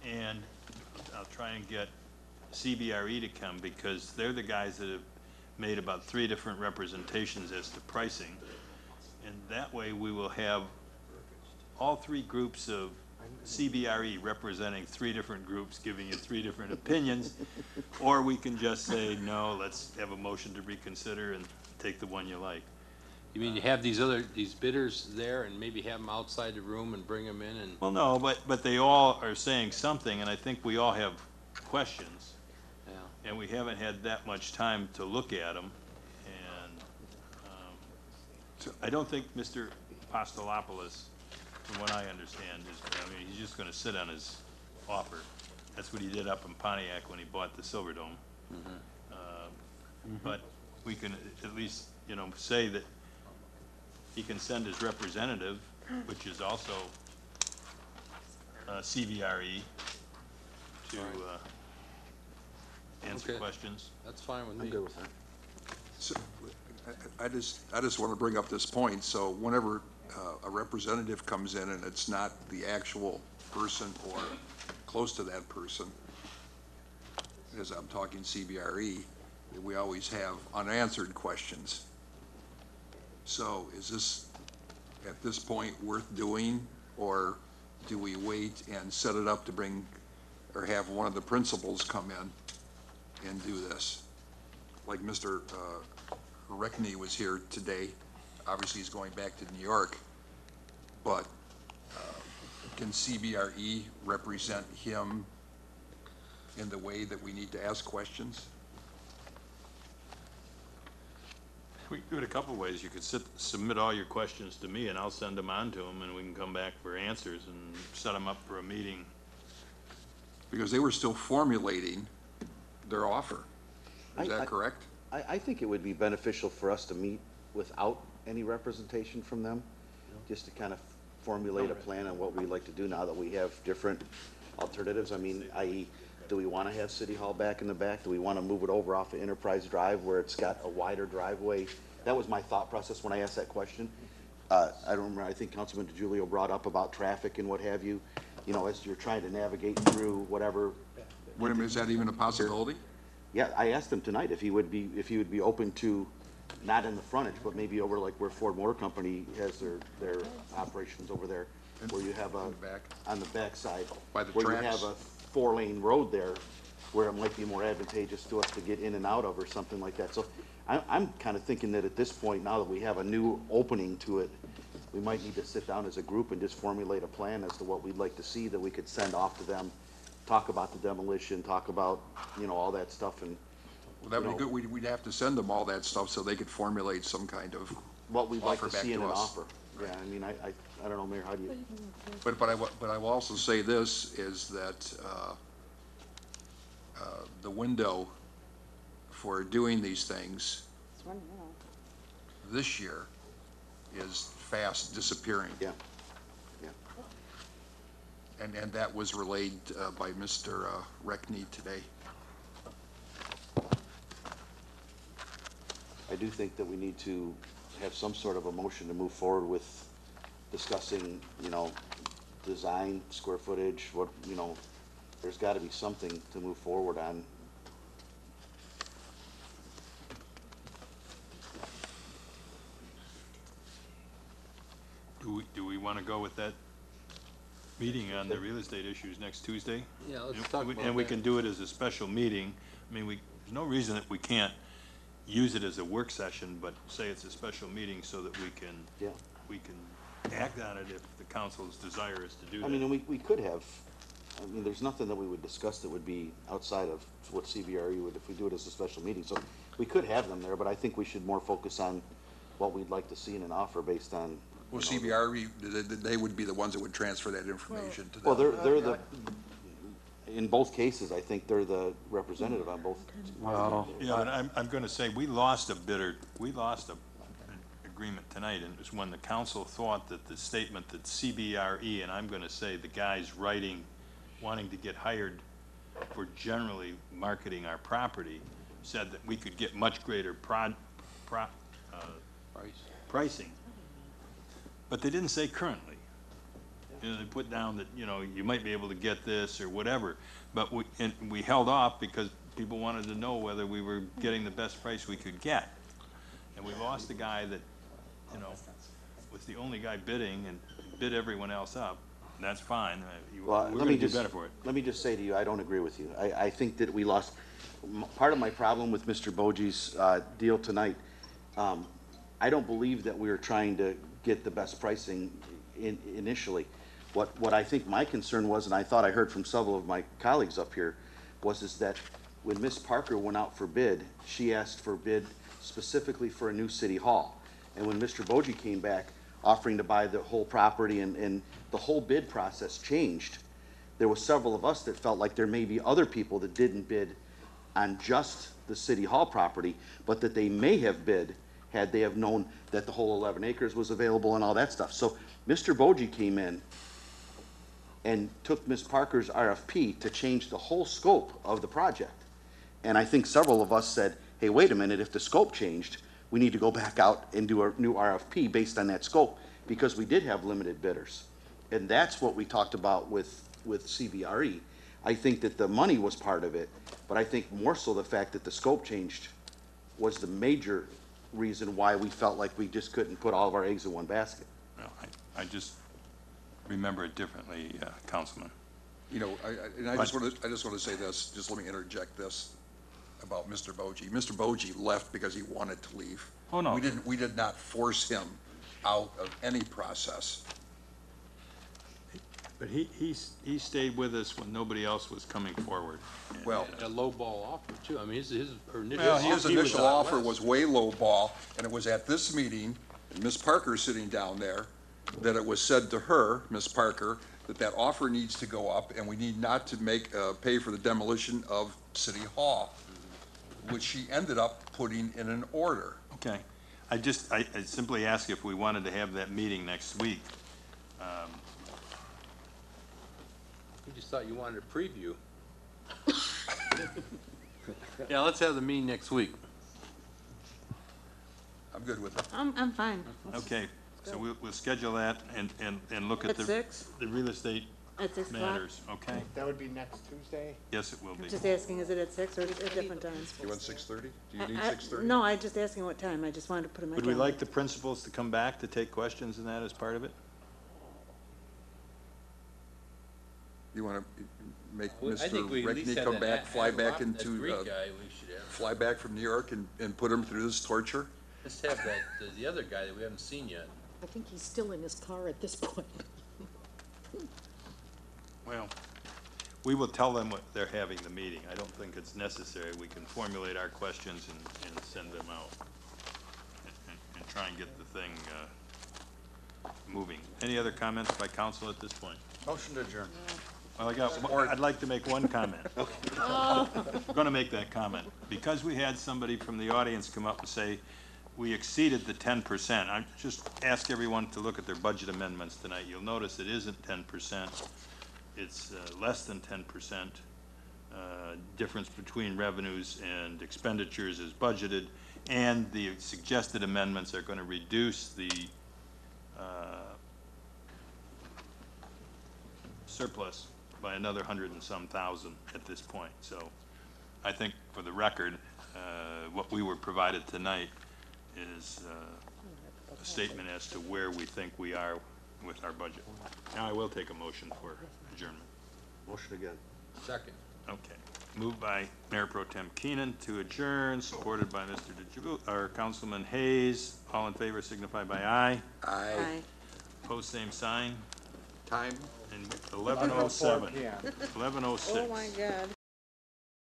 and I'll try and get CBRE to come because they're the guys that have made about 3 different representations as to pricing. And that way we will have all 3 groups of CBRE representing 3 different groups, giving you 3 different opinions, or we can just say, no, let's have a motion to reconsider and take the one you like.
You mean you have these bidders there and maybe have them outside the room and bring them in and?
Well, no, but they all are saying something, and I think we all have questions.
Yeah.
And we haven't had that much time to look at them, and I don't think Mr. Apostolopoulos, from what I understand, he's just gonna sit on his offer. That's what he did up in Pontiac when he bought the Silverdome. But we can at least, say that he can send his representative, which is also CBRE, to answer
Okay.
questions.
That's fine with me.
I'm good with that.
So, I just want to bring up this point, so whenever a representative comes in and it's not the actual person or close to that person, as I'm talking CBRE, we always have unanswered questions. So is this, at this point, worth doing, or do we wait and set it up to bring, or have one of the principals come in and do this? Like Mr. Reckney was here today. Obviously, he's going back to New York, but can CBRE represent him in the way that we need to ask questions?
We can do it a couple ways. You could submit all your questions to me, and I'll send them on to him, and we can come back for answers and set them up for a meeting.
Because they were still formulating their offer. Is that correct?
I think it would be beneficial for us to meet without any representation from them, just to kind of formulate a plan on what we'd like to do now that we have different alternatives. I mean, i.e., do we want to have City Hall back in the back? Do we want to move it over off of Enterprise Drive where it's got a wider driveway? That was my thought process when I asked that question. I don't remember, I think Councilman DeJulio brought up about traffic and what have you, as you're trying to navigate through whatever.
Wait a minute, is that even a possibility?
Yeah, I asked him tonight if he would be open to, not in the frontage, but maybe over like where Ford Motor Company has their operations over there, where you have on the back side,
By the
where you
tracks?
have a 4-lane road there, where it might be more advantageous to us to get in and out of or something like that. So I'm kind of thinking that at this point, now that we have a new opening to it, we might need to sit down as a group and just formulate a plan as to what we'd like to see that we could send off to them, talk about the demolition, talk about, you know, all that stuff, and
Well, that would be good. We'd have to send them all that stuff so they could formulate some kind of
what we'd like
offer
to
back
see in
to
an
us.
offer. Yeah, I mean, I don't know, Mayor, how do you?
But I will also say this, is that the window for doing these things this year is fast disappearing.
Yeah, yeah.
And that was relayed by Mr. Reckney today.
I do think that we need to have some sort of a motion to move forward with discussing, you know, design, square footage, what, you know, there's got to be something to move forward on.
Do we want to go with that meeting on the real estate issues next Tuesday?
Yeah, let's talk about
And we
that.
can do it as a special meeting. I mean, there's no reason that we can't use it as a work session, but say it's a special meeting so that we can act on it if the council's desire is to do that.
I mean, and we could have, I mean, there's nothing that we would discuss that would be outside of what CBRE would, if we do it as a special meeting. So we could have them there, but I think we should more focus on what we'd like to see in an offer based on.
Well, CBRE, they would be the ones that would transfer that information to them.
Well, they're the, in both cases, I think they're the representative on both.
Yeah, but I'm going to say, we lost an agreement tonight, and it was when the council thought that the statement that CBRE, and I'm going to say the guys wanting to get hired for generally marketing our property, said that we could get much greater pricing. But they didn't say currently. You know, they put down that, you know, you might be able to get this or whatever, but we held off because people wanted to know whether we were getting the best price we could get. And we lost the guy that, you know, was the only guy bidding and bid everyone else up. And that's fine. We're going to do better for it.
Let me just say to you, I don't agree with you. I think that we lost, part of my problem with Mr. Boji's deal tonight, I don't believe that we were trying to get the best pricing initially. What I think my concern was, and I thought I heard from several of my colleagues up here, is that when Ms. Parker went out for bid, she asked for bid specifically for a new city hall. And when Mr. Boji came back offering to buy the whole property and the whole bid process changed, there were several of us that felt like there may be other people that didn't bid on just the city hall property, but that they may have bid had they have known that the whole 11 acres was available and all that stuff. So Mr. Boji came in and took Ms. Parker's RFP to change the whole scope of the project. And I think several of us said, hey, wait a minute, if the scope changed, we need to go back out and do a new RFP based on that scope, because we did have limited bidders. And that's what we talked about with CBRE. I think that the money was part of it, but I think more so the fact that the scope changed was the major reason why we felt like we just couldn't put all of our eggs in one basket.
Well, I just remember it differently, Councilman.
You know, I just want to say this, just let me interject this about Mr. Boji. Mr. Boji left because he wanted to leave.
Oh, no.
We did not force him out of any process.
But he stayed with us when nobody else was coming forward.
Well,
A low ball offer too. I mean, his
his initial offer was way low ball, and it was at this meeting, and Ms. Parker sitting down there, that it was said to her, Ms. Parker, that offer needs to go up, and we need not to pay for the demolition of City Hall, which she ended up putting in an order.
Okay. I simply ask if we wanted to have that meeting next week.
You just thought you wanted a preview. Yeah, let's have the meeting next week.
I'm good with it.
I'm fine.
Okay, so we'll schedule that and look at
At 6?
the real estate
At 6 o'clock?
matters, okay?
That would be next Tuesday?
Yes, it will be.
I'm just asking, is it at 6 or is it a different time?
You want 6:30? Do you need
I-
6:30?
No, I'm just asking what time. I just wanted to put in my
Would we
calendar.
like the principals to come back to take questions and that as part of it?
You want to, make
I
Mr.
think we at least
Reckney
had
come
that
back, fly back
that
into,
Greek guy, we should have.
fly back from New York and put him through this torture?
Let's have that, the other guy that we haven't seen yet.
I think he's still in his car at this point.
Well, we will tell them what they're having the meeting. I don't think it's necessary. We can formulate our questions and send them out and try and get the thing moving. Any other comments by council at this point?
Motion to adjourn.
Well, I'd like to make one comment. I'm going to make that comment. Because we had somebody from the audience come up and say, we exceeded the 10%. I just ask everyone to look at their budget amendments tonight. You'll notice it isn't 10%. It's less than 10%. Difference between revenues and expenditures is budgeted, and the suggested amendments are going to reduce the surplus by another 100 and some thousand at this point. So I think for the record, what we were provided tonight is a statement as to where we think we are with our budget. Now I will take a motion for adjournment.
Motion again.
Second.
Okay. Moved by Mayor Pro Tem Keenan to adjourn, supported by Mr. or Councilman Hayes. All in favor signify by aye.
Aye.
Opposed, same sign.
Time?
And 11:07. 11:06.
Oh, my God.